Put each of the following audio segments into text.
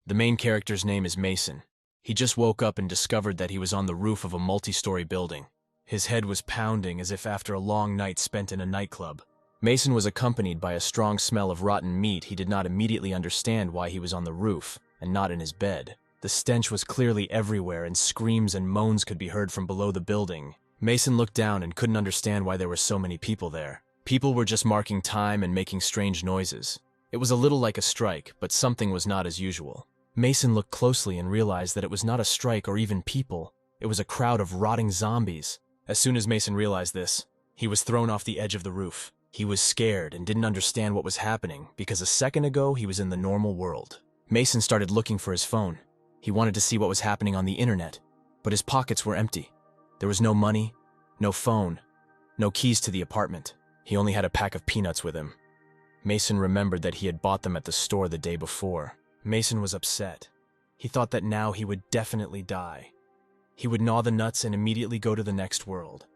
The main character's name is Mason. He just woke up and discovered that he was on the roof of a multi-story building. His head was pounding as if after a long night spent in a nightclub. Mason was accompanied by a strong smell of rotten meat. He did not immediately understand why he was on the roof and not in his bed. The stench was clearly everywhere, and screams and moans could be heard from below the building. Mason looked down and couldn't understand why there were so many people there. People were just marking time and making strange noises. It was a little like a strike, but something was not as usual. Mason looked closely and realized that it was not a strike or even people. It was a crowd of rotting zombies. As soon as Mason realized this, he was thrown off the edge of the roof. He was scared and didn't understand what was happening because a second ago he was in the normal world. Mason started looking for his phone. He wanted to see what was happening on the internet, but his pockets were empty. There was no money, no phone, no keys to the apartment. He only had a pack of peanuts with him. Mason remembered that he had bought them at the store the day before. Mason was upset. He thought that now he would definitely die. He would gnaw the nuts and immediately go to the next world.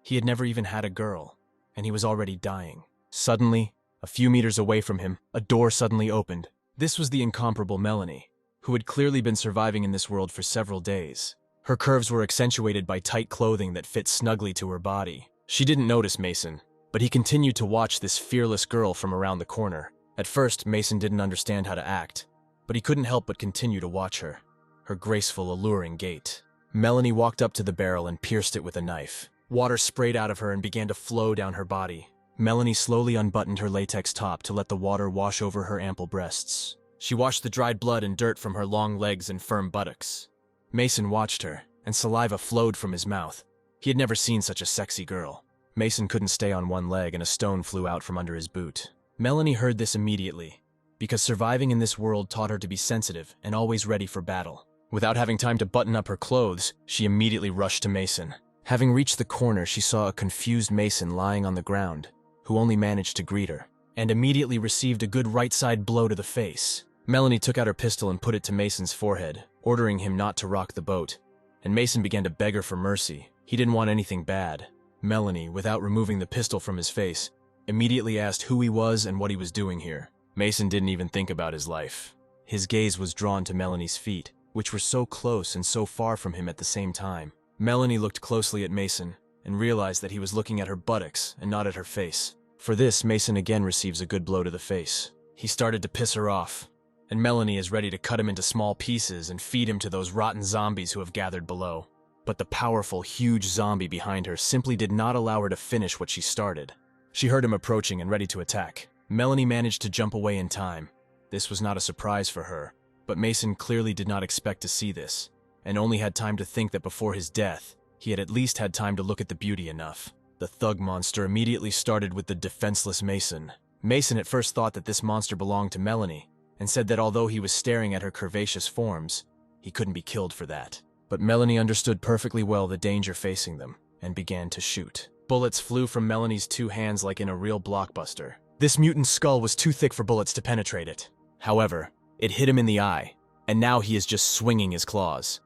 He had never even had a girl, and he was already dying. Suddenly, a few meters away from him, a door suddenly opened. This was the incomparable Melanie, who had clearly been surviving in this world for several days. Her curves were accentuated by tight clothing that fit snugly to her body. She didn't notice Mason, but he continued to watch this fearless girl from around the corner. At first, Mason didn't understand how to act, but he couldn't help but continue to watch her. Her graceful, alluring gait. Melanie walked up to the barrel and pierced it with a knife. Water sprayed out of her and began to flow down her body. Melanie slowly unbuttoned her latex top to let the water wash over her ample breasts. She washed the dried blood and dirt from her long legs and firm buttocks. Mason watched her, and saliva flowed from his mouth. He had never seen such a sexy girl. Mason couldn't stay on one leg, and a stone flew out from under his boot. Melanie heard this immediately, because surviving in this world taught her to be sensitive and always ready for battle. Without having time to button up her clothes, she immediately rushed to Mason. Having reached the corner, she saw a confused Mason lying on the ground, who only managed to greet her, and immediately received a good right-side blow to the face. Melanie took out her pistol and put it to Mason's forehead, ordering him not to rock the boat, and Mason began to beg her for mercy. He didn't want anything bad. Melanie, without removing the pistol from his face, immediately asked who he was and what he was doing here. Mason didn't even think about his life. His gaze was drawn to Melanie's feet, which were so close and so far from him at the same time. Melanie looked closely at Mason and realized that he was looking at her buttocks and not at her face. For this, Mason again receives a good blow to the face. He started to piss her off, and Melanie is ready to cut him into small pieces and feed him to those rotten zombies who have gathered below. But the powerful, huge zombie behind her simply did not allow her to finish what she started. She heard him approaching and ready to attack. Melanie managed to jump away in time. This was not a surprise for her, but Mason clearly did not expect to see this, and only had time to think that before his death, he had at least had time to look at the beauty enough. The thug monster immediately started with the defenseless Mason. Mason at first thought that this monster belonged to Melanie, and said that although he was staring at her curvaceous forms, he couldn't be killed for that. But Melanie understood perfectly well the danger facing them, and began to shoot. Bullets flew from Melanie's two hands like in a real blockbuster. This mutant's skull was too thick for bullets to penetrate it. However, it hit him in the eye, and now he is just swinging his claws.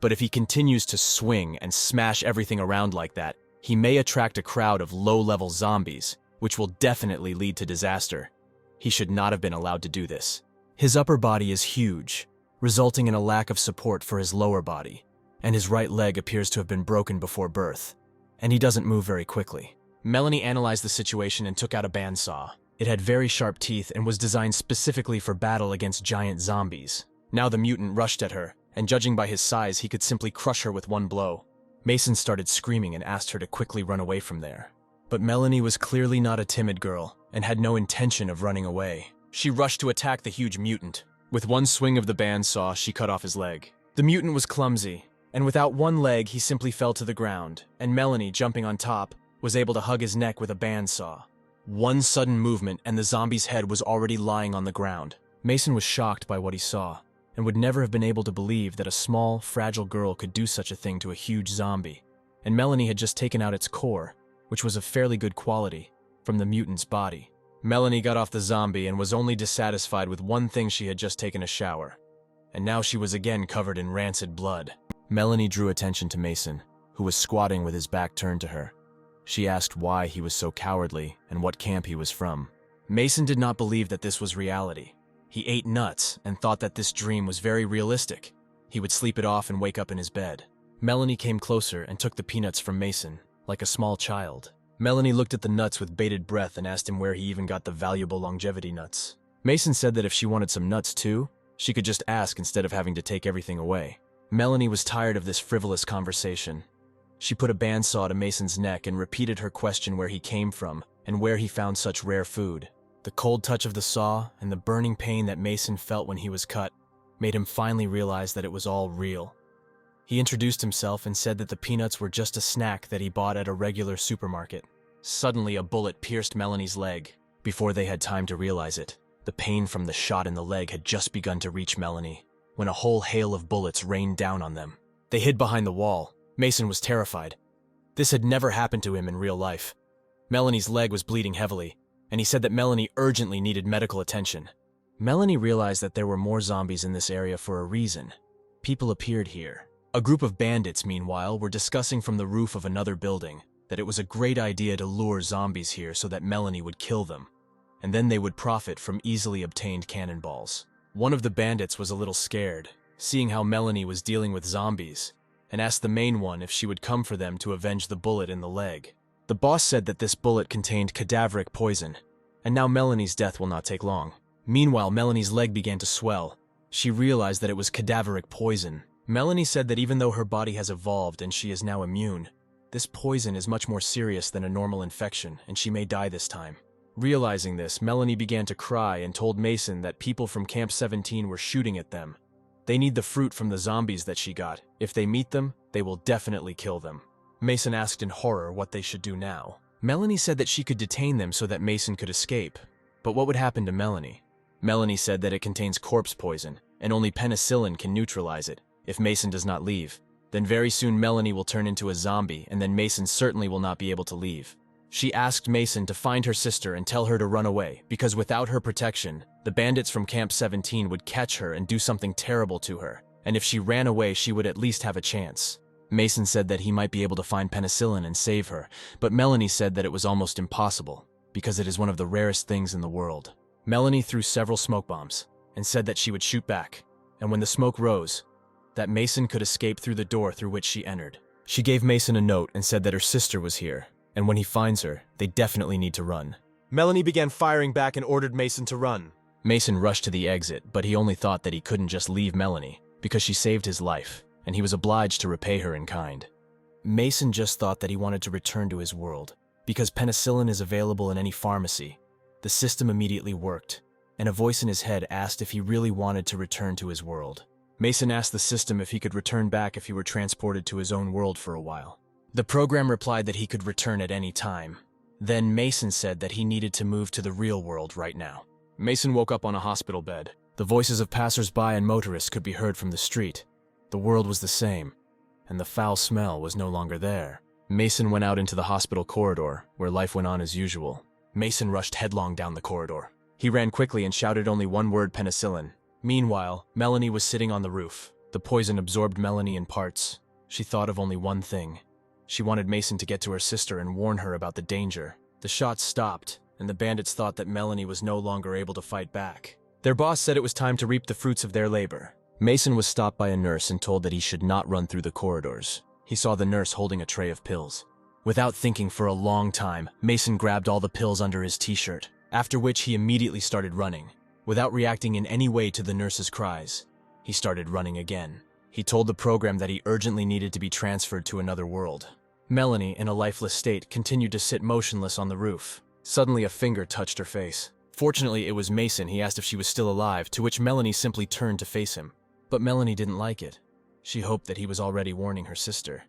But if he continues to swing and smash everything around like that, he may attract a crowd of low-level zombies, which will definitely lead to disaster. He should not have been allowed to do this. His upper body is huge, resulting in a lack of support for his lower body, and his right leg appears to have been broken before birth, and he doesn't move very quickly. Melanie analyzed the situation and took out a bandsaw. It had very sharp teeth and was designed specifically for battle against giant zombies. Now the mutant rushed at her, and judging by his size, he could simply crush her with one blow. Mason started screaming and asked her to quickly run away from there. But Melanie was clearly not a timid girl, and had no intention of running away. She rushed to attack the huge mutant. With one swing of the bandsaw, she cut off his leg. The mutant was clumsy, and without one leg, he simply fell to the ground, and Melanie, jumping on top, was able to hug his neck with a bandsaw. One sudden movement, and the zombie's head was already lying on the ground. Mason was shocked by what he saw, and would never have been able to believe that a small, fragile girl could do such a thing to a huge zombie. And Melanie had just taken out its core, which was of fairly good quality, from the mutant's body. Melanie got off the zombie and was only dissatisfied with one thing: she had just taken a shower. And now she was again covered in rancid blood. Melanie drew attention to Mason, who was squatting with his back turned to her. She asked why he was so cowardly and what camp he was from. Mason did not believe that this was reality. He ate nuts and thought that this dream was very realistic. He would sleep it off and wake up in his bed. Melanie came closer and took the peanuts from Mason, like a small child. Melanie looked at the nuts with bated breath and asked him where he even got the valuable longevity nuts. Mason said that if she wanted some nuts too, she could just ask instead of having to take everything away. Melanie was tired of this frivolous conversation. She put a bandsaw to Mason's neck and repeated her question where he came from and where he found such rare food. The cold touch of the saw and the burning pain that Mason felt when he was cut made him finally realize that it was all real. He introduced himself and said that the peanuts were just a snack that he bought at a regular supermarket. Suddenly, a bullet pierced Melanie's leg. Before they had time to realize it, the pain from the shot in the leg had just begun to reach Melanie, when a whole hail of bullets rained down on them. They hid behind the wall. Mason was terrified. This had never happened to him in real life. Melanie's leg was bleeding heavily, and he said that Melanie urgently needed medical attention. Melanie realized that there were more zombies in this area for a reason. People appeared here. A group of bandits, meanwhile, were discussing from the roof of another building that it was a great idea to lure zombies here so that Melanie would kill them, and then they would profit from easily obtained cannonballs. One of the bandits was a little scared, seeing how Melanie was dealing with zombies, and asked the main one if she would come for them to avenge the bullet in the leg. The boss said that this bullet contained cadaveric poison, and now Melanie's death will not take long. Meanwhile, Melanie's leg began to swell. She realized that it was cadaveric poison. Melanie said that even though her body has evolved and she is now immune, this poison is much more serious than a normal infection, and she may die this time. Realizing this, Melanie began to cry and told Mason that people from Camp 17 were shooting at them. They need the fruit from the zombies that she got. If they meet them, they will definitely kill them. Mason asked in horror what they should do now. Melanie said that she could detain them so that Mason could escape. But what would happen to Melanie? Melanie said that it contains corpse poison, and only penicillin can neutralize it. If Mason does not leave, then very soon Melanie will turn into a zombie, and then Mason certainly will not be able to leave. She asked Mason to find her sister and tell her to run away, because without her protection, the bandits from Camp 17 would catch her and do something terrible to her, and if she ran away, she would at least have a chance. Mason said that he might be able to find penicillin and save her, but Melanie said that it was almost impossible, because it is one of the rarest things in the world. Melanie threw several smoke bombs, and said that she would shoot back, and when the smoke rose, that Mason could escape through the door through which she entered. She gave Mason a note and said that her sister was here, and when he finds her, they definitely need to run. Melanie began firing back and ordered Mason to run. Mason rushed to the exit, but he only thought that he couldn't just leave Melanie, because she saved his life, and he was obliged to repay her in kind. Mason just thought that he wanted to return to his world, because penicillin is available in any pharmacy. The system immediately worked, and a voice in his head asked if he really wanted to return to his world. Mason asked the system if he could return back if he were transported to his own world for a while. The program replied that he could return at any time. Then Mason said that he needed to move to the real world right now. Mason woke up on a hospital bed. The voices of passers-by and motorists could be heard from the street. The world was the same, and the foul smell was no longer there. Mason went out into the hospital corridor, where life went on as usual. Mason rushed headlong down the corridor. He ran quickly and shouted only one word: penicillin. Meanwhile, Melanie was sitting on the roof. The poison absorbed Melanie in parts. She thought of only one thing. She wanted Mason to get to her sister and warn her about the danger. The shots stopped, and the bandits thought that Melanie was no longer able to fight back. Their boss said it was time to reap the fruits of their labor. Mason was stopped by a nurse and told that he should not run through the corridors. He saw the nurse holding a tray of pills. Without thinking for a long time, Mason grabbed all the pills under his t-shirt, after which he immediately started running. Without reacting in any way to the nurse's cries, he started running again. He told the program that he urgently needed to be transferred to another world. Melanie, in a lifeless state, continued to sit motionless on the roof. Suddenly, a finger touched her face. Fortunately, it was Mason. He asked if she was still alive, to which Melanie simply turned to face him. But Melanie didn't like it. She hoped that he was already warning her sister,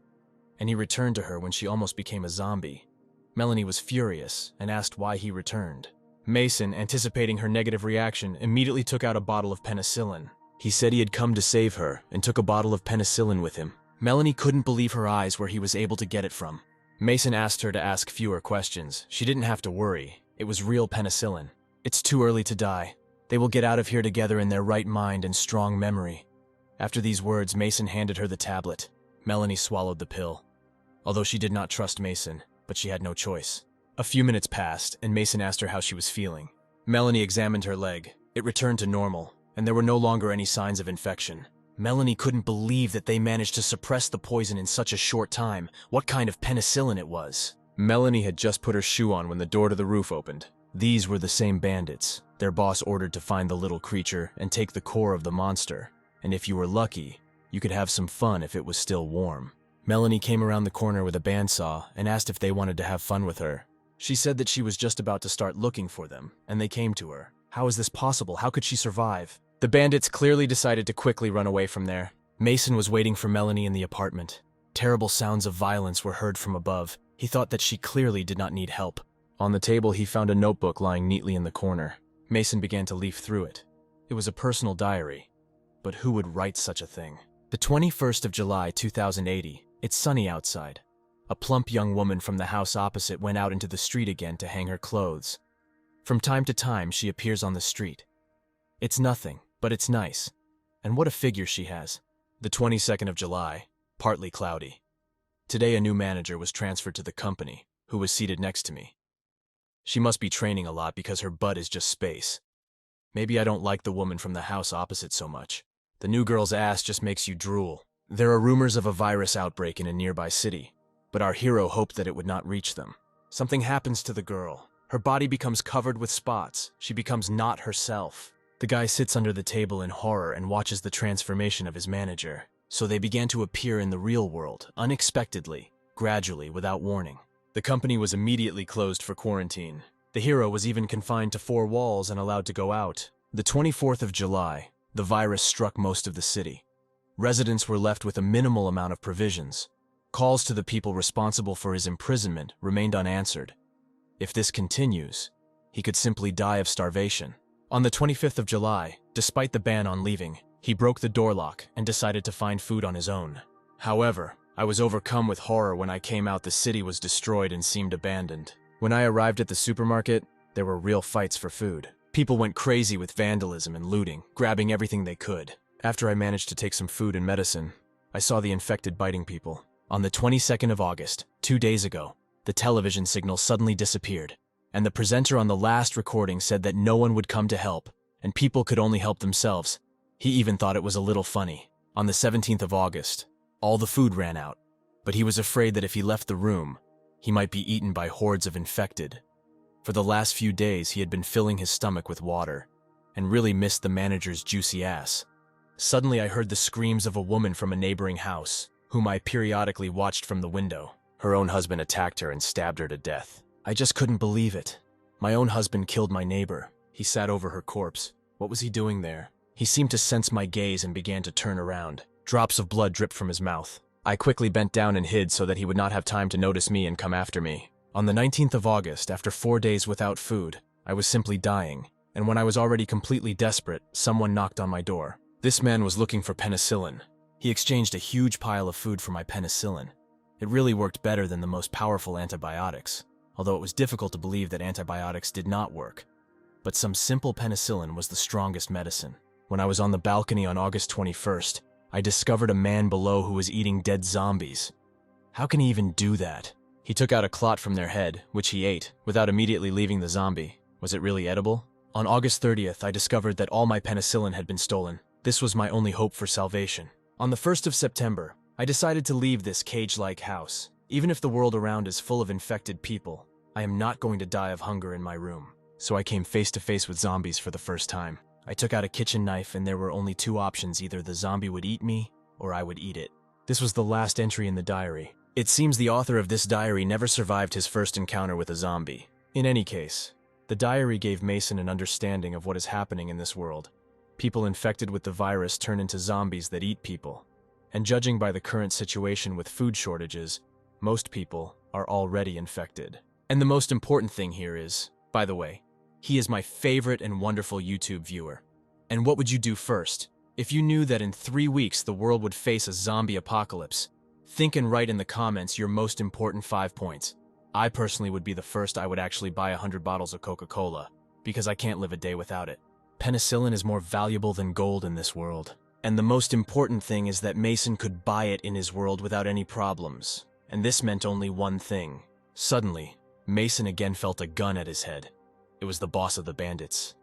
and he returned to her when she almost became a zombie. Melanie was furious and asked why he returned. Mason, anticipating her negative reaction, immediately took out a bottle of penicillin. He said he had come to save her and took a bottle of penicillin with him. Melanie couldn't believe her eyes where he was able to get it from. Mason asked her to ask fewer questions. She didn't have to worry. It was real penicillin. It's too early to die. They will get out of here together in their right mind and strong memory. After these words, Mason handed her the tablet. Melanie swallowed the pill. Although she did not trust Mason, but she had no choice. A few minutes passed, and Mason asked her how she was feeling. Melanie examined her leg. It returned to normal, and there were no longer any signs of infection. Melanie couldn't believe that they managed to suppress the poison in such a short time. What kind of penicillin it was? Melanie had just put her shoe on when the door to the roof opened. These were the same bandits. Their boss ordered to find the little creature and take the core of the monster. And if you were lucky, you could have some fun if it was still warm. Melanie came around the corner with a bandsaw and asked if they wanted to have fun with her. She said that she was just about to start looking for them, and they came to her. How is this possible? How could she survive? The bandits clearly decided to quickly run away from there. Mason was waiting for Melanie in the apartment. Terrible sounds of violence were heard from above. He thought that she clearly did not need help. On the table, he found a notebook lying neatly in the corner. Mason began to leaf through it. It was a personal diary. But who would write such a thing? The 21st of July, 2080. It's sunny outside. A plump young woman from the house opposite went out into the street again to hang her clothes. From time to time, she appears on the street. It's nothing, but it's nice. And what a figure she has. The 22nd of July, partly cloudy. Today a new manager was transferred to the company, who was seated next to me. She must be training a lot because her butt is just space. Maybe I don't like the woman from the house opposite so much. The new girl's ass just makes you drool. There are rumors of a virus outbreak in a nearby city, but our hero hoped that it would not reach them. Something happens to the girl. Her body becomes covered with spots. She becomes not herself. The guy sits under the table in horror and watches the transformation of his manager. So they began to appear in the real world, unexpectedly, gradually, without warning. The company was immediately closed for quarantine. The hero was even confined to 4 walls and allowed to go out. The 24th of July, the virus struck most of the city. Residents were left with a minimal amount of provisions. Calls to the people responsible for his imprisonment remained unanswered. If this continues, he could simply die of starvation. On the 25th of July, despite the ban on leaving, he broke the door lock and decided to find food on his own. However, I was overcome with horror when I came out. The city was destroyed and seemed abandoned. When I arrived at the supermarket, there were real fights for food. People went crazy with vandalism and looting, grabbing everything they could. After I managed to take some food and medicine, I saw the infected biting people. On the 22nd of August, 2 days ago, the television signal suddenly disappeared, and the presenter on the last recording said that no one would come to help, and people could only help themselves. He even thought it was a little funny. On the 17th of August, all the food ran out, but he was afraid that if he left the room, he might be eaten by hordes of infected. For the last few days, he had been filling his stomach with water, and really missed the manager's juicy ass. Suddenly, I heard the screams of a woman from a neighboring house, whom I periodically watched from the window. Her own husband attacked her and stabbed her to death. I just couldn't believe it. My own husband killed my neighbor. He sat over her corpse. What was he doing there? He seemed to sense my gaze and began to turn around. Drops of blood dripped from his mouth. I quickly bent down and hid so that he would not have time to notice me and come after me. On the 19th of August, after 4 days without food, I was simply dying, and when I was already completely desperate, someone knocked on my door. This man was looking for penicillin. He exchanged a huge pile of food for my penicillin. It really worked better than the most powerful antibiotics, although it was difficult to believe that antibiotics did not work. But some simple penicillin was the strongest medicine. When I was on the balcony on August 21st, I discovered a man below who was eating dead zombies. How can he even do that? He took out a clot from their head, which he ate, without immediately leaving the zombie. Was it really edible? On August 30th, I discovered that all my penicillin had been stolen. This was my only hope for salvation. On the 1st of September, I decided to leave this cage-like house. Even if the world around is full of infected people, I am not going to die of hunger in my room. So I came face to face with zombies for the first time. I took out a kitchen knife and there were only 2 options. Either the zombie would eat me, or I would eat it. This was the last entry in the diary. It seems the author of this diary never survived his first encounter with a zombie. In any case, the diary gave Mason an understanding of what is happening in this world. People infected with the virus turn into zombies that eat people. And judging by the current situation with food shortages, most people are already infected. And the most important thing here is, by the way, he is my favorite and wonderful YouTube viewer. And what would you do first? If you knew that in 3 weeks the world would face a zombie apocalypse, think and write in the comments your most important 5 points. I personally would be the first. I would actually buy 100 bottles of Coca-Cola, because I can't live a day without it. Penicillin is more valuable than gold in this world. And the most important thing is that Mason could buy it in his world without any problems. And this meant only one thing. Suddenly, Mason again felt a gun at his head. It was the boss of the bandits.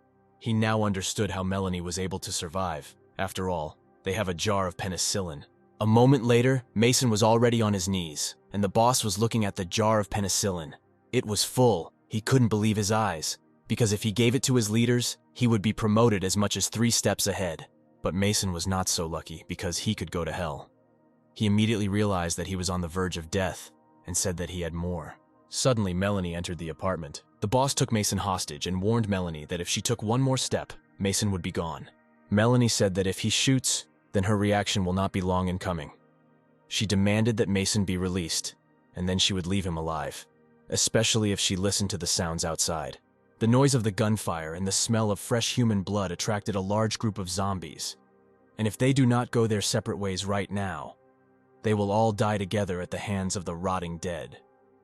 He now understood how Melanie was able to survive. After all, they have a jar of penicillin. A moment later, Mason was already on his knees, and the boss was looking at the jar of penicillin. It was full. He couldn't believe his eyes, because if he gave it to his leaders, he would be promoted as much as 3 steps ahead. But Mason was not so lucky, because he could go to hell. He immediately realized that he was on the verge of death, and said that he had more. Suddenly, Melanie entered the apartment. The boss took Mason hostage and warned Melanie that if she took one more step, Mason would be gone. Melanie said that if he shoots, then her reaction will not be long in coming. She demanded that Mason be released, and then she would leave him alive, especially if she listened to the sounds outside. The noise of the gunfire and the smell of fresh human blood attracted a large group of zombies, and if they do not go their separate ways right now, they will all die together at the hands of the rotting dead.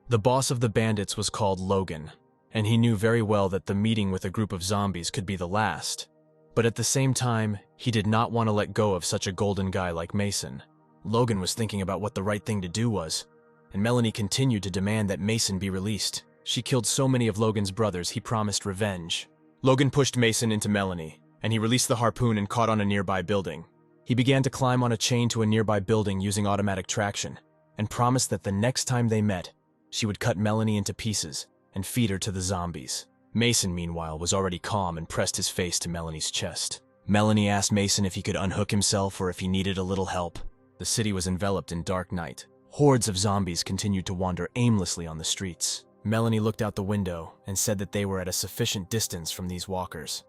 The boss of the bandits was called Logan, and he knew very well that the meeting with a group of zombies could be the last. But at the same time, he did not want to let go of such a golden guy like Mason. Logan was thinking about what the right thing to do was, and Melanie continued to demand that Mason be released. She killed so many of Logan's brothers, he promised revenge. Logan pushed Mason into Melanie, and he released the harpoon and caught on a nearby building. He began to climb on a chain to a nearby building using automatic traction, and promised that the next time they met, she would cut Melanie into pieces and feed her to the zombies. Mason, meanwhile, was already calm and pressed his face to Melanie's chest. Melanie asked Mason if he could unhook himself or if he needed a little help. The city was enveloped in dark night. Hordes of zombies continued to wander aimlessly on the streets. Melanie looked out the window and said that they were at a sufficient distance from these walkers.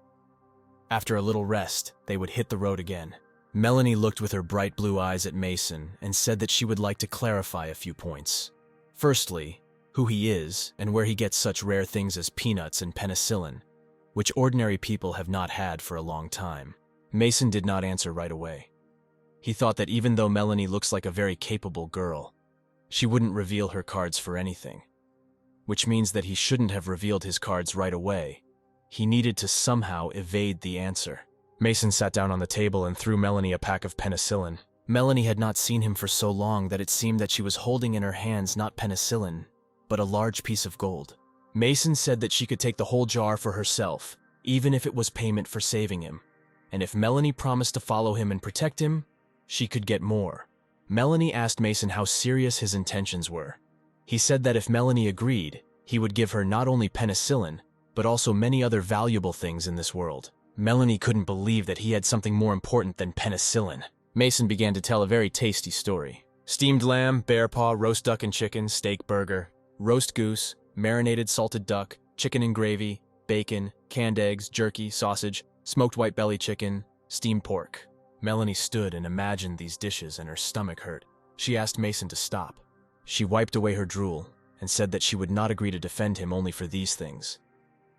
After a little rest, they would hit the road again. Melanie looked with her bright blue eyes at Mason and said that she would like to clarify a few points. Firstly, who he is and where he gets such rare things as peanuts and penicillin, which ordinary people have not had for a long time. Mason did not answer right away. He thought that even though Melanie looks like a very capable girl, she wouldn't reveal her cards for anything, which means that he shouldn't have revealed his cards right away. He needed to somehow evade the answer. Mason sat down on the table and threw Melanie a pack of penicillin. Melanie had not seen him for so long that it seemed that she was holding in her hands not penicillin, but a large piece of gold. Mason said that she could take the whole jar for herself, even if it was payment for saving him. And if Melanie promised to follow him and protect him, she could get more. Melanie asked Mason how serious his intentions were. He said that if Melanie agreed, he would give her not only penicillin, but also many other valuable things in this world. Melanie couldn't believe that he had something more important than penicillin. Mason began to tell a very tasty story. Steamed lamb, bear paw, roast duck and chicken, steak burger, roast goose, marinated salted duck, chicken and gravy, bacon, canned eggs, jerky, sausage, smoked white belly chicken, steamed pork. Melanie stood and imagined these dishes and her stomach hurt. She asked Mason to stop. She wiped away her drool and said that she would not agree to defend him only for these things,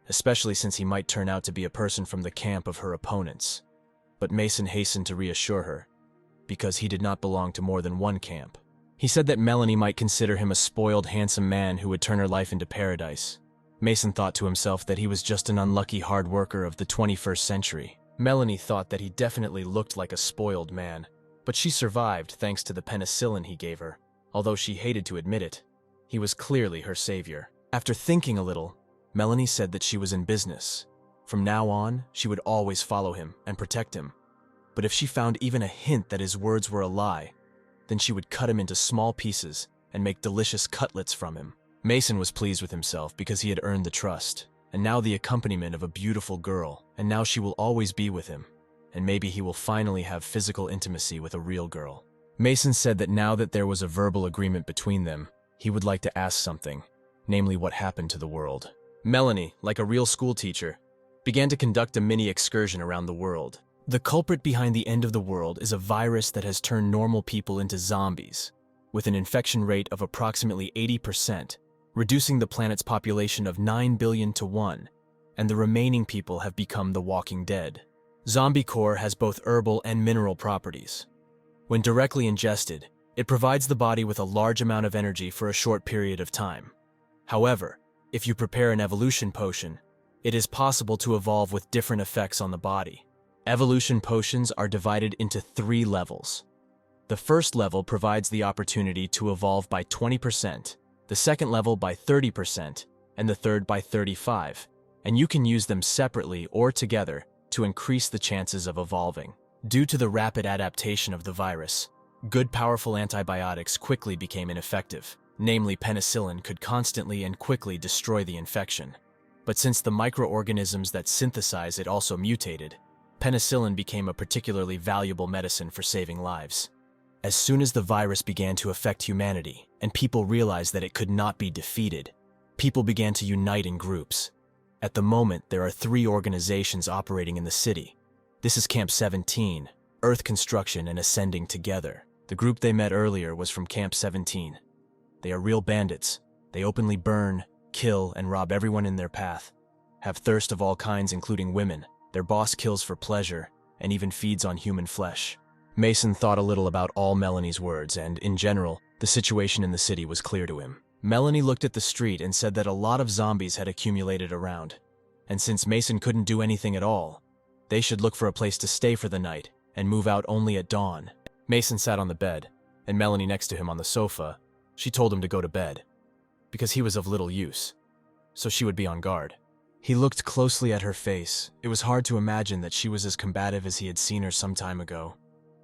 especially since he might turn out to be a person from the camp of her opponents. But Mason hastened to reassure her, because he did not belong to more than one camp. He said that Melanie might consider him a spoiled, handsome man who would turn her life into paradise. Mason thought to himself that he was just an unlucky hard worker of the 21st century. Melanie thought that he definitely looked like a spoiled man, but she survived thanks to the penicillin he gave her. Although she hated to admit it, he was clearly her savior. After thinking a little, Melanie said that she was in business. From now on, she would always follow him and protect him. But if she found even a hint that his words were a lie, then she would cut him into small pieces and make delicious cutlets from him. Mason was pleased with himself because he had earned the trust, and now the accompaniment of a beautiful girl, and now she will always be with him, and maybe he will finally have physical intimacy with a real girl. Mason said that now that there was a verbal agreement between them, he would like to ask something, namely what happened to the world. Melanie, like a real school teacher, began to conduct a mini excursion around the world. The culprit behind the end of the world is a virus that has turned normal people into zombies, with an infection rate of approximately 80%, reducing the planet's population of 9 billion to 1, and the remaining people have become the walking dead. Zombie core has both herbal and mineral properties. When directly ingested, it provides the body with a large amount of energy for a short period of time. However, if you prepare an evolution potion, it is possible to evolve with different effects on the body. Evolution potions are divided into 3 levels. The first level provides the opportunity to evolve by 20%, the second level by 30%, and the third by 35%, and you can use them separately or together to increase the chances of evolving. Due to the rapid adaptation of the virus, good powerful antibiotics quickly became ineffective. Namely, penicillin could constantly and quickly destroy the infection. But since the microorganisms that synthesize it also mutated, penicillin became a particularly valuable medicine for saving lives. As soon as the virus began to affect humanity, and people realized that it could not be defeated, people began to unite in groups. At the moment, there are 3 organizations operating in the city. This is Camp 17, Earth Construction and Ascending Together. The group they met earlier was from Camp 17. They are real bandits. They openly burn, kill, and rob everyone in their path. Have thirst of all kinds, including women. Their boss kills for pleasure, and even feeds on human flesh. Mason thought a little about all Melanie's words, and, in general, the situation in the city was clear to him. Melanie looked at the street and said that a lot of zombies had accumulated around, and since Mason couldn't do anything at all, they should look for a place to stay for the night and move out only at dawn. Mason sat on the bed, and Melanie next to him on the sofa. She told him to go to bed, because he was of little use, so she would be on guard. He looked closely at her face. It was hard to imagine that she was as combative as he had seen her some time ago.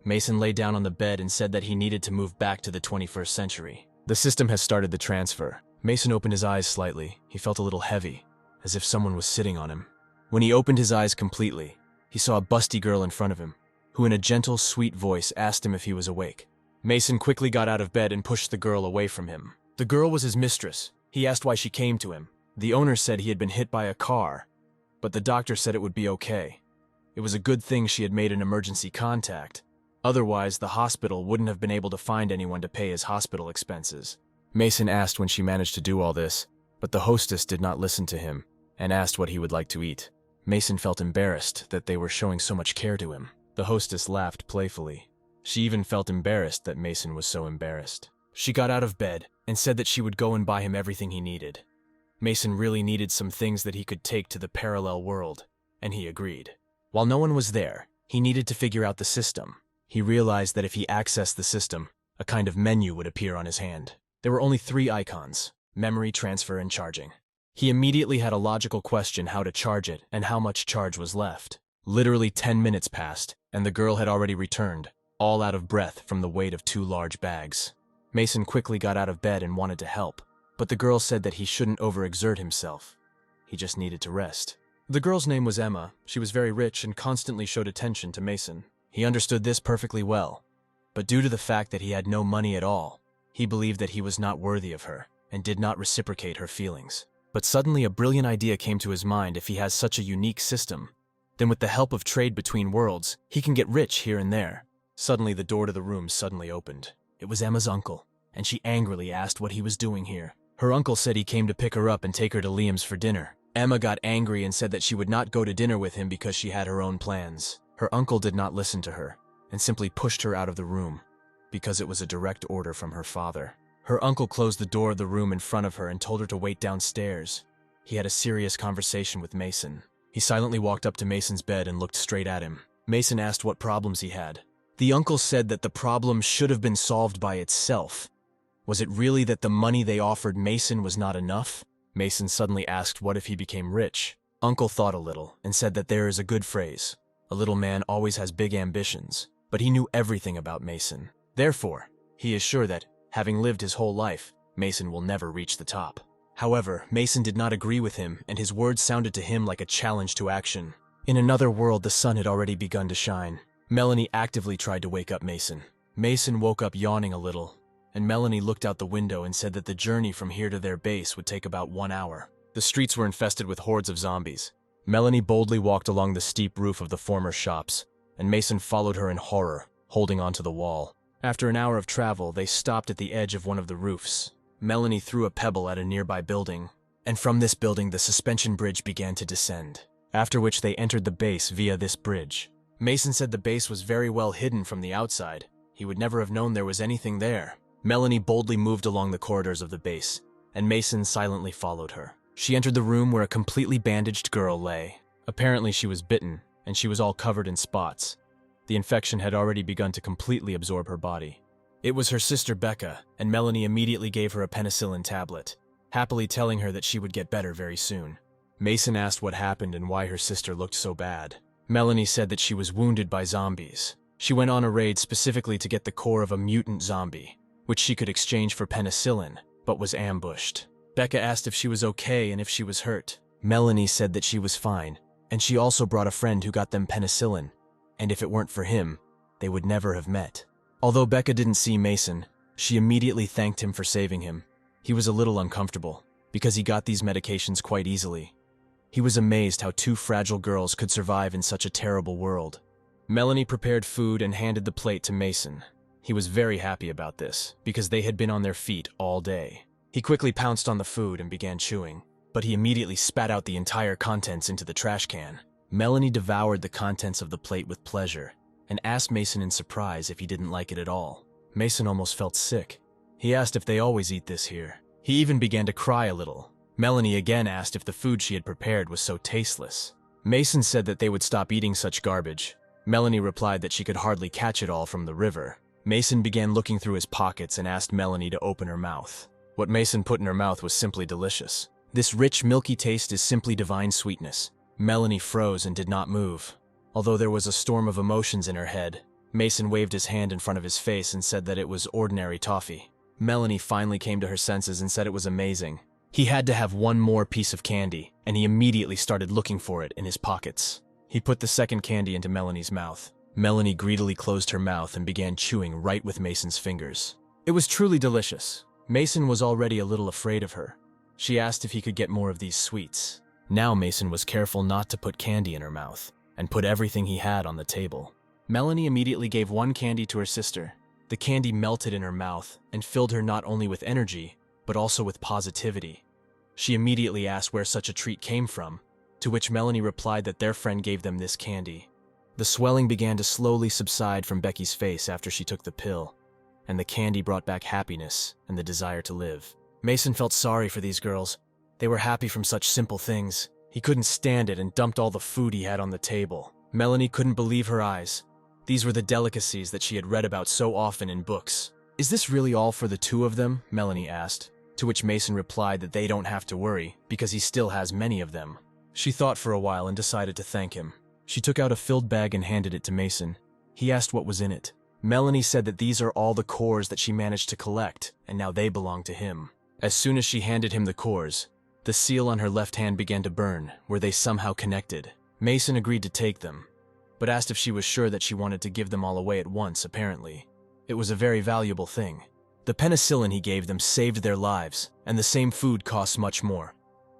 Mason lay down on the bed and said that he needed to move back to the 21st century. The system has started the transfer. Mason opened his eyes slightly. He felt a little heavy, as if someone was sitting on him. When he opened his eyes completely, he saw a busty girl in front of him, who in a gentle, sweet voice asked him if he was awake. Mason quickly got out of bed and pushed the girl away from him. The girl was his mistress. He asked why she came to him. The owner said he had been hit by a car, but the doctor said it would be okay. It was a good thing she had made an emergency contact. Otherwise, the hospital wouldn't have been able to find anyone to pay his hospital expenses. Mason asked when she managed to do all this, but the hostess did not listen to him and asked what he would like to eat. Mason felt embarrassed that they were showing so much care to him. The hostess laughed playfully. She even felt embarrassed that Mason was so embarrassed. She got out of bed and said that she would go and buy him everything he needed. Mason really needed some things that he could take to the parallel world, and he agreed. While no one was there, he needed to figure out the system. He realized that if he accessed the system, a kind of menu would appear on his hand. There were only 3 icons: memory, transfer, and charging. He immediately had a logical question how to charge it and how much charge was left. Literally 10 minutes passed, and the girl had already returned, all out of breath from the weight of 2 large bags. Mason quickly got out of bed and wanted to help, but the girl said that he shouldn't overexert himself. He just needed to rest. The girl's name was Emma. She was very rich and constantly showed attention to Mason. He understood this perfectly well, but due to the fact that he had no money at all, he believed that he was not worthy of her and did not reciprocate her feelings. But suddenly a brilliant idea came to his mind. If he has such a unique system, then with the help of trade between worlds, he can get rich here and there. Suddenly the door to the room suddenly opened. It was Emma's uncle, and she angrily asked what he was doing here. Her uncle said he came to pick her up and take her to Liam's for dinner. Emma got angry and said that she would not go to dinner with him because she had her own plans. Her uncle did not listen to her and simply pushed her out of the room because it was a direct order from her father. Her uncle closed the door of the room in front of her and told her to wait downstairs. He had a serious conversation with Mason. He silently walked up to Mason's bed and looked straight at him. Mason asked what problems he had. The uncle said that the problem should have been solved by itself. Was it really that the money they offered Mason was not enough? Mason suddenly asked what if he became rich. Uncle thought a little and said that there is a good phrase: a little man always has big ambitions, but he knew everything about Mason. Therefore, he is sure that, having lived his whole life, Mason will never reach the top. However, Mason did not agree with him, and his words sounded to him like a challenge to action. In another world, the sun had already begun to shine. Melanie actively tried to wake up Mason. Mason woke up yawning a little, and Melanie looked out the window and said that the journey from here to their base would take about 1 hour. The streets were infested with hordes of zombies. Melanie boldly walked along the steep roof of the former shops, and Mason followed her in horror, holding onto the wall. After an hour of travel, they stopped at the edge of one of the roofs. Melanie threw a pebble at a nearby building, and from this building the suspension bridge began to descend, after which they entered the base via this bridge. Mason said the base was very well hidden from the outside. He would never have known there was anything there. Melanie boldly moved along the corridors of the base, and Mason silently followed her. She entered the room where a completely bandaged girl lay. Apparently she was bitten, and she was all covered in spots. The infection had already begun to completely absorb her body. It was her sister Becca, and Melanie immediately gave her a penicillin tablet, happily telling her that she would get better very soon. Mason asked what happened and why her sister looked so bad. Melanie said that she was wounded by zombies. She went on a raid specifically to get the core of a mutant zombie, which she could exchange for penicillin, but was ambushed. Becca asked if she was okay and if she was hurt. Melanie said that she was fine, and she also brought a friend who got them penicillin, and if it weren't for him, they would never have met. Although Becca didn't see Mason, she immediately thanked him for saving him. He was a little uncomfortable, because he got these medications quite easily. He was amazed how two fragile girls could survive in such a terrible world. Melanie prepared food and handed the plate to Mason. He was very happy about this, because they had been on their feet all day. He quickly pounced on the food and began chewing, but he immediately spat out the entire contents into the trash can. Melanie devoured the contents of the plate with pleasure, and asked Mason in surprise if he didn't like it at all. Mason almost felt sick. He asked if they always eat this here. He even began to cry a little. Melanie again asked if the food she had prepared was so tasteless. Mason said that they would stop eating such garbage. Melanie replied that she could hardly catch it all from the river. Mason began looking through his pockets and asked Melanie to open her mouth. What Mason put in her mouth was simply delicious. This rich, milky taste is simply divine sweetness. Melanie froze and did not move. Although there was a storm of emotions in her head, Mason waved his hand in front of his face and said that it was ordinary toffee. Melanie finally came to her senses and said it was amazing. He had to have one more piece of candy, and he immediately started looking for it in his pockets. He put the second candy into Melanie's mouth. Melanie greedily closed her mouth and began chewing right with Mason's fingers. It was truly delicious. Mason was already a little afraid of her. She asked if he could get more of these sweets. Now Mason was careful not to put candy in her mouth, and put everything he had on the table. Melanie immediately gave one candy to her sister. The candy melted in her mouth and filled her not only with energy, but also with positivity. She immediately asked where such a treat came from, to which Melanie replied that their friend gave them this candy. The swelling began to slowly subside from Becky's face after she took the pill, and the candy brought back happiness and the desire to live. Mason felt sorry for these girls. They were happy from such simple things. He couldn't stand it and dumped all the food he had on the table. Melanie couldn't believe her eyes. These were the delicacies that she had read about so often in books. "Is this really all for the two of them?" Melanie asked, to which Mason replied that they don't have to worry, because he still has many of them. She thought for a while and decided to thank him. She took out a filled bag and handed it to Mason. He asked what was in it. Melanie said that these are all the cores that she managed to collect, and now they belong to him. As soon as she handed him the cores, the seal on her left hand began to burn, where they somehow connected. Mason agreed to take them, but asked if she was sure that she wanted to give them all away at once, apparently. It was a very valuable thing. The penicillin he gave them saved their lives, and the same food costs much more.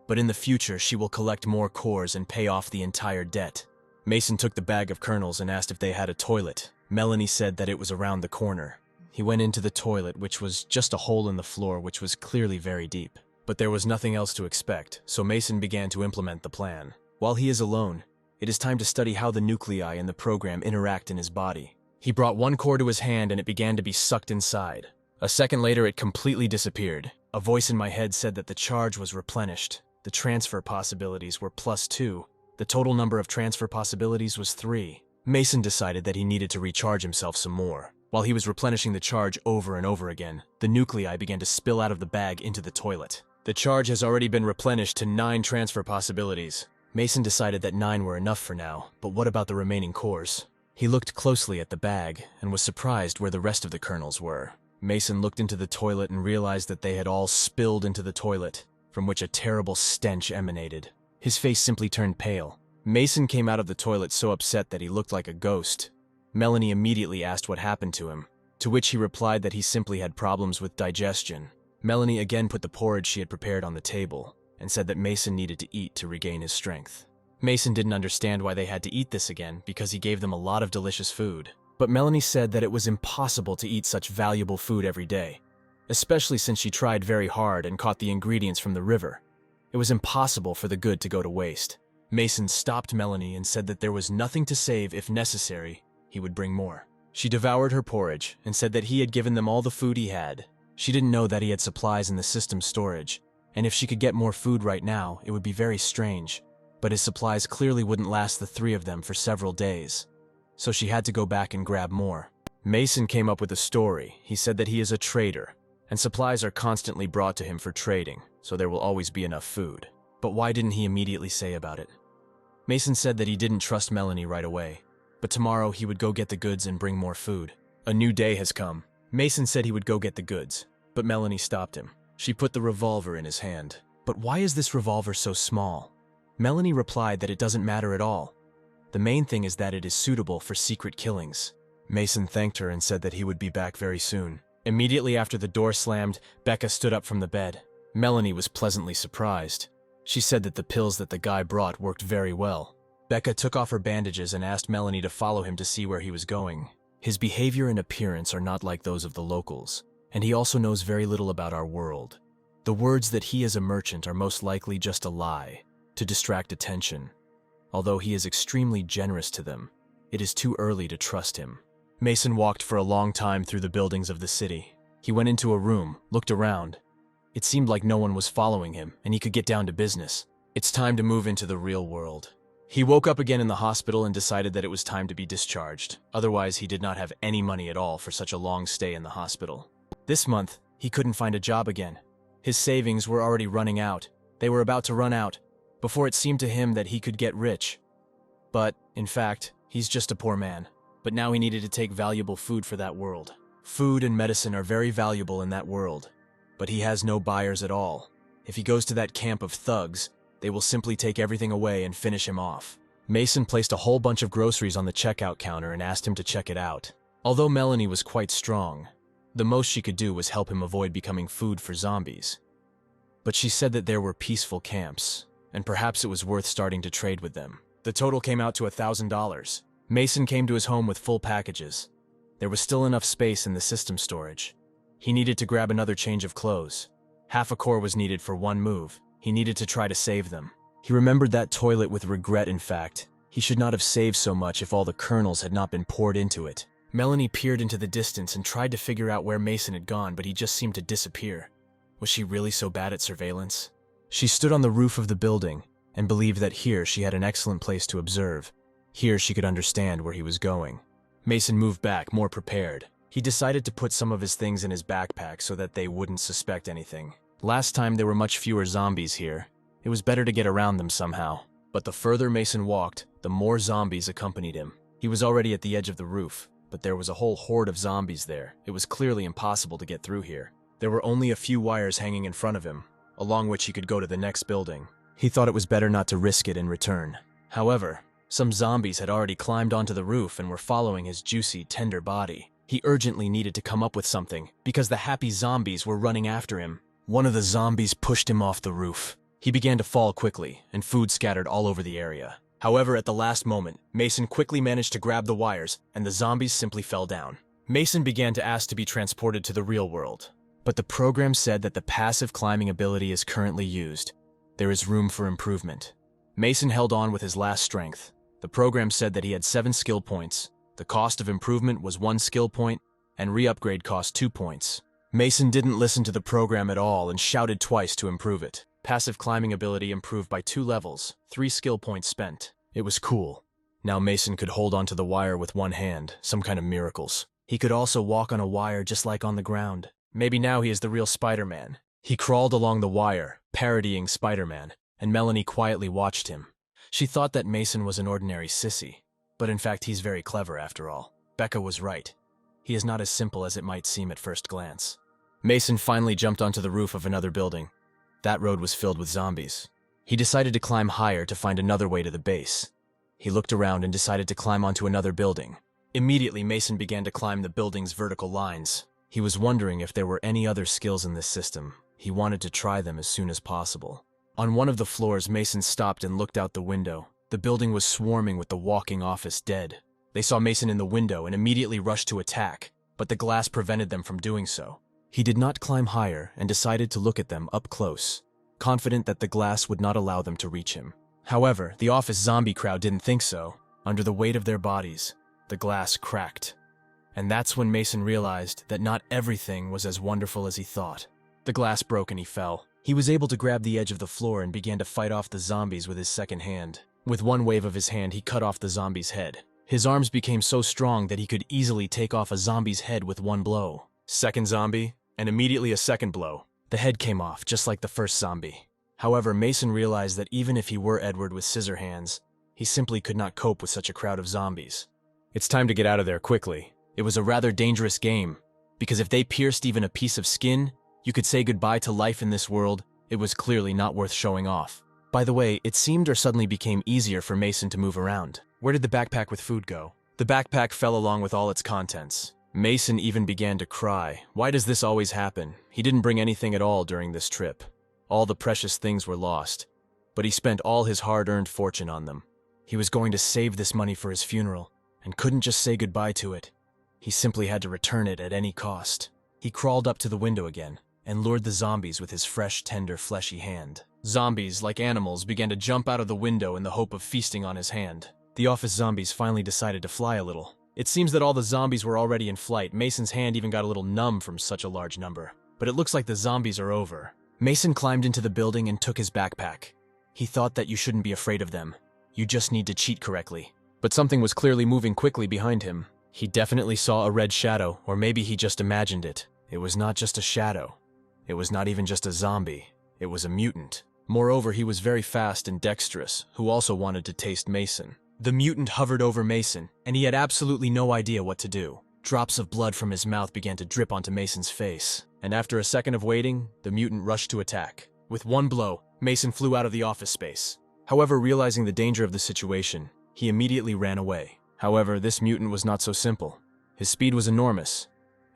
But in the future, she will collect more cores and pay off the entire debt. Mason took the bag of kernels and asked if they had a toilet. Melanie said that it was around the corner. He went into the toilet, which was just a hole in the floor, which was clearly very deep. But there was nothing else to expect, so Mason began to implement the plan. While he is alone, it is time to study how the nuclei in the program interact in his body. He brought one core to his hand and it began to be sucked inside. A second later, it completely disappeared. A voice in my head said that the charge was replenished. The transfer possibilities were +2. The total number of transfer possibilities was 3. Mason decided that he needed to recharge himself some more. While he was replenishing the charge over and over again, the nuclei began to spill out of the bag into the toilet. The charge has already been replenished to 9 transfer possibilities. Mason decided that 9 were enough for now, but what about the remaining cores? He looked closely at the bag and was surprised where the rest of the kernels were. Mason looked into the toilet and realized that they had all spilled into the toilet, from which a terrible stench emanated. His face simply turned pale. Mason came out of the toilet so upset that he looked like a ghost. Melanie immediately asked what happened to him, to which he replied that he simply had problems with digestion. Melanie again put the porridge she had prepared on the table, and said that Mason needed to eat to regain his strength. Mason didn't understand why they had to eat this again, because he gave them a lot of delicious food. But Melanie said that it was impossible to eat such valuable food every day, especially since she tried very hard and caught the ingredients from the river. It was impossible for the good to go to waste. Mason stopped Melanie and said that there was nothing to save. If necessary, he would bring more. She devoured her porridge and said that he had given them all the food he had. She didn't know that he had supplies in the system storage, and if she could get more food right now, it would be very strange. But his supplies clearly wouldn't last the 3 of them for several days, so she had to go back and grab more. Mason came up with a story. He said that he is a trader, and supplies are constantly brought to him for trading, so there will always be enough food. But why didn't he immediately say about it? Mason said that he didn't trust Melanie right away, but tomorrow he would go get the goods and bring more food. A new day has come. Mason said he would go get the goods, but Melanie stopped him. She put the revolver in his hand. But why is this revolver so small? Melanie replied that it doesn't matter at all. The main thing is that it is suitable for secret killings. Mason thanked her and said that he would be back very soon. Immediately after the door slammed, Becca stood up from the bed. Melanie was pleasantly surprised. She said that the pills that the guy brought worked very well. Becca took off her bandages and asked Melanie to follow him to see where he was going. His behavior and appearance are not like those of the locals, and he also knows very little about our world. The words that he is a merchant are most likely just a lie, to distract attention. Although he is extremely generous to them, it is too early to trust him. Mason walked for a long time through the buildings of the city. He went into a room, looked around. It seemed like no one was following him, and he could get down to business. It's time to move into the real world. He woke up again in the hospital and decided that it was time to be discharged. Otherwise, he did not have any money at all for such a long stay in the hospital. This month, he couldn't find a job again. His savings were already running out. They were about to run out, before it seemed to him that he could get rich. But, in fact, he's just a poor man. But now he needed to take valuable food for that world. Food and medicine are very valuable in that world. But he has no buyers at all. If he goes to that camp of thugs, they will simply take everything away and finish him off. Mason placed a whole bunch of groceries on the checkout counter and asked him to check it out. Although Melanie was quite strong, the most she could do was help him avoid becoming food for zombies. But she said that there were peaceful camps, and perhaps it was worth starting to trade with them. The total came out to $1,000. Mason came to his home with full packages. There was still enough space in the system storage. He needed to grab another change of clothes. Half a core was needed for one move. He needed to try to save them. He remembered that toilet with regret, in fact. He should not have saved so much if all the kernels had not been poured into it. Melanie peered into the distance and tried to figure out where Mason had gone, but he just seemed to disappear. Was she really so bad at surveillance? She stood on the roof of the building and believed that here she had an excellent place to observe. Here she could understand where he was going. Mason moved back, more prepared. He decided to put some of his things in his backpack so that they wouldn't suspect anything. Last time there were much fewer zombies here. It was better to get around them somehow. But the further Mason walked, the more zombies accompanied him. He was already at the edge of the roof, but there was a whole horde of zombies there. It was clearly impossible to get through here. There were only a few wires hanging in front of him, along which he could go to the next building. He thought it was better not to risk it and return. However, some zombies had already climbed onto the roof and were following his juicy, tender body. He urgently needed to come up with something, because the happy zombies were running after him. One of the zombies pushed him off the roof. He began to fall quickly, and food scattered all over the area. However, at the last moment, Mason quickly managed to grab the wires, and the zombies simply fell down. Mason began to ask to be transported to the real world. But the program said that the passive climbing ability is currently used. There is room for improvement. Mason held on with his last strength. The program said that he had 7 skill points. The cost of improvement was 1 skill point, and re-upgrade cost 2 points. Mason didn't listen to the program at all and shouted twice to improve it. Passive climbing ability improved by 2 levels, 3 skill points spent. It was cool. Now Mason could hold onto the wire with one hand, some kind of miracles. He could also walk on a wire just like on the ground. Maybe now he is the real Spider-Man. He crawled along the wire, parodying Spider-Man, and Melanie quietly watched him. She thought that Mason was an ordinary sissy, but in fact he's very clever after all. Becca was right. He is not as simple as it might seem at first glance. Mason finally jumped onto the roof of another building. That road was filled with zombies. He decided to climb higher to find another way to the base. He looked around and decided to climb onto another building. Immediately, Mason began to climb the building's vertical lines. He was wondering if there were any other skills in this system. He wanted to try them as soon as possible. On one of the floors, Mason stopped and looked out the window. The building was swarming with the walking office dead. They saw Mason in the window and immediately rushed to attack, but the glass prevented them from doing so. He did not climb higher and decided to look at them up close, confident that the glass would not allow them to reach him. However, the office zombie crowd didn't think so. Under the weight of their bodies, the glass cracked. And that's when Mason realized that not everything was as wonderful as he thought. The glass broke and he fell. He was able to grab the edge of the floor and began to fight off the zombies with his second hand. With one wave of his hand, he cut off the zombie's head. His arms became so strong that he could easily take off a zombie's head with one blow. Second zombie, and immediately a second blow. The head came off, just like the first zombie. However, Mason realized that even if he were Edward with scissor hands, he simply could not cope with such a crowd of zombies. It's time to get out of there quickly. It was a rather dangerous game, because if they pierced even a piece of skin, you could say goodbye to life in this world. It was clearly not worth showing off. By the way, it seemed or suddenly became easier for Mason to move around. Where did the backpack with food go? The backpack fell along with all its contents. Mason even began to cry. Why does this always happen? He didn't bring anything at all during this trip. All the precious things were lost, but he spent all his hard-earned fortune on them. He was going to save this money for his funeral, and couldn't just say goodbye to it. He simply had to return it at any cost. He crawled up to the window again, and lured the zombies with his fresh, tender, fleshy hand. Zombies, like animals, began to jump out of the window in the hope of feasting on his hand. The office zombies finally decided to fly a little. It seems that all the zombies were already in flight. Mason's hand even got a little numb from such a large number. But it looks like the zombies are over. Mason climbed into the building and took his backpack. He thought that you shouldn't be afraid of them. You just need to cheat correctly. But something was clearly moving quickly behind him. He definitely saw a red shadow, or maybe he just imagined it. It was not just a shadow. It was not even just a zombie. It was a mutant. Moreover, he was very fast and dexterous, who also wanted to taste Mason. The mutant hovered over Mason, and he had absolutely no idea what to do. Drops of blood from his mouth began to drip onto Mason's face, and after a second of waiting, the mutant rushed to attack. With one blow, Mason flew out of the office space. However, realizing the danger of the situation, he immediately ran away. However, this mutant was not so simple. His speed was enormous,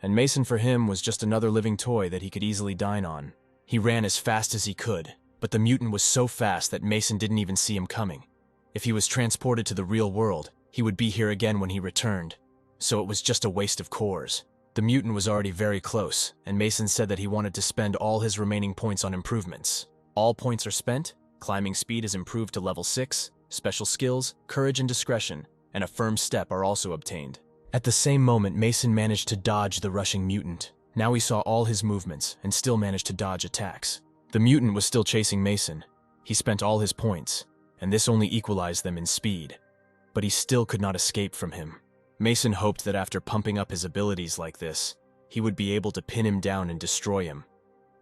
and Mason for him was just another living toy that he could easily dine on. He ran as fast as he could, but the mutant was so fast that Mason didn't even see him coming. If he was transported to the real world, he would be here again when he returned, so it was just a waste of cores. The mutant was already very close, and Mason said that he wanted to spend all his remaining points on improvements. All points are spent, climbing speed is improved to level 6, special skills, courage and discretion, and a firm step are also obtained. At the same moment, Mason managed to dodge the rushing mutant. Now he saw all his movements and still managed to dodge attacks. The mutant was still chasing Mason. He spent all his points, and this only equalized them in speed. But he still could not escape from him. Mason hoped that after pumping up his abilities like this, he would be able to pin him down and destroy him.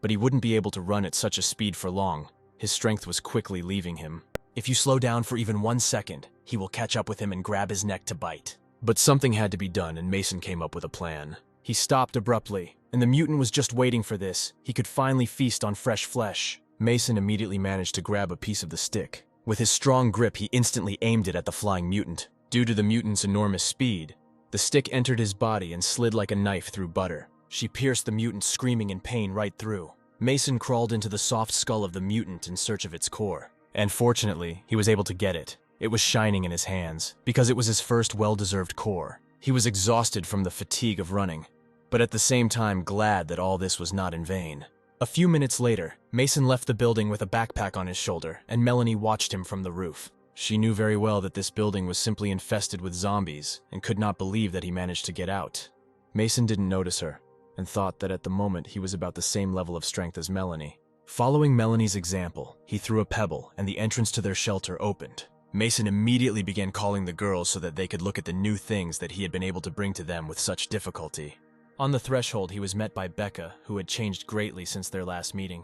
But he wouldn't be able to run at such a speed for long. His strength was quickly leaving him. If you slow down for even 1 second, he will catch up with him and grab his neck to bite. But something had to be done, and Mason came up with a plan. He stopped abruptly, and the mutant was just waiting for this. He could finally feast on fresh flesh. Mason immediately managed to grab a piece of the stick. With his strong grip, he instantly aimed it at the flying mutant. Due to the mutant's enormous speed, the stick entered his body and slid like a knife through butter. She pierced the mutant, screaming in pain right through. Mason crawled into the soft skull of the mutant in search of its core. And fortunately, he was able to get it. It was shining in his hands, because it was his first well-deserved core. He was exhausted from the fatigue of running, but at the same time glad that all this was not in vain. A few minutes later, Mason left the building with a backpack on his shoulder, and Melanie watched him from the roof. She knew very well that this building was simply infested with zombies, and could not believe that he managed to get out. Mason didn't notice her, and thought that at the moment he was about the same level of strength as Melanie. Following Melanie's example, he threw a pebble, and the entrance to their shelter opened. Mason immediately began calling the girls so that they could look at the new things that he had been able to bring to them with such difficulty. On the threshold, he was met by Becca, who had changed greatly since their last meeting.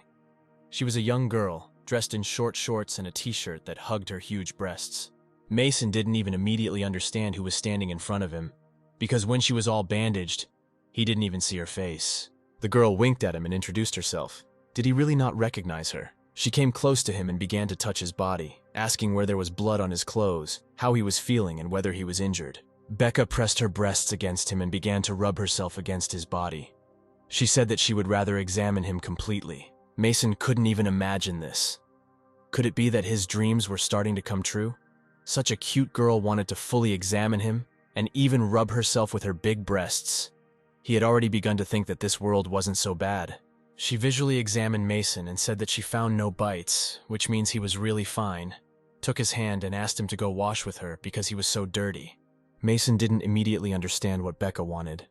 She was a young girl, dressed in short shorts and a t-shirt that hugged her huge breasts. Mason didn't even immediately understand who was standing in front of him, because when she was all bandaged, he didn't even see her face. The girl winked at him and introduced herself. Did he really not recognize her? She came close to him and began to touch his body, asking where there was blood on his clothes, how he was feeling, and whether he was injured. Becca pressed her breasts against him and began to rub herself against his body. She said that she would rather examine him completely. Mason couldn't even imagine this. Could it be that his dreams were starting to come true? Such a cute girl wanted to fully examine him and even rub herself with her big breasts. He had already begun to think that this world wasn't so bad. She visually examined Mason and said that she found no bites, which means he was really fine. Took his hand and asked him to go wash with her because he was so dirty. Mason didn't immediately understand what Becca wanted.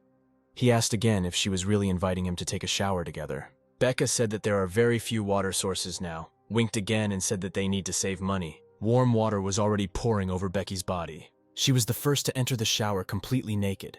He asked again if she was really inviting him to take a shower together. Becca said that there are very few water sources now, winked again and said that they need to save money. Warm water was already pouring over Becky's body. She was the first to enter the shower completely naked,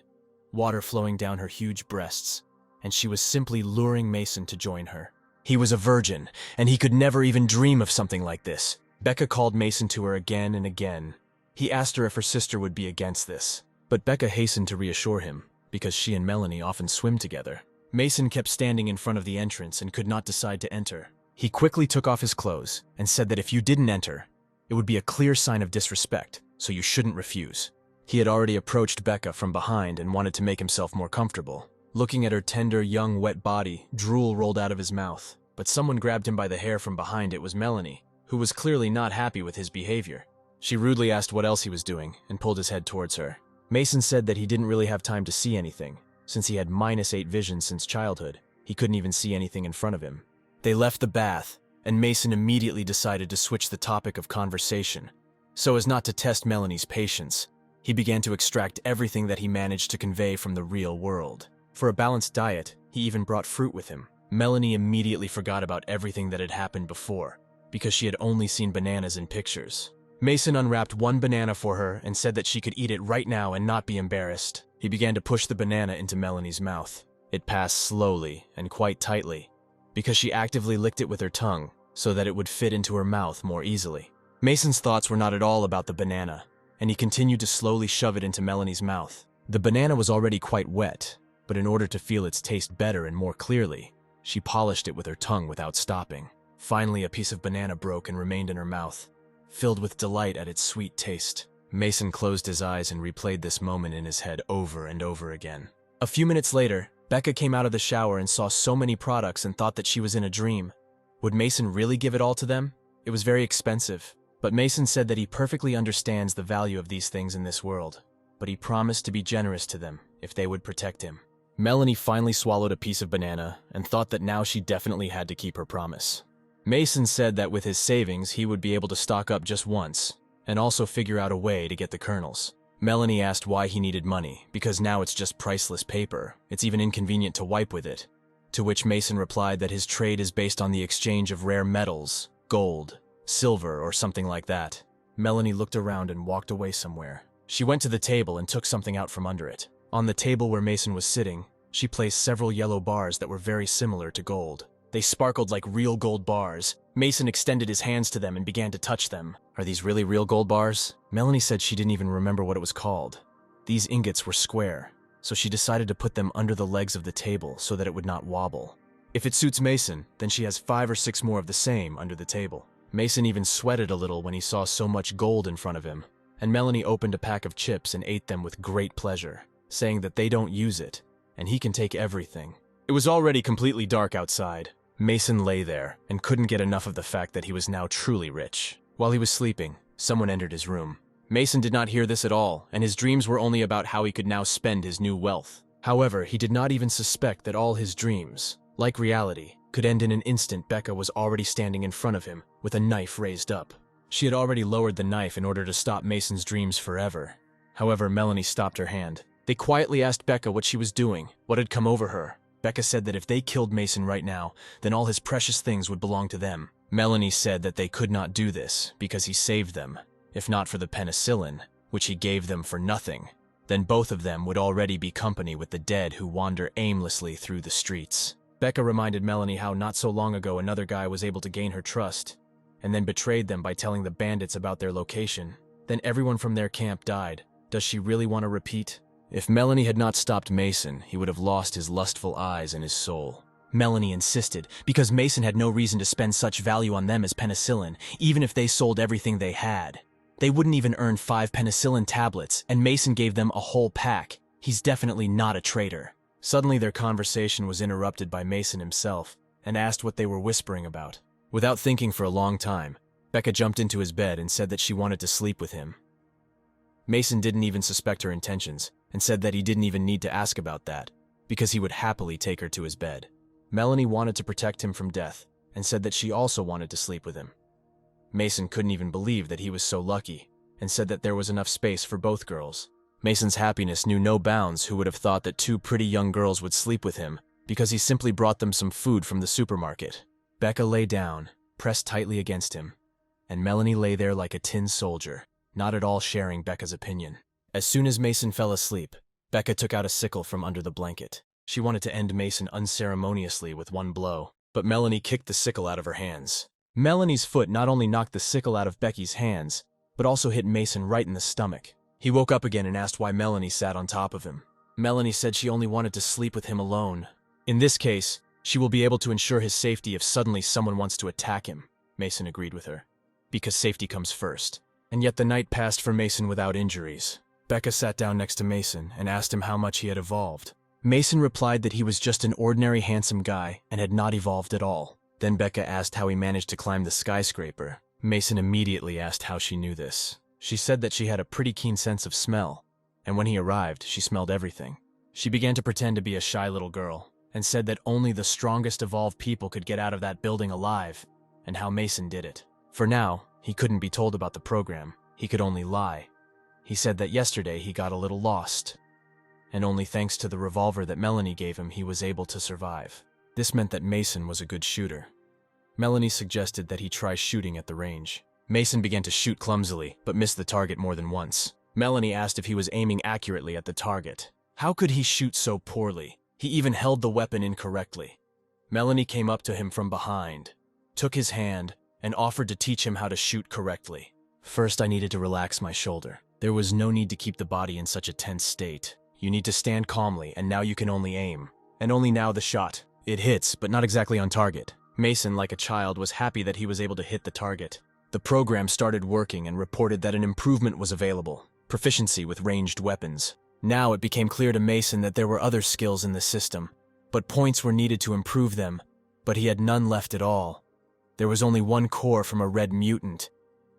water flowing down her huge breasts, and she was simply luring Mason to join her. He was a virgin, and he could never even dream of something like this. Becca called Mason to her again and again. He asked her if her sister would be against this, but Becca hastened to reassure him, because she and Melanie often swim together. Mason kept standing in front of the entrance and could not decide to enter. He quickly took off his clothes and said that if you didn't enter, it would be a clear sign of disrespect, so you shouldn't refuse. He had already approached Becca from behind and wanted to make himself more comfortable. Looking at her tender, young, wet body, drool rolled out of his mouth, but someone grabbed him by the hair from behind. It was Melanie, who was clearly not happy with his behavior. She rudely asked what else he was doing and pulled his head towards her. Mason said that he didn't really have time to see anything. Since he had -8 vision since childhood, he couldn't even see anything in front of him. They left the bath, and Mason immediately decided to switch the topic of conversation. So as not to test Melanie's patience, he began to extract everything that he managed to convey from the real world. For a balanced diet, he even brought fruit with him. Melanie immediately forgot about everything that had happened before, because she had only seen bananas in pictures. Mason unwrapped one banana for her and said that she could eat it right now and not be embarrassed. He began to push the banana into Melanie's mouth. It passed slowly and quite tightly, because she actively licked it with her tongue so that it would fit into her mouth more easily. Mason's thoughts were not at all about the banana, and he continued to slowly shove it into Melanie's mouth. The banana was already quite wet, but in order to feel its taste better and more clearly, she polished it with her tongue without stopping. Finally, a piece of banana broke and remained in her mouth, filled with delight at its sweet taste. Mason closed his eyes and replayed this moment in his head over and over again. A few minutes later, Becca came out of the shower and saw so many products and thought that she was in a dream. Would Mason really give it all to them? It was very expensive, but Mason said that he perfectly understands the value of these things in this world, but he promised to be generous to them if they would protect him. Melanie finally swallowed a piece of banana and thought that now she definitely had to keep her promise. Mason said that with his savings he would be able to stock up just once, and also figure out a way to get the kernels. Melanie asked why he needed money, because now it's just priceless paper. It's even inconvenient to wipe with it. To which Mason replied that his trade is based on the exchange of rare metals, gold, silver, or something like that. Melanie looked around and walked away somewhere. She went to the table and took something out from under it. On the table where Mason was sitting, she placed several yellow bars that were very similar to gold. They sparkled like real gold bars. Mason extended his hands to them and began to touch them. Are these really real gold bars? Melanie said she didn't even remember what it was called. These ingots were square, so she decided to put them under the legs of the table so that it would not wobble. If it suits Mason, then she has 5 or 6 more of the same under the table. Mason even sweated a little when he saw so much gold in front of him, and Melanie opened a pack of chips and ate them with great pleasure, saying that they don't use it, and he can take everything. It was already completely dark outside. Mason lay there and couldn't get enough of the fact that he was now truly rich. While he was sleeping, someone entered his room. Mason did not hear this at all, and his dreams were only about how he could now spend his new wealth. However, he did not even suspect that all his dreams, like reality, could end in an instant. Becca was already standing in front of him, with a knife raised up. She had already lowered the knife in order to stop Mason's dreams forever. However, Melanie stopped her hand. They quietly asked Becca what she was doing, what had come over her. Becca said that if they killed Mason right now, then all his precious things would belong to them. Melanie said that they could not do this because he saved them. If not for the penicillin, which he gave them for nothing, then both of them would already be company with the dead who wander aimlessly through the streets. Becca reminded Melanie how not so long ago another guy was able to gain her trust, and then betrayed them by telling the bandits about their location. Then everyone from their camp died. Does she really want to repeat? If Melanie had not stopped Mason, he would have lost his lustful eyes and his soul. Melanie insisted, because Mason had no reason to spend such value on them as penicillin, even if they sold everything they had. They wouldn't even earn 5 penicillin tablets, and Mason gave them a whole pack. He's definitely not a traitor. Suddenly their conversation was interrupted by Mason himself, and asked what they were whispering about. Without thinking for a long time, Becca jumped into his bed and said that she wanted to sleep with him. Mason didn't even suspect her intentions, and said that he didn't even need to ask about that, because he would happily take her to his bed. Melanie wanted to protect him from death, and said that she also wanted to sleep with him. Mason couldn't even believe that he was so lucky, and said that there was enough space for both girls. Mason's happiness knew no bounds. Who would have thought that 2 pretty young girls would sleep with him, because he simply brought them some food from the supermarket. Becca lay down, pressed tightly against him, and Melanie lay there like a tin soldier, not at all sharing Becca's opinion. As soon as Mason fell asleep, Becca took out a sickle from under the blanket. She wanted to end Mason unceremoniously with one blow. but Melanie kicked the sickle out of her hands. Melanie's foot not only knocked the sickle out of Becky's hands, but also hit Mason right in the stomach. He woke up again and asked why Melanie sat on top of him. Melanie said she only wanted to sleep with him alone. In this case, she will be able to ensure his safety if suddenly someone wants to attack him, Mason agreed with her. Because safety comes first. And yet the night passed for Mason without injuries. Becca sat down next to Mason and asked him how much he had evolved. Mason replied that he was just an ordinary handsome guy and had not evolved at all. Then Becca asked how he managed to climb the skyscraper. Mason immediately asked how she knew this. She said that she had a pretty keen sense of smell, and when he arrived, she smelled everything. She began to pretend to be a shy little girl, and said that only the strongest evolved people could get out of that building alive, and how Mason did it. For now, he couldn't be told about the program. He could only lie. He said that yesterday he got a little lost, and only thanks to the revolver that Melanie gave him he was able to survive. This meant that Mason was a good shooter. Melanie suggested that he try shooting at the range. Mason began to shoot clumsily, but missed the target more than once. Melanie asked if he was aiming accurately at the target. How could he shoot so poorly? He even held the weapon incorrectly. Melanie came up to him from behind, took his hand, and offered to teach him how to shoot correctly. First, I needed to relax my shoulder. There was no need to keep the body in such a tense state. You need to stand calmly, and now you can only aim. And only now the shot. It hits, but not exactly on target. Mason, like a child, was happy that he was able to hit the target. The program started working and reported that an improvement was available. Proficiency with ranged weapons. Now it became clear to Mason that there were other skills in the system, but points were needed to improve them, but he had none left at all. There was only one core from a red mutant,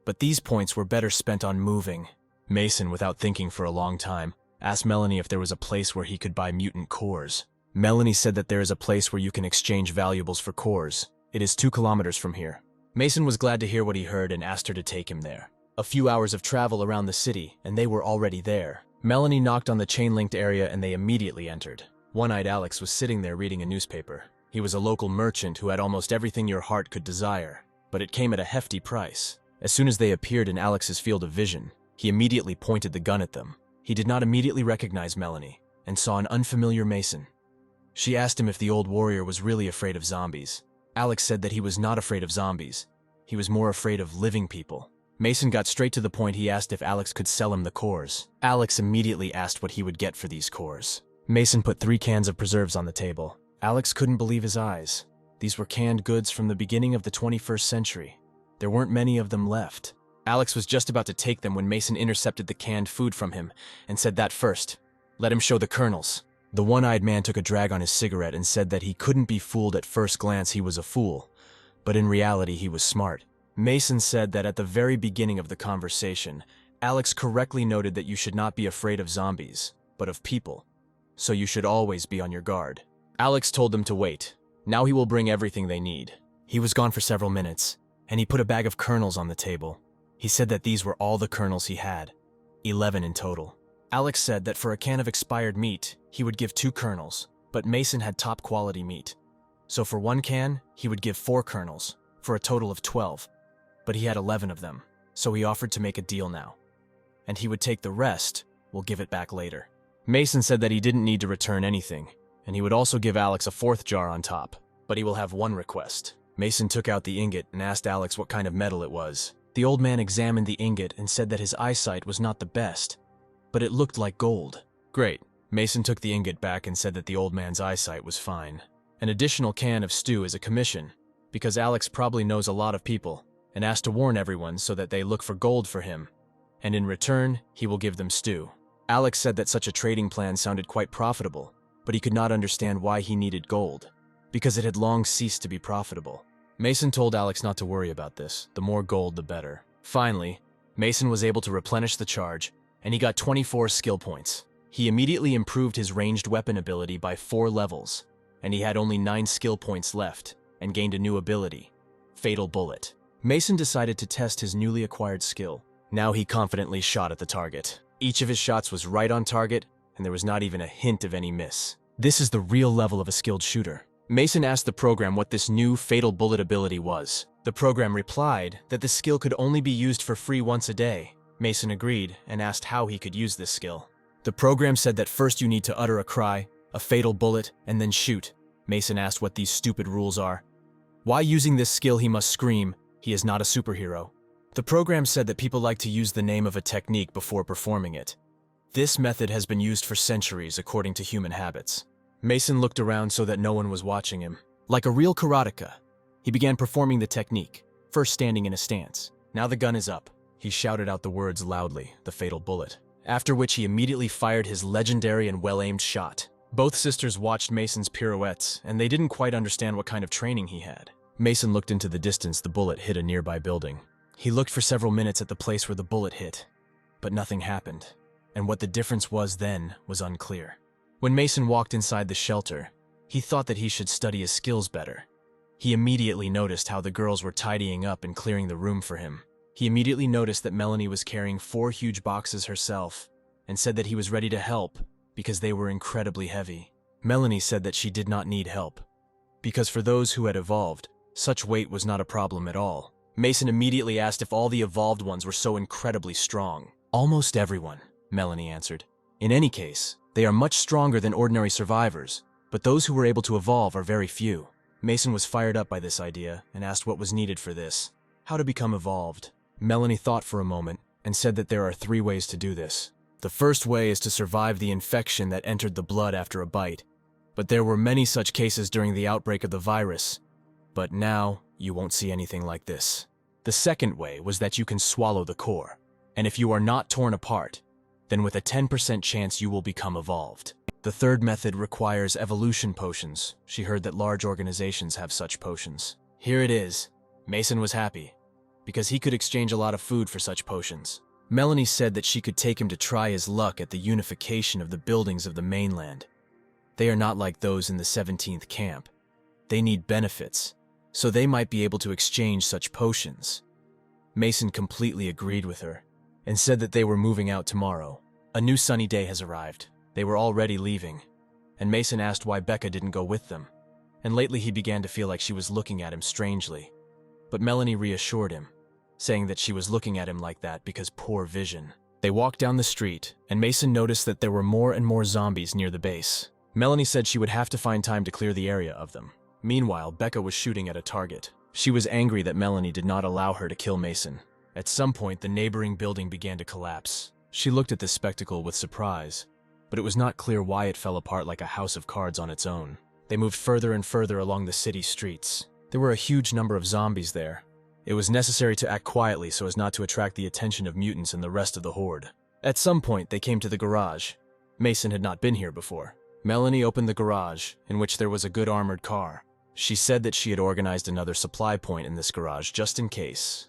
but these points were better spent on moving. Mason, without thinking for a long time, asked Melanie if there was a place where he could buy mutant cores. Melanie said that there is a place where you can exchange valuables for cores. It is 2 kilometers from here. Mason was glad to hear what he heard and asked her to take him there. A few hours of travel around the city, and they were already there. Melanie knocked on the chain-linked area and they immediately entered. One-eyed Alex was sitting there reading a newspaper. He was a local merchant who had almost everything your heart could desire, but it came at a hefty price. As soon as they appeared in Alex's field of vision, he immediately pointed the gun at them. He did not immediately recognize Melanie, and saw an unfamiliar Mason. She asked him if the old warrior was really afraid of zombies. Alex said that he was not afraid of zombies. He was more afraid of living people. Mason got straight to the point. He asked if Alex could sell him the cores. Alex immediately asked what he would get for these cores. Mason put 3 cans of preserves on the table. Alex couldn't believe his eyes. These were canned goods from the beginning of the 21st century. There weren't many of them left. Alex was just about to take them when Mason intercepted the canned food from him and said that first. Let him show the kernels. The one-eyed man took a drag on his cigarette and said that he couldn't be fooled. At first glance he was a fool, but in reality he was smart. Mason said that at the very beginning of the conversation, Alex correctly noted that you should not be afraid of zombies, but of people, so you should always be on your guard. Alex told them to wait. Now he will bring everything they need. He was gone for several minutes, and he put a bag of kernels on the table. He said that these were all the kernels he had, 11 in total. Alex said that for a can of expired meat, he would give 2 kernels, but Mason had top quality meat. So for 1 can, he would give 4 kernels, for a total of 12. But he had 11 of them, so he offered to make a deal now. And he would take the rest, we'll give it back later. Mason said that he didn't need to return anything, and he would also give Alex a 4th jar on top, but he will have one request. Mason took out the ingot and asked Alex what kind of metal it was. The old man examined the ingot and said that his eyesight was not the best, but it looked like gold. Great. Mason took the ingot back and said that the old man's eyesight was fine. An additional can of stew is a commission, because Alex probably knows a lot of people, and asked to warn everyone so that they look for gold for him, and in return, he will give them stew. Alex said that such a trading plan sounded quite profitable, but he could not understand why he needed gold, because it had long ceased to be profitable. Mason told Alex not to worry about this. The more gold, the better. Finally, Mason was able to replenish the charge, and he got 24 skill points. He immediately improved his ranged weapon ability by 4 levels, and he had only 9 skill points left, and gained a new ability, Fatal Bullet. Mason decided to test his newly acquired skill. Now he confidently shot at the target. Each of his shots was right on target, and there was not even a hint of any miss. This is the real level of a skilled shooter. Mason asked the program what this new Fatal Bullet ability was. The program replied that the skill could only be used for free once a day. Mason agreed and asked how he could use this skill. The program said that first you need to utter a cry, a fatal bullet, and then shoot. Mason asked what these stupid rules are. Why using this skill he must scream, he is not a superhero. The program said that people like to use the name of a technique before performing it. This method has been used for centuries according to human habits. Mason looked around so that no one was watching him. Like a real karateka, he began performing the technique, first standing in a stance. Now the gun is up. He shouted out the words loudly, the fatal bullet. After which he immediately fired his legendary and well-aimed shot. Both sisters watched Mason's pirouettes, and they didn't quite understand what kind of training he had. Mason looked into the distance. The bullet hit a nearby building. He looked for several minutes at the place where the bullet hit, but nothing happened, and what the difference was then was unclear. When Mason walked inside the shelter, he thought that he should study his skills better. He immediately noticed how the girls were tidying up and clearing the room for him. He immediately noticed that Melanie was carrying 4 huge boxes herself, and said that he was ready to help because they were incredibly heavy. Melanie said that she did not need help, because for those who had evolved, such weight was not a problem at all. Mason immediately asked if all the evolved ones were so incredibly strong. Almost everyone, Melanie answered. In any case, they are much stronger than ordinary survivors, but those who were able to evolve are very few. Mason was fired up by this idea and asked what was needed for this. How to become evolved. Melanie thought for a moment and said that there are 3 ways to do this. The first way is to survive the infection that entered the blood after a bite, but there were many such cases during the outbreak of the virus. But now, you won't see anything like this. The second way was that you can swallow the core, and if you are not torn apart, then with a 10% chance you will become evolved. The third method requires evolution potions. She heard that large organizations have such potions. Here it is. Mason was happy, because he could exchange a lot of food for such potions. Melanie said that she could take him to try his luck at the unification of the buildings of the mainland. They are not like those in the 17th camp. They need benefits, so they might be able to exchange such potions. Mason completely agreed with her, and said that they were moving out tomorrow. A new sunny day has arrived. They were already leaving, and Mason asked why Becca didn't go with them, and lately he began to feel like she was looking at him strangely. But Melanie reassured him, saying that she was looking at him like that because poor vision. They walked down the street, and Mason noticed that there were more and more zombies near the base. Melanie said she would have to find time to clear the area of them. Meanwhile, Becca was shooting at a target. She was angry that Melanie did not allow her to kill Mason. At some point, the neighboring building began to collapse. She looked at this spectacle with surprise, but it was not clear why it fell apart like a house of cards on its own. They moved further and further along the city streets. There were a huge number of zombies there. It was necessary to act quietly so as not to attract the attention of mutants and the rest of the horde. At some point, they came to the garage. Mason had not been here before. Melanie opened the garage, in which there was a good armored car. She said that she had organized another supply point in this garage just in case.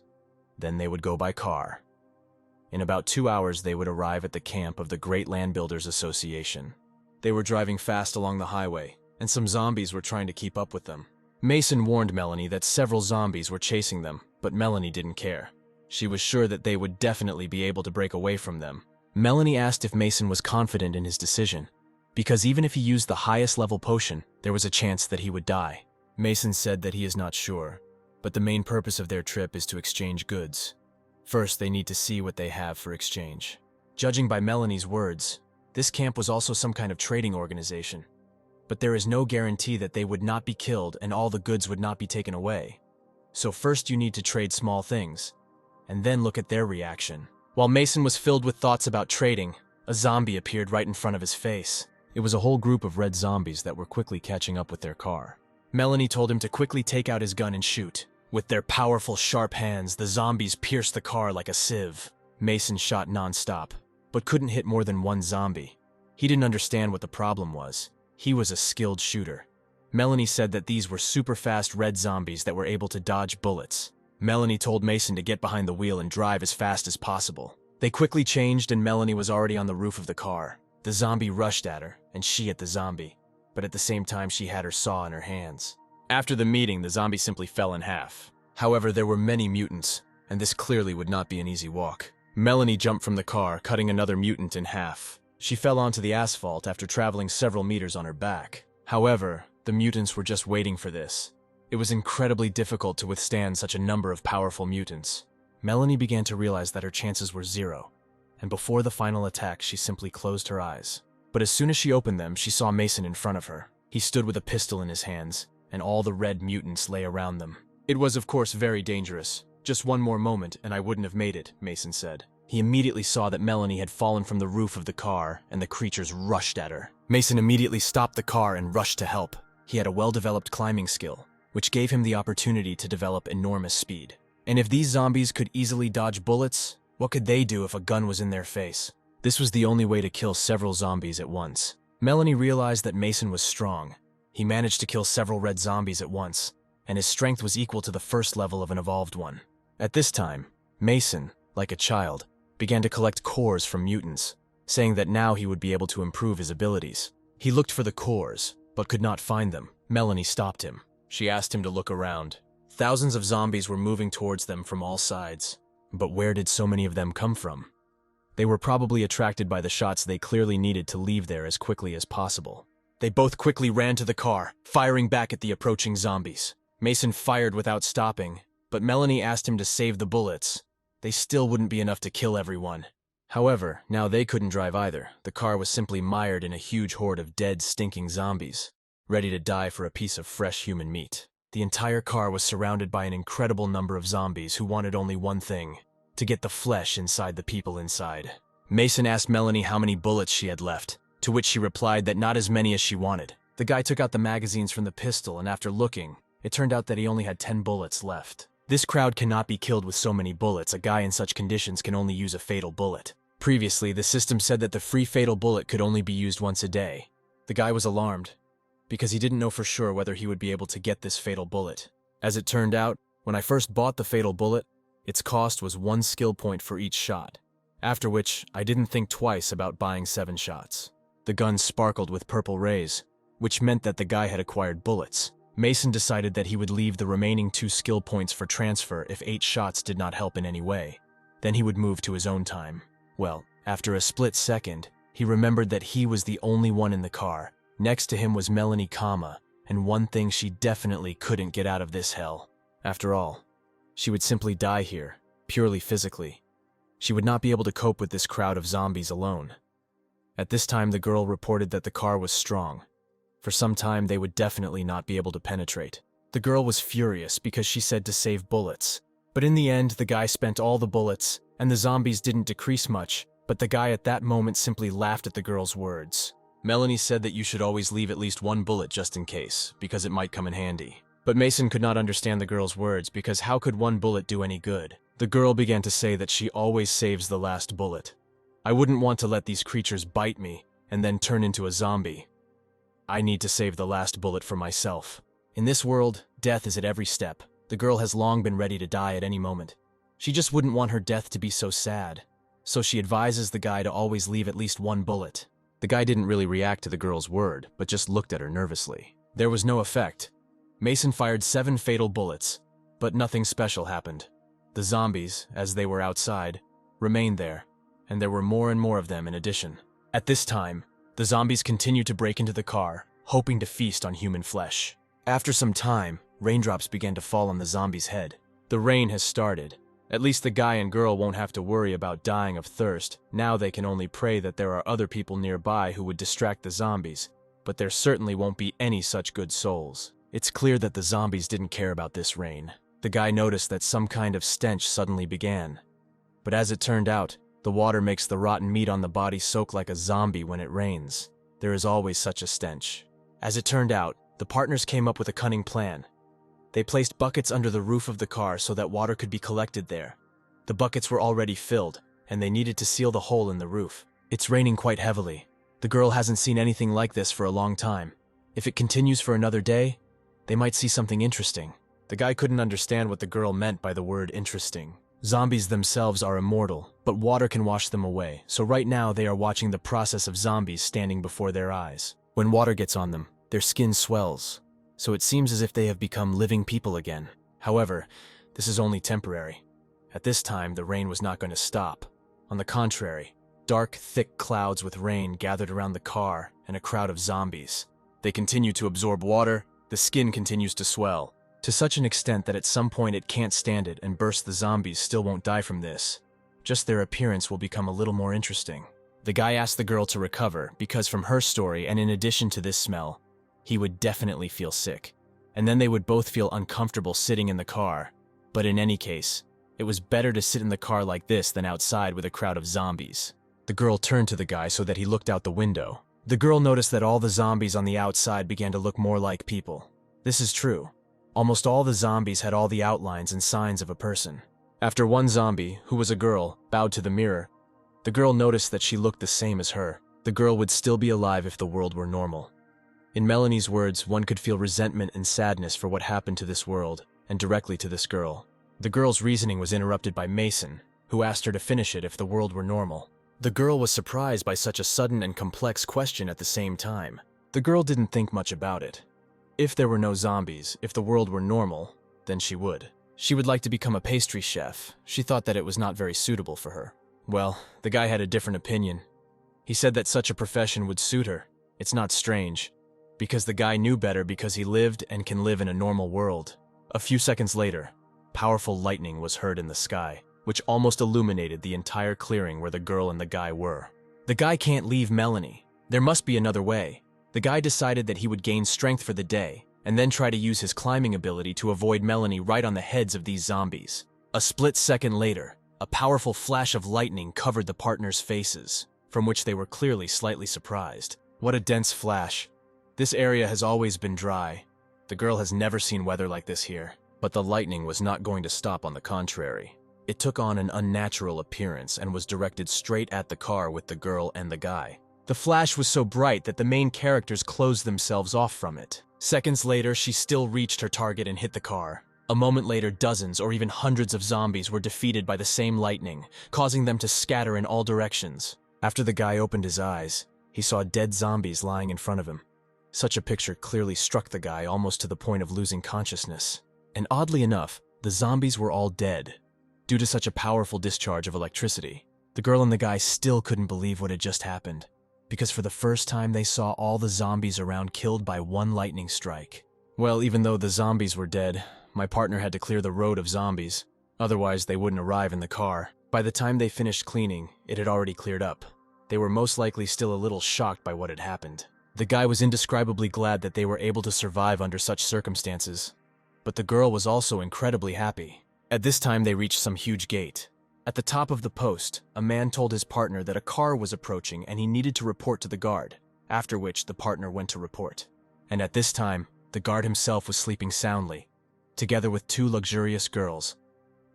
Then they would go by car. In about 2 hours, they would arrive at the camp of the Great Land Builders Association. They were driving fast along the highway, and some zombies were trying to keep up with them. Mason warned Melanie that several zombies were chasing them, but Melanie didn't care. She was sure that they would definitely be able to break away from them. Melanie asked if Mason was confident in his decision, because even if he used the highest level potion, there was a chance that he would die. Mason said that he is not sure, but the main purpose of their trip is to exchange goods. First, they need to see what they have for exchange. Judging by Melanie's words, this camp was also some kind of trading organization. But there is no guarantee that they would not be killed and all the goods would not be taken away. So first you need to trade small things, and then look at their reaction. While Mason was filled with thoughts about trading, a zombie appeared right in front of his face. It was a whole group of red zombies that were quickly catching up with their car. Melanie told him to quickly take out his gun and shoot. With their powerful, sharp hands, the zombies pierced the car like a sieve. Mason shot non-stop, but couldn't hit more than one zombie. He didn't understand what the problem was. He was a skilled shooter. Melanie said that these were super fast red zombies that were able to dodge bullets. Melanie told Mason to get behind the wheel and drive as fast as possible. They quickly changed and Melanie was already on the roof of the car. The zombie rushed at her, and she at the zombie, but at the same time she had her saw in her hands. After the meeting, the zombie simply fell in half. However, there were many mutants, and this clearly would not be an easy walk. Melanie jumped from the car, cutting another mutant in half. She fell onto the asphalt after traveling several meters on her back. However, the mutants were just waiting for this. It was incredibly difficult to withstand such a number of powerful mutants. Melanie began to realize that her chances were 0, and before the final attack, she simply closed her eyes. But as soon as she opened them, she saw Mason in front of her. He stood with a pistol in his hands, and all the red mutants lay around them. It was, of course, very dangerous. Just one more moment, and I wouldn't have made it, Mason said. He immediately saw that Melanie had fallen from the roof of the car, and the creatures rushed at her. Mason immediately stopped the car and rushed to help. He had a well-developed climbing skill, which gave him the opportunity to develop enormous speed. And if these zombies could easily dodge bullets, what could they do if a gun was in their face? This was the only way to kill several zombies at once. Melanie realized that Mason was strong. He managed to kill several red zombies at once, and his strength was equal to the first level of an evolved one. At this time, Mason, like a child, began to collect cores from mutants, saying that now he would be able to improve his abilities. He looked for the cores, but could not find them. Melanie stopped him. She asked him to look around. Thousands of zombies were moving towards them from all sides. But where did so many of them come from? They were probably attracted by the shots they clearly needed to leave there as quickly as possible. They both quickly ran to the car, firing back at the approaching zombies. Mason fired without stopping, but Melanie asked him to save the bullets. They still wouldn't be enough to kill everyone. However, now they couldn't drive either. The car was simply mired in a huge horde of dead, stinking zombies, ready to die for a piece of fresh human meat. The entire car was surrounded by an incredible number of zombies who wanted only one thing: to get the flesh inside the people inside. Mason asked Melanie how many bullets she had left, to which she replied that not as many as she wanted. The guy took out the magazines from the pistol, and after looking, it turned out that he only had 10 bullets left. This crowd cannot be killed with so many bullets. A guy in such conditions can only use a fatal bullet. Previously, the system said that the free fatal bullet could only be used once a day. The guy was alarmed, because he didn't know for sure whether he would be able to get this fatal bullet. As it turned out, when I first bought the fatal bullet, its cost was 1 skill point for each shot, after which I didn't think twice about buying 7 shots. The gun sparkled with purple rays, which meant that the guy had acquired bullets. Mason decided that he would leave the remaining 2 skill points for transfer if 8 shots did not help in any way. Then he would move to his own time. Well, after a split second, he remembered that he was the only one in the car. Next to him was Melanie, and one thing she definitely couldn't get out of this hell. After all, she would simply die here, purely physically. She would not be able to cope with this crowd of zombies alone. At this time, the girl reported that the car was strong. For some time, they would definitely not be able to penetrate. The girl was furious because she said to save bullets. But in the end, the guy spent all the bullets, and the zombies didn't decrease much, but the guy at that moment simply laughed at the girl's words. Melanie said that you should always leave at least 1 bullet just in case, because it might come in handy. But Mason could not understand the girl's words, because how could 1 bullet do any good? The girl began to say that she always saves the last bullet. I wouldn't want to let these creatures bite me and then turn into a zombie. I need to save the last bullet for myself. In this world, death is at every step. The girl has long been ready to die at any moment. She just wouldn't want her death to be so sad. So she advises the guy to always leave at least 1 bullet. The guy didn't really react to the girl's word, but just looked at her nervously. There was no effect. Mason fired 7 fatal bullets, but nothing special happened. The zombies, as they were outside, remained there, and there were more and more of them in addition. At this time, the zombies continued to break into the car, hoping to feast on human flesh. After some time, raindrops began to fall on the zombie's head. The rain has started. At least the guy and girl won't have to worry about dying of thirst. Now they can only pray that there are other people nearby who would distract the zombies, but there certainly won't be any such good souls. It's clear that the zombies didn't care about this rain. The guy noticed that some kind of stench suddenly began. But as it turned out, the water makes the rotten meat on the body soak like a zombie when it rains. There is always such a stench. As it turned out, the partners came up with a cunning plan. They placed buckets under the roof of the car so that water could be collected there. The buckets were already filled, and they needed to seal the hole in the roof. It's raining quite heavily. The girl hasn't seen anything like this for a long time. If it continues for another day, they might see something interesting. The guy couldn't understand what the girl meant by the word interesting. Zombies themselves are immortal, but water can wash them away, so right now they are watching the process of zombies standing before their eyes. When water gets on them, their skin swells, so it seems as if they have become living people again. However, this is only temporary. At this time, the rain was not going to stop. On the contrary, dark, thick clouds with rain gathered around the car and a crowd of zombies. They continue to absorb water, the skin continues to swell, to such an extent that at some point it can't stand it and burst. The zombies still won't die from this. Just their appearance will become a little more interesting. The guy asked the girl to recover because from her story and in addition to this smell, he would definitely feel sick. and then they would both feel uncomfortable sitting in the car. But in any case, it was better to sit in the car like this than outside with a crowd of zombies. The girl turned to the guy so that he looked out the window. The girl noticed that all the zombies on the outside began to look more like people. This is true. Almost all the zombies had all the outlines and signs of a person. After one zombie, who was a girl, bowed to the mirror, the girl noticed that she looked the same as her. The girl would still be alive if the world were normal. In Melanie's words, one could feel resentment and sadness for what happened to this world, and directly to this girl. The girl's reasoning was interrupted by Mason, who asked her to finish it if the world were normal. The girl was surprised by such a sudden and complex question at the same time. The girl didn't think much about it. If there were no zombies, if the world were normal, then she would. She would like to become a pastry chef. She thought that it was not very suitable for her. Well, the guy had a different opinion. He said that such a profession would suit her. It's not strange, because the guy knew better because he lived and can live in a normal world. A few seconds later, powerful lightning was heard in the sky, which almost illuminated the entire clearing where the girl and the guy were. The guy can't leave Melanie. There must be another way. The guy decided that he would gain strength for the day, and then try to use his climbing ability to avoid Melanie right on the heads of these zombies. A split second later, a powerful flash of lightning covered the partners' faces, from which they were clearly slightly surprised. What a dense flash. This area has always been dry. The girl has never seen weather like this here. But the lightning was not going to stop, on the contrary. It took on an unnatural appearance and was directed straight at the car with the girl and the guy. The flash was so bright that the main characters closed themselves off from it. Seconds later, she still reached her target and hit the car. A moment later, dozens or even hundreds of zombies were defeated by the same lightning, causing them to scatter in all directions. After the guy opened his eyes, he saw dead zombies lying in front of him. Such a picture clearly struck the guy almost to the point of losing consciousness. And oddly enough, the zombies were all dead, due to such a powerful discharge of electricity. The girl and the guy still couldn't believe what had just happened, because for the first time they saw all the zombies around killed by one lightning strike. Well, even though the zombies were dead, my partner had to clear the road of zombies, otherwise they wouldn't arrive in the car. By the time they finished cleaning, it had already cleared up. They were most likely still a little shocked by what had happened. The guy was indescribably glad that they were able to survive under such circumstances. But the girl was also incredibly happy. At this time, they reached some huge gate. At the top of the post, a man told his partner that a car was approaching and he needed to report to the guard, after which the partner went to report. And at this time, the guard himself was sleeping soundly, together with two luxurious girls.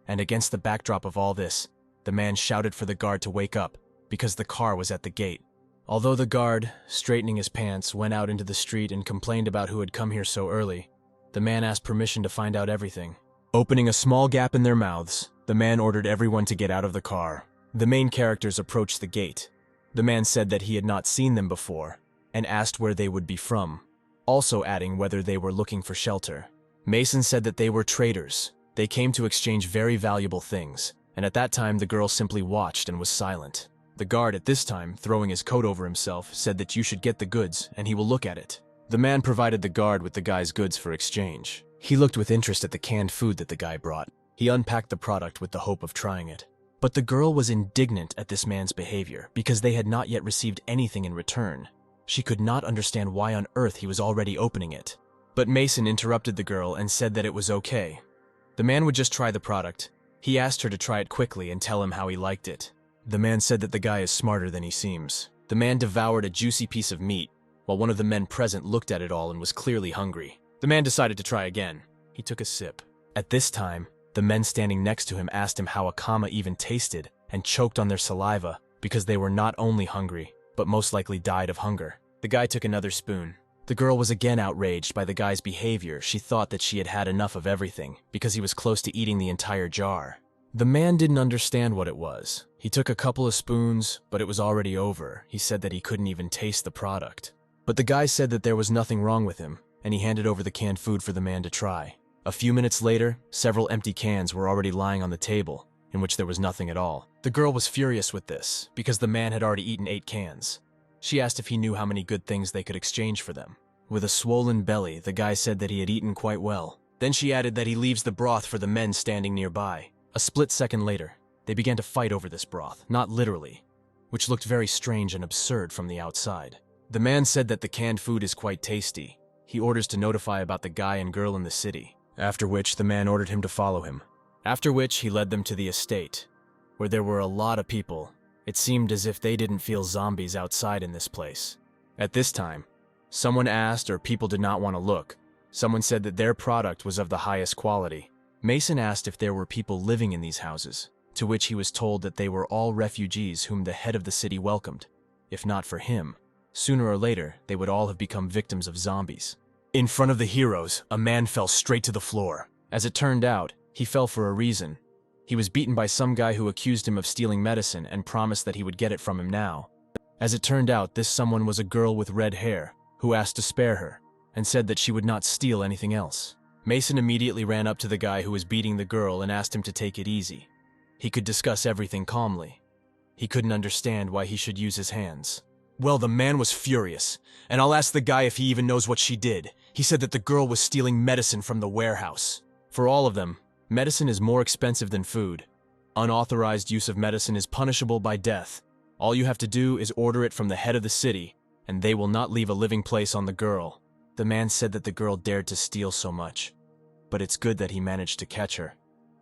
And against the backdrop of all this, the man shouted for the guard to wake up, because the car was at the gate. Although the guard, straightening his pants, went out into the street and complained about who had come here so early, the man asked permission to find out everything. Opening a small gap in their mouths, the man ordered everyone to get out of the car. The main characters approached the gate. The man said that he had not seen them before, and asked where they would be from, also adding whether they were looking for shelter. Mason said that they were traders. They came to exchange very valuable things, and at that time the girl simply watched and was silent. The guard at this time, throwing his coat over himself, said that you should get the goods and he will look at it. The man provided the guard with the guy's goods for exchange. He looked with interest at the canned food that the guy brought. He unpacked the product with the hope of trying it. But the girl was indignant at this man's behavior because they had not yet received anything in return. She could not understand why on earth he was already opening it. But Mason interrupted the girl and said that it was okay. The man would just try the product. He asked her to try it quickly and tell him how he liked it. The man said that the guy is smarter than he seems. The man devoured a juicy piece of meat, while one of the men present looked at it all and was clearly hungry. The man decided to try again. He took a sip. At this time, the men standing next to him asked him how a kama even tasted and choked on their saliva because they were not only hungry, but most likely died of hunger. The guy took another spoon. The girl was again outraged by the guy's behavior. She thought that she had had enough of everything because he was close to eating the entire jar. The man didn't understand what it was. He took a couple of spoons, but it was already over. He said that he couldn't even taste the product. But the guy said that there was nothing wrong with him, and he handed over the canned food for the man to try. A few minutes later, several empty cans were already lying on the table, in which there was nothing at all. The girl was furious with this, because the man had already eaten 8 cans. She asked if he knew how many good things they could exchange for them. With a swollen belly, the guy said that he had eaten quite well. Then she added that he leaves the broth for the men standing nearby. A split second later, they began to fight over this broth, not literally, which looked very strange and absurd from the outside. The man said that the canned food is quite tasty, he orders to notify about the guy and girl in the city, after which the man ordered him to follow him. After which he led them to the estate, where there were a lot of people. It seemed as if they didn't feel zombies outside in this place. At this time, someone asked, or people did not want to look. Someone said that their product was of the highest quality. Mason asked if there were people living in these houses, to which he was told that they were all refugees whom the head of the city welcomed. If not for him, sooner or later they would all have become victims of zombies. In front of the heroes, a man fell straight to the floor. As it turned out, he fell for a reason. He was beaten by some guy who accused him of stealing medicine and promised that he would get it from him now. As it turned out, this someone was a girl with red hair, who asked to spare her, and said that she would not steal anything else. Mason immediately ran up to the guy who was beating the girl and asked him to take it easy. He could discuss everything calmly. He couldn't understand why he should use his hands. Well, the man was furious, and I'll ask the guy if he even knows what she did. He said that the girl was stealing medicine from the warehouse. For all of them, medicine is more expensive than food. Unauthorized use of medicine is punishable by death. All you have to do is order it from the head of the city, and they will not leave a living place on the girl. The man said that the girl dared to steal so much, but it's good that he managed to catch her.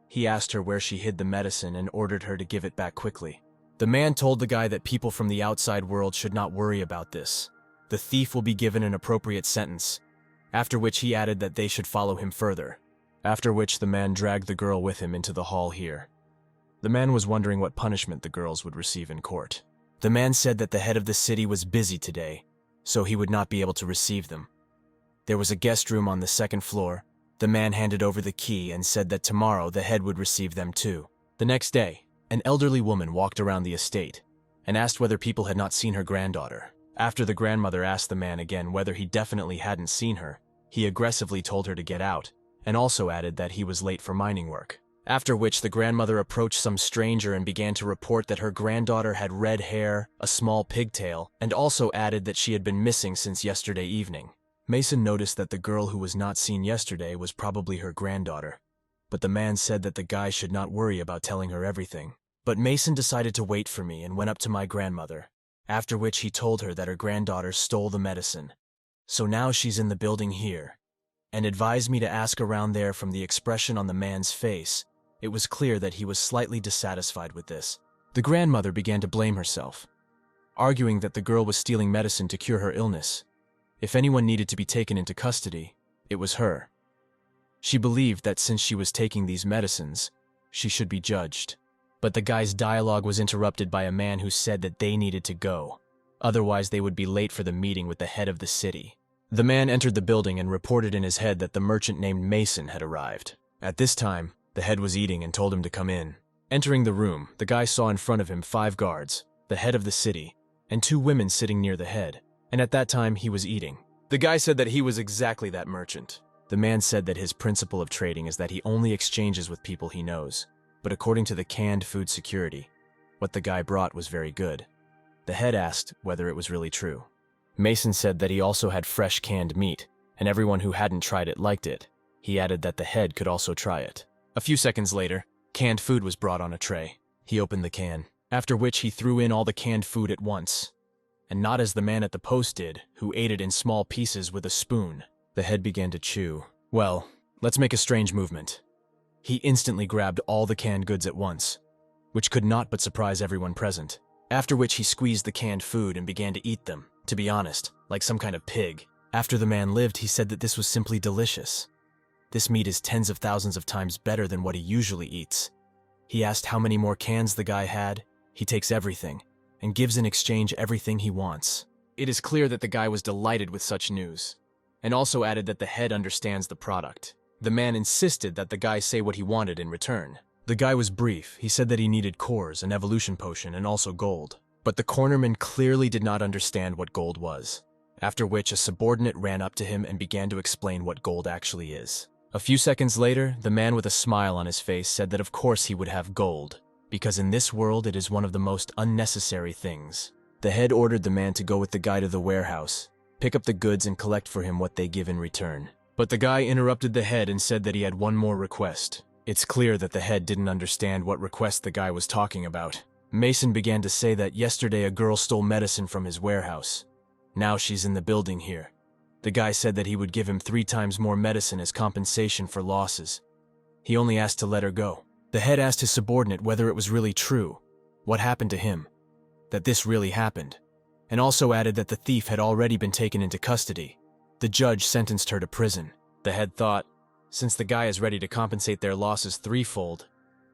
He asked her where she hid the medicine and ordered her to give it back quickly. The man told the guy that people from the outside world should not worry about this. The thief will be given an appropriate sentence, after which he added that they should follow him further. After which the man dragged the girl with him into the hall here. The man was wondering what punishment the girls would receive in court. The man said that the head of the city was busy today, so he would not be able to receive them. There was a guest room on the second floor. The man handed over the key and said that tomorrow the head would receive them too. The next day, an elderly woman walked around the estate and asked whether people had not seen her granddaughter. After the grandmother asked the man again whether he definitely hadn't seen her, he aggressively told her to get out, and also added that he was late for mining work. After which the grandmother approached some stranger and began to report that her granddaughter had red hair, a small pigtail, and also added that she had been missing since yesterday evening. Mason noticed that the girl who was not seen yesterday was probably her granddaughter, but the man said that the guy should not worry about telling her everything. But Mason decided to wait for me and went up to my grandmother, after which he told her that her granddaughter stole the medicine. So now she's in the building here, and advised me to ask around there. From the expression on the man's face, it was clear that he was slightly dissatisfied with this. The grandmother began to blame herself, arguing that the girl was stealing medicine to cure her illness. If anyone needed to be taken into custody, it was her. She believed that since she was taking these medicines, she should be judged. But the guy's dialogue was interrupted by a man who said that they needed to go. Otherwise, they would be late for the meeting with the head of the city. The man entered the building and reported in his head that the merchant named Mason had arrived. At this time, the head was eating and told him to come in. Entering the room, the guy saw in front of him 5 guards, the head of the city, and 2 women sitting near the head. And at that time, he was eating. The guy said that he was exactly that merchant. The man said that his principle of trading is that he only exchanges with people he knows. But according to the canned food security, what the guy brought was very good. The head asked whether it was really true. Mason said that he also had fresh canned meat, and everyone who hadn't tried it liked it. He added that the head could also try it. A few seconds later, canned food was brought on a tray. He opened the can, after which he threw in all the canned food at once. And not as the man at the post did, who ate it in small pieces with a spoon. The head began to chew. Well, let's make a strange movement. He instantly grabbed all the canned goods at once, which could not but surprise everyone present. After which he squeezed the canned food and began to eat them, to be honest, like some kind of pig. After the man lived, he said that this was simply delicious. This meat is tens of thousands of times better than what he usually eats. He asked how many more cans the guy had. He takes everything, and gives in exchange everything he wants. It is clear that the guy was delighted with such news, and also added that the head understands the product. The man insisted that the guy say what he wanted in return. The guy was brief. He said that he needed cores, an evolution potion, and also gold. But the cornerman clearly did not understand what gold was. After which a subordinate ran up to him and began to explain what gold actually is. A few seconds later, the man with a smile on his face said that of course he would have gold, because in this world it is one of the most unnecessary things. The head ordered the man to go with the guy to the warehouse, pick up the goods and collect for him what they give in return. But the guy interrupted the head and said that he had one more request. It's clear that the head didn't understand what request the guy was talking about. Mason began to say that yesterday a girl stole medicine from his warehouse. Now she's in the building here. The guy said that he would give him 3 times more medicine as compensation for losses. He only asked to let her go. The head asked his subordinate whether it was really true, what happened to him, that this really happened, and also added that the thief had already been taken into custody. The judge sentenced her to prison. The head thought, since the guy is ready to compensate their losses 3-fold,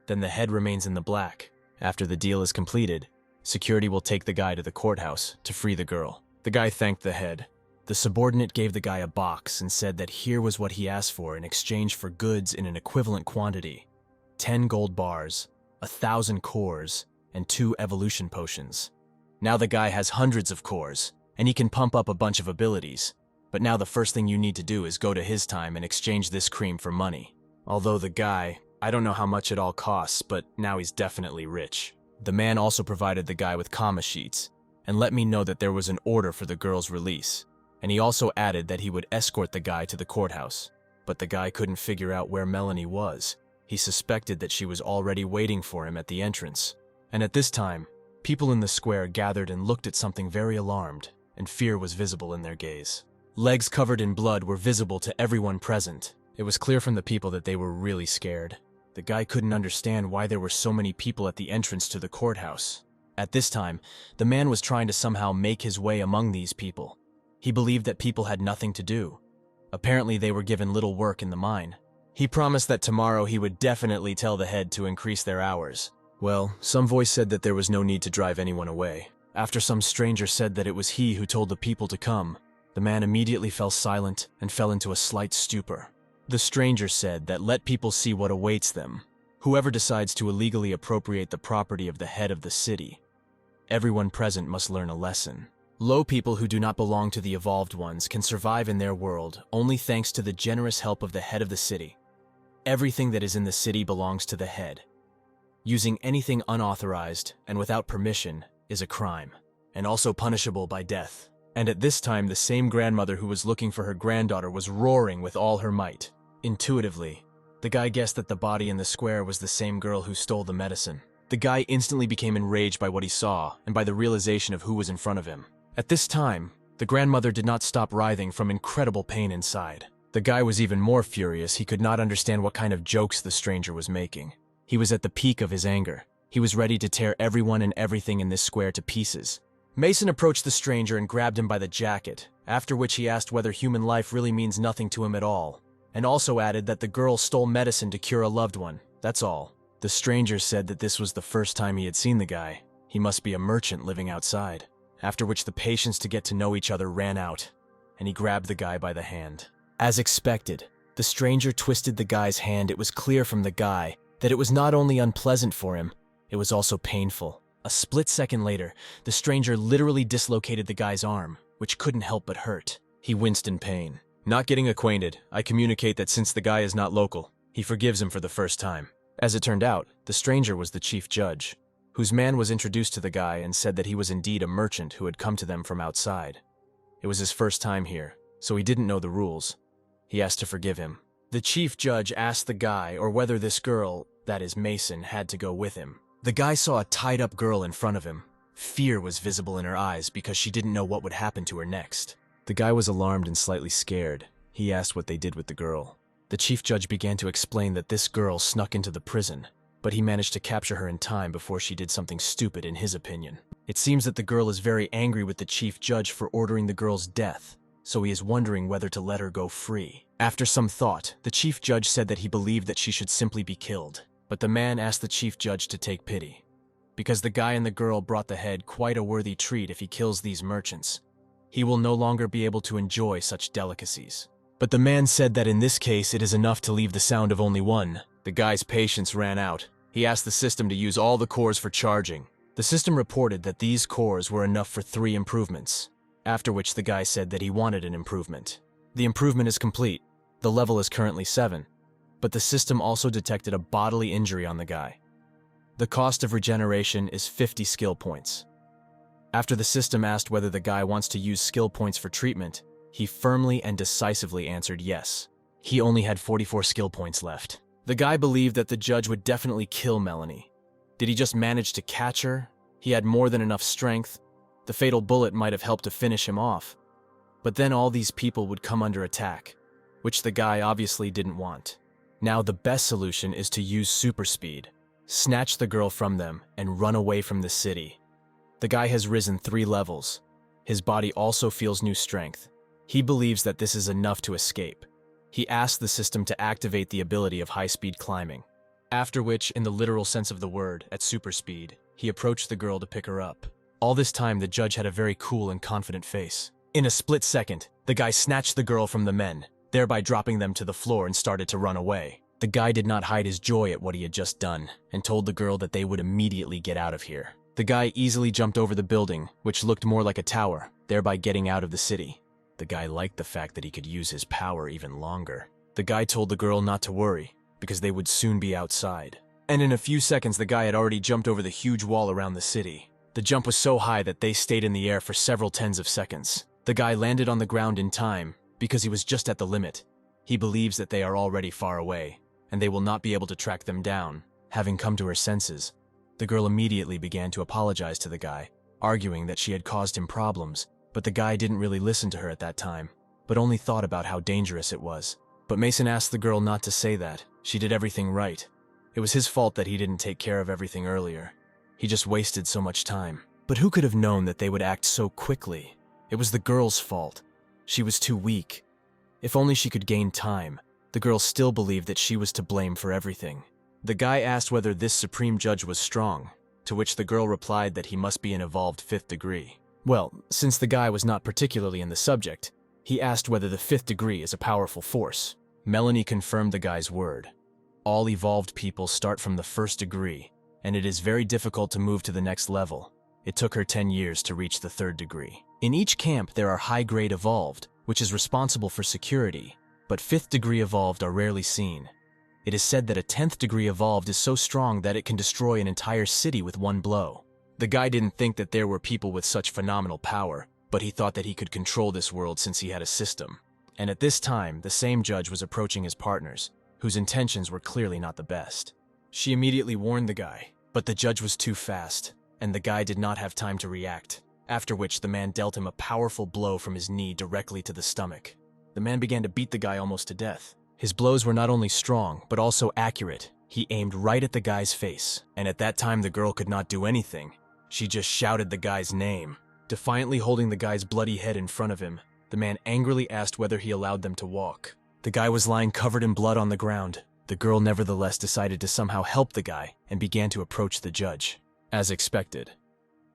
then the head remains in the black. After the deal is completed, security will take the guy to the courthouse to free the girl. The guy thanked the head. The subordinate gave the guy a box and said that here was what he asked for in exchange for goods in an equivalent quantity: 10 gold bars, 1,000 cores, and 2 evolution potions. Now the guy has hundreds of cores, and he can pump up a bunch of abilities. But now the first thing you need to do is go to his time and exchange this cream for money. Although the guy, I don't know how much it all costs, but now he's definitely rich. The man also provided the guy with comma sheets, and let me know that there was an order for the girl's release. And he also added that he would escort the guy to the courthouse. But the guy couldn't figure out where Melanie was. He suspected that she was already waiting for him at the entrance. And at this time, people in the square gathered and looked at something very alarmed, and fear was visible in their gaze. Legs covered in blood were visible to everyone present. It was clear from the people that they were really scared. The guy couldn't understand why there were so many people at the entrance to the courthouse. At this time, the man was trying to somehow make his way among these people. He believed that people had nothing to do. Apparently they were given little work in the mine. He promised that tomorrow he would definitely tell the head to increase their hours. Well, some voice said that there was no need to drive anyone away. After some stranger said that it was he who told the people to come, the man immediately fell silent and fell into a slight stupor. The stranger said that let people see what awaits them. Whoever decides to illegally appropriate the property of the head of the city, everyone present must learn a lesson. Low people who do not belong to the evolved ones can survive in their world only thanks to the generous help of the head of the city. Everything that is in the city belongs to the head. Using anything unauthorized and without permission is a crime, and also punishable by death. And at this time, the same grandmother who was looking for her granddaughter was roaring with all her might. Intuitively, the guy guessed that the body in the square was the same girl who stole the medicine. The guy instantly became enraged by what he saw and by the realization of who was in front of him. At this time, the grandmother did not stop writhing from incredible pain inside. The guy was even more furious. He could not understand what kind of jokes the stranger was making. He was at the peak of his anger. He was ready to tear everyone and everything in this square to pieces. Mason approached the stranger and grabbed him by the jacket, after which he asked whether human life really means nothing to him at all, and also added that the girl stole medicine to cure a loved one. That's all. The stranger said that this was the first time he had seen the guy. He must be a merchant living outside. After which the patience to get to know each other ran out, and he grabbed the guy by the hand. As expected, the stranger twisted the guy's hand. It was clear from the guy that it was not only unpleasant for him, it was also painful. A split second later, the stranger literally dislocated the guy's arm, which couldn't help but hurt. He winced in pain. Not getting acquainted, I communicate that since the guy is not local, he forgives him for the first time. As it turned out, the stranger was the chief judge, whose man was introduced to the guy and said that he was indeed a merchant who had come to them from outside. It was his first time here, so he didn't know the rules. He asked to forgive him. The chief judge asked the guy or whether this girl, that is Mason, had to go with him. The guy saw a tied-up girl in front of him. Fear was visible in her eyes because she didn't know what would happen to her next. The guy was alarmed and slightly scared. He asked what they did with the girl. The chief judge began to explain that this girl snuck into the prison, but he managed to capture her in time before she did something stupid in his opinion. It seems that the girl is very angry with the chief judge for ordering the girl's death, so he is wondering whether to let her go free. After some thought, the chief judge said that he believed that she should simply be killed, but the man asked the chief judge to take pity, because the guy and the girl brought the head quite a worthy treat if he kills these merchants. He will no longer be able to enjoy such delicacies. But the man said that in this case it is enough to leave the sound of only one. The guy's patience ran out. He asked the system to use all the cores for charging. The system reported that these cores were enough for 3 improvements, after which the guy said that he wanted an improvement. The improvement is complete. The level is currently 7, but the system also detected a bodily injury on the guy. The cost of regeneration is 50 skill points. After the system asked whether the guy wants to use skill points for treatment, he firmly and decisively answered yes. He only had 44 skill points left. The guy believed that the judge would definitely kill Melanie. Did he just manage to catch her? He had more than enough strength. The fatal bullet might have helped to finish him off. But then all these people would come under attack, which the guy obviously didn't want. Now the best solution is to use super speed, snatch the girl from them, and run away from the city. The guy has risen 3 levels. His body also feels new strength. He believes that this is enough to escape. He asks the system to activate the ability of high-speed climbing. After which, in the literal sense of the word, at super speed, he approached the girl to pick her up. All this time, the judge had a very cool and confident face. In a split second, the guy snatched the girl from the men, thereby dropping them to the floor and started to run away. The guy did not hide his joy at what he had just done, and told the girl that they would immediately get out of here. The guy easily jumped over the building, which looked more like a tower, thereby getting out of the city. The guy liked the fact that he could use his power even longer. The guy told the girl not to worry, because they would soon be outside. And in a few seconds, the guy had already jumped over the huge wall around the city. The jump was so high that they stayed in the air for several tens of seconds. The guy landed on the ground in time, because he was just at the limit. He believes that they are already far away, and they will not be able to track them down. Having come to her senses, the girl immediately began to apologize to the guy, arguing that she had caused him problems, but the guy didn't really listen to her at that time, but only thought about how dangerous it was. But Mason asked the girl not to say that. She did everything right. It was his fault that he didn't take care of everything earlier. He just wasted so much time. But who could have known that they would act so quickly? It was the girl's fault. She was too weak. If only she could gain time. The girl still believed that she was to blame for everything. The guy asked whether this supreme judge was strong, to which the girl replied that he must be an evolved 5th degree. Well, since the guy was not particularly in the subject, he asked whether the 5th degree is a powerful force. Melanie confirmed the guy's word. All evolved people start from the 1st degree, and it is very difficult to move to the next level. It took her 10 years to reach the 3rd degree. In each camp, there are high-grade evolved, which is responsible for security, but 5th degree evolved are rarely seen. It is said that a 10th degree evolved is so strong that it can destroy an entire city with one blow. The guy didn't think that there were people with such phenomenal power, but he thought that he could control this world since he had a system. And at this time, the same judge was approaching his partners, whose intentions were clearly not the best. She immediately warned the guy, but the judge was too fast, and the guy did not have time to react, after which the man dealt him a powerful blow from his knee directly to the stomach. The man began to beat the guy almost to death. His blows were not only strong, but also accurate. He aimed right at the guy's face, and at that time the girl could not do anything. She just shouted the guy's name. Defiantly holding the guy's bloody head in front of him, the man angrily asked whether he allowed them to walk. The guy was lying covered in blood on the ground. The girl nevertheless decided to somehow help the guy and began to approach the judge. As expected,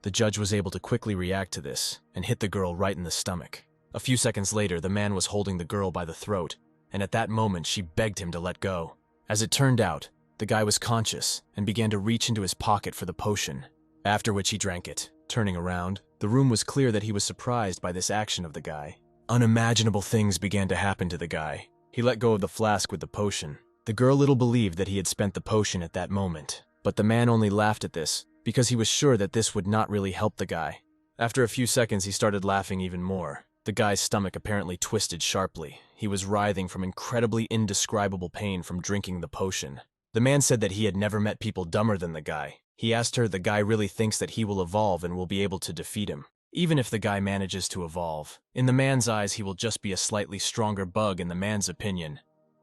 the judge was able to quickly react to this and hit the girl right in the stomach. A few seconds later, the man was holding the girl by the throat, and at that moment she begged him to let go. As it turned out, the guy was conscious and began to reach into his pocket for the potion, after which he drank it. Turning around, the room was clear that he was surprised by this action of the guy. Unimaginable things began to happen to the guy. He let go of the flask with the potion. The girl little believed that he had spent the potion at that moment, but the man only laughed at this because he was sure that this would not really help the guy. After a few seconds, he started laughing even more. The guy's stomach apparently twisted sharply. He was writhing from incredibly indescribable pain from drinking the potion. The man said that he had never met people dumber than the guy. He asked her the guy really thinks that he will evolve and will be able to defeat him. Even if the guy manages to evolve, in the man's eyes he will just be a slightly stronger bug in the man's opinion.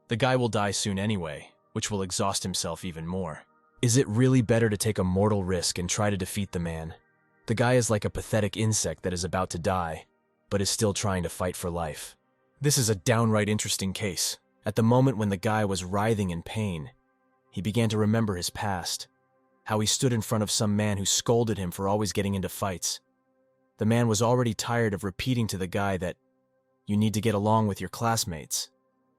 The guy will die soon anyway, which will exhaust himself even more. Is it really better to take a mortal risk and try to defeat the man? The guy is like a pathetic insect that is about to die, but is still trying to fight for life. This is a downright interesting case. At the moment when the guy was writhing in pain, he began to remember his past, how he stood in front of some man who scolded him for always getting into fights. The man was already tired of repeating to the guy that, "You need to get along with your classmates."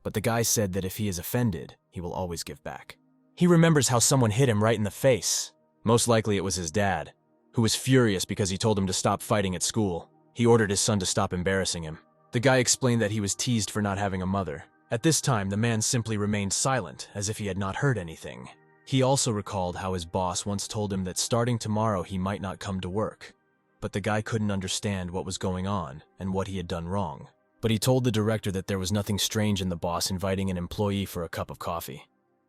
But the guy said that if he is offended, he will always give back. He remembers how someone hit him right in the face. Most likely it was his dad, who was furious because he told him to stop fighting at school. He ordered his son to stop embarrassing him. The guy explained that he was teased for not having a mother. At this time, the man simply remained silent, as if he had not heard anything. He also recalled how his boss once told him that starting tomorrow he might not come to work. But the guy couldn't understand what was going on and what he had done wrong. But he told the director that there was nothing strange in the boss inviting an employee for a cup of coffee.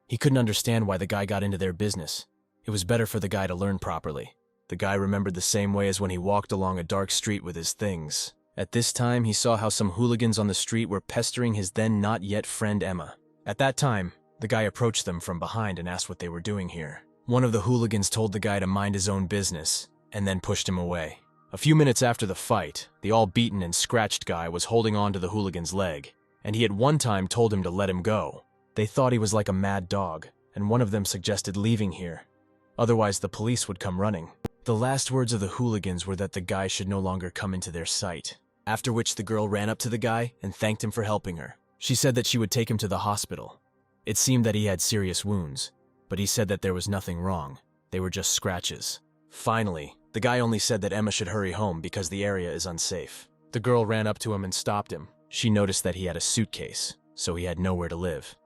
He couldn't understand why the guy got into their business. It was better for the guy to learn properly. The guy remembered the same way as when he walked along a dark street with his things. At this time, he saw how some hooligans on the street were pestering his then not yet friend Emma. At that time, the guy approached them from behind and asked what they were doing here. One of the hooligans told the guy to mind his own business, and then pushed him away. A few minutes after the fight, the all-beaten and scratched guy was holding on to the hooligan's leg, and he at one time told him to let him go. They thought he was like a mad dog, and one of them suggested leaving here. Otherwise, the police would come running. The last words of the hooligans were that the guy should no longer come into their sight, after which the girl ran up to the guy and thanked him for helping her. She said that she would take him to the hospital. It seemed that he had serious wounds, but he said that there was nothing wrong. They were just scratches. Finally, the guy only said that Emma should hurry home because the area is unsafe. The girl ran up to him and stopped him. She noticed that he had a suitcase, so he had nowhere to live.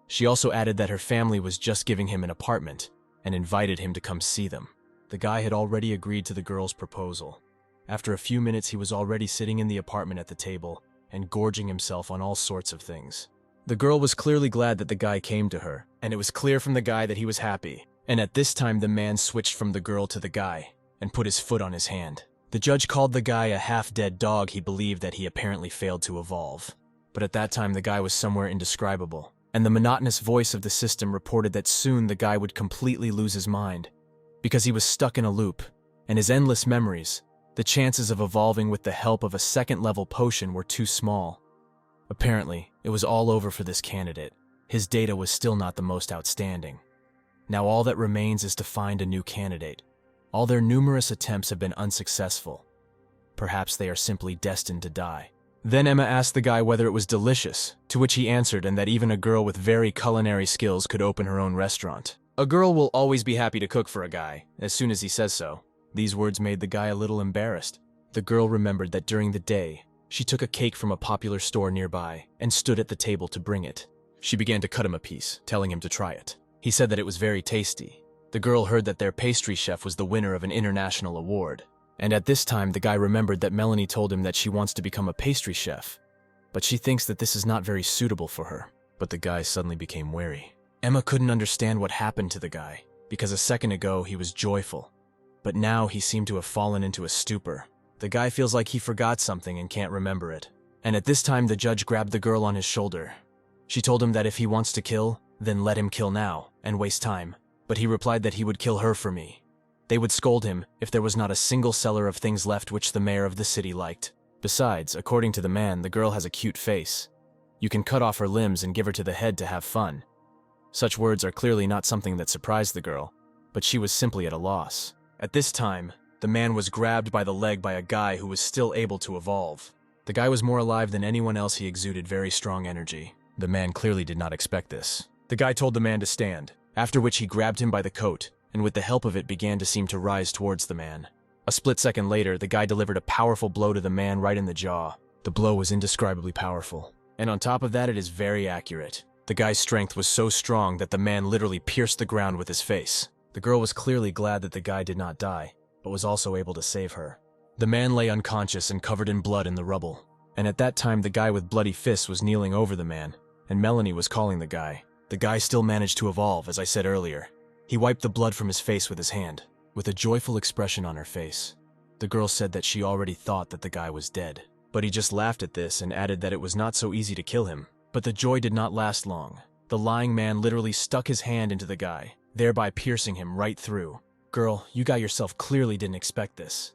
She also added that her family was just giving him an apartment and invited him to come see them. The guy had already agreed to the girl's proposal. After a few minutes, he was already sitting in the apartment at the table and gorging himself on all sorts of things. The girl was clearly glad that the guy came to her, and it was clear from the guy that he was happy. And at this time, the man switched from the girl to the guy and put his foot on his hand. The judge called the guy a half-dead dog he believed that he apparently failed to evolve. But at that time, the guy was somewhere indescribable, and the monotonous voice of the system reported that soon the guy would completely lose his mind, because he was stuck in a loop, and his endless memories, the chances of evolving with the help of a second-level potion were too small. Apparently, it was all over for this candidate. His data was still not the most outstanding. Now all that remains is to find a new candidate. All their numerous attempts have been unsuccessful. Perhaps they are simply destined to die. Then Emma asked the guy whether it was delicious, to which he answered, and that even a girl with very culinary skills could open her own restaurant. A girl will always be happy to cook for a guy, as soon as he says so. These words made the guy a little embarrassed. The girl remembered that during the day, she took a cake from a popular store nearby and stood at the table to bring it. She began to cut him a piece, telling him to try it. He said that it was very tasty. The girl heard that their pastry chef was the winner of an international award. And at this time, the guy remembered that Melanie told him that she wants to become a pastry chef, but she thinks that this is not very suitable for her. But the guy suddenly became wary. Emma couldn't understand what happened to the guy, because a second ago he was joyful, but now he seemed to have fallen into a stupor. The guy feels like he forgot something and can't remember it. And at this time, the judge grabbed the girl on his shoulder. She told him that if he wants to kill, then let him kill now and waste time. But he replied that he would kill her for me. They would scold him if there was not a single seller of things left which the mayor of the city liked. Besides, according to the man, the girl has a cute face. You can cut off her limbs and give her to the head to have fun. Such words are clearly not something that surprised the girl, but she was simply at a loss. At this time, the man was grabbed by the leg by a guy who was still able to evolve. The guy was more alive than anyone else. He exuded very strong energy. The man clearly did not expect this. The guy told the man to stand, after which he grabbed him by the coat, and with the help of it began to seem to rise towards the man. A split second later, the guy delivered a powerful blow to the man right in the jaw. The blow was indescribably powerful, and on top of that, it is very accurate. The guy's strength was so strong that the man literally pierced the ground with his face. The girl was clearly glad that the guy did not die, but was also able to save her. The man lay unconscious and covered in blood in the rubble, and at that time the guy with bloody fists was kneeling over the man, and Melanie was calling the guy. The guy still managed to evolve, as I said earlier. He wiped the blood from his face with his hand, with a joyful expression on her face. The girl said that she already thought that the guy was dead, but he just laughed at this and added that it was not so easy to kill him. But the joy did not last long. The lying man literally stuck his hand into the guy, thereby piercing him right through. Girl, you guy yourself clearly didn't expect this.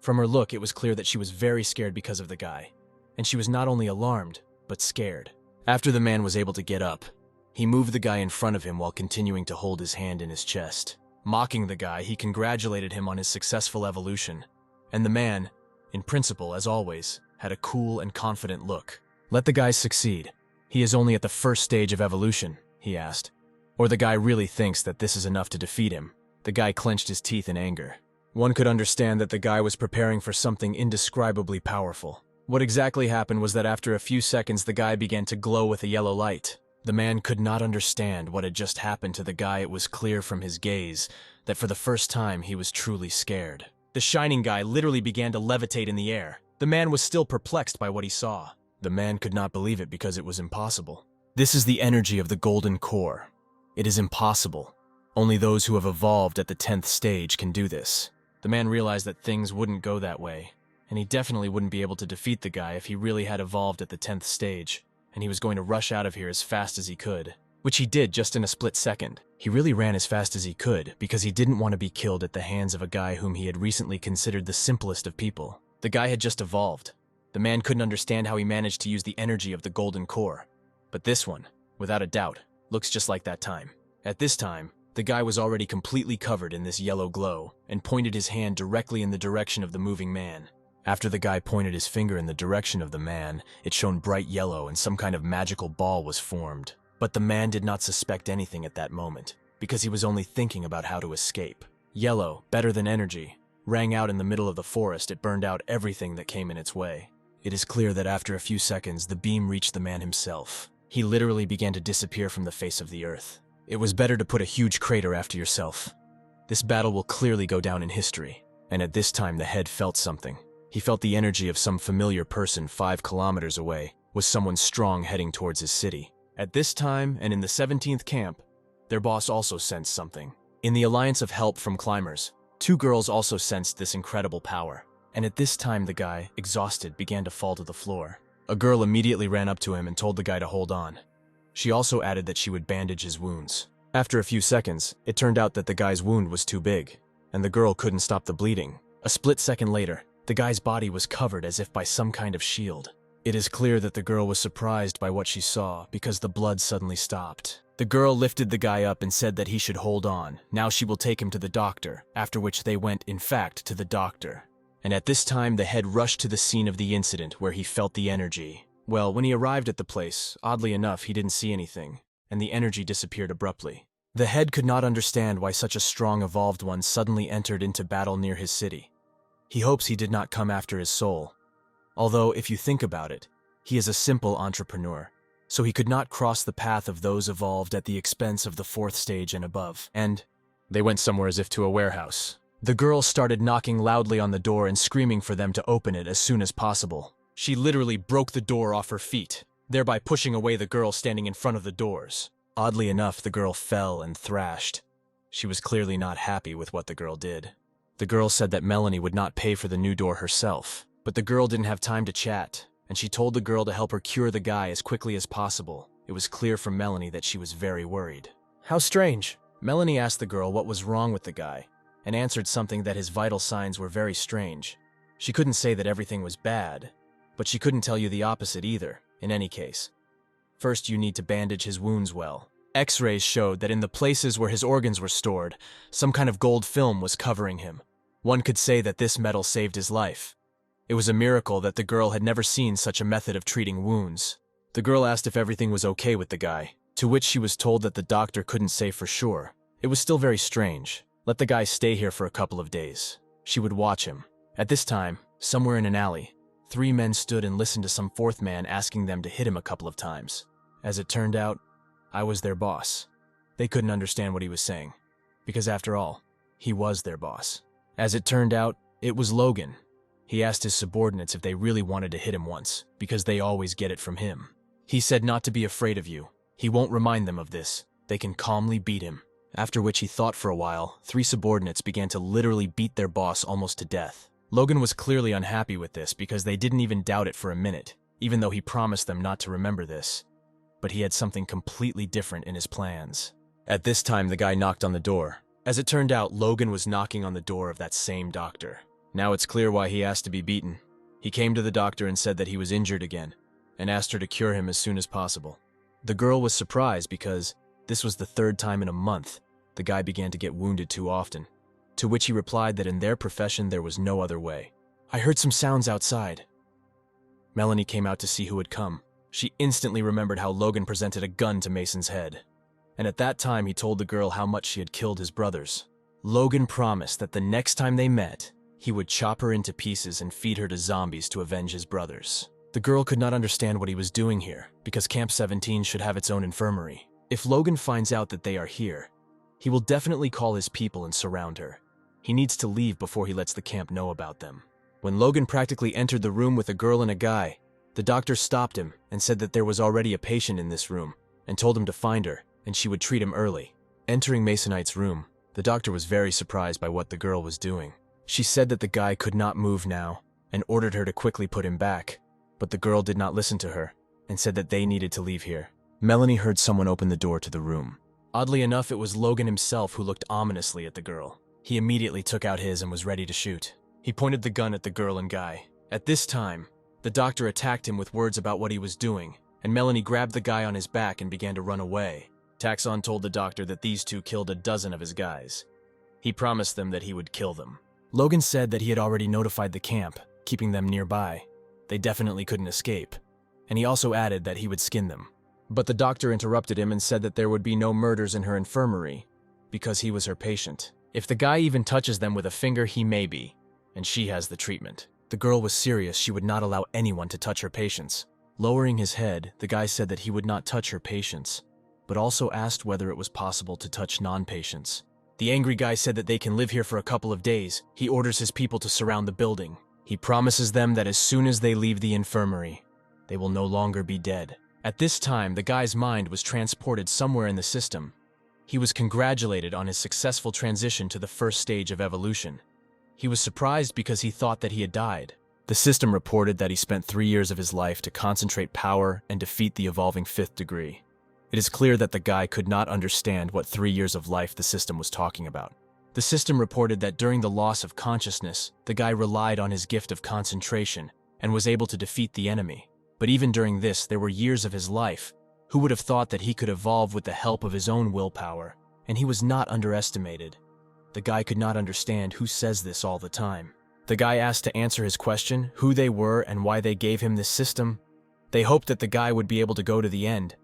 From her look, it was clear that she was very scared because of the guy, and she was not only alarmed, but scared. After the man was able to get up, he moved the guy in front of him while continuing to hold his hand in his chest. Mocking the guy, he congratulated him on his successful evolution, and the man, in principle as always, had a cool and confident look. Let the guy succeed. He is only at the first stage of evolution, he asked. Or the guy really thinks that this is enough to defeat him. The guy clenched his teeth in anger. One could understand that the guy was preparing for something indescribably powerful. What exactly happened was that after a few seconds the guy began to glow with a yellow light. The man could not understand what had just happened to the guy. It was clear from his gaze that for the first time he was truly scared. The shining guy literally began to levitate in the air. The man was still perplexed by what he saw. The man could not believe it because it was impossible. This is the energy of the golden core. It is impossible. Only those who have evolved at the 10th stage can do this. The man realized that things wouldn't go that way, and he definitely wouldn't be able to defeat the guy if he really had evolved at the 10th stage, and he was going to rush out of here as fast as he could. Which he did just in a split second. He really ran as fast as he could because he didn't want to be killed at the hands of a guy whom he had recently considered the simplest of people. The guy had just evolved. The man couldn't understand how he managed to use the energy of the golden core. But this one, without a doubt, looks just like that time. At this time, the guy was already completely covered in this yellow glow and pointed his hand directly in the direction of the moving man. After the guy pointed his finger in the direction of the man, it shone bright yellow and some kind of magical ball was formed. But the man did not suspect anything at that moment, because he was only thinking about how to escape. Yellow, better than energy, rang out in the middle of the forest. It burned out everything that came in its way. It is clear that after a few seconds, the beam reached the man himself. He literally began to disappear from the face of the earth. It was better to put a huge crater after yourself. This battle will clearly go down in history. And at this time, the head felt something. He felt the energy of some familiar person 5 kilometers away, was someone strong heading towards his city. At this time, and in the 17th camp, their boss also sensed something. In the alliance of help from climbers, 2 girls also sensed this incredible power. And at this time, the guy, exhausted, began to fall to the floor. A girl immediately ran up to him and told the guy to hold on. She also added that she would bandage his wounds. After a few seconds, it turned out that the guy's wound was too big, and the girl couldn't stop the bleeding. A split second later, the guy's body was covered as if by some kind of shield. It is clear that the girl was surprised by what she saw because the blood suddenly stopped. The girl lifted the guy up and said that he should hold on. Now she will take him to the doctor, after which they went, in fact, to the doctor. And at this time, the head rushed to the scene of the incident where he felt the energy. Well, when he arrived at the place, oddly enough, he didn't see anything, and the energy disappeared abruptly. The head could not understand why such a strong evolved one suddenly entered into battle near his city. He hopes he did not come after his soul. Although, if you think about it, he is a simple entrepreneur, so he could not cross the path of those evolved at the expense of the 4th stage and above. And they went somewhere as if to a warehouse. The girl started knocking loudly on the door and screaming for them to open it as soon as possible. She literally broke the door off her feet, thereby pushing away the girl standing in front of the doors. Oddly enough, the girl fell and thrashed. She was clearly not happy with what the girl did. The girl said that Melanie would not pay for the new door herself, but the girl didn't have time to chat, and she told the girl to help her cure the guy as quickly as possible. It was clear from Melanie that she was very worried. How strange. Melanie asked the girl what was wrong with the guy, and answered something that his vital signs were very strange. She couldn't say that everything was bad, but she couldn't tell you the opposite either, in any case. First, you need to bandage his wounds well. X-rays showed that in the places where his organs were stored, some kind of gold film was covering him. One could say that this metal saved his life. It was a miracle that the girl had never seen such a method of treating wounds. The girl asked if everything was okay with the guy, to which she was told that the doctor couldn't say for sure. It was still very strange. Let the guy stay here for a couple of days. She would watch him. At this time, somewhere in an alley, 3 men stood and listened to some 4th man asking them to hit him a couple of times. As it turned out, I was their boss. They couldn't understand what he was saying, because after all, he was their boss. As it turned out, it was Logan. He asked his subordinates if they really wanted to hit him once, because they always get it from him. He said not to be afraid of you. He won't remind them of this. They can calmly beat him. After which he thought for a while, 3 subordinates began to literally beat their boss almost to death. Logan was clearly unhappy with this because they didn't even doubt it for a minute, even though he promised them not to remember this. But he had something completely different in his plans. At this time, the guy knocked on the door. As it turned out, Logan was knocking on the door of that same doctor. Now it's clear why he asked to be beaten. He came to the doctor and said that he was injured again, and asked her to cure him as soon as possible. The girl was surprised because this was the 3rd time in a month the guy began to get wounded too often, to which he replied that in their profession there was no other way. I heard some sounds outside. Melanie came out to see who had come. She instantly remembered how Logan presented a gun to Mason's head, and at that time he told the girl how much she had killed his brothers. Logan promised that the next time they met, he would chop her into pieces and feed her to zombies to avenge his brothers. The girl could not understand what he was doing here, because Camp 17 should have its own infirmary. If Logan finds out that they are here, he will definitely call his people and surround her. He needs to leave before he lets the camp know about them. When Logan practically entered the room with a girl and a guy, the doctor stopped him and said that there was already a patient in this room, and told him to find her, and she would treat him early. Entering Masonite's room, the doctor was very surprised by what the girl was doing. She said that the guy could not move now, and ordered her to quickly put him back. But the girl did not listen to her and said that they needed to leave here. Melanie heard someone open the door to the room. Oddly enough, it was Logan himself who looked ominously at the girl. He immediately took out his and was ready to shoot. He pointed the gun at the girl and guy. At this time, the doctor attacked him with words about what he was doing, and Melanie grabbed the guy on his back and began to run away. Taxon told the doctor that these two killed a dozen of his guys. He promised them that he would kill them. Logan said that he had already notified the camp, keeping them nearby. They definitely couldn't escape. And he also added that he would skin them. But the doctor interrupted him and said that there would be no murders in her infirmary, because he was her patient. If the guy even touches them with a finger, he may be, and she has the treatment. The girl was serious. She would not allow anyone to touch her patients. Lowering his head, the guy said that he would not touch her patients, but also asked whether it was possible to touch non-patients. The angry guy said that they can live here for a couple of days. He orders his people to surround the building. He promises them that as soon as they leave the infirmary, they will no longer be dead. At this time, the guy's mind was transported somewhere in the system. He was congratulated on his successful transition to the first stage of evolution. He was surprised because he thought that he had died. The system reported that he spent 3 years of his life to concentrate power and defeat the evolving 5th degree. It is clear that the guy could not understand what 3 years of life the system was talking about. The system reported that during the loss of consciousness, the guy relied on his gift of concentration and was able to defeat the enemy. But even during this, there were years of his life. Who would have thought that he could evolve with the help of his own willpower? And he was not underestimated. The guy could not understand who says this all the time. The guy asked to answer his question, who they were and why they gave him this system. They hoped that the guy would be able to go to the end.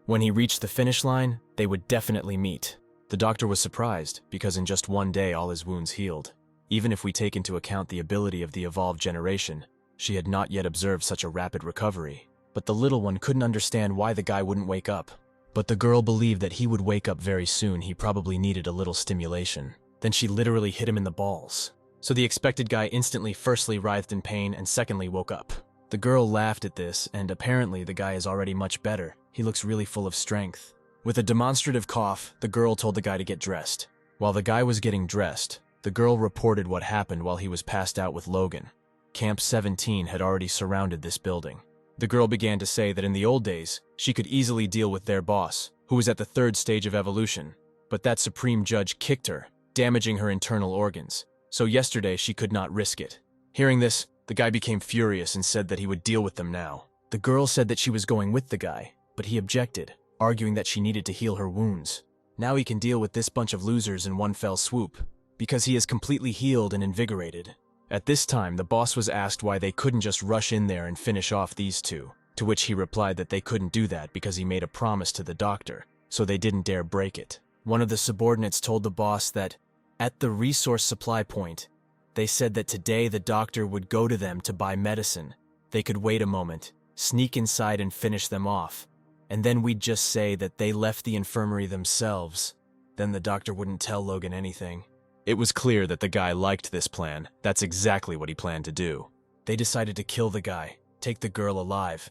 When he reached the finish line, they would definitely meet. The doctor was surprised, because in just 1 day all his wounds healed. Even if we take into account the ability of the evolved generation, she had not yet observed such a rapid recovery. But the little one couldn't understand why the guy wouldn't wake up. But the girl believed that he would wake up very soon. He probably needed a little stimulation. Then she literally hit him in the balls. So the expected guy instantly firstly writhed in pain and secondly woke up. The girl laughed at this, and apparently the guy is already much better. He looks really full of strength. With a demonstrative cough, the girl told the guy to get dressed. While the guy was getting dressed, the girl reported what happened while he was passed out with Logan. Camp 17 had already surrounded this building. The girl began to say that in the old days, she could easily deal with their boss, who was at the 3rd stage of evolution. But that supreme judge kicked her, damaging her internal organs. So yesterday she could not risk it. Hearing this, the guy became furious and said that he would deal with them now. The girl said that she was going with the guy, but he objected, arguing that she needed to heal her wounds. Now he can deal with this bunch of losers in one fell swoop, because he is completely healed and invigorated. At this time, the boss was asked why they couldn't just rush in there and finish off these two, to which he replied that they couldn't do that because he made a promise to the doctor, so they didn't dare break it. One of the subordinates told the boss that, at the resource supply point, they said that today the doctor would go to them to buy medicine. They could wait a moment, sneak inside and finish them off, and then we'd just say that they left the infirmary themselves. Then the doctor wouldn't tell Logan anything. It was clear that the guy liked this plan. That's exactly what he planned to do. They decided to kill the guy, take the girl alive.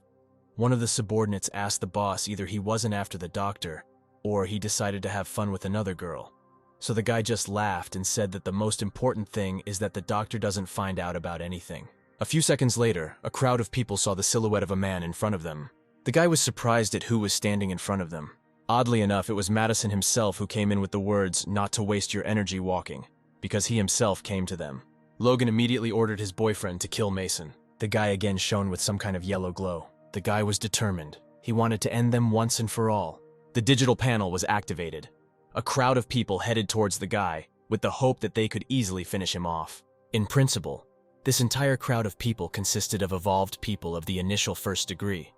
One of the subordinates asked the boss either he wasn't after the doctor, or he decided to have fun with another girl. So the guy just laughed and said that the most important thing is that the doctor doesn't find out about anything. A few seconds later, a crowd of people saw the silhouette of a man in front of them. The guy was surprised at who was standing in front of them. Oddly enough, it was Madison himself who came in with the words, "Not to waste your energy walking," because he himself came to them. Logan immediately ordered his boyfriend to kill Mason. The guy again shone with some kind of yellow glow. The guy was determined. He wanted to end them once and for all. The digital panel was activated. A crowd of people headed towards the guy, with the hope that they could easily finish him off. In principle, this entire crowd of people consisted of evolved people of the initial 1st degree.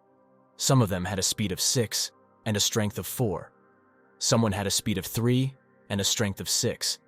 Some of them had a speed of 6 and a strength of 4. Someone had a speed of 3 and a strength of 6.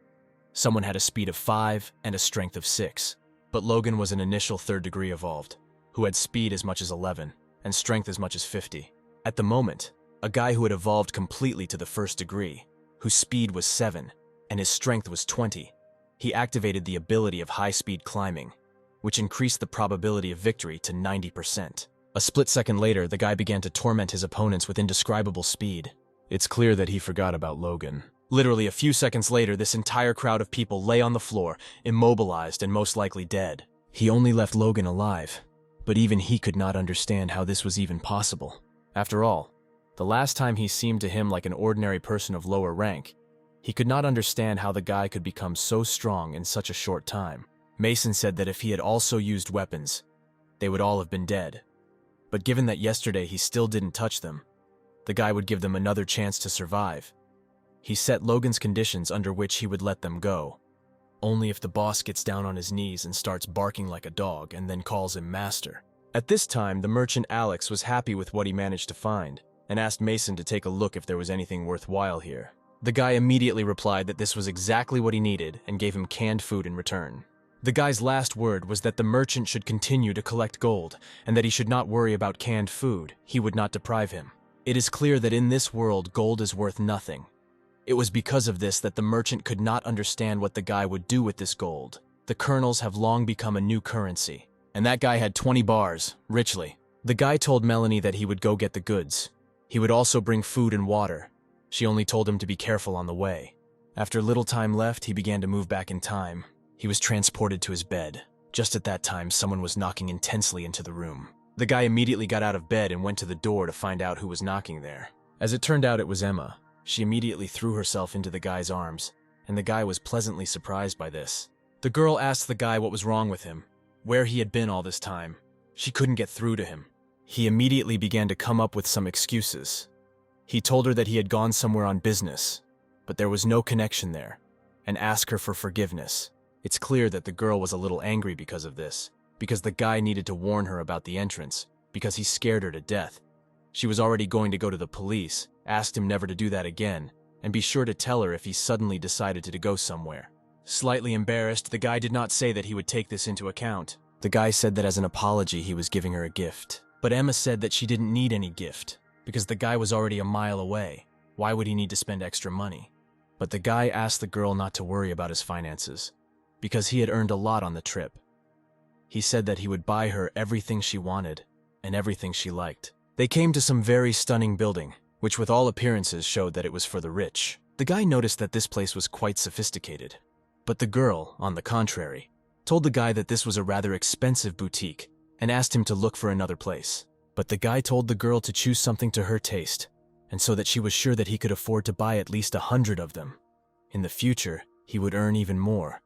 Someone had a speed of 5 and a strength of 6. But Logan was an initial 3rd degree evolved, who had speed as much as 11 and strength as much as 50. At the moment, a guy who had evolved completely to the 1st degree, whose speed was 7 and his strength was 20, he activated the ability of high-speed climbing, which increased the probability of victory to 90%. A split second later, the guy began to torment his opponents with indescribable speed. It's clear that he forgot about Logan. Literally a few seconds later, this entire crowd of people lay on the floor, immobilized and most likely dead. He only left Logan alive, but even he could not understand how this was even possible. After all, the last time he seemed to him like an ordinary person of lower rank. He could not understand how the guy could become so strong in such a short time. Mason said that if he had also used weapons, they would all have been dead. But given that yesterday he still didn't touch them, the guy would give them another chance to survive. He set Logan's conditions under which he would let them go. Only if the boss gets down on his knees and starts barking like a dog and then calls him master. At this time, the merchant Alex was happy with what he managed to find and asked Mason to take a look if there was anything worthwhile here. The guy immediately replied that this was exactly what he needed and gave him canned food in return. The guy's last word was that the merchant should continue to collect gold and that he should not worry about canned food. He would not deprive him. It is clear that in this world, gold is worth nothing. It was because of this that the merchant could not understand what the guy would do with this gold. The kernels have long become a new currency. And that guy had 20 bars, richly. The guy told Melanie that he would go get the goods. He would also bring food and water. She only told him to be careful on the way. After little time left, he began to move back in time. He was transported to his bed. Just at that time, someone was knocking intensely into the room. The guy immediately got out of bed and went to the door to find out who was knocking there. As it turned out, it was Emma. She immediately threw herself into the guy's arms, and the guy was pleasantly surprised by this. The girl asked the guy what was wrong with him, where he had been all this time. She couldn't get through to him. He immediately began to come up with some excuses. He told her that he had gone somewhere on business, but there was no connection there, and asked her for forgiveness. It's clear that the girl was a little angry because of this, because the guy needed to warn her about the entrance, because he scared her to death. She was already going to go to the police, asked him never to do that again, and be sure to tell her if he suddenly decided to go somewhere. Slightly embarrassed, the guy did not say that he would take this into account. The guy said that as an apology he was giving her a gift. But Emma said that she didn't need any gift, because the guy was already a mile away. Why would he need to spend extra money? But the guy asked the girl not to worry about his finances, because he had earned a lot on the trip. He said that he would buy her everything she wanted, and everything she liked. They came to some very stunning building, which with all appearances showed that it was for the rich. The guy noticed that this place was quite sophisticated. But the girl, on the contrary, told the guy that this was a rather expensive boutique and asked him to look for another place. But the guy told the girl to choose something to her taste, and so that she was sure that he could afford to buy at least 100 of them. In the future, he would earn even more.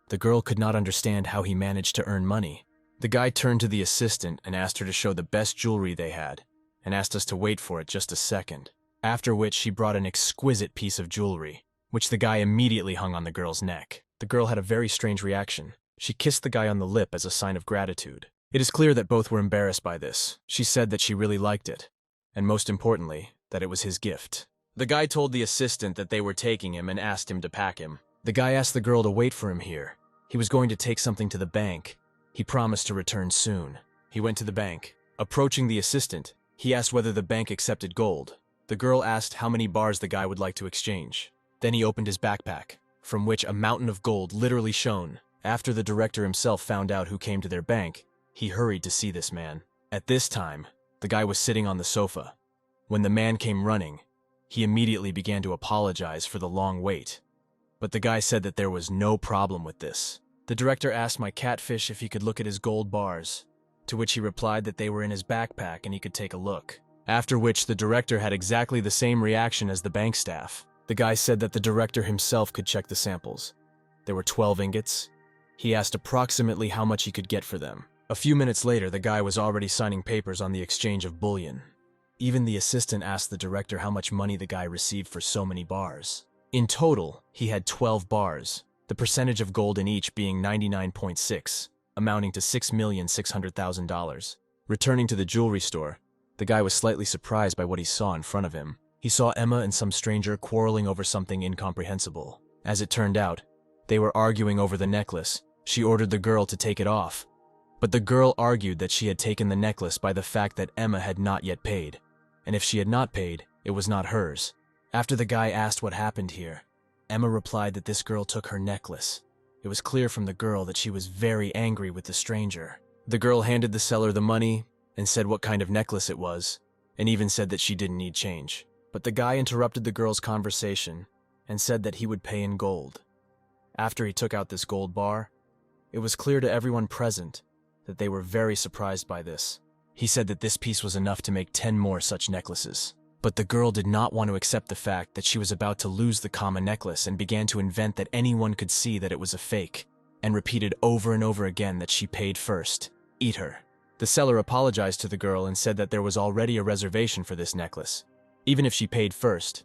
The girl could not understand how he managed to earn money. The guy turned to the assistant and asked her to show the best jewelry they had, and asked us to wait for it just a second, after which she brought an exquisite piece of jewelry, which the guy immediately hung on the girl's neck. The girl had a very strange reaction. She kissed the guy on the lip as a sign of gratitude. It is clear that both were embarrassed by this. She said that she really liked it, and most importantly, that it was his gift. The guy told the assistant that they were taking him and asked him to pack him. The guy asked the girl to wait for him here. He was going to take something to the bank. He promised to return soon. He went to the bank. Approaching the assistant, he asked whether the bank accepted gold. The girl asked how many bars the guy would like to exchange. Then he opened his backpack, from which a mountain of gold literally shone. After the director himself found out who came to their bank, he hurried to see this man. At this time, the guy was sitting on the sofa. When the man came running, he immediately began to apologize for the long wait. But the guy said that there was no problem with this. The director asked my catfish if he could look at his gold bars, to which he replied that they were in his backpack and he could take a look. After which the director had exactly the same reaction as the bank staff. The guy said that the director himself could check the samples. There were 12 ingots. He asked approximately how much he could get for them. A few minutes later, the guy was already signing papers on the exchange of bullion. Even the assistant asked the director how much money the guy received for so many bars. In total, he had 12 bars, the percentage of gold in each being 99.6, amounting to $6,600,000. Returning to the jewelry store, the guy was slightly surprised by what he saw in front of him. He saw Emma and some stranger quarreling over something incomprehensible. As it turned out, they were arguing over the necklace. She ordered the girl to take it off. But the girl argued that she had taken the necklace by the fact that Emma had not yet paid. And if she had not paid, it was not hers. After the guy asked what happened here, Emma replied that this girl took her necklace. It was clear from the girl that she was very angry with the stranger. The girl handed the seller the money and said what kind of necklace it was, and even said that she didn't need change. But the guy interrupted the girl's conversation and said that he would pay in gold. After he took out this gold bar, It was clear to everyone present that they were very surprised by this. He said that this piece was enough to make 10 more such necklaces. But the girl did not want to accept the fact that she was about to lose the common necklace and began to invent that anyone could see that it was a fake, and repeated over and over again that she paid first. Eat her. The seller apologized to the girl and said that there was already a reservation for this necklace. Even if she paid first,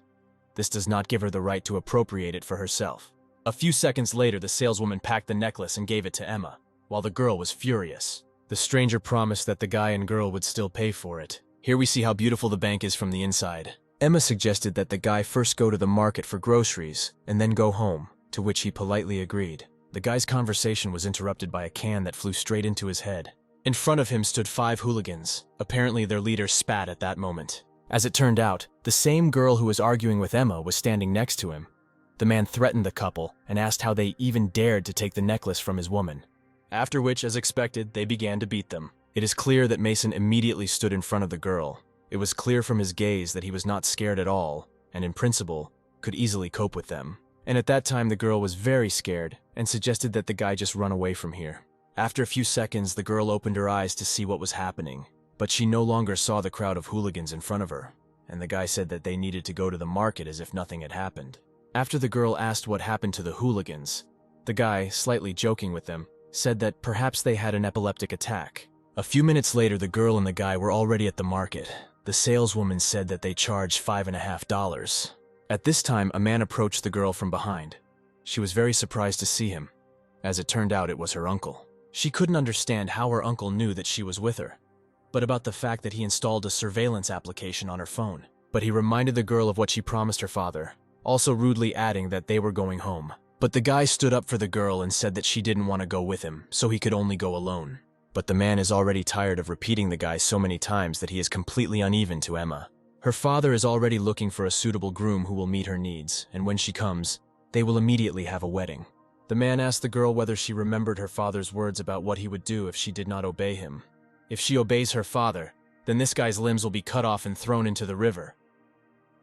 this does not give her the right to appropriate it for herself. A few seconds later, the saleswoman packed the necklace and gave it to Emma, while the girl was furious. The stranger promised that the guy and girl would still pay for it. Here we see how beautiful the bank is from the inside. Emma suggested that the guy first go to the market for groceries and then go home, to which he politely agreed. The guy's conversation was interrupted by a can that flew straight into his head. In front of him stood 5 hooligans. Apparently their leader spat at that moment. As it turned out, the same girl who was arguing with Emma was standing next to him. The man threatened the couple and asked how they even dared to take the necklace from his woman. After which, as expected, they began to beat them. It is clear that Mason immediately stood in front of the girl. It was clear from his gaze that he was not scared at all, and in principle, could easily cope with them. And at that time the girl was very scared and suggested that the guy just run away from here. After a few seconds, the girl opened her eyes to see what was happening, but she no longer saw the crowd of hooligans in front of her, and the guy said that they needed to go to the market as if nothing had happened. After the girl asked what happened to the hooligans, the guy, slightly joking with them, said that perhaps they had an epileptic attack. A few minutes later, the girl and the guy were already at the market. The saleswoman said that they charged $5.50. At this time, a man approached the girl from behind. She was very surprised to see him. As it turned out, it was her uncle. She couldn't understand how her uncle knew that she was with her, but about the fact that he installed a surveillance application on her phone. But he reminded the girl of what she promised her father, also rudely adding that they were going home. But the guy stood up for the girl and said that she didn't want to go with him, so he could only go alone. But the man is already tired of repeating the guy so many times that he is completely uneven to Emma. Her father is already looking for a suitable groom who will meet her needs, and when she comes, they will immediately have a wedding. The man asked the girl whether she remembered her father's words about what he would do if she did not obey him. If she obeys her father, then this guy's limbs will be cut off and thrown into the river.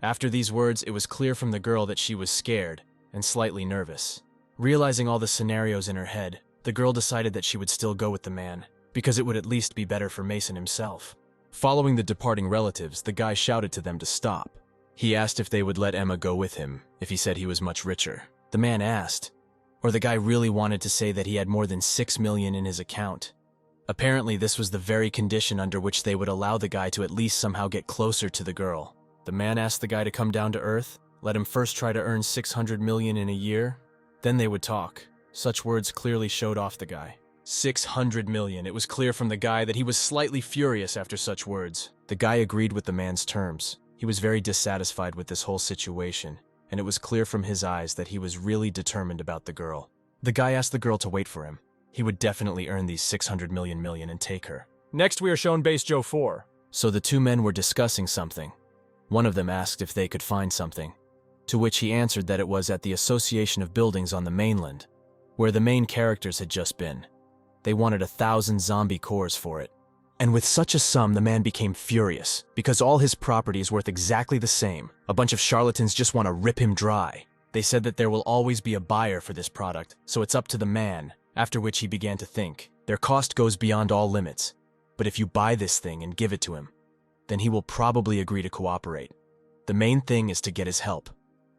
After these words, it was clear from the girl that she was scared and slightly nervous. Realizing all the scenarios in her head, the girl decided that she would still go with the man, because it would at least be better for Mason himself. Following the departing relatives, the guy shouted to them to stop. He asked if they would let Emma go with him, if he said he was much richer. The man asked, or the guy really wanted to say that he had more than 6 million in his account. Apparently, this was the very condition under which they would allow the guy to at least somehow get closer to the girl. The man asked the guy to come down to earth, let him first try to earn 600 million in a year, then they would talk. Such words clearly showed off the guy. 600 million. It was clear from the guy that he was slightly furious after such words. The guy agreed with the man's terms. He was very dissatisfied with this whole situation, and it was clear from his eyes that he was really determined about the girl. The guy asked the girl to wait for him. He would definitely earn these 600 million and take her. Next we are shown Base Joe 4. So the two men were discussing something. One of them asked if they could find something, to which he answered that it was at the Association of Buildings on the mainland, where the main characters had just been. They wanted 1,000 zombie cores for it. And with such a sum, the man became furious, because all his property is worth exactly the same. A bunch of charlatans just want to rip him dry. They said that there will always be a buyer for this product, so it's up to the man, after which he began to think. Their cost goes beyond all limits, but if you buy this thing and give it to him, then he will probably agree to cooperate. The main thing is to get his help.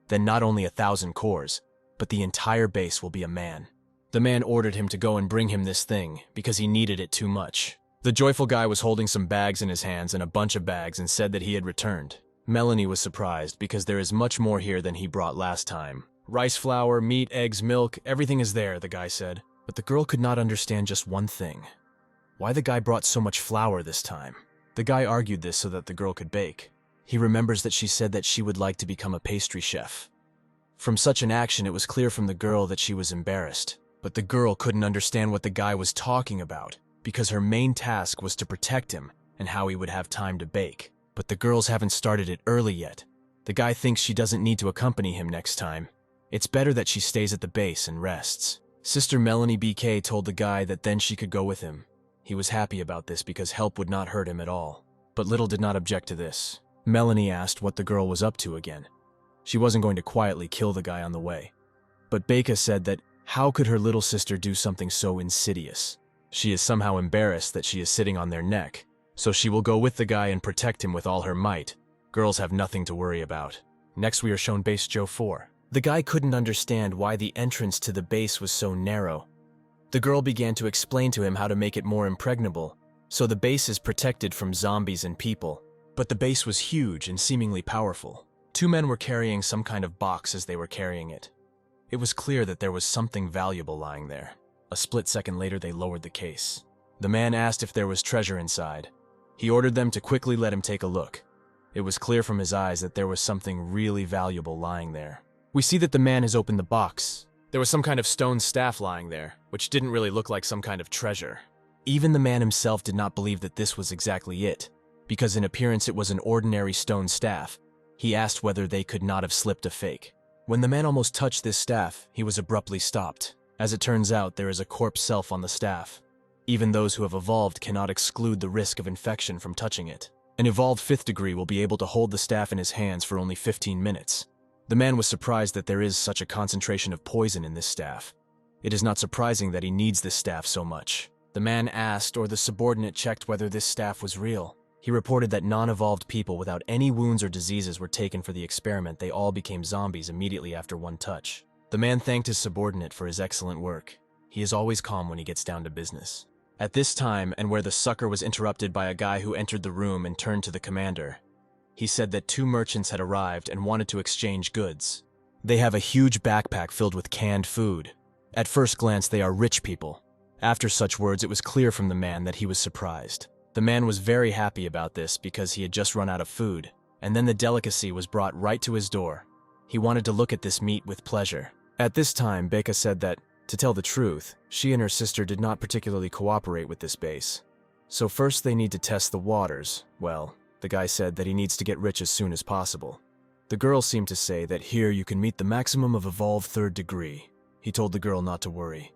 Then not only 1,000 cores, but the entire base will be a man. The man ordered him to go and bring him this thing, because he needed it too much. The joyful guy was holding some bags in his hands and a bunch of bags and said that he had returned. Melanie was surprised because there is much more here than he brought last time. Rice flour, meat, eggs, milk, everything is there, the guy said. But the girl could not understand just one thing. Why the guy brought so much flour this time? The guy argued this so that the girl could bake. He remembers that she said that she would like to become a pastry chef. From such an action, it was clear from the girl that she was embarrassed. But the girl couldn't understand what the guy was talking about, because her main task was to protect him and how he would have time to bake. But the girls haven't started it early yet. The guy thinks she doesn't need to accompany him next time. It's better that she stays at the base and rests. Sister Melanie BK told the guy that then she could go with him. He was happy about this because help would not hurt him at all. But Little did not object to this. Melanie asked what the girl was up to again. She wasn't going to quietly kill the guy on the way. But Becca said that How could her little sister do something so insidious? She is somehow embarrassed that she is sitting on their neck, so she will go with the guy and protect him with all her might. Girls have nothing to worry about. Next we are shown base Joe 4. The guy couldn't understand why the entrance to the base was so narrow. The girl began to explain to him how to make it more impregnable, so the base is protected from zombies and people. But the base was huge and seemingly powerful. Two men were carrying some kind of box as they were carrying it. It was clear that there was something valuable lying there. A split second later they lowered the case. The man asked if there was treasure inside. He ordered them to quickly let him take a look. It was clear from his eyes that there was something really valuable lying there. We see that the man has opened the box. There was some kind of stone staff lying there, which didn't really look like some kind of treasure. Even the man himself did not believe that this was exactly it, because in appearance it was an ordinary stone staff. He asked whether they could not have slipped a fake. When the man almost touched this staff, he was abruptly stopped. As it turns out, there is a corpse self on the staff. Even those who have evolved cannot exclude the risk of infection from touching it. An evolved 5th degree will be able to hold the staff in his hands for only 15 minutes. The man was surprised that there is such a concentration of poison in this staff. It is not surprising that he needs this staff so much. The man asked, or the subordinate checked whether this staff was real. He reported that non-evolved people without any wounds or diseases were taken for the experiment. They all became zombies immediately after one touch. The man thanked his subordinate for his excellent work. He is always calm when he gets down to business. At this time, and where the sucker was interrupted by a guy who entered the room and turned to the commander, he said that 2 merchants had arrived and wanted to exchange goods. They have a huge backpack filled with canned food. At first glance, they are rich people. After such words, it was clear from the man that he was surprised. The man was very happy about this because he had just run out of food, and then the delicacy was brought right to his door. He wanted to look at this meat with pleasure. At this time, Becca said that, to tell the truth, she and her sister did not particularly cooperate with this base. So first they need to test the waters. Well, the guy said that he needs to get rich as soon as possible. The girl seemed to say that here you can meet the maximum of evolved 3rd degree. He told the girl not to worry.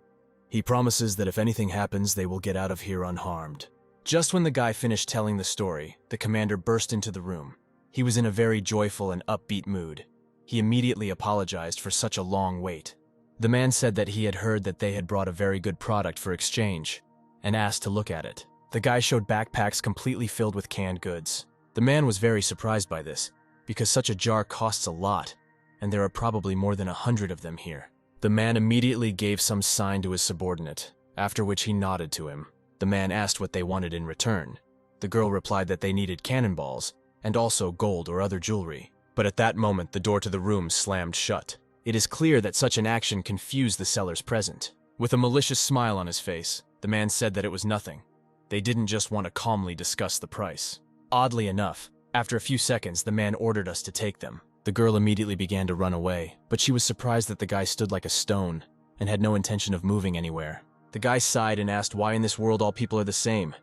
He promises that if anything happens, they will get out of here unharmed. Just when the guy finished telling the story, the commander burst into the room. He was in a very joyful and upbeat mood. He immediately apologized for such a long wait. The man said that he had heard that they had brought a very good product for exchange, and asked to look at it. The guy showed backpacks completely filled with canned goods. The man was very surprised by this, because such a jar costs a lot, and there are probably more than 100 of them here. The man immediately gave some sign to his subordinate, after which he nodded to him. The man asked what they wanted in return. The girl replied that they needed cannonballs, and also gold or other jewelry. But at that moment, the door to the room slammed shut. It is clear that such an action confused the sellers present. With a malicious smile on his face, the man said that it was nothing. They didn't just want to calmly discuss the price. Oddly enough, after a few seconds, the man ordered us to take them. The girl immediately began to run away, but she was surprised that the guy stood like a stone and had no intention of moving anywhere. The guy sighed and asked why in this world all people are the same.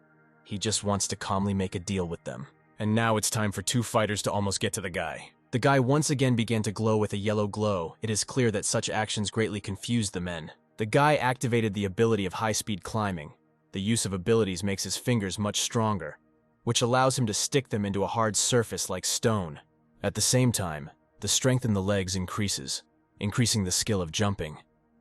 He just wants to calmly make a deal with them. And now it's time for 2 fighters to almost get to the guy. The guy once again began to glow with a yellow glow. It is clear that such actions greatly confused the men. The guy activated the ability of high-speed climbing. The use of abilities makes his fingers much stronger, which allows him to stick them into a hard surface like stone. At the same time, the strength in the legs increases, increasing the skill of jumping,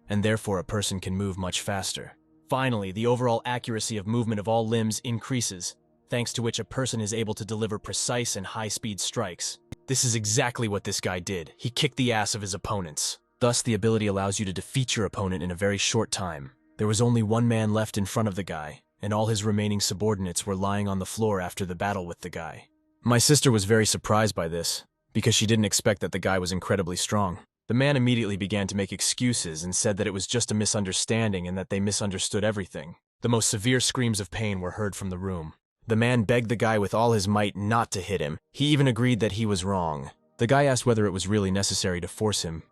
and therefore a person can move much faster. Finally, the overall accuracy of movement of all limbs increases, thanks to which a person is able to deliver precise and high-speed strikes. This is exactly what this guy did. He kicked the ass of his opponents. Thus, the ability allows you to defeat your opponent in a very short time. There was only 1 man left in front of the guy, and all his remaining subordinates were lying on the floor after the battle with the guy. My sister was very surprised by this, because she didn't expect that the guy was incredibly strong. The man immediately began to make excuses and said that it was just a misunderstanding and that they misunderstood everything. The most severe screams of pain were heard from the room. The man begged the guy with all his might not to hit him. He even agreed that he was wrong. The guy asked whether it was really necessary to force him.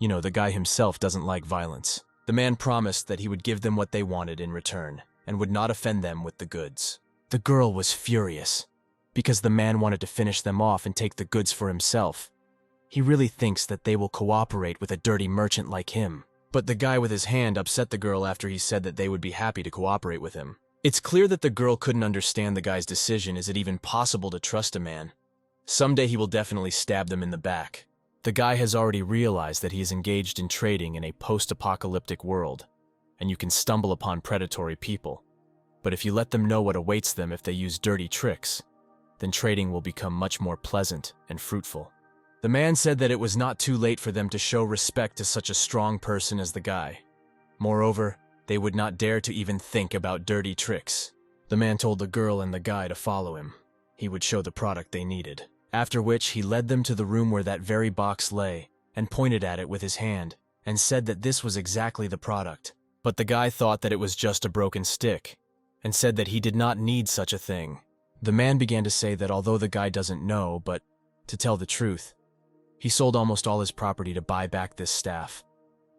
You know, the guy himself doesn't like violence. The man promised that he would give them what they wanted in return, and would not offend them with the goods. The girl was furious, because the man wanted to finish them off and take the goods for himself. He really thinks that they will cooperate with a dirty merchant like him. But the guy with his hand upset the girl after he said that they would be happy to cooperate with him. It's clear that the girl couldn't understand the guy's decision. Is it even possible to trust a man? Someday he will definitely stab them in the back. The guy has already realized that he is engaged in trading in a post-apocalyptic world, and you can stumble upon predatory people. But if you let them know what awaits them if they use dirty tricks, then trading will become much more pleasant and fruitful. The man said that it was not too late for them to show respect to such a strong person as the guy. Moreover, they would not dare to even think about dirty tricks. The man told the girl and the guy to follow him. He would show the product they needed. After which, he led them to the room where that very box lay and pointed at it with his hand and said that this was exactly the product. But the guy thought that it was just a broken stick and said that he did not need such a thing. The man began to say that although the guy doesn't know, but to tell the truth, he sold almost all his property to buy back this staff,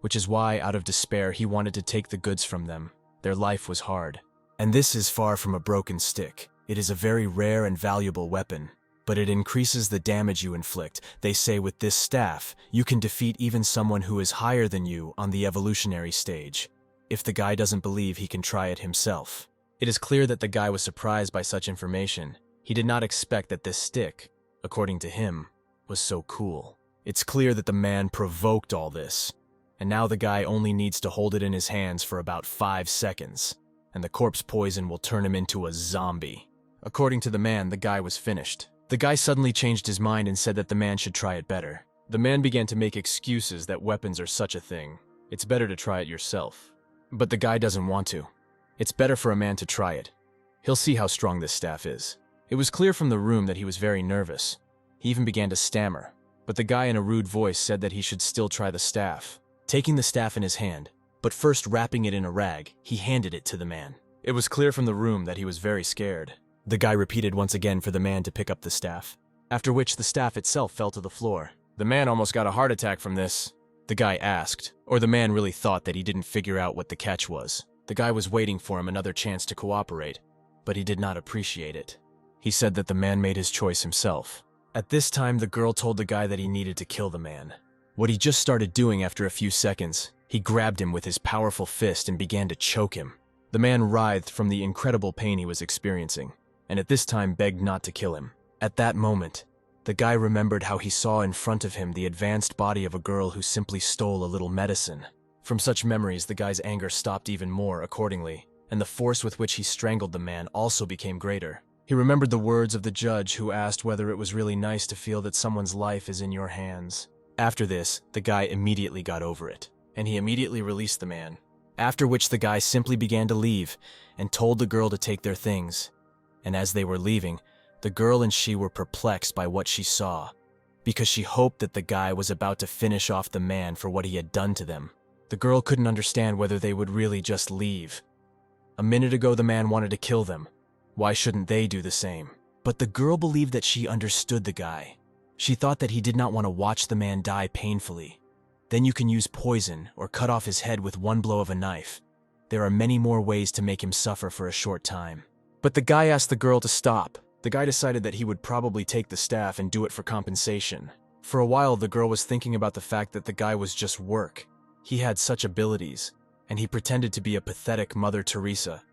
which is why, out of despair, he wanted to take the goods from them. Their life was hard. And this is far from a broken stick. It is a very rare and valuable weapon, but it increases the damage you inflict. They say with this staff, you can defeat even someone who is higher than you on the evolutionary stage. If the guy doesn't believe, he can try it himself. It is clear that the guy was surprised by such information. He did not expect that this stick, according to him, was so cool. It's clear that the man provoked all this, and now the guy only needs to hold it in his hands for about 5 seconds, and the corpse poison will turn him into a zombie. According to the man, the guy was finished. The guy suddenly changed his mind and said that the man should try it better. The man began to make excuses that weapons are such a thing. It's better to try it yourself. But the guy doesn't want to. It's better for a man to try it. He'll see how strong this staff is. It was clear from the room that he was very nervous. He even began to stammer, but the guy in a rude voice said that he should still try the staff. Taking the staff in his hand, but first wrapping it in a rag, he handed it to the man. It was clear from the room that he was very scared. The guy repeated once again for the man to pick up the staff, after which the staff itself fell to the floor. The man almost got a heart attack from this, the guy asked, or the man really thought that he didn't figure out what the catch was. The guy was waiting for him another chance to cooperate, but he did not appreciate it. He said that the man made his choice himself. At this time, the girl told the guy that he needed to kill the man. What he just started doing after a few seconds, he grabbed him with his powerful fist and began to choke him. The man writhed from the incredible pain he was experiencing, and at this time begged not to kill him. At that moment, the guy remembered how he saw in front of him the advanced body of a girl who simply stole a little medicine. From such memories, the guy's anger stopped even more accordingly, and the force with which he strangled the man also became greater. He remembered the words of the judge who asked whether it was really nice to feel that someone's life is in your hands. After this, the guy immediately got over it, and he immediately released the man. After which the guy simply began to leave and told the girl to take their things. And as they were leaving, the girl and she were perplexed by what she saw, because she hoped that the guy was about to finish off the man for what he had done to them. The girl couldn't understand whether they would really just leave. A minute ago, the man wanted to kill them. Why shouldn't they do the same? But the girl believed that she understood the guy. She thought that he did not want to watch the man die painfully. Then you can use poison or cut off his head with one blow of a knife. There are many more ways to make him suffer for a short time. But the guy asked the girl to stop. The guy decided that he would probably take the staff and do it for compensation. For a while, the girl was thinking about the fact that the guy was just work. He had such abilities, and he pretended to be a pathetic Mother Teresa.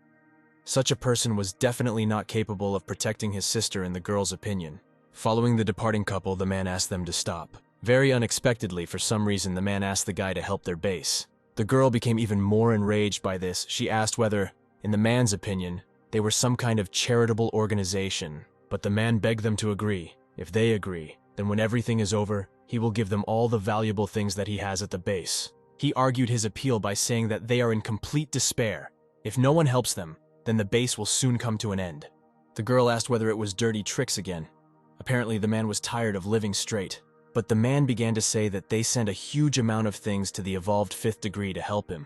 Such a person was definitely not capable of protecting his sister in the girl's opinion. Following the departing couple, the man asked them to stop. Very unexpectedly, for some reason, the man asked the guy to help their base. The girl became even more enraged by this. She asked whether, in the man's opinion, they were some kind of charitable organization. But the man begged them to agree. If they agree, then when everything is over, he will give them all the valuable things that he has at the base. He argued his appeal by saying that they are in complete despair. If no one helps them, then the base will soon come to an end. The girl asked whether it was dirty tricks again. Apparently, the man was tired of living straight. But the man began to say that they sent a huge amount of things to the evolved 5th degree to help him.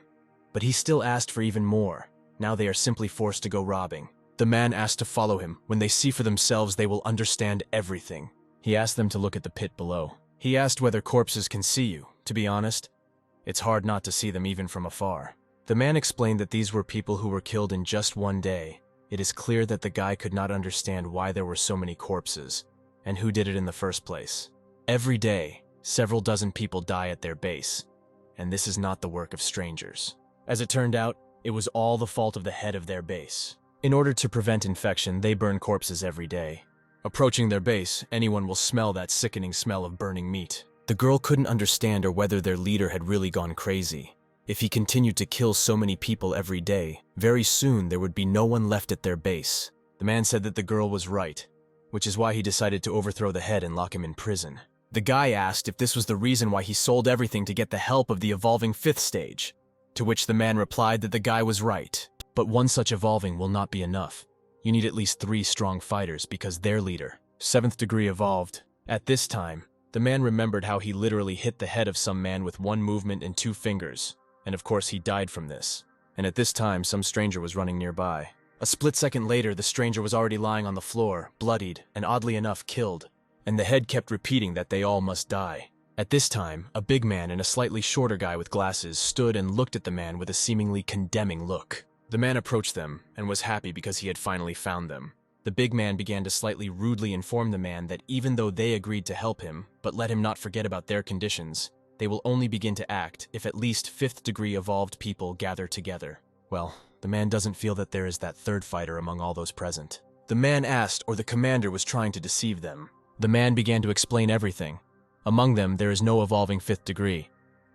But he still asked for even more. Now they are simply forced to go robbing. The man asked to follow him. When they see for themselves, they will understand everything. He asked them to look at the pit below. He asked whether corpses can see you. To be honest, it's hard not to see them even from afar. The man explained that these were people who were killed in just one day. It is clear that the guy could not understand why there were so many corpses, and who did it in the first place. Every day, several dozen people die at their base, and this is not the work of strangers. As it turned out, it was all the fault of the head of their base. In order to prevent infection, they burn corpses every day. Approaching their base, anyone will smell that sickening smell of burning meat. The girl couldn't understand or whether their leader had really gone crazy. If he continued to kill so many people every day, very soon there would be no one left at their base. The man said that the girl was right, which is why he decided to overthrow the head and lock him in prison. The guy asked if this was the reason why he sold everything to get the help of the evolving 5th stage, to which the man replied that the guy was right. But one such evolving will not be enough. You need at least 3 strong fighters because their leader, 7th degree evolved. At this time, the man remembered how he literally hit the head of some man with 1 movement and 2 fingers, and of course he died from this. And at this time, some stranger was running nearby. A split second later, the stranger was already lying on the floor, bloodied, and oddly enough, killed. And the head kept repeating that they all must die. At this time, a big man and a slightly shorter guy with glasses stood and looked at the man with a seemingly condemning look. The man approached them and was happy because he had finally found them. The big man began to slightly rudely inform the man that even though they agreed to help him, but let him not forget about their conditions, they will only begin to act if at least 5th degree evolved people gather together. Well, the man doesn't feel that there is that 3rd fighter among all those present. The man asked, or the commander was trying to deceive them. The man began to explain everything. Among them, there is no evolving 5th degree,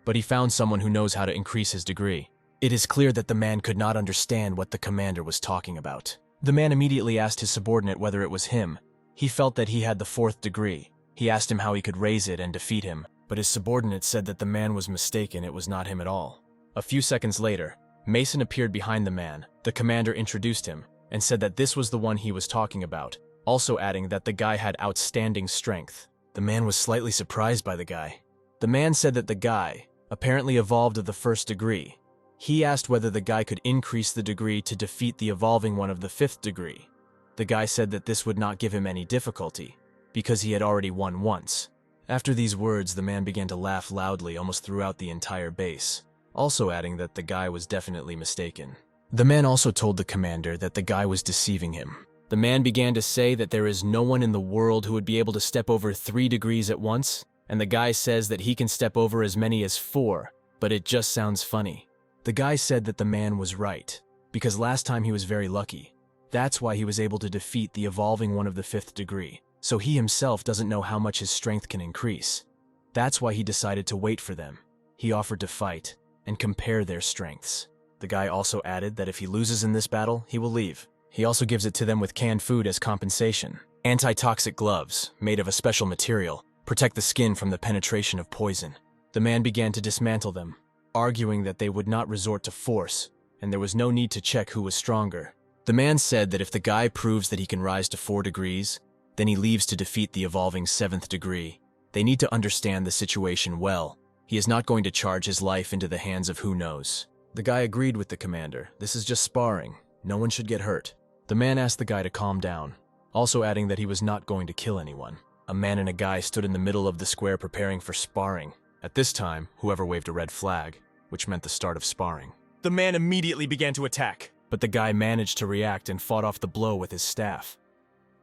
but he found someone who knows how to increase his degree. It is clear that the man could not understand what the commander was talking about. The man immediately asked his subordinate whether it was him. He felt that he had the 4th degree. He asked him how he could raise it and defeat him, but his subordinate said that the man was mistaken, it was not him at all. A few seconds later, Mason appeared behind the man. The commander introduced him and said that this was the one he was talking about, also adding that the guy had outstanding strength. The man was slightly surprised by the guy. The man said that the guy, apparently evolved of the 1st degree, he asked whether the guy could increase the degree to defeat the evolving one of the 5th degree. The guy said that this would not give him any difficulty, because he had already won once. After these words, the man began to laugh loudly almost throughout the entire base, also adding that the guy was definitely mistaken. The man also told the commander that the guy was deceiving him. The man began to say that there is no one in the world who would be able to step over 3 degrees at once, and the guy says that he can step over as many as 4, but it just sounds funny. The guy said that the man was right, because last time he was very lucky. That's why he was able to defeat the evolving one of the 5th degree, so he himself doesn't know how much his strength can increase. That's why he decided to wait for them. He offered to fight and compare their strengths. The guy also added that if he loses in this battle, he will leave. He also gives it to them with canned food as compensation. Anti-toxic gloves, made of a special material, protect the skin from the penetration of poison. The man began to dismantle them, arguing that they would not resort to force, and there was no need to check who was stronger. The man said that if the guy proves that he can rise to 4 degrees, then he leaves to defeat the evolving 7th degree. They need to understand the situation well. He is not going to charge his life into the hands of who knows. The guy agreed with the commander. This is just sparring. No one should get hurt. The man asked the guy to calm down, also adding that he was not going to kill anyone. A man and a guy stood in the middle of the square preparing for sparring. At this time, whoever waved a red flag, which meant the start of sparring. The man immediately began to attack, but the guy managed to react and fought off the blow with his staff.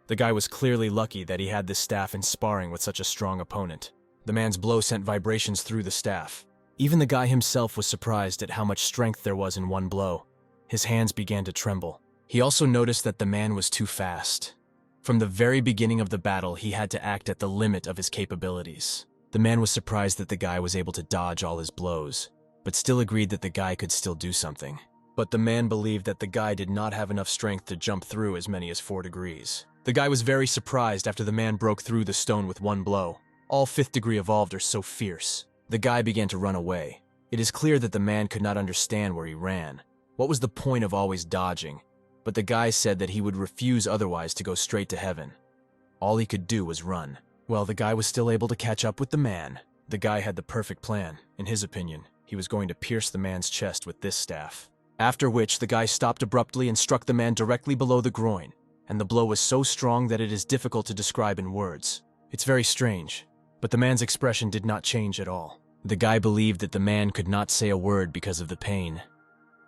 The guy was clearly lucky that he had this staff in sparring with such a strong opponent. The man's blow sent vibrations through the staff. Even the guy himself was surprised at how much strength there was in one blow. His hands began to tremble. He also noticed that the man was too fast. From the very beginning of the battle, he had to act at the limit of his capabilities. The man was surprised that the guy was able to dodge all his blows, but still agreed that the guy could still do something. But the man believed that the guy did not have enough strength to jump through as many as 4 degrees. The guy was very surprised after the man broke through the stone with one blow. All 5th degree evolved are so fierce. The guy began to run away. It is clear that the man could not understand where he ran. What was the point of always dodging? But the guy said that he would refuse otherwise to go straight to heaven. All he could do was run. Well, the guy was still able to catch up with the man. The guy had the perfect plan. In his opinion, he was going to pierce the man's chest with this staff. After which, the guy stopped abruptly and struck the man directly below the groin, and the blow was so strong that it is difficult to describe in words. It's very strange, but the man's expression did not change at all. The guy believed that the man could not say a word because of the pain.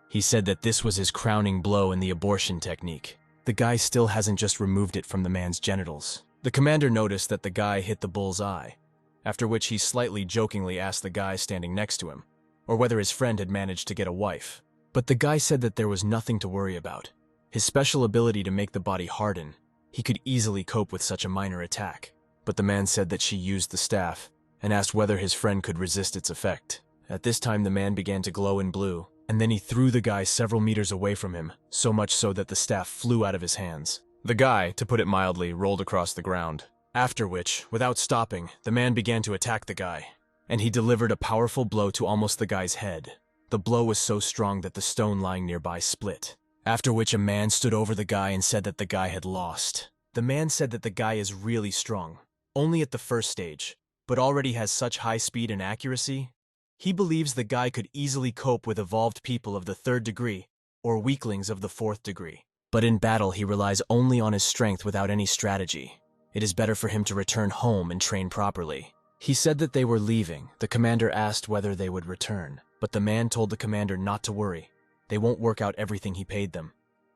He said that this was his crowning blow in the abortion technique. The guy still hasn't just removed it from the man's genitals. The commander noticed that the guy hit the bull's eye, after which he slightly jokingly asked the guy standing next to him, or whether his friend had managed to get a wife. But the guy said that there was nothing to worry about. His special ability to make the body harden, he could easily cope with such a minor attack. But the man said that she used the staff, and asked whether his friend could resist its effect. At this time, the man began to glow in blue, and then he threw the guy several meters away from him, so much so that the staff flew out of his hands. The guy, to put it mildly, rolled across the ground. After which, without stopping, the man began to attack the guy, and he delivered a powerful blow to almost the guy's head. The blow was so strong that the stone lying nearby split. After which a man stood over the guy and said that the guy had lost. The man said that the guy is really strong, only at the first stage, but already has such high speed and accuracy. He believes the guy could easily cope with evolved people of the 3rd degree, or weaklings of the 4th degree. But in battle he relies only on his strength without any strategy. It is better for him to return home and train properly. He said that they were leaving. The commander asked whether they would return, but the man told the commander not to worry. They won't work out everything he paid them.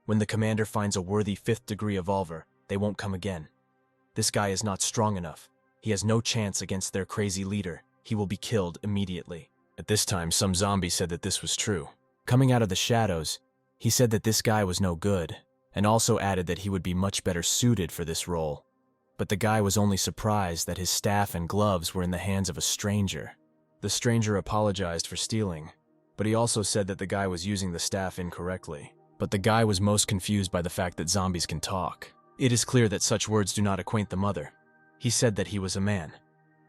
When the commander finds a worthy 5th degree evolver, they won't come again. This guy is not strong enough. He has no chance against their crazy leader. He will be killed immediately. At this time, some zombie said that this was true. Coming out of the shadows, he said that this guy was no good, and also added that he would be much better suited for this role. But the guy was only surprised that his staff and gloves were in the hands of a stranger. The stranger apologized for stealing, but he also said that the guy was using the staff incorrectly. But the guy was most confused by the fact that zombies can talk. It is clear that such words do not acquaint the mother. He said that he was a man.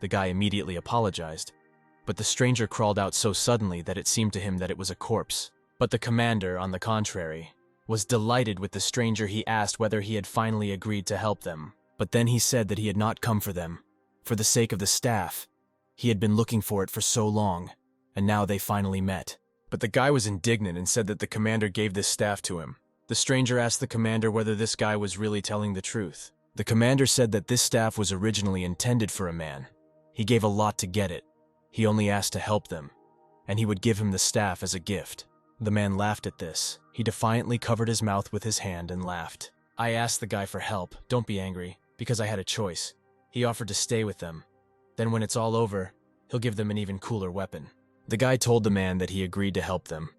The guy immediately apologized, but the stranger crawled out so suddenly that it seemed to him that it was a corpse. But the commander, on the contrary, was delighted with the stranger. He asked whether he had finally agreed to help them. But then he said that he had not come for them, for the sake of the staff. He had been looking for it for so long, and now they finally met. But the guy was indignant and said that the commander gave this staff to him. The stranger asked the commander whether this guy was really telling the truth. The commander said that this staff was originally intended for a man. He gave a lot to get it. He only asked to help them, and he would give him the staff as a gift. The man laughed at this. He defiantly covered his mouth with his hand and laughed. I asked the guy for help, don't be angry, because I had a choice. He offered to stay with them. Then when it's all over, he'll give them an even cooler weapon. The guy told the man that he agreed to help them,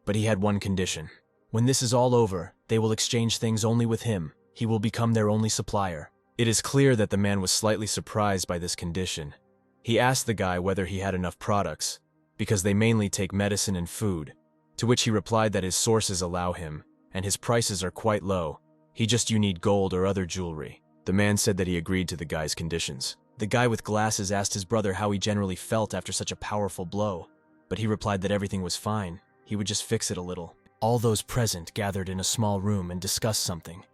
but he had one condition. When this is all over, they will exchange things only with him. He will become their only supplier. It is clear that the man was slightly surprised by this condition. He asked the guy whether he had enough products, because they mainly take medicine and food, to which he replied that his sources allow him, and his prices are quite low. You need gold or other jewelry. The man said that he agreed to the guy's conditions. The guy with glasses asked his brother how he generally felt after such a powerful blow, but he replied that everything was fine. He would just fix it a little. All those present gathered in a small room and discussed something.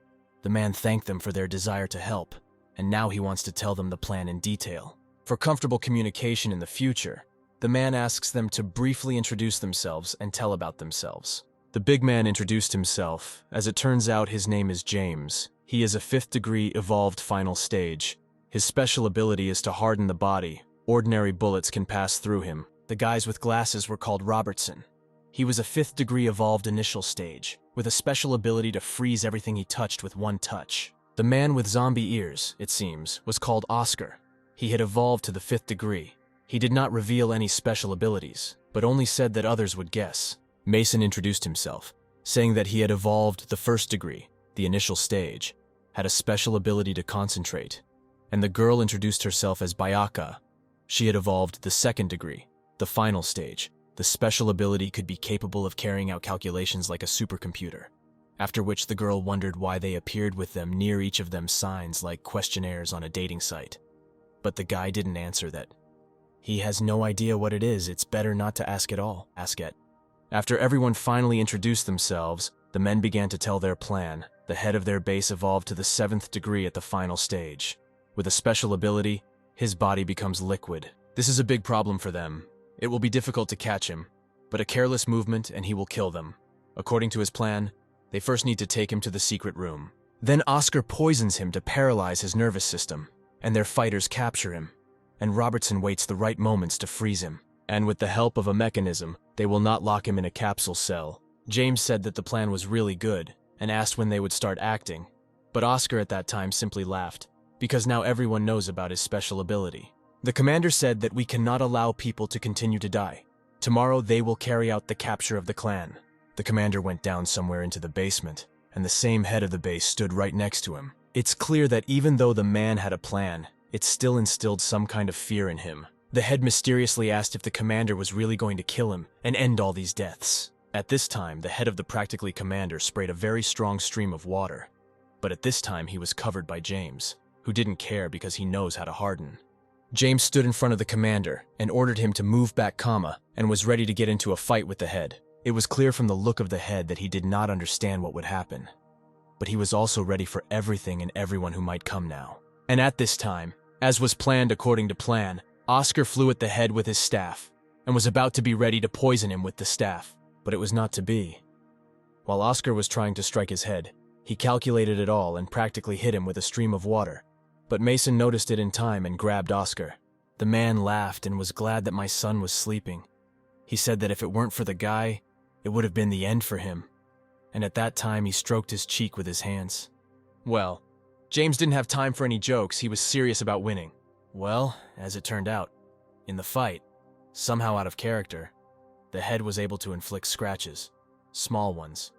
The man thanked them for their desire to help, and now he wants to tell them the plan in detail. For comfortable communication in the future, the man asks them to briefly introduce themselves and tell about themselves. The big man introduced himself. As it turns out, his name is James. He is a 5th degree evolved final stage. His special ability is to harden the body. Ordinary bullets can pass through him. The guys with glasses were called Robertson. He was a 5th degree evolved initial stage, with a special ability to freeze everything he touched with one touch. The man with zombie ears, it seems, was called Oscar. He had evolved to the 5th degree. He did not reveal any special abilities, but only said that others would guess. Mason introduced himself, saying that he had evolved the 1st degree, the initial stage, had a special ability to concentrate. And the girl introduced herself as Becca. She had evolved the 2nd degree, the final stage. The special ability could be capable of carrying out calculations like a supercomputer. After which the girl wondered why they appeared with them near each of them signs like questionnaires on a dating site. But the guy didn't answer that. He has no idea what it is. It's better not to ask at all. Ask it. After everyone finally introduced themselves, the men began to tell their plan. The head of their base evolved to the 7th degree at the final stage. With a special ability, his body becomes liquid. This is a big problem for them. It will be difficult to catch him, but a careless movement and he will kill them. According to his plan, they first need to take him to the secret room. Then Oscar poisons him to paralyze his nervous system, and their fighters capture him. And Robertson waits the right moments to freeze him. And with the help of a mechanism, they will not lock him in a capsule cell. James said that the plan was really good, and asked when they would start acting. But Oscar at that time simply laughed, because now everyone knows about his special ability. The commander said that we cannot allow people to continue to die. Tomorrow they will carry out the capture of the clan. The commander went down somewhere into the basement, and the same head of the base stood right next to him. It's clear that even though the man had a plan, it still instilled some kind of fear in him. The head mysteriously asked if the commander was really going to kill him and end all these deaths. At this time, the head of the practically commander sprayed a very strong stream of water. But at this time, he was covered by James, who didn't care because he knows how to harden. James stood in front of the commander and ordered him to move back, and was ready to get into a fight with the head. It was clear from the look of the head that he did not understand what would happen. But he was also ready for everything and everyone who might come now. And at this time, as was planned according to plan, Oscar flew at the head with his staff, and was about to be ready to poison him with the staff. But it was not to be. While Oscar was trying to strike his head, he calculated it all and practically hit him with a stream of water. But Mason noticed it in time and grabbed Oscar. The man laughed and was glad that my son was sleeping. He said that if it weren't for the guy, it would have been the end for him. And at that time, he stroked his cheek with his hands. Well, James didn't have time for any jokes. He was serious about winning. Well, as it turned out, in the fight, somehow out of character, the head was able to inflict scratches, small ones.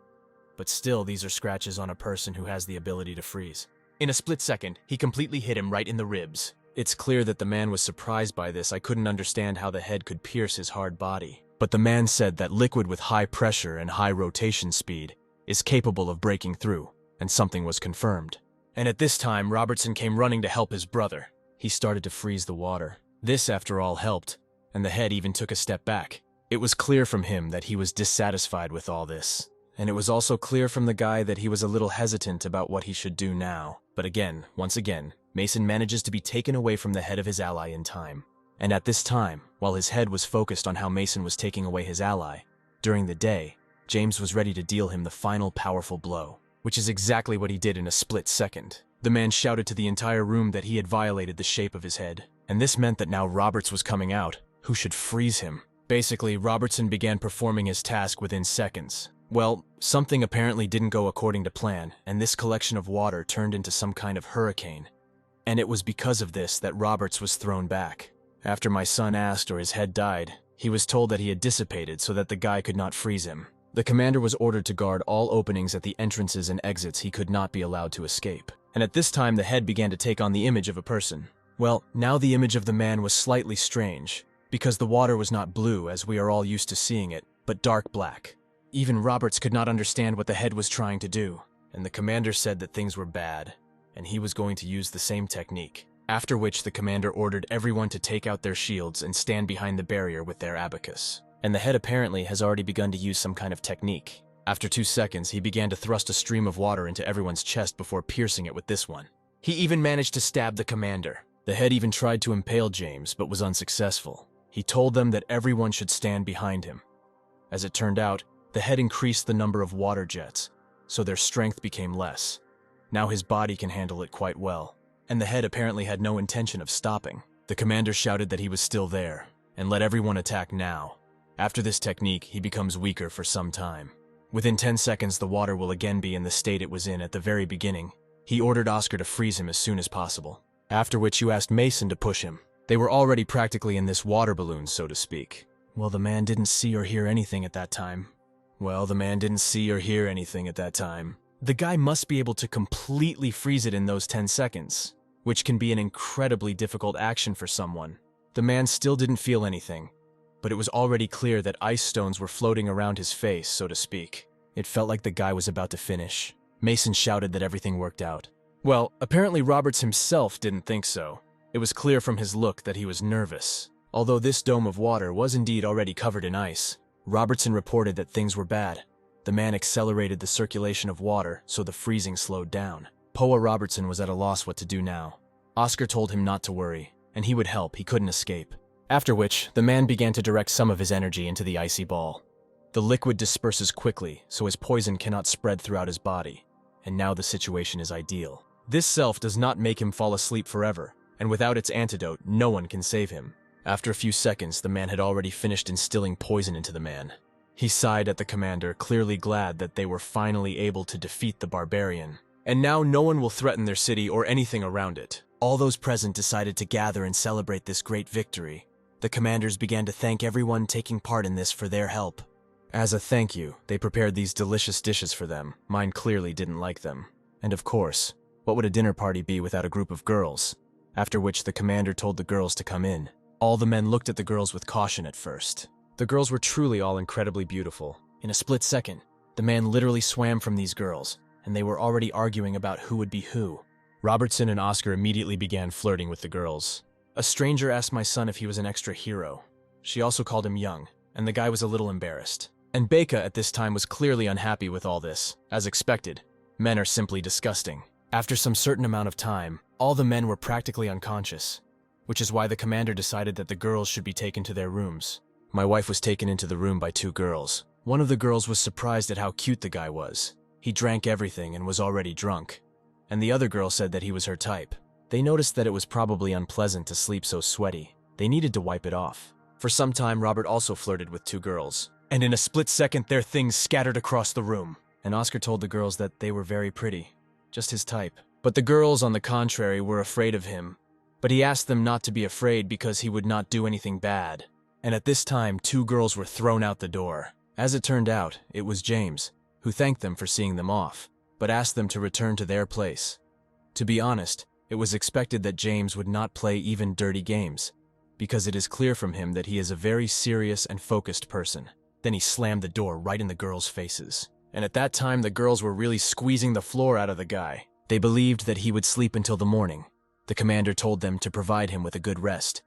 But still, these are scratches on a person who has the ability to freeze. In a split second, he completely hit him right in the ribs. It's clear that the man was surprised by this. I couldn't understand how the head could pierce his hard body. But the man said that liquid with high pressure and high rotation speed is capable of breaking through, and something was confirmed. And at this time, Robertson came running to help his brother. He started to freeze the water. This, after all, helped, and the head even took a step back. It was clear from him that he was dissatisfied with all this. And it was also clear from the guy that he was a little hesitant about what he should do now. But again, once again, Mason manages to be taken away from the head of his ally in time. And at this time, while his head was focused on how Mason was taking away his ally, during the day, James was ready to deal him the final powerful blow, which is exactly what he did in a split second. The man shouted to the entire room that he had violated the shape of his head, and this meant that now Roberts was coming out, who should freeze him. Basically, Robertson began performing his task within seconds. Well, something apparently didn't go according to plan, and this collection of water turned into some kind of hurricane. And it was because of this that Roberts was thrown back. After my son asked or his head died, he was told that he had dissipated so that the guy could not freeze him. The commander was ordered to guard all openings at the entrances and exits. He could not be allowed to escape. And at this time, the head began to take on the image of a person. Well, now the image of the man was slightly strange, because the water was not blue as we are all used to seeing it, but dark black. Even Roberts could not understand what the head was trying to do, and the commander said that things were bad, and he was going to use the same technique. After which the commander ordered everyone to take out their shields and stand behind the barrier with their abacus. And the head apparently has already begun to use some kind of technique. After 2 seconds, he began to thrust a stream of water into everyone's chest before piercing it with this one. He even managed to stab the commander. The head even tried to impale James, but was unsuccessful. He told them that everyone should stand behind him. As it turned out, the head increased the number of water jets, so their strength became less. Now his body can handle it quite well, and the head apparently had no intention of stopping. The commander shouted that he was still there, and let everyone attack now. After this technique, he becomes weaker for some time. Within 10 seconds, the water will again be in the state it was in at the very beginning. He ordered Oscar to freeze him as soon as possible, after which you asked Mason to push him. They were already practically in this water balloon, so to speak. Well, the man didn't see or hear anything at that time. The guy must be able to completely freeze it in those 10 seconds, which can be an incredibly difficult action for someone. The man still didn't feel anything, but it was already clear that ice stones were floating around his face, so to speak. It felt like the guy was about to finish. Mason shouted that everything worked out. Well, apparently Roberts himself didn't think so. It was clear from his look that he was nervous. Although this dome of water was indeed already covered in ice, Robertson reported that things were bad. The man accelerated the circulation of water, so the freezing slowed down. Poa Robertson was at a loss what to do now. Oscar told him not to worry, and he would help. He couldn't escape. After which, the man began to direct some of his energy into the icy ball. The liquid disperses quickly, so his poison cannot spread throughout his body, and now the situation is ideal. This self does not make him fall asleep forever, and without its antidote, no one can save him. After a few seconds, the man had already finished instilling poison into the man. He sighed at the commander, clearly glad that they were finally able to defeat the barbarian. And now no one will threaten their city or anything around it. All those present decided to gather and celebrate this great victory. The commanders began to thank everyone taking part in this for their help. As a thank you, they prepared these delicious dishes for them. Mine clearly didn't like them. And of course, what would a dinner party be without a group of girls? After which the commander told the girls to come in. All the men looked at the girls with caution at first. The girls were truly all incredibly beautiful. In a split second, the man literally swam from these girls, and they were already arguing about who would be who. Robertson and Oscar immediately began flirting with the girls. A stranger asked my son if he was an extra hero. She also called him young, and the guy was a little embarrassed. And Becca at this time was clearly unhappy with all this. As expected, men are simply disgusting. After some certain amount of time, all the men were practically unconscious, which is why the commander decided that the girls should be taken to their rooms. My wife was taken into the room by two girls. One of the girls was surprised at how cute the guy was. He drank everything and was already drunk. And the other girl said that he was her type. They noticed that it was probably unpleasant to sleep so sweaty. They needed to wipe it off. For some time, Robert also flirted with two girls. And in a split second, their things scattered across the room. And Oscar told the girls that they were very pretty. Just his type. But the girls, on the contrary, were afraid of him. But he asked them not to be afraid because he would not do anything bad. And at this time, two girls were thrown out the door. As it turned out, it was James, who thanked them for seeing them off, but asked them to return to their place. To be honest, it was expected that James would not play even dirty games, because it is clear from him that he is a very serious and focused person. Then he slammed the door right in the girls' faces. And at that time, the girls were really squeezing the floor out of the guy. They believed that he would sleep until the morning. The commander told them to provide him with a good rest.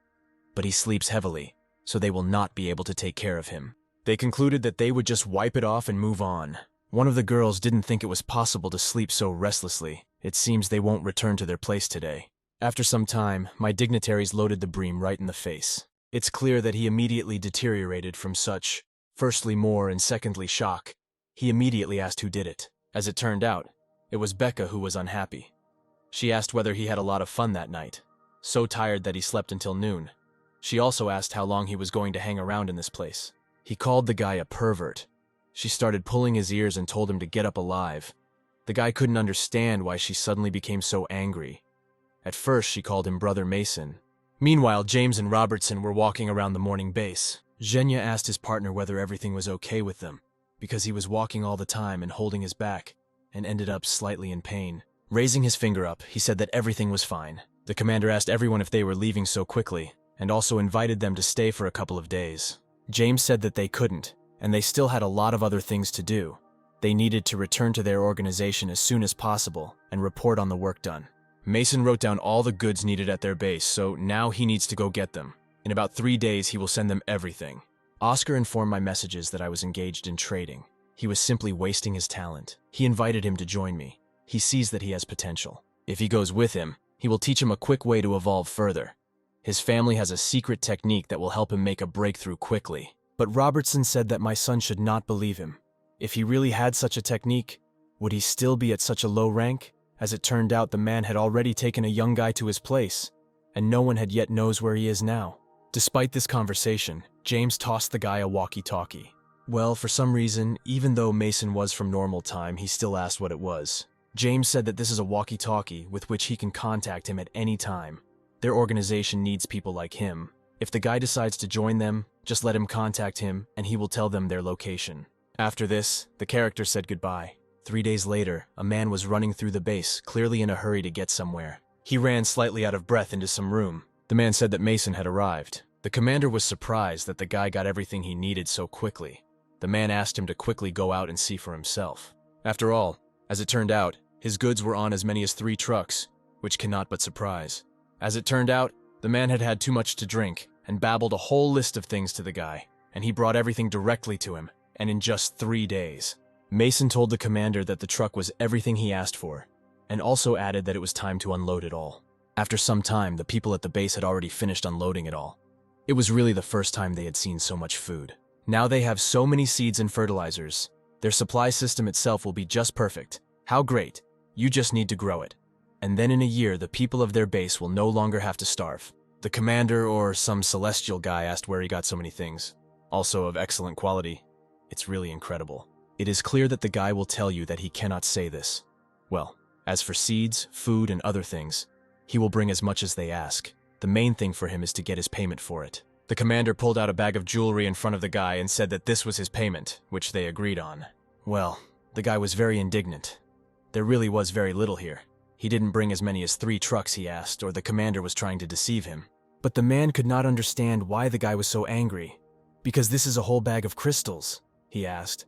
But he sleeps heavily, so they will not be able to take care of him. They concluded that they would just wipe it off and move on. One of the girls didn't think it was possible to sleep so restlessly. It seems they won't return to their place today. After some time, my dignitaries loaded the bream right in the face. It's clear that he immediately deteriorated from such, firstly more and secondly shock. He immediately asked who did it. As it turned out, it was Becca who was unhappy. She asked whether he had a lot of fun that night, so tired that he slept until noon. She also asked how long he was going to hang around in this place. He called the guy a pervert. She started pulling his ears and told him to get up alive. The guy couldn't understand why she suddenly became so angry. At first, she called him Brother Mason. Meanwhile, James and Robertson were walking around the morning base. Zhenya asked his partner whether everything was okay with them, because he was walking all the time and holding his back, and ended up slightly in pain. Raising his finger up, he said that everything was fine. The commander asked everyone if they were leaving so quickly, and also invited them to stay for a couple of days. James said that they couldn't, and they still had a lot of other things to do. They needed to return to their organization as soon as possible and report on the work done. Mason wrote down all the goods needed at their base, so now he needs to go get them. In about 3 days, he will send them everything. Oscar informed my messages that I was engaged in trading. He was simply wasting his talent. He invited him to join me. He sees that he has potential. If he goes with him, he will teach him a quick way to evolve further. His family has a secret technique that will help him make a breakthrough quickly. But Robertson said that my son should not believe him. If he really had such a technique, would he still be at such a low rank? As it turned out, the man had already taken a young guy to his place, and no one had yet knows where he is now. Despite this conversation, James tossed the guy a walkie-talkie. Well, for some reason, even though Mason was from normal time, he still asked what it was. James said that this is a walkie-talkie with which he can contact him at any time. Their organization needs people like him. If the guy decides to join them, just let him contact him and he will tell them their location. After this, the character said goodbye. 3 days later, a man was running through the base, clearly in a hurry to get somewhere. He ran slightly out of breath into some room. The man said that Mason had arrived. The commander was surprised that the guy got everything he needed so quickly. The man asked him to quickly go out and see for himself. After all, as it turned out, his goods were on as many as 3 trucks, which cannot but surprise. As it turned out, the man had had too much to drink and babbled a whole list of things to the guy, and he brought everything directly to him, and in just 3 days. Mason told the commander that the truck was everything he asked for, and also added that it was time to unload it all. After some time, the people at the base had already finished unloading it all. It was really the first time they had seen so much food. Now they have so many seeds and fertilizers. Their supply system itself will be just perfect. How great! You just need to grow it. And then in a year, the people of their base will no longer have to starve. The commander or some celestial guy asked where he got so many things. Also of excellent quality. It's really incredible. It is clear that the guy will tell you that he cannot say this. Well, as for seeds, food, and other things, he will bring as much as they ask. The main thing for him is to get his payment for it. The commander pulled out a bag of jewelry in front of the guy and said that this was his payment, which they agreed on. Well, the guy was very indignant. There really was very little here. He didn't bring as many as 3 trucks, he asked, or the commander was trying to deceive him. But the man could not understand why the guy was so angry. "Because this is a whole bag of crystals," he asked.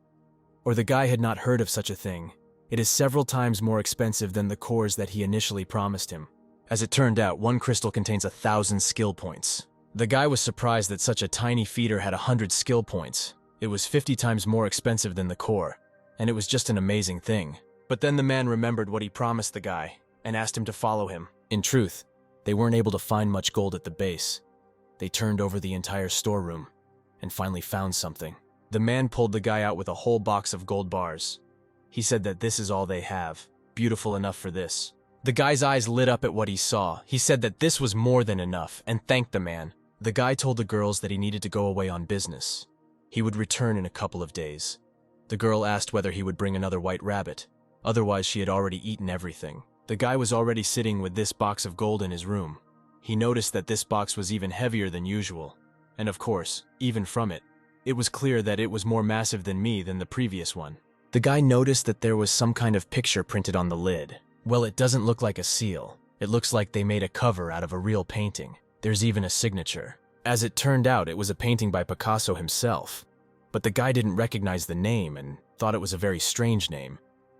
Or the guy had not heard of such a thing. "It is several times more expensive than the cores that he initially promised him." As it turned out, one crystal contains 1,000 skill points. The guy was surprised that such a tiny feeder had 100 skill points. It was 50 times more expensive than the core, and it was just an amazing thing. But then the man remembered what he promised the guy, and asked him to follow him. In truth, they weren't able to find much gold at the base. They turned over the entire storeroom, and finally found something. The man pulled the guy out with a whole box of gold bars. He said that this is all they have, beautiful enough for this. The guy's eyes lit up at what he saw. He said that this was more than enough, and thanked the man. The guy told the girls that he needed to go away on business. He would return in a couple of days. The girl asked whether he would bring another white rabbit. Otherwise, she had already eaten everything. The guy was already sitting with this box of gold in his room. He noticed that this box was even heavier than usual. And of course, even from it, it was clear that it was more massive than the previous one. The guy noticed that there was some kind of picture printed on the lid. Well, it doesn't look like a seal. It looks like they made a cover out of a real painting. There's even a signature. As it turned out, it was a painting by Picasso himself. But the guy didn't recognize the name and thought it was a very strange name.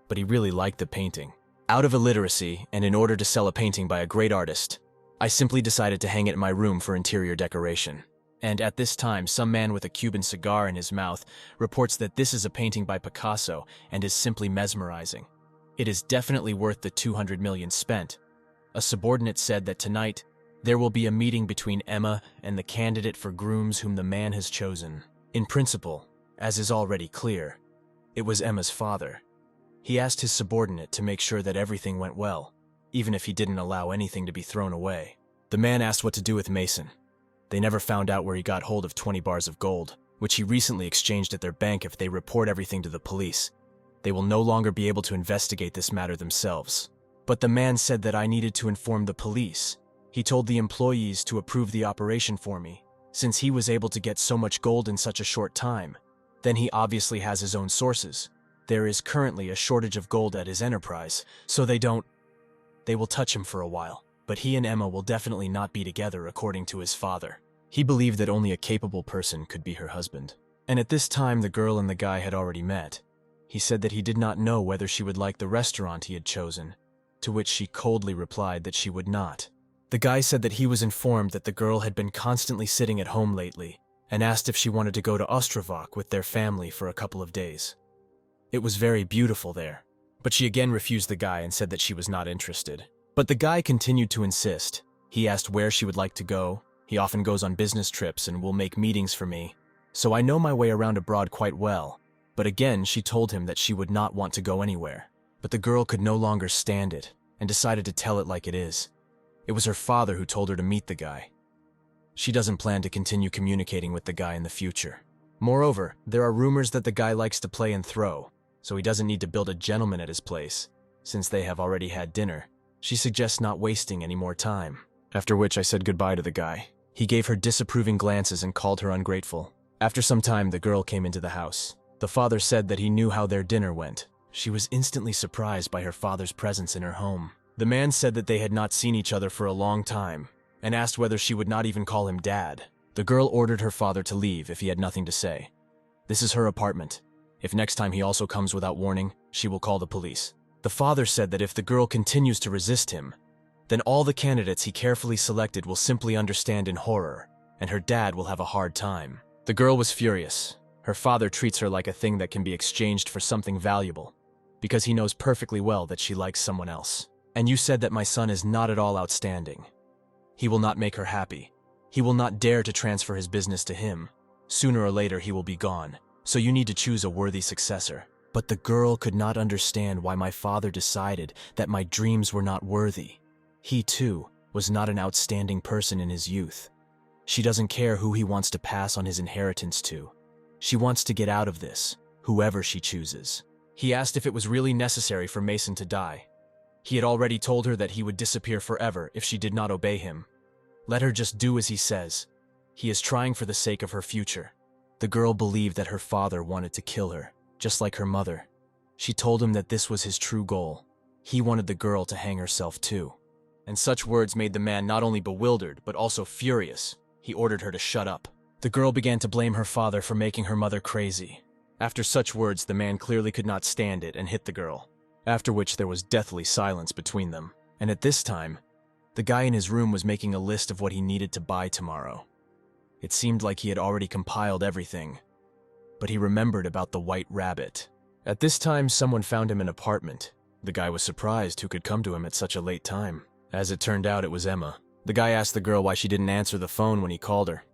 But he really liked the painting. Out of illiteracy, and in order to sell a painting by a great artist, I simply decided to hang it in my room for interior decoration. And at this time, some man with a Cuban cigar in his mouth reports that this is a painting by Picasso and is simply mesmerizing. It is definitely worth the 200 million spent. A subordinate said that tonight, there will be a meeting between Emma and the candidate for grooms whom the man has chosen. In principle, as is already clear, it was Emma's father. He asked his subordinate to make sure that everything went well, even if he didn't allow anything to be thrown away. The man asked what to do with Mason. They never found out where he got hold of 20 bars of gold, which he recently exchanged at their bank. If they report everything to the police, they will no longer be able to investigate this matter themselves. But the man said that I needed to inform the police. He told the employees to approve the operation for me, since he was able to get so much gold in such a short time. Then he obviously has his own sources. There is currently a shortage of gold at his enterprise, so they will touch him for a while. But he and Emma will definitely not be together, according to his father. He believed that only a capable person could be her husband. And at this time, the girl and the guy had already met. He said that he did not know whether she would like the restaurant he had chosen, to which she coldly replied that she would not. The guy said that he was informed that the girl had been constantly sitting at home lately, and asked if she wanted to go to Ostrovok with their family for a couple of days. It was very beautiful there, but she again refused the guy and said that she was not interested. But the guy continued to insist. He asked where she would like to go. He often goes on business trips and will make meetings for me, so I know my way around abroad quite well. But again, she told him that she would not want to go anywhere. But the girl could no longer stand it and decided to tell it like it is. It was her father who told her to meet the guy. She doesn't plan to continue communicating with the guy in the future. Moreover, there are rumors that the guy likes to play and throw, so he doesn't need to build a gentleman at his place, since they have already had dinner. She suggests not wasting any more time. After which I said goodbye to the guy. He gave her disapproving glances and called her ungrateful. After some time, the girl came into the house. The father said that he knew how their dinner went. She was instantly surprised by her father's presence in her home. The man said that they had not seen each other for a long time, and asked whether she would not even call him dad. The girl ordered her father to leave if he had nothing to say. This is her apartment. If next time he also comes without warning, she will call the police. The father said that if the girl continues to resist him, then all the candidates he carefully selected will simply understand in horror, and her dad will have a hard time. The girl was furious. Her father treats her like a thing that can be exchanged for something valuable, because he knows perfectly well that she likes someone else. And you said that my son is not at all outstanding. He will not make her happy. He will not dare to transfer his business to him. Sooner or later he will be gone, so you need to choose a worthy successor. But the girl could not understand why my father decided that my dreams were not worthy. He, too, was not an outstanding person in his youth. She doesn't care who he wants to pass on his inheritance to. She wants to get out of this, whoever she chooses. He asked if it was really necessary for Mason to die. He had already told her that he would disappear forever if she did not obey him. Let her just do as he says. He is trying for the sake of her future. The girl believed that her father wanted to kill her, just like her mother. She told him that this was his true goal. He wanted the girl to hang herself too. and such words made the man not only bewildered but also furious. He ordered her to shut up. The girl began to blame her father for making her mother crazy. After such words, the man clearly could not stand it and hit the girl, after which there was deathly silence between them. And at this time, the guy in his room was making a list of what he needed to buy tomorrow. It seemed like he had already compiled everything, but he remembered about the white rabbit. At this time, someone found him an apartment. The guy was surprised who could come to him at such a late time. As it turned out, it was Emma. The guy asked the girl why she didn't answer the phone when he called her.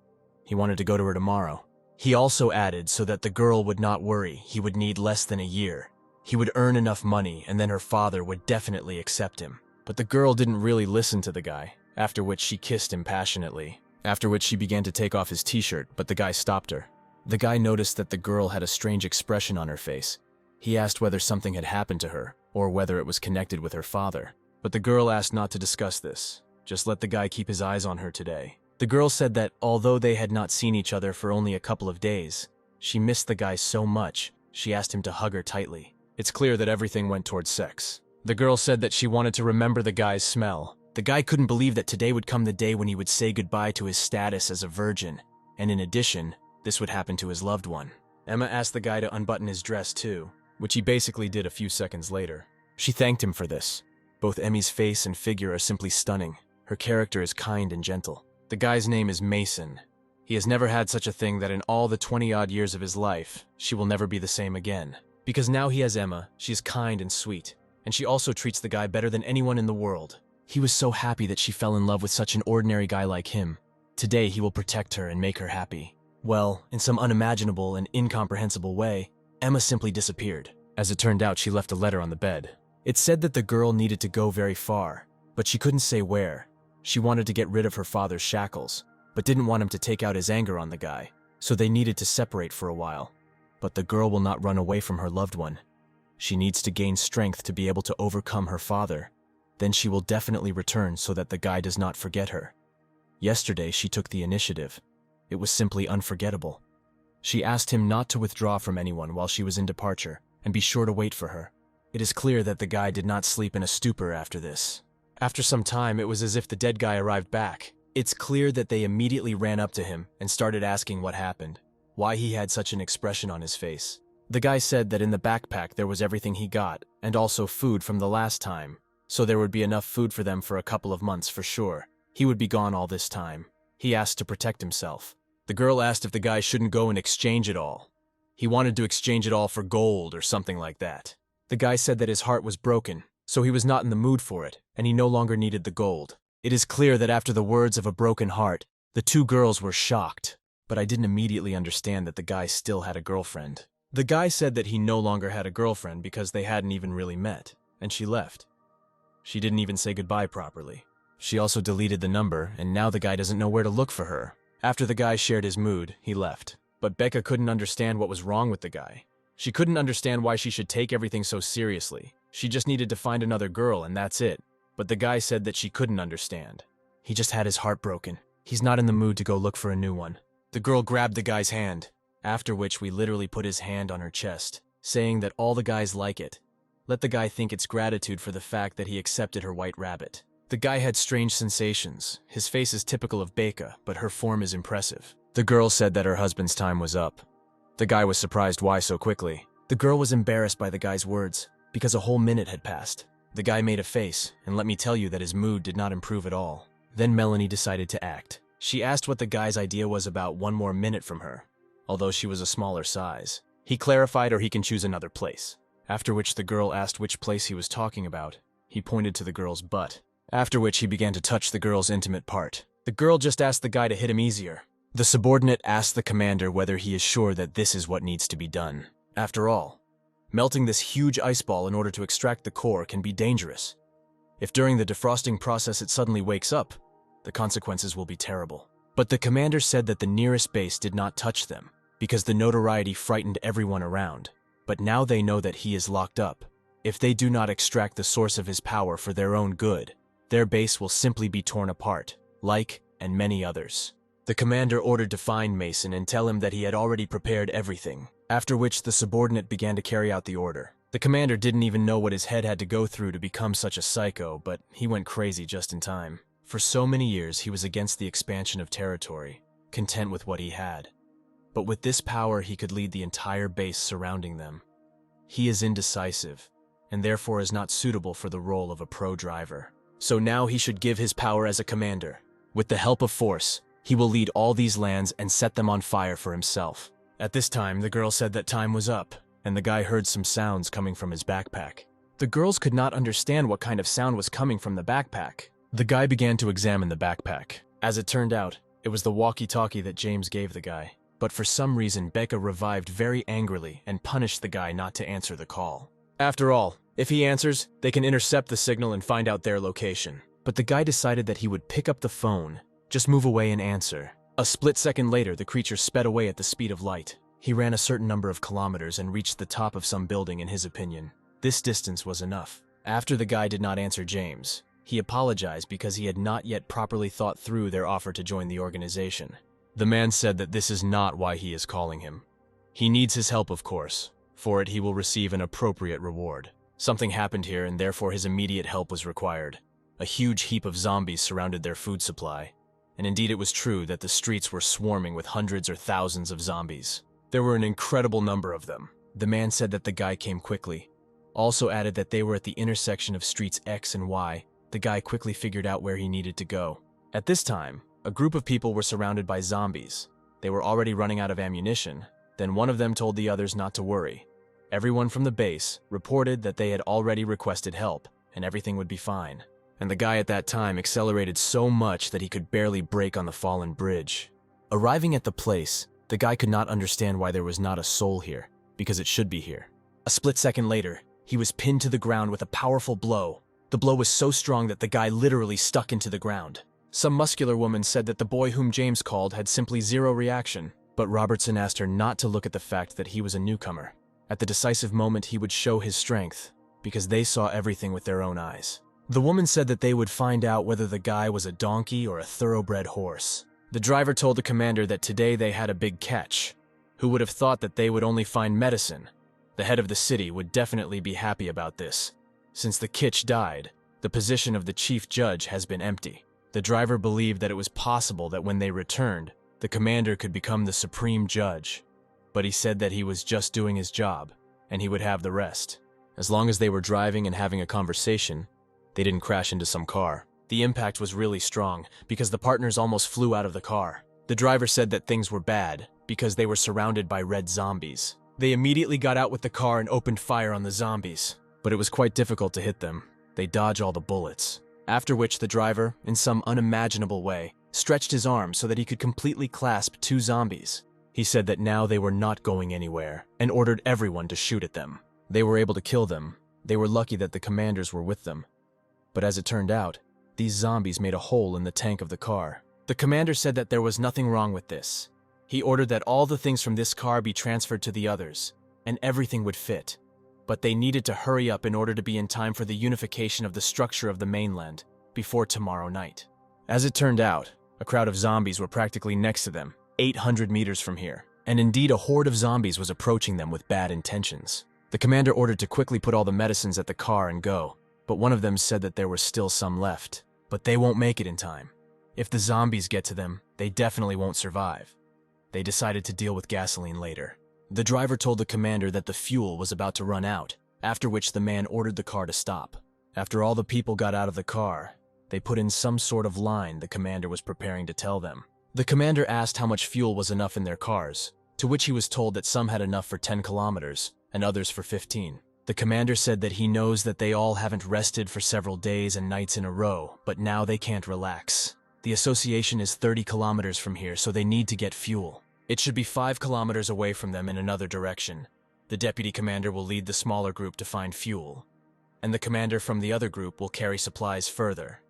He wanted to go to her tomorrow. He also added so that the girl would not worry, he would need less than a year. He would earn enough money and then her father would definitely accept him. But the girl didn't really listen to the guy, after which she kissed him passionately. After which she began to take off his t-shirt, but the guy stopped her. The guy noticed that the girl had a strange expression on her face. He asked whether something had happened to her, or whether it was connected with her father. But the girl asked not to discuss this. Just let the guy keep his eyes on her today. The girl said that although they had not seen each other for only a couple of days, she missed the guy so much, she asked him to hug her tightly. It's clear that everything went towards sex. The girl said that she wanted to remember the guy's smell. The guy couldn't believe that today would come the day when he would say goodbye to his status as a virgin, and in addition, this would happen to his loved one. Emma asked the guy to unbutton his dress too, which he basically did a few seconds later. She thanked him for this. Both Emmy's face and figure are simply stunning. Her character is kind and gentle. The guy's name is Mason. He has never had such a thing that in all the 20-odd years of his life, she will never be the same again. Because now he has Emma, she is kind and sweet, and she also treats the guy better than anyone in the world. He was so happy that she fell in love with such an ordinary guy like him. Today he will protect her and make her happy. Well, in some unimaginable and incomprehensible way, Emma simply disappeared. As it turned out, she left a letter on the bed. It said that the girl needed to go very far, but she couldn't say where. She wanted to get rid of her father's shackles, but didn't want him to take out his anger on the guy, so they needed to separate for a while. But the girl will not run away from her loved one. She needs to gain strength to be able to overcome her father. Then she will definitely return so that the guy does not forget her. Yesterday, she took the initiative. It was simply unforgettable. She asked him not to withdraw from anyone while she was in departure, and be sure to wait for her. It is clear that the guy did not sleep in a stupor after this. After some time, it was as if the dead guy arrived back. It's clear that they immediately ran up to him and started asking what happened, why he had such an expression on his face. The guy said that in the backpack there was everything he got, and also food from the last time, so there would be enough food for them for a couple of months for sure. He would be gone all this time. He asked to protect himself. The girl asked if the guy shouldn't go and exchange it all. He wanted to exchange it all for gold or something like that. The guy said that his heart was broken, so he was not in the mood for it, and he no longer needed the gold. It is clear that after the words of a broken heart, the two girls were shocked, but I didn't immediately understand that the guy still had a girlfriend. The guy said that he no longer had a girlfriend because they hadn't even really met, and she left. She didn't even say goodbye properly. She also deleted the number, and now the guy doesn't know where to look for her. After the guy shared his mood, he left. But Becca couldn't understand what was wrong with the guy. She couldn't understand why she should take everything so seriously. She just needed to find another girl, and that's it. But the guy said that she couldn't understand. He just had his heart broken. He's not in the mood to go look for a new one. The girl grabbed the guy's hand, after which we literally put his hand on her chest, saying that all the guys like it. Let the guy think it's gratitude for the fact that he accepted her white rabbit. The guy had strange sensations. His face is typical of Becca, but her form is impressive. The girl said that her husband's time was up. The guy was surprised why so quickly. The girl was embarrassed by the guy's words, because a whole minute had passed. The guy made a face, and let me tell you that his mood did not improve at all. Then Melanie decided to act. She asked what the guy's idea was about one more minute from her, although she was a smaller size. He clarified or he can choose another place. After which the girl asked which place he was talking about. He pointed to the girl's butt. After which he began to touch the girl's intimate part. The girl just asked the guy to hit him easier. The subordinate asked the commander whether he is sure that this is what needs to be done. After all, melting this huge ice ball in order to extract the core can be dangerous. If during the defrosting process it suddenly wakes up, the consequences will be terrible. But the commander said that the nearest base did not touch them, because the notoriety frightened everyone around. But now they know that he is locked up. If they do not extract the source of his power for their own good, their base will simply be torn apart, like and many others. The commander ordered to find Mason and tell him that he had already prepared everything, after which the subordinate began to carry out the order. The commander didn't even know what his head had to go through to become such a psycho, but he went crazy just in time. For so many years, he was against the expansion of territory, content with what he had. But with this power, he could lead the entire base surrounding them. He is indecisive, and therefore is not suitable for the role of a pro driver. So now he should give his power as a commander. With the help of force, he will lead all these lands and set them on fire for himself. At this time, the girl said that time was up, and the guy heard some sounds coming from his backpack. The girls could not understand what kind of sound was coming from the backpack. The guy began to examine the backpack. As it turned out, it was the walkie-talkie that James gave the guy. But for some reason, Becca revived very angrily and punished the guy not to answer the call. After all, if he answers, they can intercept the signal and find out their location. But the guy decided that he would pick up the phone, just move away and answer. A split second later, the creature sped away at the speed of light. He ran a certain number of kilometers and reached the top of some building in his opinion. This distance was enough. After the guy did not answer James, he apologized because he had not yet properly thought through their offer to join the organization. The man said that this is not why he is calling him. He needs his help, of course. For it, he will receive an appropriate reward. Something happened here, and therefore his immediate help was required. A huge heap of zombies surrounded their food supply, and indeed it was true that the streets were swarming with hundreds or thousands of zombies. There were an incredible number of them. The man said that the guy came quickly. Also added that they were at the intersection of streets X and Y. The guy quickly figured out where he needed to go. At this time, a group of people were surrounded by zombies. They were already running out of ammunition. Then one of them told the others not to worry. Everyone from the base reported that they had already requested help, and everything would be fine. And the guy at that time accelerated so much that he could barely brake on the fallen bridge. Arriving at the place, the guy could not understand why there was not a soul here, because it should be here. A split second later, he was pinned to the ground with a powerful blow. The blow was so strong that the guy literally stuck into the ground. Some muscular woman said that the boy whom James called had simply zero reaction, but Robertson asked her not to look at the fact that he was a newcomer. At the decisive moment, he would show his strength, because they saw everything with their own eyes. The woman said that they would find out whether the guy was a donkey or a thoroughbred horse. The driver told the commander that today they had a big catch. Who would have thought that they would only find medicine? The head of the city would definitely be happy about this. Since the Kitsch died, the position of the chief judge has been empty. The driver believed that it was possible that when they returned, the commander could become the supreme judge. But he said that he was just doing his job, and he would have the rest. As long as they were driving and having a conversation, they didn't crash into some car. The impact was really strong, because the partners almost flew out of the car. The driver said that things were bad, because they were surrounded by red zombies. They immediately got out with the car and opened fire on the zombies. But it was quite difficult to hit them. They dodged all the bullets. After which the driver, in some unimaginable way, stretched his arm so that he could completely clasp two zombies. He said that now they were not going anywhere, and ordered everyone to shoot at them. They were able to kill them. They were lucky that the commanders were with them. But as it turned out, these zombies made a hole in the tank of the car. The commander said that there was nothing wrong with this. He ordered that all the things from this car be transferred to the others, and everything would fit. But they needed to hurry up in order to be in time for the unification of the structure of the mainland before tomorrow night. As it turned out, a crowd of zombies were practically next to them, 800 meters from here, and indeed a horde of zombies was approaching them with bad intentions. The commander ordered to quickly put all the medicines at the car and go, but one of them said that there were still some left. But they won't make it in time. If the zombies get to them, they definitely won't survive. They decided to deal with gasoline later. The driver told the commander that the fuel was about to run out, after which the man ordered the car to stop. After all the people got out of the car, they put in some sort of line the commander was preparing to tell them. The commander asked how much fuel was enough in their cars, to which he was told that some had enough for 10 kilometers, and others for 15. The commander said that he knows that they all haven't rested for several days and nights in a row, but now they can't relax. The association is 30 kilometers from here, so they need to get fuel. It should be 5 kilometers away from them in another direction. The deputy commander will lead the smaller group to find fuel, and the commander from the other group will carry supplies further.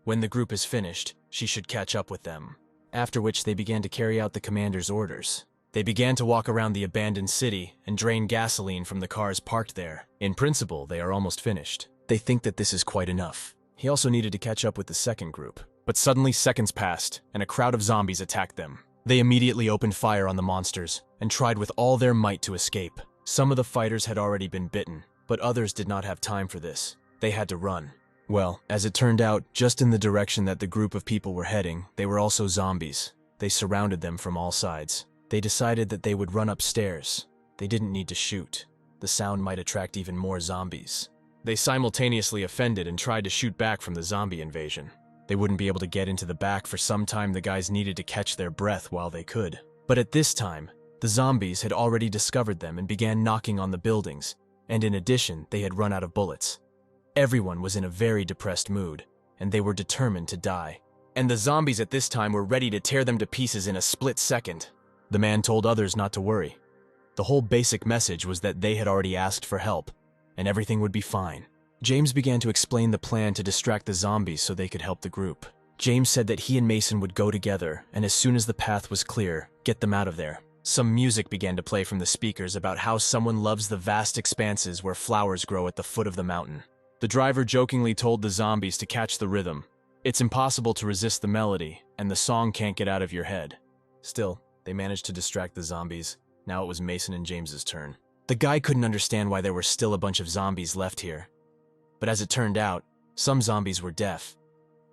When the group is finished, she should catch up with them. After which they began to carry out the commander's orders. They began to walk around the abandoned city and drain gasoline from the cars parked there. In principle, they are almost finished. They think that this is quite enough. He also needed to catch up with the second group. But suddenly seconds passed, and a crowd of zombies attacked them. They immediately opened fire on the monsters, and tried with all their might to escape. Some of the fighters had already been bitten, but others did not have time for this. They had to run. Well, as it turned out, just in the direction that the group of people were heading, they were also zombies. They surrounded them from all sides. They decided that they would run upstairs. They didn't need to shoot. The sound might attract even more zombies. They simultaneously offended and tried to shoot back from the zombie invasion. They wouldn't be able to get into the back for some time. The guys needed to catch their breath while they could. But at this time, the zombies had already discovered them and began knocking on the buildings, and in addition, they had run out of bullets. Everyone was in a very depressed mood, and they were determined to die. And the zombies at this time were ready to tear them to pieces in a split second. The man told others not to worry. The whole basic message was that they had already asked for help, and everything would be fine. James began to explain the plan to distract the zombies so they could help the group. James said that he and Mason would go together, and as soon as the path was clear, get them out of there. Some music began to play from the speakers about how someone loves the vast expanses where flowers grow at the foot of the mountain. The driver jokingly told the zombies to catch the rhythm. It's impossible to resist the melody, and the song can't get out of your head. Still, they managed to distract the zombies. Now it was Mason and James's turn. The guy couldn't understand why there were still a bunch of zombies left here. But as it turned out, some zombies were deaf.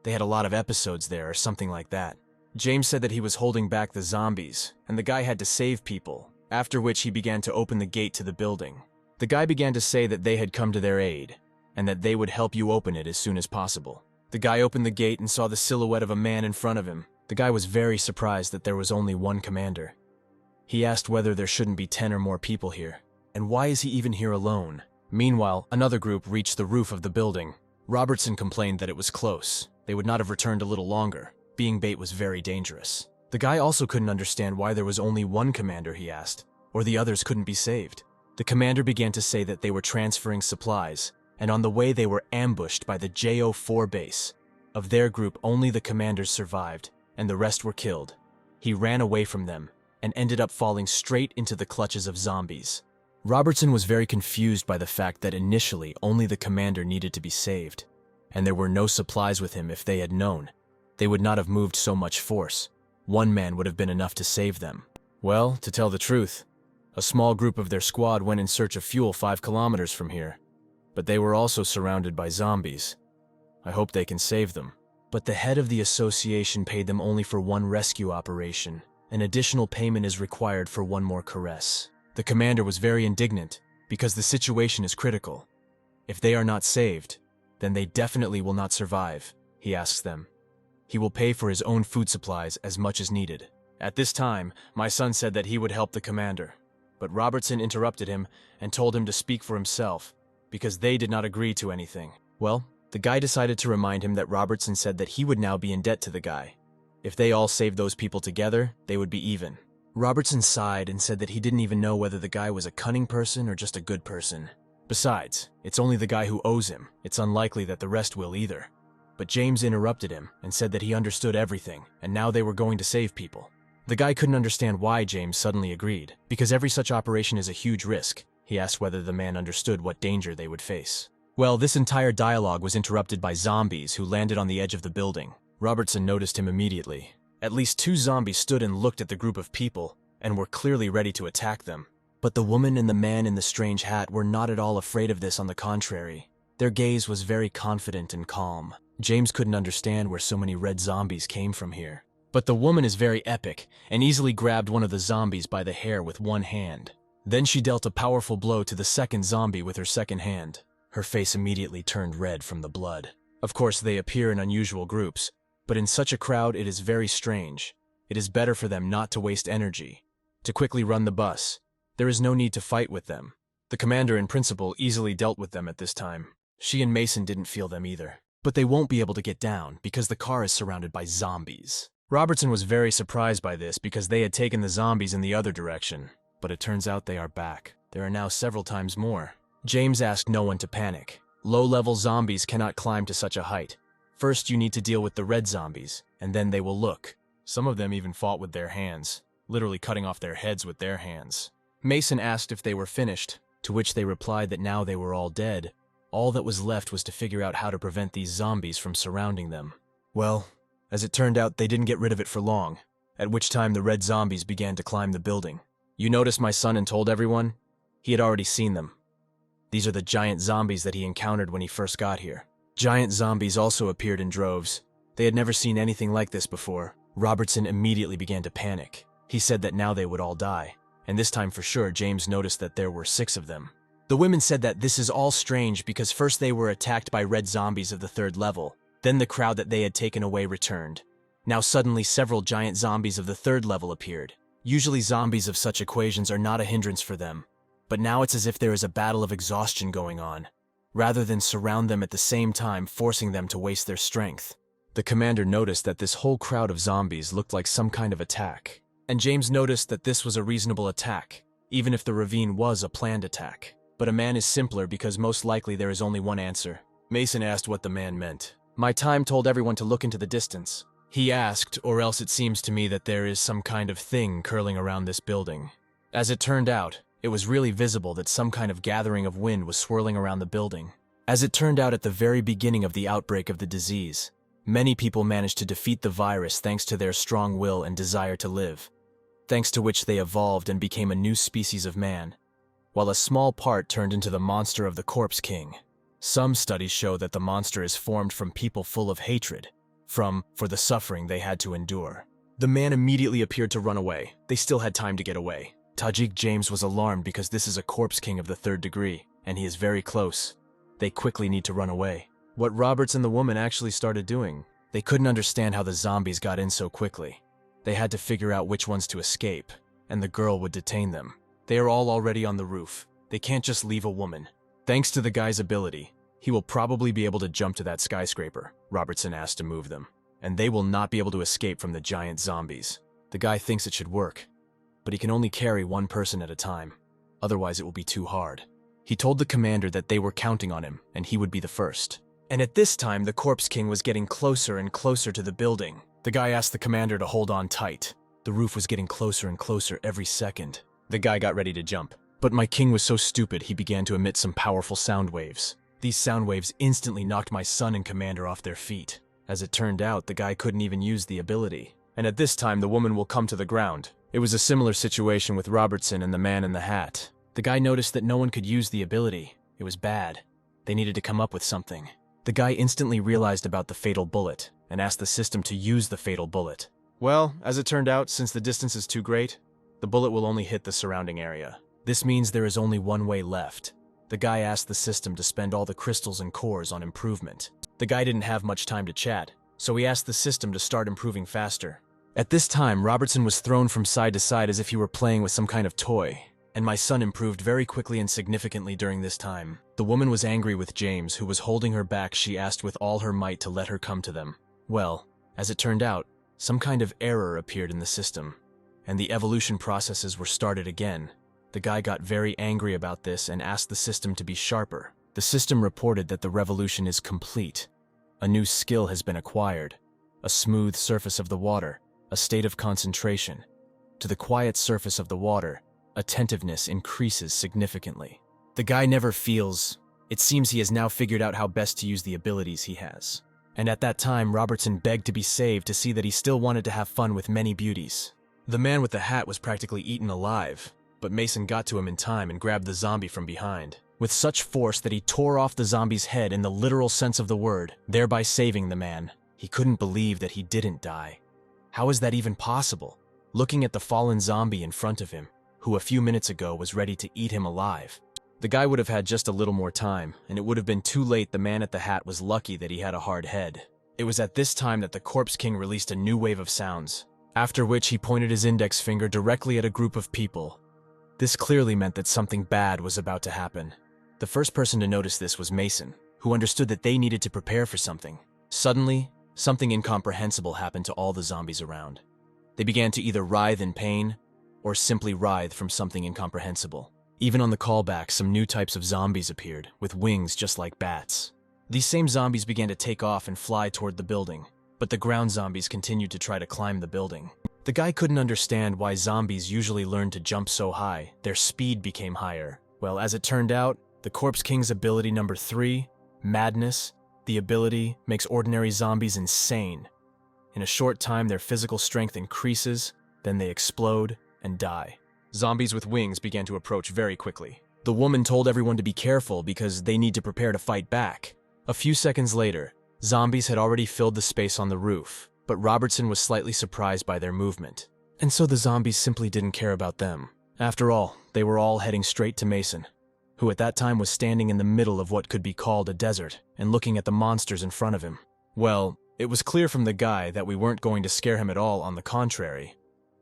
They had a lot of episodes there or something like that. James said that he was holding back the zombies, and the guy had to save people, after which he began to open the gate to the building. The guy began to say that they had come to their aid, and that they would help you open it as soon as possible. The guy opened the gate and saw the silhouette of a man in front of him. The guy was very surprised that there was only one commander. He asked whether there shouldn't be 10 or more people here, and why is he even here alone? Meanwhile, another group reached the roof of the building. Robertson complained that it was close. They would not have returned a little longer. Being bait was very dangerous. The guy also couldn't understand why there was only one commander, he asked, or the others couldn't be saved. The commander began to say that they were transferring supplies, and on the way they were ambushed by the JO4 base. Of their group, only the commanders survived, and the rest were killed. He ran away from them, and ended up falling straight into the clutches of zombies. Robertson was very confused by the fact that initially only the commander needed to be saved, and there were no supplies with him. If they had known, they would not have moved so much force. One man would have been enough to save them. Well, to tell the truth, a small group of their squad went in search of fuel 5 kilometers from here, but they were also surrounded by zombies. I hope they can save them. But the head of the association paid them only for one rescue operation. An additional payment is required for one more caress. The commander was very indignant because the situation is critical. If they are not saved, then they definitely will not survive, he asks them. He will pay for his own food supplies as much as needed. At this time, my son said that he would help the commander, but Robertson interrupted him and told him to speak for himself because they did not agree to anything. Well, the guy decided to remind him that Robertson said that he would now be in debt to the guy. If they all saved those people together, they would be even. Robertson sighed and said that he didn't even know whether the guy was a cunning person or just a good person. Besides, it's only the guy who owes him. It's unlikely that the rest will either. But James interrupted him and said that he understood everything, and now they were going to save people. The guy couldn't understand why James suddenly agreed, because every such operation is a huge risk. He asked whether the man understood what danger they would face. Well, this entire dialogue was interrupted by zombies who landed on the edge of the building. Robertson noticed him immediately. At least 2 zombies stood and looked at the group of people, and were clearly ready to attack them. But the woman and the man in the strange hat were not at all afraid of this. On the contrary, their gaze was very confident and calm. James couldn't understand where so many red zombies came from here. But the woman is very epic, and easily grabbed one of the zombies by the hair with one hand. Then she dealt a powerful blow to the second zombie with her second hand. Her face immediately turned red from the blood. Of course, they appear in unusual groups, but in such a crowd it is very strange. It is better for them not to waste energy, to quickly run the bus. There is no need to fight with them. The commander in principle easily dealt with them at this time. She and Mason didn't feel them either. But they won't be able to get down because the car is surrounded by zombies. Robertson was very surprised by this because they had taken the zombies in the other direction. But it turns out they are back. There are now several times more. James asked no one to panic. Low-level zombies cannot climb to such a height. First, you need to deal with the red zombies, and then they will look. Some of them even fought with their hands, literally cutting off their heads with their hands. Mason asked if they were finished, to which they replied that now they were all dead. All that was left was to figure out how to prevent these zombies from surrounding them. Well, as it turned out, they didn't get rid of it for long, at which time the red zombies began to climb the building. You noticed my son and told everyone? He had already seen them. These are the giant zombies that he encountered when he first got here. Giant zombies also appeared in droves. They had never seen anything like this before. Robertson immediately began to panic. He said that now they would all die. And this time for sure, James noticed that there were 6 of them. The women said that this is all strange because first they were attacked by red zombies of the 3rd level. Then the crowd that they had taken away returned. Now suddenly several giant zombies of the 3rd level appeared. Usually zombies of such equations are not a hindrance for them. But now it's as if there is a battle of exhaustion going on, rather than surround them at the same time, forcing them to waste their strength. The commander noticed that this whole crowd of zombies looked like some kind of attack. And James noticed that this was a reasonable attack, even if the ravine was a planned attack. But a man is simpler because most likely there is only one answer. Mason asked what the man meant. My time told everyone to look into the distance. He asked, or else it seems to me that there is some kind of thing curling around this building. As it turned out, it was really visible that some kind of gathering of wind was swirling around the building. As it turned out at the very beginning of the outbreak of the disease, many people managed to defeat the virus thanks to their strong will and desire to live, thanks to which they evolved and became a new species of man, while a small part turned into the monster of the Corpse King. Some studies show that the monster is formed from people full of hatred, for the suffering they had to endure. The man immediately appeared to run away. They still had time to get away. Tajik James was alarmed because this is a Corpse King of the 3rd degree, and he is very close. They quickly need to run away. What Roberts and the woman actually started doing, they couldn't understand how the zombies got in so quickly. They had to figure out which ones to escape, and the girl would detain them. They are all already on the roof. They can't just leave a woman. Thanks to the guy's ability, he will probably be able to jump to that skyscraper. Robertson asked to move them, and they will not be able to escape from the giant zombies. The guy thinks it should work, but he can only carry one person at a time. Otherwise it will be too hard. He told the commander that they were counting on him, and he would be the first. And at this time, the Corpse King was getting closer and closer to the building. The guy asked the commander to hold on tight. The roof was getting closer and closer every second. The guy got ready to jump. But my king was so stupid he began to emit some powerful sound waves. These sound waves instantly knocked my son and commander off their feet. As it turned out, the guy couldn't even use the ability. And at this time, the woman will come to the ground. It was a similar situation with Robertson and the man in the hat. The guy noticed that no one could use the ability. It was bad. They needed to come up with something. The guy instantly realized about the fatal bullet and asked the system to use the fatal bullet. Well, as it turned out, since the distance is too great, the bullet will only hit the surrounding area. This means there is only one way left. The guy asked the system to spend all the crystals and cores on improvement. The guy didn't have much time to chat, so he asked the system to start improving faster. At this time, Robertson was thrown from side to side as if he were playing with some kind of toy, and my son improved very quickly and significantly during this time. The woman was angry with James, who was holding her back. She asked with all her might to let her come to them. Well, as it turned out, some kind of error appeared in the system, and the evolution processes were started again. The guy got very angry about this and asked the system to be sharper. The system reported that the revolution is complete. A new skill has been acquired. A smooth surface of the water. A state of concentration. To the quiet surface of the water, attentiveness increases significantly. The guy never feels. It seems he has now figured out how best to use the abilities he has. And at that time, Robertson begged to be saved to see that he still wanted to have fun with many beauties. The man with the hat was practically eaten alive, but Mason got to him in time and grabbed the zombie from behind, with such force that he tore off the zombie's head in the literal sense of the word, thereby saving the man. He couldn't believe that he didn't die. How is that even possible? Looking at the fallen zombie in front of him, who a few minutes ago was ready to eat him alive. The guy would have had just a little more time, and it would have been too late. The man at the hat was lucky that he had a hard head. It was at this time that the Corpse King released a new wave of sounds, after which he pointed his index finger directly at a group of people. This clearly meant that something bad was about to happen. The first person to notice this was Mason, who understood that they needed to prepare for something. Suddenly, something incomprehensible happened to all the zombies around. They began to either writhe in pain, or simply writhe from something incomprehensible. Even on the callback, some new types of zombies appeared, with wings just like bats. These same zombies began to take off and fly toward the building, but the ground zombies continued to try to climb the building. The guy couldn't understand why zombies usually learn to jump so high. Their speed became higher. Well, as it turned out, the Corpse King's ability number 3, Madness, the ability makes ordinary zombies insane. In a short time, their physical strength increases, then they explode and die. Zombies with wings began to approach very quickly. The woman told everyone to be careful because they need to prepare to fight back. A few seconds later, zombies had already filled the space on the roof, but Robertson was slightly surprised by their movement. And so the zombies simply didn't care about them. After all, they were all heading straight to Mason, who at that time was standing in the middle of what could be called a desert and looking at the monsters in front of him. Well, it was clear from the guy that we weren't going to scare him at all, on the contrary.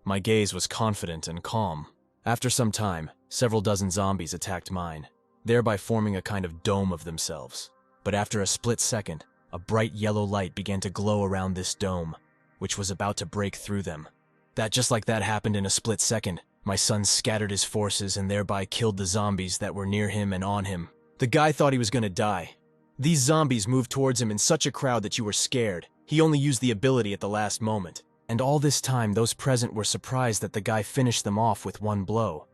My gaze was confident and calm. After some time, several dozen zombies attacked mine, thereby forming a kind of dome of themselves. But after a split second, a bright yellow light began to glow around this dome, which was about to break through them. Just like that happened in a split second, my son scattered his forces and thereby killed the zombies that were near him and on him. The guy thought he was gonna die. These zombies moved towards him in such a crowd that you were scared. He only used the ability at the last moment. And all this time, those present were surprised that the guy finished them off with one blow.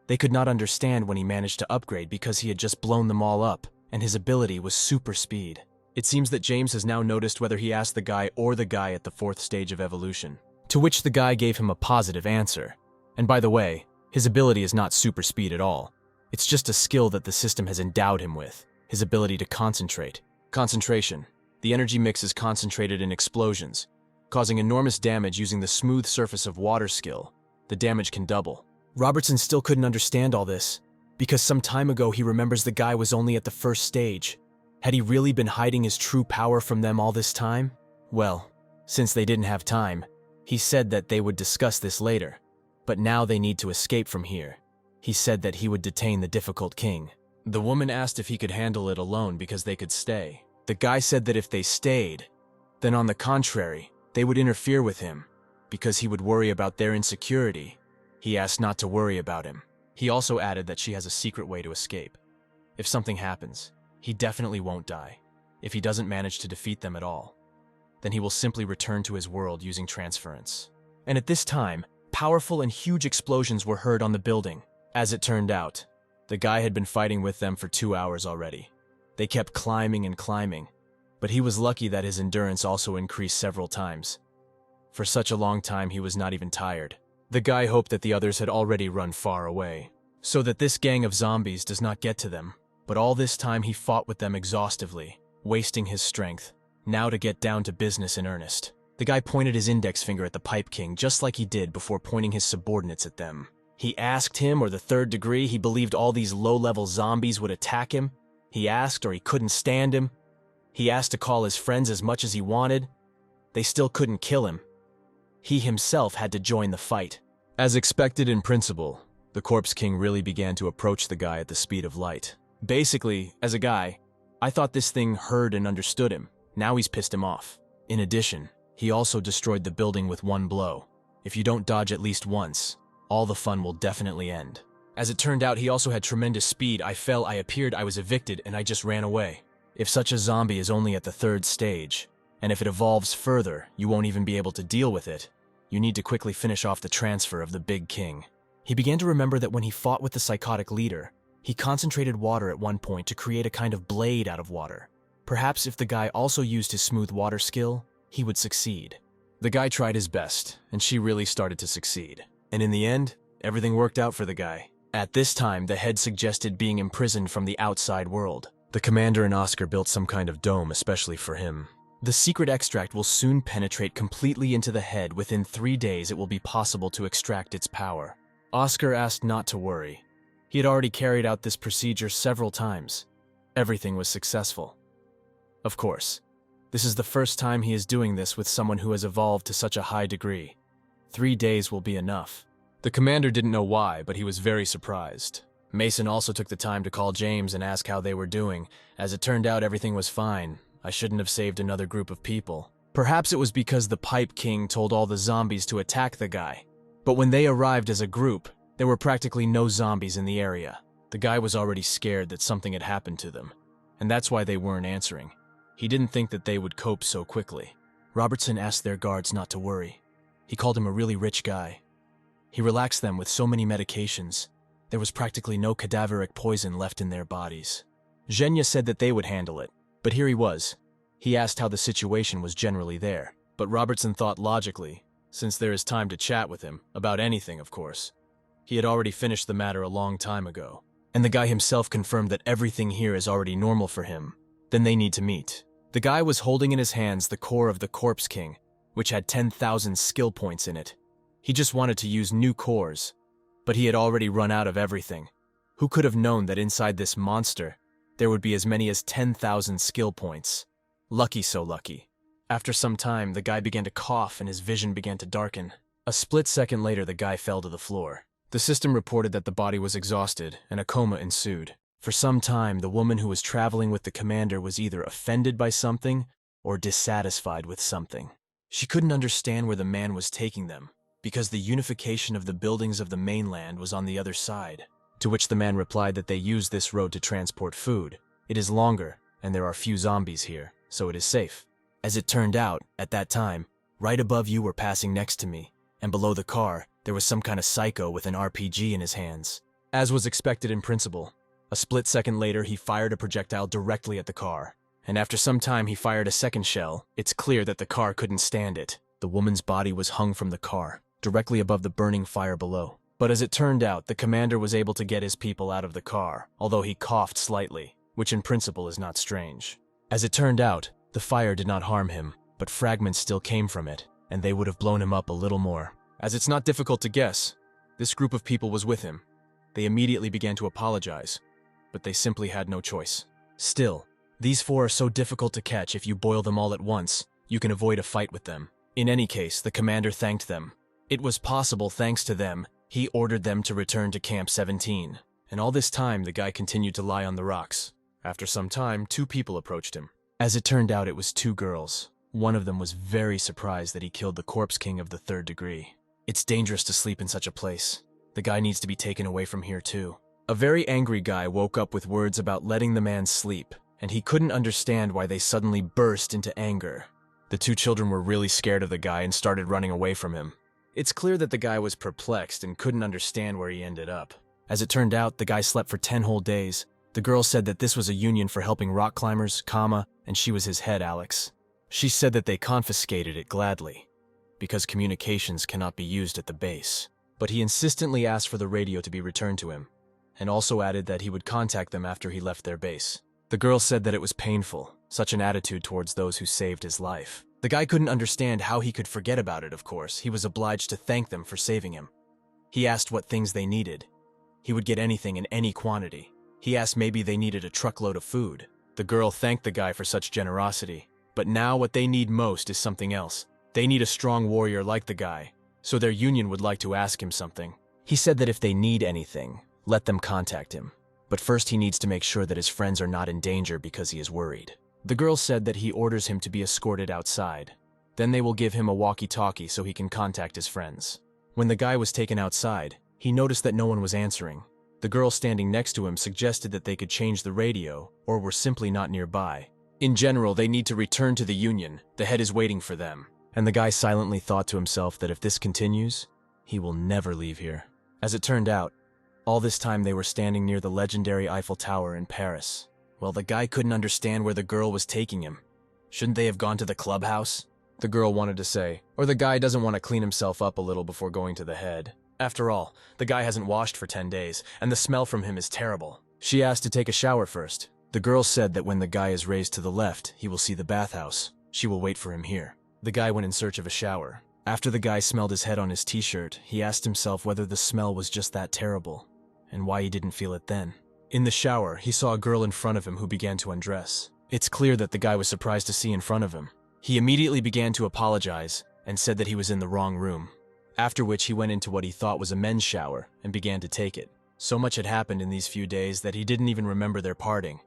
They could not understand when he managed to upgrade because he had just blown them all up, and his ability was super speed. It seems that James has now noticed whether he asked the guy or the guy at the 4th stage of evolution. To which the guy gave him a positive answer. And by the way, his ability is not super speed at all. It's just a skill that the system has endowed him with, his ability to concentrate. Concentration. The energy mix is concentrated in explosions, causing enormous damage using the smooth surface of water skill. The damage can double. Robertson still couldn't understand all this, because some time ago he remembers the guy was only at the 1st stage. Had he really been hiding his true power from them all this time? Well, since they didn't have time, he said that they would discuss this later. But now they need to escape from here. He said that he would detain the difficult king. The woman asked if he could handle it alone because they could stay. The guy said that if they stayed, then on the contrary, they would interfere with him, because he would worry about their insecurity. He asked not to worry about him. He also added that she has a secret way to escape. If something happens, he definitely won't die. If he doesn't manage to defeat them at all, then he will simply return to his world using transference. And at this time, powerful and huge explosions were heard on the building. As it turned out, the guy had been fighting with them for 2 hours already. They kept climbing and climbing, but he was lucky that his endurance also increased several times. For such a long time, he was not even tired. The guy hoped that the others had already run far away, so that this gang of zombies does not get to them. But all this time he fought with them exhaustively, wasting his strength. Now to get down to business in earnest. The guy pointed his index finger at the Pipe King just like he did before pointing his subordinates at them. He asked him, or the 3rd degree, he believed all these low-level zombies would attack him. He asked, or he couldn't stand him. He asked to call his friends as much as he wanted. They still couldn't kill him. He himself had to join the fight. As expected in principle, the Corpse King really began to approach the guy at the speed of light. Basically, as a guy, I thought this thing heard and understood him. Now he's pissed him off. In addition, he also destroyed the building with one blow. If you don't dodge at least once, all the fun will definitely end. As it turned out, he also had tremendous speed. I fell, I appeared, I was evicted, and I just ran away. If such a zombie is only at the 3rd stage, and if it evolves further, you won't even be able to deal with it. You need to quickly finish off the transfer of the Big King. He began to remember that when he fought with the psychotic leader, he concentrated water at one point to create a kind of blade out of water. Perhaps if the guy also used his smooth water skill, he would succeed. The guy tried his best, and she really started to succeed. And in the end, everything worked out for the guy. At this time, the head suggested being imprisoned from the outside world. The commander and Oscar built some kind of dome especially for him. The secret extract will soon penetrate completely into the head. Within 3 days, it will be possible to extract its power. Oscar asked not to worry. He had already carried out this procedure several times. Everything was successful. Of course, this is the first time he is doing this with someone who has evolved to such a high degree. 3 days will be enough. The commander didn't know why, but he was very surprised. Mason also took the time to call James and ask how they were doing. As it turned out, everything was fine. I shouldn't have saved another group of people. Perhaps it was because the Pipe King told all the zombies to attack the guy. But when they arrived as a group, there were practically no zombies in the area. The guy was already scared that something had happened to them, and that's why they weren't answering. He didn't think that they would cope so quickly. Robertson asked their guards not to worry. He called him a really rich guy. He relaxed them with so many medications. There was practically no cadaveric poison left in their bodies. Zhenya said that they would handle it, but here he was. He asked how the situation was generally there, but Robertson thought logically, since there is time to chat with him, about anything, of course. He had already finished the matter a long time ago. and the guy himself confirmed that everything here is already normal for him. Then they need to meet. The guy was holding in his hands the core of the Corpse King, which had 10,000 skill points in it. He just wanted to use new cores, but he had already run out of everything. Who could have known that inside this monster, there would be as many as 10,000 skill points? Lucky so lucky. After some time, the guy began to cough and his vision began to darken. A split second later, the guy fell to the floor. The system reported that the body was exhausted and a coma ensued. For some time, the woman who was traveling with the commander was either offended by something or dissatisfied with something. She couldn't understand where the man was taking them, because the unification of the buildings of the mainland was on the other side. To which the man replied that they use this road to transport food. It is longer, and there are few zombies here, so it is safe. As it turned out, at that time, right above you were passing next to me, and below the car, there was some kind of psycho with an RPG in his hands. As was expected in principle, a split second later he fired a projectile directly at the car, and after some time he fired a second shell. It's clear that the car couldn't stand it. The woman's body was hung from the car, directly above the burning fire below. But as it turned out, the commander was able to get his people out of the car, although he coughed slightly, which in principle is not strange. As it turned out, the fire did not harm him, but fragments still came from it, and they would have blown him up a little more. As it's not difficult to guess, this group of people was with him. They immediately began to apologize, but they simply had no choice. Still, these four are so difficult to catch. If you boil them all at once, you can avoid a fight with them. In any case, the commander thanked them. It was possible thanks to them. He ordered them to return to Camp 17, and all this time the guy continued to lie on the rocks. After some time, two people approached him. As it turned out, it was two girls. One of them was very surprised that he killed the Corpse King of the 3rd degree. It's dangerous to sleep in such a place. The guy needs to be taken away from here too. A very angry guy woke up with words about letting the man sleep, and he couldn't understand why they suddenly burst into anger. The two children were really scared of the guy and started running away from him. It's clear that the guy was perplexed and couldn't understand where he ended up. As it turned out, the guy slept for 10 whole days. The girl said that this was a union for helping rock climbers, and she was his head, Alex. She said that they confiscated it gladly, because communications cannot be used at the base. But he insistently asked for the radio to be returned to him, and also added that he would contact them after he left their base. The girl said that it was painful, such an attitude towards those who saved his life. The guy couldn't understand how he could forget about it, of course. He was obliged to thank them for saving him. He asked what things they needed. He would get anything in any quantity. He asked maybe they needed a truckload of food. The girl thanked the guy for such generosity. But now what they need most is something else. They need a strong warrior like the guy, so their union would like to ask him something. He said that if they need anything, let them contact him. But first he needs to make sure that his friends are not in danger because he is worried. The girl said that he orders him to be escorted outside. Then they will give him a walkie-talkie so he can contact his friends. When the guy was taken outside, he noticed that no one was answering. The girl standing next to him suggested that they could change the radio or were simply not nearby. In general, they need to return to the Union. The head is waiting for them. And the guy silently thought to himself that if this continues, he will never leave here. As it turned out, all this time they were standing near the legendary Eiffel Tower in Paris. Well, the guy couldn't understand where the girl was taking him. Shouldn't they have gone to the clubhouse? The girl wanted to say, or the guy doesn't want to clean himself up a little before going to the head. After all, the guy hasn't washed for 10 days, and the smell from him is terrible. She asked to take a shower first. The girl said that when the guy is raised to the left, he will see the bathhouse. She will wait for him here. The guy went in search of a shower. After the guy smelled his head on his t-shirt, he asked himself whether the smell was just that terrible, and why he didn't feel it then. In the shower, he saw a girl in front of him who began to undress. It's clear that the guy was surprised to see in front of him. He immediately began to apologize and said that he was in the wrong room. After which he went into what he thought was a men's shower and began to take it. So much had happened in these few days that he didn't even remember their parting.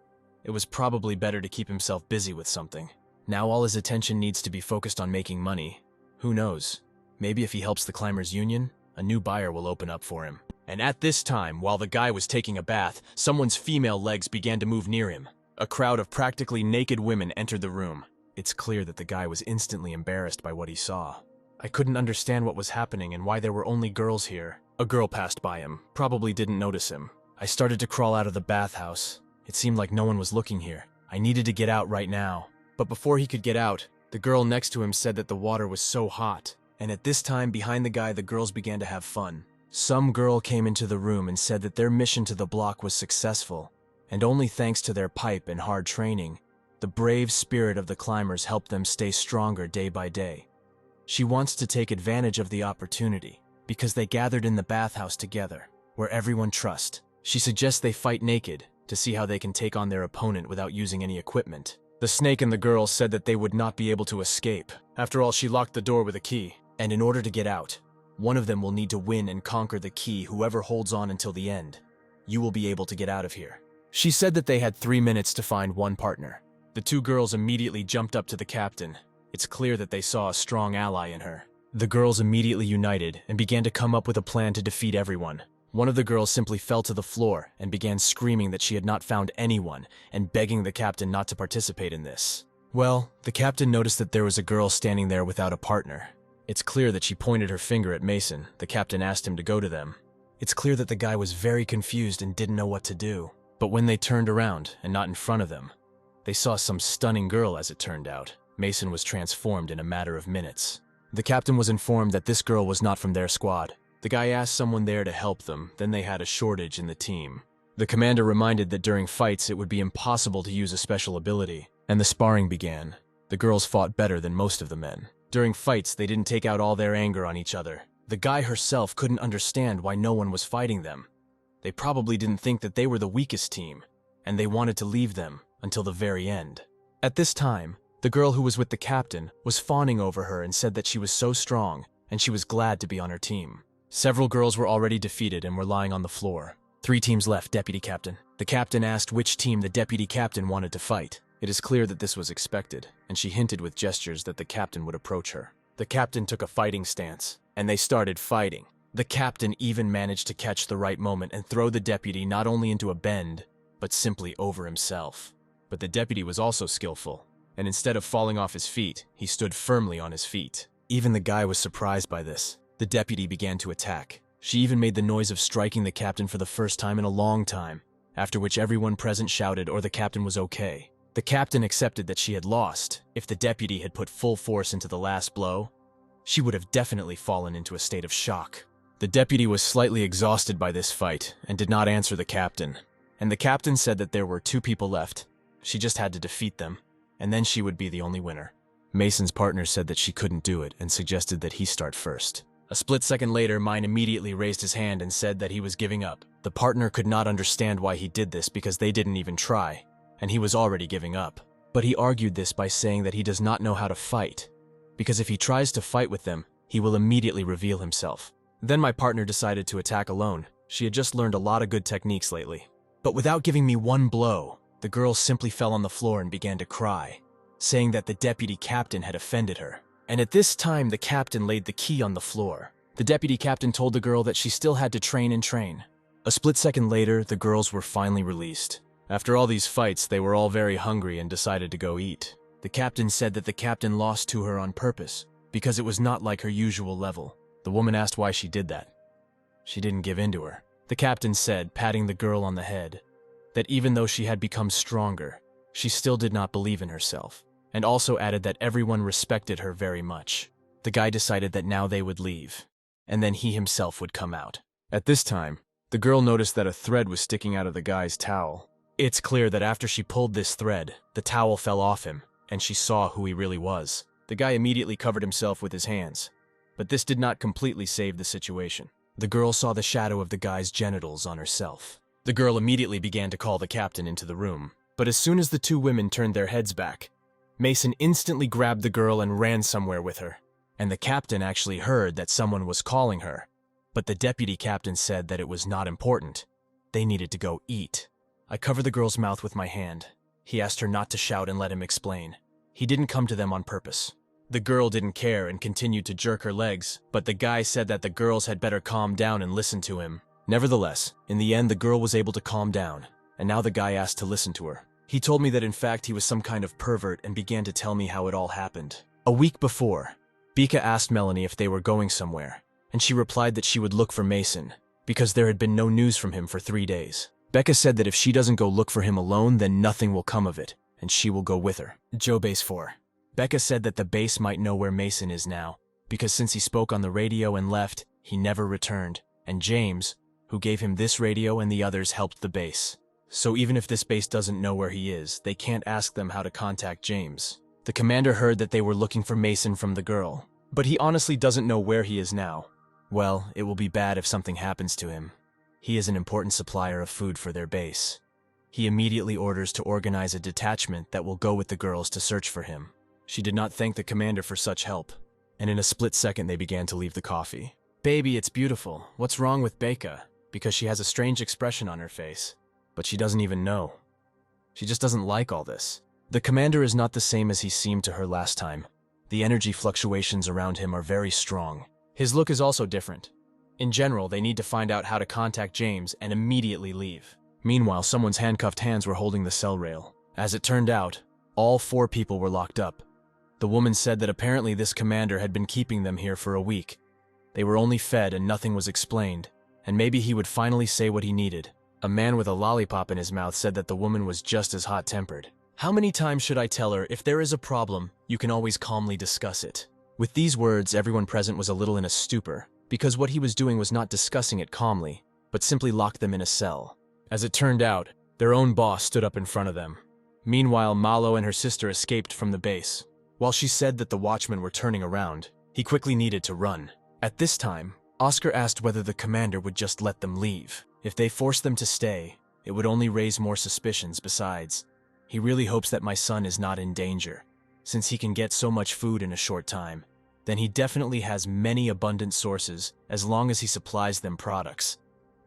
It was probably better to keep himself busy with something. Now all his attention needs to be focused on making money. Who knows? Maybe if he helps the Climbers Union, a new buyer will open up for him. And at this time, while the guy was taking a bath, someone's female legs began to move near him. A crowd of practically naked women entered the room. It's clear that the guy was instantly embarrassed by what he saw. I couldn't understand what was happening and why there were only girls here. A girl passed by him, probably didn't notice him. I started to crawl out of the bathhouse. It seemed like no one was looking here. I needed to get out right now. But before he could get out, the girl next to him said that the water was so hot. And at this time, behind the guy, the girls began to have fun. Some girl came into the room and said that their mission to the block was successful, and only thanks to their pipe and hard training, the brave spirit of the climbers helped them stay stronger day by day. She wants to take advantage of the opportunity, because they gathered in the bathhouse together, where everyone trusts. She suggests they fight naked, to see how they can take on their opponent without using any equipment. The snake and the girl said that they would not be able to escape. After all, she locked the door with a key, and in order to get out, one of them will need to win and conquer the key. Whoever holds on until the end, you will be able to get out of here. She said that they had 3 minutes to find one partner. The 2 girls immediately jumped up to the captain. It's clear that they saw a strong ally in her. The girls immediately united and began to come up with a plan to defeat everyone. One of the girls simply fell to the floor and began screaming that she had not found anyone and begging the captain not to participate in this. Well, the captain noticed that there was a girl standing there without a partner. It's clear that she pointed her finger at Mason. The captain asked him to go to them. It's clear that the guy was very confused and didn't know what to do. But when they turned around, and not in front of them, they saw some stunning girl. As it turned out, Mason was transformed in a matter of minutes. The captain was informed that this girl was not from their squad. The guy asked someone there to help them, then they had a shortage in the team. The commander reminded that during fights it would be impossible to use a special ability, and the sparring began. The girls fought better than most of the men. During fights, they didn't take out all their anger on each other. The guy herself couldn't understand why no one was fighting them. They probably didn't think that they were the weakest team, and they wanted to leave them until the very end. At this time, the girl who was with the captain was fawning over her and said that she was so strong, and she was glad to be on her team. Several girls were already defeated and were lying on the floor. 3 teams left, Deputy Captain. The captain asked which team the Deputy Captain wanted to fight. It is clear that this was expected, and she hinted with gestures that the captain would approach her. The captain took a fighting stance, and they started fighting. The captain even managed to catch the right moment and throw the deputy not only into a bend, but simply over himself. But the deputy was also skillful, and instead of falling off his feet, he stood firmly on his feet. Even the guy was surprised by this. The deputy began to attack. She even made the noise of striking the captain for the first time in a long time, after which everyone present shouted or the captain was okay. The captain accepted that she had lost. If the deputy had put full force into the last blow, she would have definitely fallen into a state of shock. The deputy was slightly exhausted by this fight and did not answer the captain. And the captain said that there were 2 people left. She just had to defeat them, and then she would be the only winner. Mason's partner said that she couldn't do it and suggested that he start first. A split second later, Mine immediately raised his hand and said that he was giving up. The partner could not understand why he did this because they didn't even try, and he was already giving up. But he argued this by saying that he does not know how to fight, because if he tries to fight with them, he will immediately reveal himself. Then my partner decided to attack alone. She had just learned a lot of good techniques lately. But without giving me one blow, the girl simply fell on the floor and began to cry, saying that the deputy captain had offended her. And at this time, the captain laid the key on the floor. The deputy captain told the girl that she still had to train and train. A split second later, the girls were finally released. After all these fights, they were all very hungry and decided to go eat. The captain said that the captain lost to her on purpose, because it was not like her usual level. The woman asked why she did that. She didn't give in to her. The captain said, patting the girl on the head, that even though she had become stronger, she still did not believe in herself, and also added that everyone respected her very much. The guy decided that now they would leave, and then he himself would come out. At this time, the girl noticed that a thread was sticking out of the guy's towel. It's clear that after she pulled this thread, the towel fell off him, and she saw who he really was. The guy immediately covered himself with his hands, but this did not completely save the situation. The girl saw the shadow of the guy's genitals on herself. The girl immediately began to call the captain into the room, but as soon as the 2 women turned their heads back, Mason instantly grabbed the girl and ran somewhere with her, and the captain actually heard that someone was calling her, but the deputy captain said that it was not important. They needed to go eat. I covered the girl's mouth with my hand. He asked her not to shout and let him explain. He didn't come to them on purpose. The girl didn't care and continued to jerk her legs, but the guy said that the girls had better calm down and listen to him. Nevertheless, in the end the girl was able to calm down, and now the guy asked to listen to her. He told me that in fact he was some kind of pervert and began to tell me how it all happened. A week before, Becca asked Melanie if they were going somewhere, and she replied that she would look for Mason, because there had been no news from him for 3 days. Becca said that if she doesn't go look for him alone, then nothing will come of it, and she will go with her. Joe Base 4. Becca said that the base might know where Mason is now, because since he spoke on the radio and left, he never returned. and James, who gave him this radio, and the others helped the base. So even if this base doesn't know where he is, they can't ask them how to contact James. The commander heard that they were looking for Mason from the girl, but he honestly doesn't know where he is now. Well, it will be bad if something happens to him. He is an important supplier of food for their base. He immediately orders to organize a detachment that will go with the girls to search for him. She did not thank the commander for such help, and in a split second they began to leave the coffee. "Baby, it's beautiful. What's wrong with Becca?" Because she has a strange expression on her face. But she doesn't even know. She just doesn't like all this. The commander is not the same as he seemed to her last time. The energy fluctuations around him are very strong. His look is also different. In general, they need to find out how to contact James and immediately leave. Meanwhile, someone's handcuffed hands were holding the cell rail. As it turned out, all 4 people were locked up. The woman said that apparently this commander had been keeping them here for a week. They were only fed and nothing was explained, and maybe he would finally say what he needed. A man with a lollipop in his mouth said that the woman was just as hot-tempered. "How many times should I tell her, if there is a problem, you can always calmly discuss it?" With these words, everyone present was a little in a stupor, because what he was doing was not discussing it calmly, but simply locked them in a cell. As it turned out, their own boss stood up in front of them. Meanwhile, Malo and her sister escaped from the base. While she said that the watchmen were turning around, he quickly needed to run. At this time, Oscar asked whether the commander would just let them leave. If they forced them to stay, it would only raise more suspicions. Besides, he really hopes that my son is not in danger, since he can get so much food in a short time. Then he definitely has many abundant sources, as long as he supplies them products.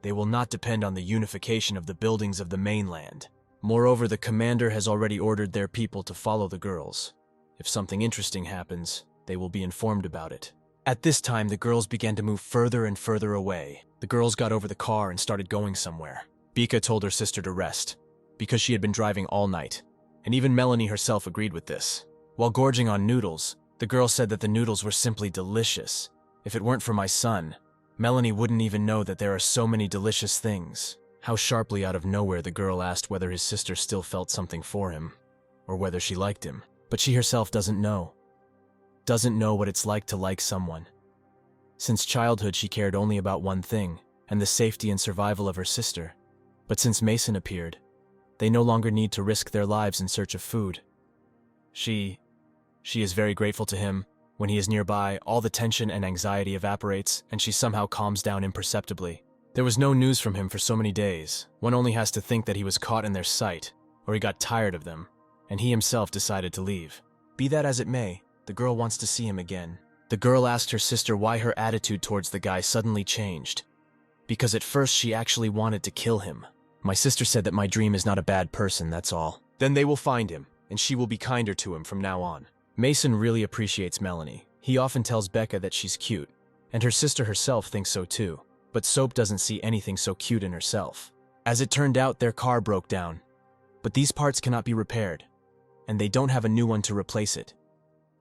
They will not depend on the unification of the buildings of the mainland. Moreover, the commander has already ordered their people to follow the girls. If something interesting happens, they will be informed about it. At this time, the girls began to move further and further away. The girls got over the car and started going somewhere. Becca told her sister to rest, because she had been driving all night, and even Melanie herself agreed with this. While gorging on noodles, the girl said that the noodles were simply delicious. If it weren't for my son, Melanie wouldn't even know that there are so many delicious things. How sharply out of nowhere the girl asked whether his sister still felt something for him, or whether she liked him. But she herself doesn't know. Doesn't know what it's like to like someone. Since childhood, she cared only about one thing, and the safety and survival of her sister. But since Mason appeared, they no longer need to risk their lives in search of food. She is very grateful to him. When he is nearby, all the tension and anxiety evaporates, and she somehow calms down imperceptibly. There was no news from him for so many days. One only has to think that he was caught in their sight, or he got tired of them, and he himself decided to leave. Be that as it may, the girl wants to see him again. The girl asked her sister why her attitude towards the guy suddenly changed. Because at first she actually wanted to kill him. My sister said that my dream is not a bad person, that's all. Then they will find him, and she will be kinder to him from now on. Mason really appreciates Melanie. He often tells Becca that she's cute, and her sister herself thinks so too. But Soap doesn't see anything so cute in herself. As it turned out, their car broke down. But these parts cannot be repaired, and they don't have a new one to replace it.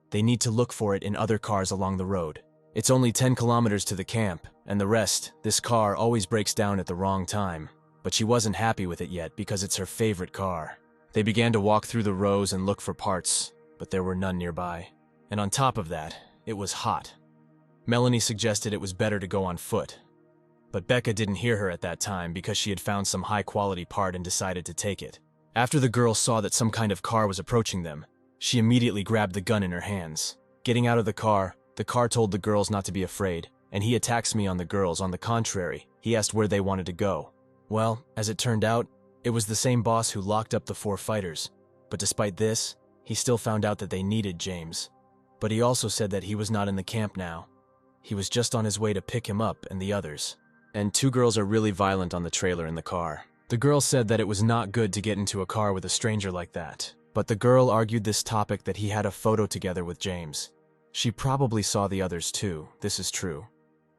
They need to look for it in other cars along the road. It's only 10 kilometers to the camp, and the rest, this car always breaks down at the wrong time. But she wasn't happy with it yet because it's her favorite car. They began to walk through the rows and look for parts, but there were none nearby. And on top of that, it was hot. Melanie suggested it was better to go on foot. But Becca didn't hear her at that time because she had found some high-quality part and decided to take it. After the girls saw that some kind of car was approaching them, she immediately grabbed the gun in her hands. Getting out of the car told the girls not to be afraid, and he attacks me on the girls. On the contrary, he asked where they wanted to go. Well, as it turned out, it was the same boss who locked up the 4 fighters. But despite this, he still found out that they needed James. But he also said that he was not in the camp now. He was just on his way to pick him up and the others. And 2 girls are really violent on the trailer in the car. The girl said that it was not good to get into a car with a stranger like that. But the girl argued this topic that he had a photo together with James. She probably saw the others too, this is true.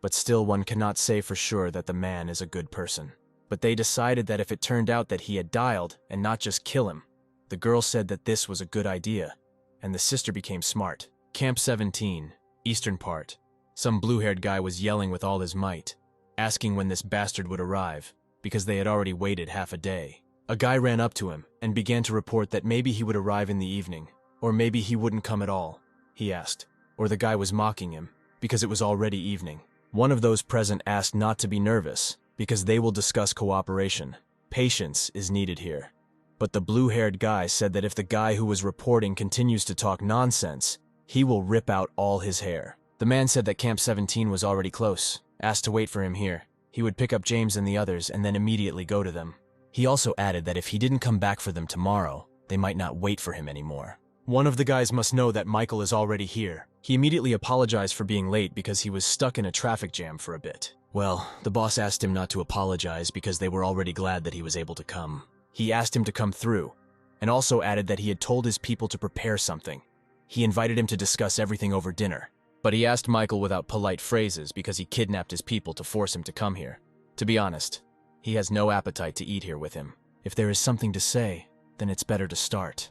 But still, one cannot say for sure that the man is a good person. But they decided that if it turned out that he had dialed and not just kill him, the girl said that this was a good idea, and the sister became smart. Camp 17, eastern part. Some blue-haired guy was yelling with all his might, asking when this bastard would arrive, because they had already waited half a day. A guy ran up to him and began to report that maybe he would arrive in the evening, or maybe he wouldn't come at all, he asked. Or the guy was mocking him, because it was already evening. One of those present asked not to be nervous, because they will discuss cooperation. Patience is needed here. But the blue-haired guy said that if the guy who was reporting continues to talk nonsense, he will rip out all his hair. The man said that Camp 17 was already close, asked to wait for him here. He would pick up James and the others and then immediately go to them. He also added that if he didn't come back for them tomorrow, they might not wait for him anymore. One of the guys must know that Michael is already here. He immediately apologized for being late because he was stuck in a traffic jam for a bit. Well, the boss asked him not to apologize because they were already glad that he was able to come. He asked him to come through, and also added that he had told his people to prepare something. He invited him to discuss everything over dinner. But he asked Michael without polite phrases because he kidnapped his people to force him to come here. To be honest, he has no appetite to eat here with him. If there is something to say, then it's better to start.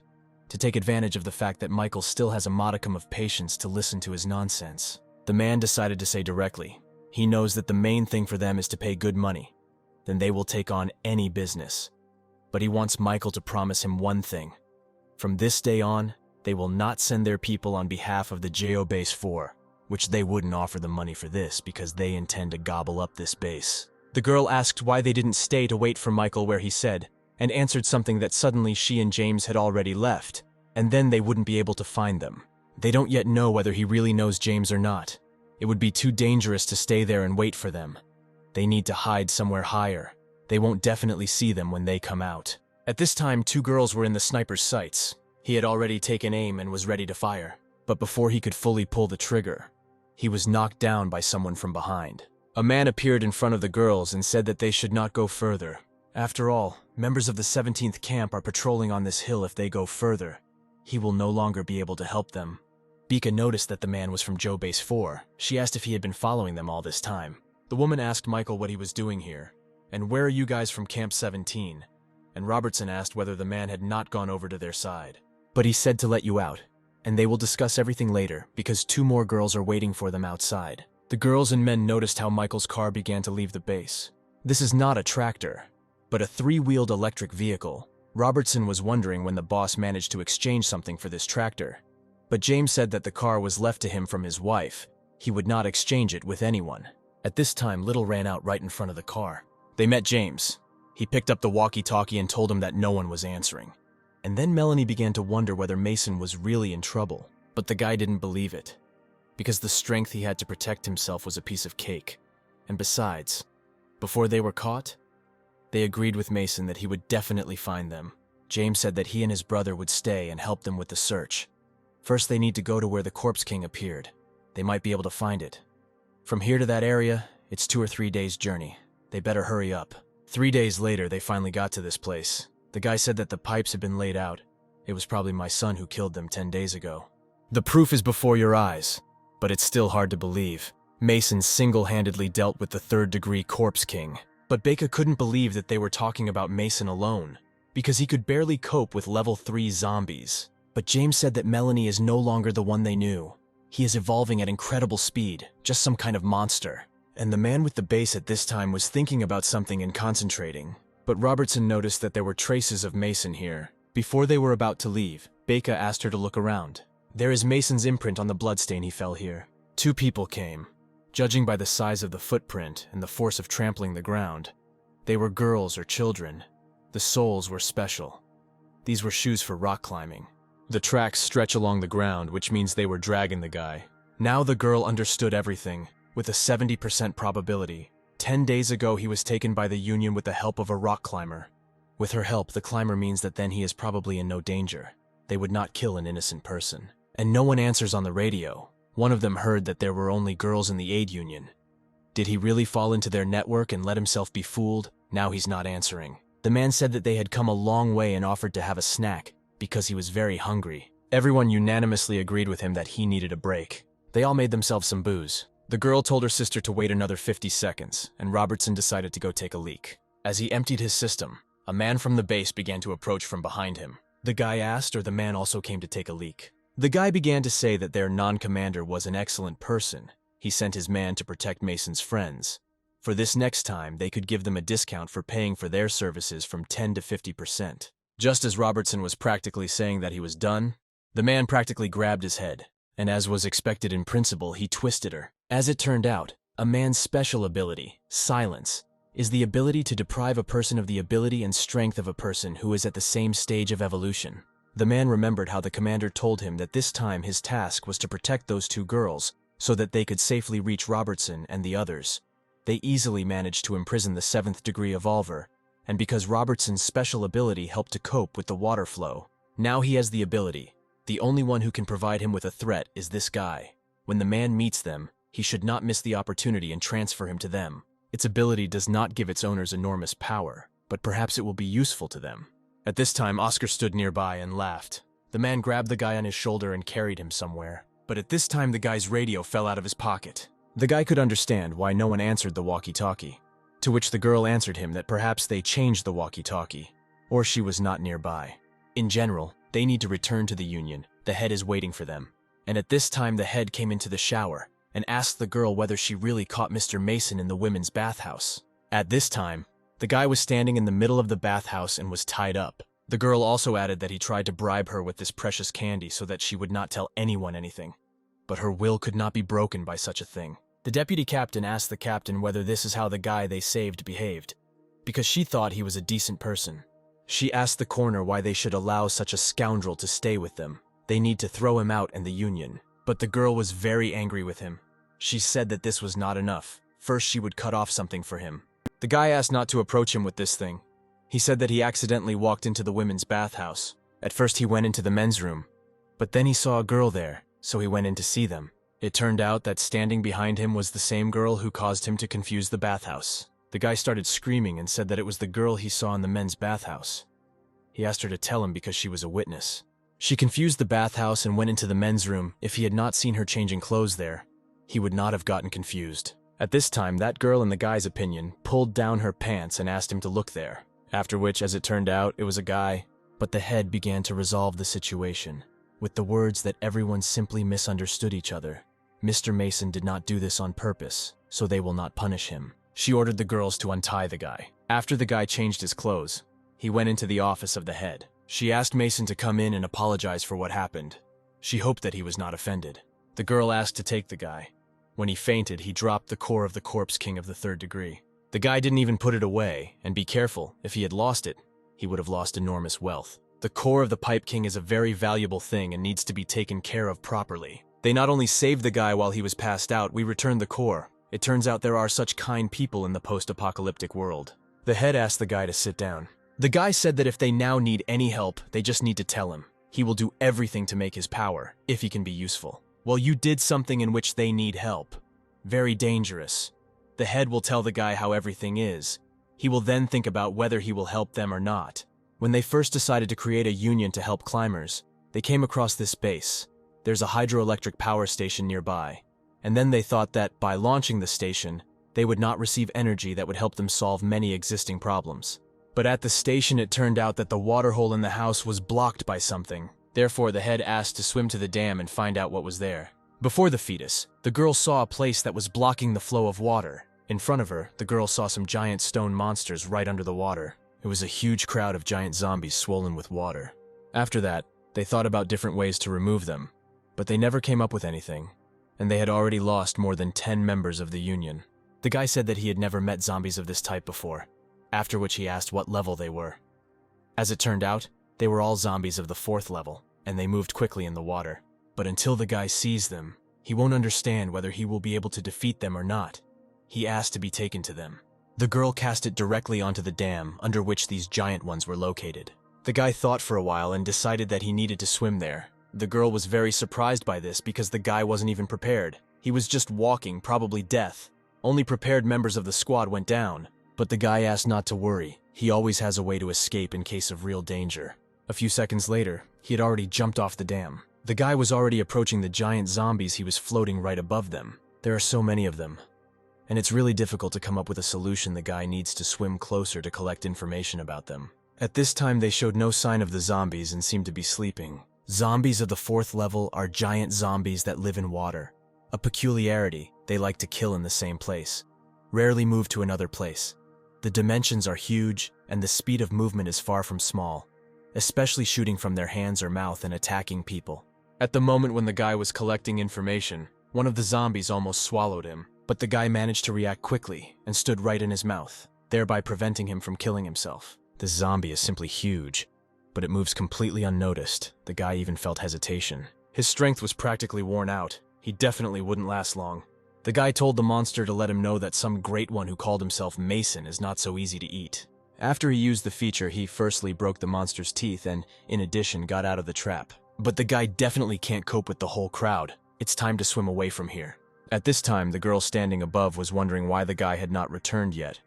To take advantage of the fact that Michael still has a modicum of patience to listen to his nonsense. The man decided to say directly, he knows that the main thing for them is to pay good money. Then they will take on any business. But he wants Michael to promise him one thing. From this day on, they will not send their people on behalf of the JO Base 4, which they wouldn't offer them money for this because they intend to gobble up this base. The girl asked why they didn't stay to wait for Michael where he said, and answered something that suddenly she and James had already left, and then they wouldn't be able to find them. They don't yet know whether he really knows James or not. It would be too dangerous to stay there and wait for them. They need to hide somewhere higher. They won't definitely see them when they come out. At this time, 2 girls were in the sniper's sights. He had already taken aim and was ready to fire. But before he could fully pull the trigger, he was knocked down by someone from behind. A man appeared in front of the girls and said that they should not go further. After all, members of the 17th camp are patrolling on this hill. If they go further, he will no longer be able to help them. Becca noticed that the man was from JO Base 4. She asked if he had been following them all this time. The woman asked Michael what he was doing here, and where are you guys from Camp 17? And Robertson asked whether the man had not gone over to their side. But he said to let you out, and they will discuss everything later because 2 more girls are waiting for them outside. The girls and men noticed how Michael's car began to leave the base. This is not a tractor, but a 3-wheeled electric vehicle. Robertson was wondering when the boss managed to exchange something for this tractor. But James said that the car was left to him from his wife. He would not exchange it with anyone. At this time, Little ran out right in front of the car. They met James. He picked up the walkie-talkie and told him that no one was answering. And then Melanie began to wonder whether Mason was really in trouble. But the guy didn't believe it, because the strength he had to protect himself was a piece of cake. And besides, before they were caught, they agreed with Mason that he would definitely find them. James said that he and his brother would stay and help them with the search. First, they need to go to where the Corpse King appeared. They might be able to find it. From here to that area, it's 2 or 3 days' journey. They better hurry up. 3 days later, they finally got to this place. The guy said that the pipes had been laid out. It was probably my son who killed them 10 days ago. The proof is before your eyes, but it's still hard to believe. Mason single-handedly dealt with the 3rd-degree Corpse King. But Becca couldn't believe that they were talking about Mason alone, because he could barely cope with level 3 zombies. But James said that Melanie is no longer the one they knew. He is evolving at incredible speed, just some kind of monster. And the man with the base at this time was thinking about something and concentrating. But Robertson noticed that there were traces of Mason here. Before they were about to leave, Becca asked her to look around. There is Mason's imprint on the bloodstain he fell here. 2 people came. Judging by the size of the footprint and the force of trampling the ground, they were girls or children. The soles were special. These were shoes for rock climbing. The tracks stretch along the ground, which means they were dragging the guy. Now the girl understood everything, with a 70% probability. 10 days ago he was taken by the Union with the help of a rock climber. With her help, the climber means that then he is probably in no danger. They would not kill an innocent person. And no one answers on the radio. One of them heard that there were only girls in the aid union. Did he really fall into their network and let himself be fooled? Now he's not answering. The man said that they had come a long way and offered to have a snack, because he was very hungry. Everyone unanimously agreed with him that he needed a break. They all made themselves some booze. The girl told her sister to wait another 50 seconds, and Robertson decided to go take a leak. As he emptied his system, a man from the base began to approach from behind him. The guy asked, or the man also came to take a leak. The guy began to say that their non-commander was an excellent person. He sent his man to protect Mason's friends. For this next time, they could give them a discount for paying for their services from 10 to 50%. Just as Robertson was practically saying that he was done, the man practically grabbed his head, and as was expected in principle, he twisted her. As it turned out, A man's special ability, silence, is the ability to deprive a person of the ability and strength of a person who is at the same stage of evolution. The man remembered how the commander told him that this time his task was to protect those two girls so that they could safely reach Robertson and the others. They easily managed to imprison the 7th degree evolver, and because Robertson's special ability helped to cope with the water flow, now he has the ability. The only one who can provide him with a threat is this guy. When the man meets them, he should not miss the opportunity and transfer him to them. Its ability does not give its owners enormous power, but perhaps it will be useful to them. At this time, Oscar stood nearby and laughed. The man grabbed the guy on his shoulder and carried him somewhere. But at this time, the guy's radio fell out of his pocket. The guy could understand why no one answered the walkie-talkie, to which the girl answered him that perhaps they changed the walkie-talkie, or she was not nearby. In general, they need to return to the Union. The head is waiting for them. And at this time, the head came into the shower and asked the girl whether she really caught Mr. Mason in the women's bathhouse. At this time, the guy was standing in the middle of the bathhouse and was tied up. The girl also added that he tried to bribe her with this precious candy so that she would not tell anyone anything. But her will could not be broken by such a thing. The deputy captain asked the captain whether this is how the guy they saved behaved, because she thought he was a decent person. She asked the coroner why they should allow such a scoundrel to stay with them. They need to throw him out in the Union. But the girl was very angry with him. She said that this was not enough. First, she would cut off something for him. The guy asked not to approach him with this thing. He said that he accidentally walked into the women's bathhouse. At first, he went into the men's room, but then he saw a girl there, so he went in to see them. It turned out that standing behind him was the same girl who caused him to confuse the bathhouse. The guy started screaming and said that it was the girl he saw in the men's bathhouse. He asked her to tell him because she was a witness. She confused the bathhouse and went into the men's room. If he had not seen her changing clothes there, he would not have gotten confused. At this time, that girl, in the guy's opinion, pulled down her pants and asked him to look there. After which, as it turned out, it was a guy. But the head began to resolve the situation with the words that everyone simply misunderstood each other. Mr. Mason did not do this on purpose, so they will not punish him. She ordered the girls to untie the guy. After the guy changed his clothes, he went into the office of the head. She asked Mason to come in and apologize for what happened. She hoped that he was not offended. The girl asked to take the guy. When he fainted, he dropped the core of the corpse king of the 3rd degree. The guy didn't even put it away, and be careful, if he had lost it, he would have lost enormous wealth. The core of the Pipe King is a very valuable thing and needs to be taken care of properly. They not only saved the guy while he was passed out, we returned the core. It turns out there are such kind people in the post-apocalyptic world. The head asked the guy to sit down. The guy said that if they now need any help, they just need to tell him. He will do everything to make his power, if he can be useful. Well, you did something in which they need help. Very dangerous. The head will tell the guy how everything is. He will then think about whether he will help them or not. When they first decided to create a union to help climbers, they came across this base. There's a hydroelectric power station nearby. And then they thought that, by launching the station, they would not receive energy that would help them solve many existing problems. But at the station, it turned out that the water hole in the house was blocked by something. Therefore, the head asked to swim to the dam and find out what was there. Before the fetus, the girl saw a place that was blocking the flow of water. In front of her, the girl saw some giant stone monsters right under the water. It was a huge crowd of giant zombies swollen with water. After that, they thought about different ways to remove them, but they never came up with anything, and they had already lost more than 10 members of the Union. The guy said that he had never met zombies of this type before, after which he asked what level they were. As it turned out, they were all zombies of the 4th level, and they moved quickly in the water. But until the guy sees them, he won't understand whether he will be able to defeat them or not. He asked to be taken to them. The girl cast it directly onto the dam under which these giant ones were located. The guy thought for a while and decided that he needed to swim there. The girl was very surprised by this because the guy wasn't even prepared. He was just walking, probably death. Only prepared members of the squad went down. But the guy asked not to worry. He always has a way to escape in case of real danger. A few seconds later, he had already jumped off the dam. The guy was already approaching the giant zombies. He was floating right above them. There are so many of them. And it's really difficult to come up with a solution. The guy needs to swim closer to collect information about them. At this time, they showed no sign of the zombies and seemed to be sleeping. Zombies of the 4th level are giant zombies that live in water. A peculiarity, they like to kill in the same place, rarely move to another place. The dimensions are huge, and the speed of movement is far from small, especially shooting from their hands or mouth and attacking people. At the moment when the guy was collecting information, one of the zombies almost swallowed him. but the guy managed to react quickly and stood right in his mouth, thereby preventing him from killing himself. This zombie is simply huge, but it moves completely unnoticed. The guy even felt hesitation. His strength was practically worn out. He definitely wouldn't last long. The guy told the monster to let him know that some great one who called himself Mason is not so easy to eat. After he used the feature, he firstly broke the monster's teeth and, in addition, got out of the trap. But the guy definitely can't cope with the whole crowd. It's time to swim away from here. At this time, the girl standing above was wondering why the guy had not returned yet.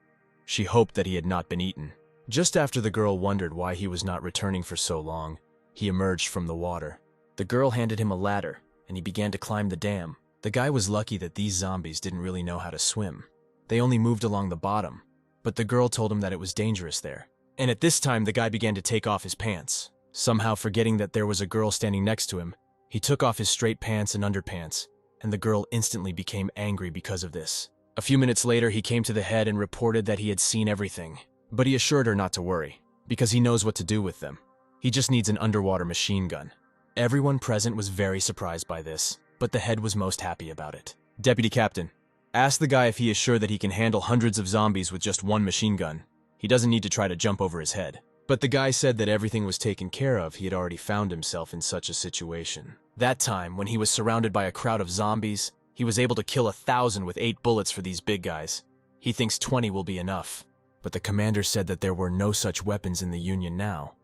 She hoped that he had not been eaten. Just after the girl wondered why he was not returning for so long, he emerged from the water. The girl handed him a ladder, and he began to climb the dam. The guy was lucky that these zombies didn't really know how to swim. They only moved along the bottom, but the girl told him that it was dangerous there. And at this time, the guy began to take off his pants. Somehow forgetting that there was a girl standing next to him, he took off his straight pants and underpants, and the girl instantly became angry because of this. A few minutes later, he came to the head and reported that he had seen everything. But he assured her not to worry, because he knows what to do with them. He just needs an underwater machine gun. Everyone present was very surprised by this, but the head was most happy about it. Deputy Captain, ask the guy if he is sure that he can handle hundreds of zombies with just one machine gun. He doesn't need to try to jump over his head. But the guy said that everything was taken care of. He had already found himself in such a situation. That time, when he was surrounded by a crowd of zombies, he was able to kill 1,000 with 8 bullets for these big guys. He thinks 20 will be enough. But the commander said that there were no such weapons in the Union now.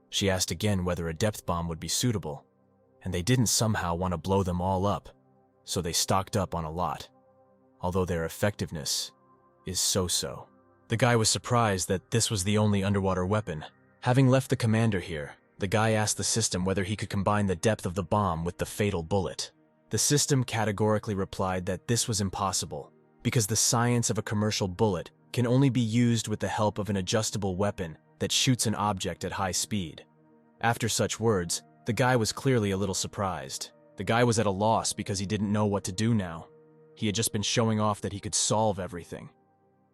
She asked again whether a depth bomb would be suitable, and they didn't somehow want to blow them all up, so they stocked up on a lot, although their effectiveness is so-so. The guy was surprised that this was the only underwater weapon. Having left the commander here, the guy asked the system whether he could combine the depth of the bomb with the fatal bullet. The system categorically replied that this was impossible, because the science of a commercial bullet can only be used with the help of an adjustable weapon that shoots an object at high speed. After such words, the guy was clearly a little surprised. The guy was at a loss because he didn't know what to do now. He had just been showing off that he could solve everything.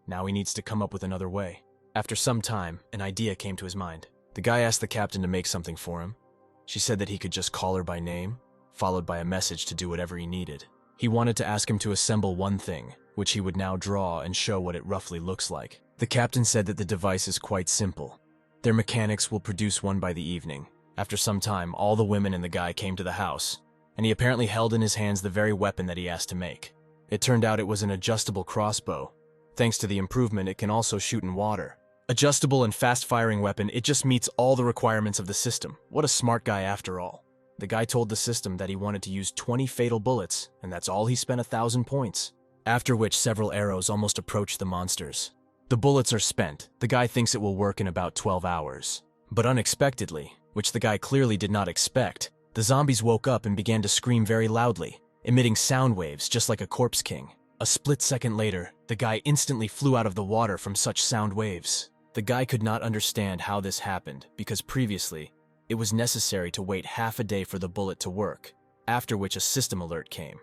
Now he needs to come up with another way. After some time, an idea came to his mind. The guy asked the captain to make something for him. She said that he could just call her by name, followed by a message to do whatever he needed. He wanted to ask him to assemble one thing, which he would now draw and show what it roughly looks like. The captain said that the device is quite simple. Their mechanics will produce one by the evening. After some time, all the women and the guy came to the house, and he apparently held in his hands the very weapon that he asked to make. It turned out it was an adjustable crossbow. Thanks to the improvement, it can also shoot in water. Adjustable and fast-firing weapon, it just meets all the requirements of the system. What a smart guy after all. The guy told the system that he wanted to use 20 fatal bullets, and that's all he spent 1,000 points. After which several arrows almost approached the monsters. The bullets are spent. The guy thinks it will work in about 12 hours. But unexpectedly, which the guy clearly did not expect, the zombies woke up and began to scream very loudly, emitting sound waves just like a corpse king. A split second later, the guy instantly flew out of the water from such sound waves. The guy could not understand how this happened because previously, it was necessary to wait half a day for the bullet to work, after which a system alert came.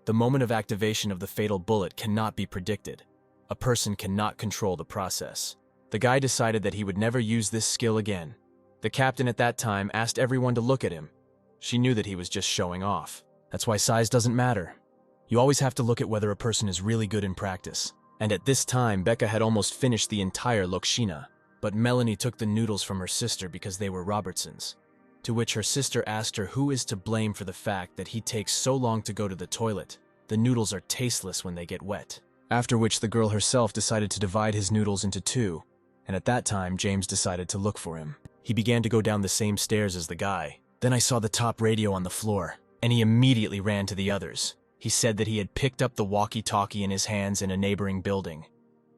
The moment of activation of the fatal bullet cannot be predicted. A person cannot control the process. The guy decided that he would never use this skill again. The captain at that time asked everyone to look at him. She knew that he was just showing off. That's why size doesn't matter. You always have to look at whether a person is really good in practice. And at this time, Becca had almost finished the entire Lokshina, but Melanie took the noodles from her sister because they were Robertson's. To which her sister asked her who is to blame for the fact that he takes so long to go to the toilet. The noodles are tasteless when they get wet. After which the girl herself decided to divide his noodles into 2, and at that time James decided to look for him. He began to go down the same stairs as the guy. Then I saw the top radio on the floor, and he immediately ran to the others. He said that he had picked up the walkie-talkie in his hands in a neighboring building.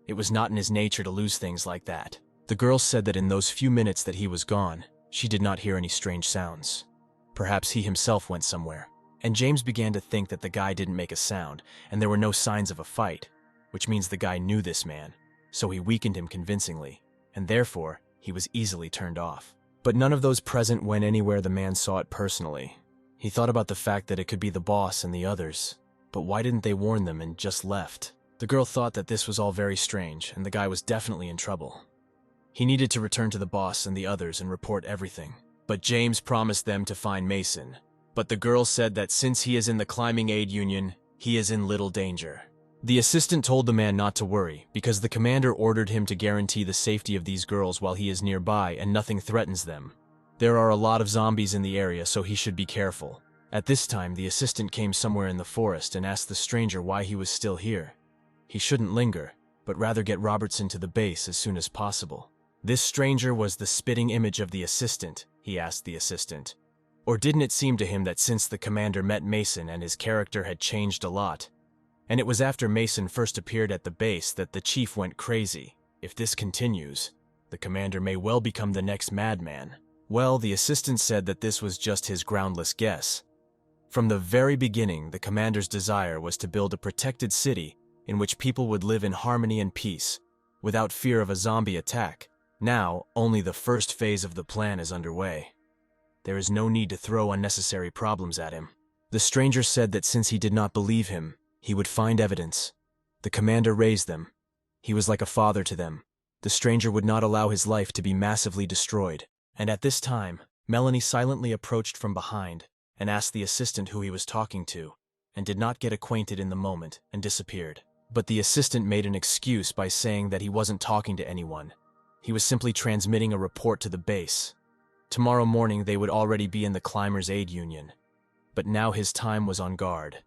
It was not in his nature to lose things like that. The girl said that in those few minutes that he was gone, she did not hear any strange sounds. Perhaps he himself went somewhere. And James began to think that the guy didn't make a sound, and there were no signs of a fight, which means the guy knew this man, so he weakened him convincingly, and therefore, he was easily turned off. But none of those present went anywhere the man saw it personally. He thought about the fact that it could be the boss and the others, but why didn't they warn them and just left? The girl thought that this was all very strange, and the guy was definitely in trouble. He needed to return to the boss and the others and report everything. But James promised them to find Mason. But the girl said that since he is in the Climbing Aid Union, he is in little danger. The assistant told the man not to worry, because the commander ordered him to guarantee the safety of these girls while he is nearby and nothing threatens them. There are a lot of zombies in the area, so he should be careful. At this time, the assistant came somewhere in the forest and asked the stranger why he was still here. He shouldn't linger, but rather get Robertson to the base as soon as possible. This stranger was the spitting image of the assistant, he asked the assistant. Or didn't it seem to him that since the commander met Mason and his character had changed a lot? And it was after Mason first appeared at the base that the chief went crazy. If this continues, the commander may well become the next madman. Well, the assistant said that this was just his groundless guess. From the very beginning, the commander's desire was to build a protected city in which people would live in harmony and peace, without fear of a zombie attack. Now, only the first phase of the plan is underway. There is no need to throw unnecessary problems at him. The stranger said that since he did not believe him, he would find evidence. The commander raised them. He was like a father to them. The stranger would not allow his life to be massively destroyed. And at this time, Melanie silently approached from behind and asked the assistant who he was talking to, and did not get acquainted in the moment and disappeared. But the assistant made an excuse by saying that he wasn't talking to anyone. He was simply transmitting a report to the base. Tomorrow morning they would already be in the Climbers' Aid Union. But now his time was on guard.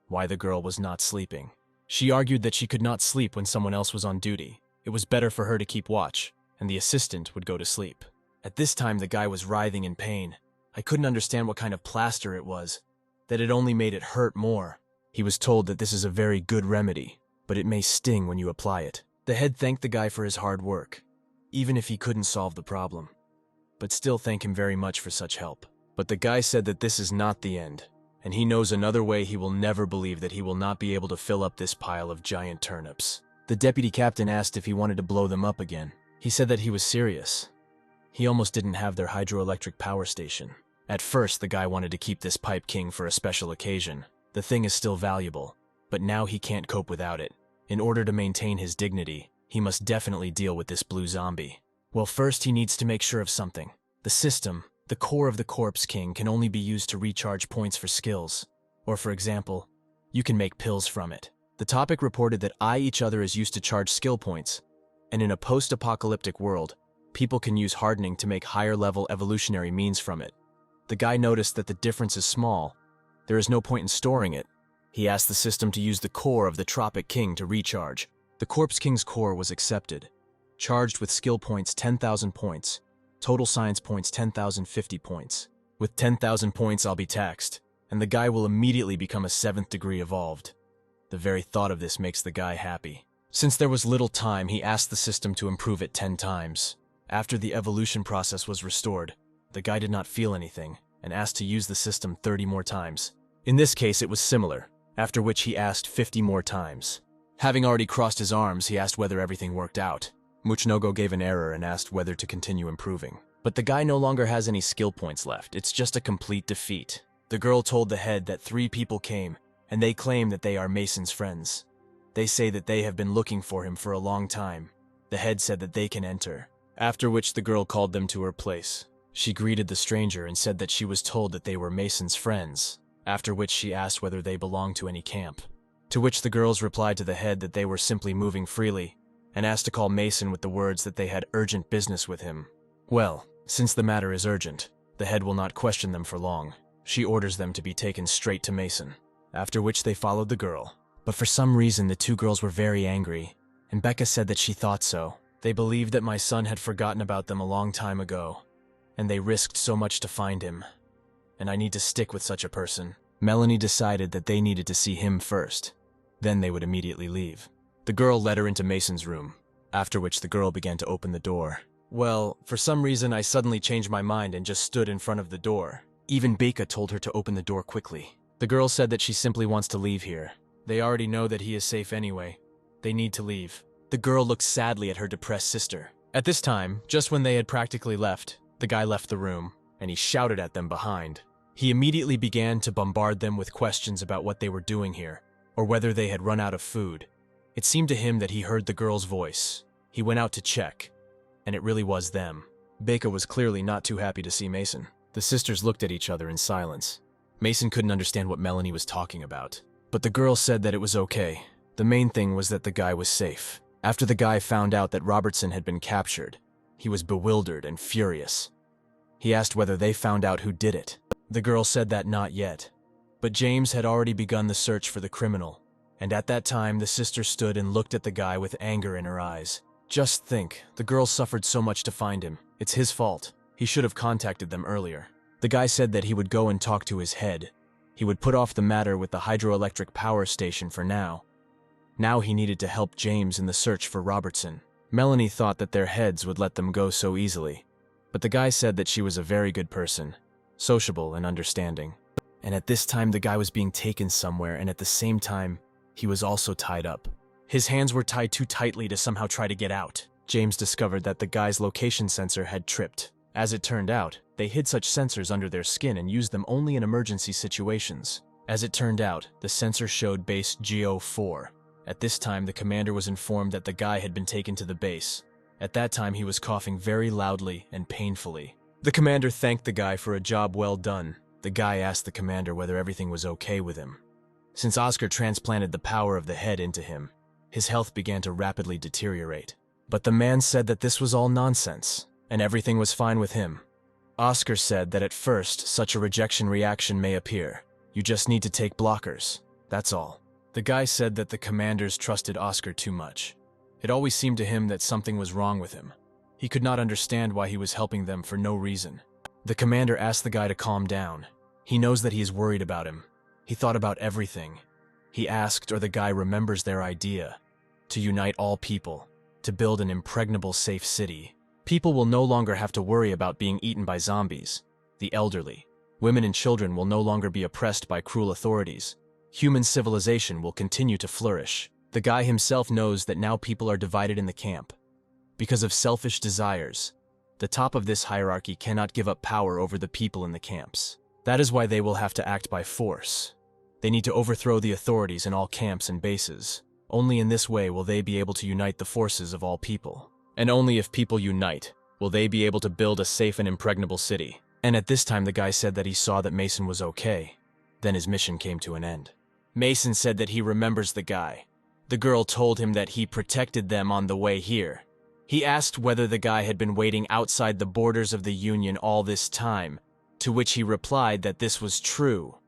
Why the girl was not sleeping. She argued that she could not sleep when someone else was on duty. It was better for her to keep watch, and the assistant would go to sleep. At this time the guy was writhing in pain. I couldn't understand what kind of plaster it was, that it only made it hurt more. He was told that this is a very good remedy, but it may sting when you apply it. The head thanked the guy for his hard work, even if he couldn't solve the problem, but still thank him very much for such help. But the guy said that this is not the end, and he knows another way he will never believe that he will not be able to fill up this pile of giant turnips. The deputy captain asked if he wanted to blow them up again. He said that he was serious. He almost didn't have their hydroelectric power station. At first, the guy wanted to keep this Pipe King for a special occasion. The thing is still valuable, but now he can't cope without it. In order to maintain his dignity, he must definitely deal with this blue zombie. Well, first he needs to make sure of something. The system, the core of the Corpse King, can only be used to recharge points for skills. Or for example, you can make pills from it. The topic reported that each other is used to charge skill points, and in a post-apocalyptic world, people can use hardening to make higher-level evolutionary means from it. The guy noticed that the difference is small. There is no point in storing it. He asked the system to use the core of the Tropic King to recharge. The Corpse King's core was accepted, charged with skill points 10,000 points, total science points 10,050 points. With 10,000 points I'll be taxed, and the guy will immediately become a 7th degree evolved. The very thought of this makes the guy happy. Since there was little time, he asked the system to improve it 10 times. After the evolution process was restored, the guy did not feel anything, and asked to use the system 30 more times. In this case, it was similar, after which he asked 50 more times. Having already crossed his arms, he asked whether everything worked out. Muchnogo gave an error and asked whether to continue improving. But the guy no longer has any skill points left. It's just a complete defeat. The girl told the head that 3 people came, and they claim that they are Mason's friends. They say that they have been looking for him for a long time. The head said that they can enter. After which the girl called them to her place. She greeted the stranger and said that she was told that they were Mason's friends, after which she asked whether they belonged to any camp. To which the girls replied to the head that they were simply moving freely, and asked to call Mason with the words that they had urgent business with him. Well, since the matter is urgent, the head will not question them for long. She orders them to be taken straight to Mason, after which they followed the girl. But for some reason the 2 girls were very angry, and Becca said that she thought so. They believed that my son had forgotten about them a long time ago, and they risked so much to find him. And I need to stick with such a person. Melanie decided that they needed to see him first. Then they would immediately leave. The girl led her into Mason's room, after which the girl began to open the door. Well, for some reason I suddenly changed my mind and just stood in front of the door. Even Becca told her to open the door quickly. The girl said that she simply wants to leave here. They already know that he is safe anyway. They need to leave. The girl looked sadly at her depressed sister. At this time, just when they had practically left, the guy left the room, and he shouted at them behind. He immediately began to bombard them with questions about what they were doing here, or whether they had run out of food. It seemed to him that he heard the girl's voice. He went out to check, and it really was them. Becca was clearly not too happy to see Mason. The sisters looked at each other in silence. Mason couldn't understand what Melanie was talking about, but the girl said that it was okay. The main thing was that the guy was safe. After the guy found out that Robertson had been captured, he was bewildered and furious. He asked whether they found out who did it. The girl said that not yet. But James had already begun the search for the criminal, and at that time the sister stood and looked at the guy with anger in her eyes. Just think, the girl suffered so much to find him. It's his fault. He should have contacted them earlier. The guy said that he would go and talk to his head. He would put off the matter with the hydroelectric power station for now. Now he needed to help James in the search for Robertson. Melanie thought that their heads would let them go so easily, but the guy said that she was a very good person, sociable and understanding. And at this time the guy was being taken somewhere, and at the same time, he was also tied up. His hands were tied too tightly to somehow try to get out. James discovered that the guy's location sensor had tripped. As it turned out, they hid such sensors under their skin and used them only in emergency situations. As it turned out, the sensor showed base GO4. At this time, the commander was informed that the guy had been taken to the base. At that time, he was coughing very loudly and painfully. The commander thanked the guy for a job well done. The guy asked the commander whether everything was okay with him. Since Oscar transplanted the power of the head into him, his health began to rapidly deteriorate. But the man said that this was all nonsense, and everything was fine with him. Oscar said that at first, such a rejection reaction may appear. You just need to take blockers, that's all. The guy said that the commanders trusted Oscar too much. It always seemed to him that something was wrong with him. He could not understand why he was helping them for no reason. The commander asked the guy to calm down. He knows that he is worried about him. He thought about everything. He asked, or the guy remembers their idea, to unite all people, to build an impregnable safe city. People will no longer have to worry about being eaten by zombies. The elderly, women and children will no longer be oppressed by cruel authorities. Human civilization will continue to flourish. The guy himself knows that now people are divided in the camp. Because of selfish desires, the top of this hierarchy cannot give up power over the people in the camps. That is why they will have to act by force. They need to overthrow the authorities in all camps and bases. Only in this way will they be able to unite the forces of all people. And only if people unite will they be able to build a safe and impregnable city. And at this time the guy said that he saw that Mason was okay. Then his mission came to an end. Mason said that he remembers the guy. The girl told him that he protected them on the way here. He asked whether the guy had been waiting outside the borders of the Union all this time, to which he replied that this was true.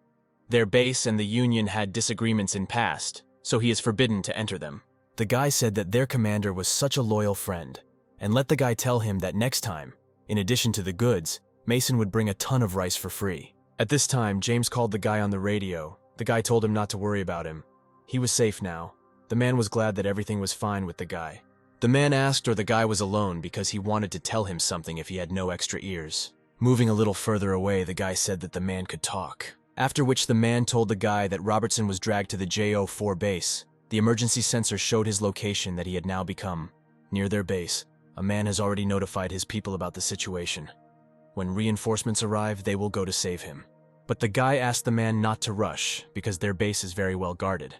Their base and the Union had disagreements in past, so he is forbidden to enter them. The guy said that their commander was such a loyal friend, and let the guy tell him that next time, in addition to the goods, Mason would bring a ton of rice for free. At this time, James called the guy on the radio. The guy told him not to worry about him. He was safe now. The man was glad that everything was fine with the guy. The man asked or the guy was alone because he wanted to tell him something if he had no extra ears. Moving a little further away, the guy said that the man could talk. After which the man told the guy that Robertson was dragged to the JO4 base. The emergency sensor showed his location that he had now become. Near their base, a man has already notified his people about the situation. When reinforcements arrive, they will go to save him. But the guy asked the man not to rush because their base is very well guarded.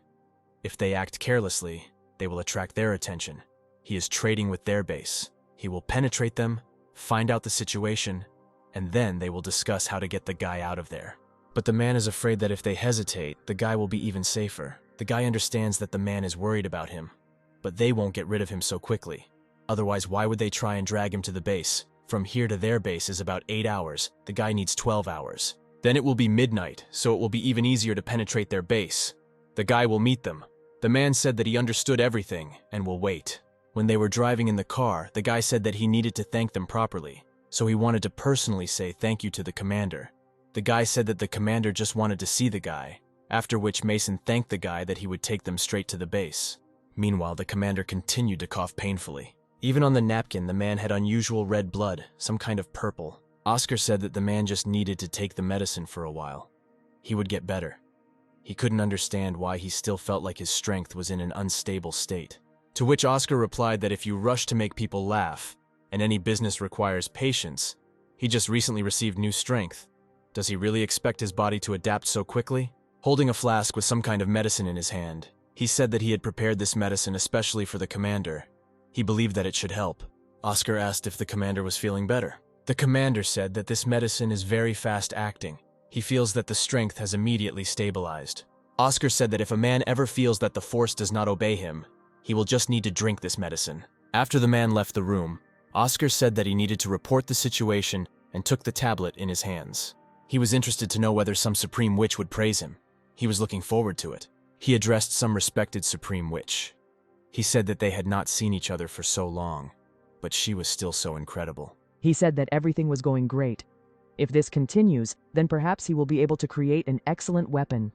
If they act carelessly, they will attract their attention. He is trading with their base. He will penetrate them, find out the situation, and then they will discuss how to get the guy out of there. But the man is afraid that if they hesitate, the guy will be even safer. The guy understands that the man is worried about him, but they won't get rid of him so quickly. Otherwise, why would they try and drag him to the base? From here to their base is about 8 hours. The guy needs 12 hours. Then it will be midnight, so it will be even easier to penetrate their base. The guy will meet them. The man said that he understood everything and will wait. When they were driving in the car, the guy said that he needed to thank them properly, so he wanted to personally say thank you to the commander. The guy said that the commander just wanted to see the guy, after which Mason thanked the guy that he would take them straight to the base. Meanwhile, the commander continued to cough painfully. Even on the napkin, the man had unusual red blood, some kind of purple. Oscar said that the man just needed to take the medicine for a while. He would get better. He couldn't understand why he still felt like his strength was in an unstable state. To which Oscar replied that if you rush to make people laugh, and any business requires patience, he just recently received new strength. Does he really expect his body to adapt so quickly? Holding a flask with some kind of medicine in his hand, he said that he had prepared this medicine especially for the commander. He believed that it should help. Oscar asked if the commander was feeling better. The commander said that this medicine is very fast acting. He feels that the strength has immediately stabilized. Oscar said that if a man ever feels that the force does not obey him, he will just need to drink this medicine. After the man left the room, Oscar said that he needed to report the situation and took the tablet in his hands. He was interested to know whether some supreme witch would praise him. He was looking forward to it. He addressed some respected supreme witch. He said that they had not seen each other for so long, but she was still so incredible. He said that everything was going great. If this continues, then perhaps he will be able to create an excellent weapon.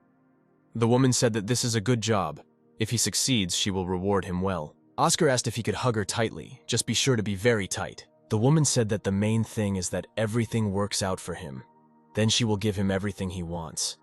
The woman said that this is a good job. If he succeeds, she will reward him well. Oscar asked if he could hug her tightly, just be sure to be very tight. The woman said that the main thing is that everything works out for him. Then she will give him everything he wants.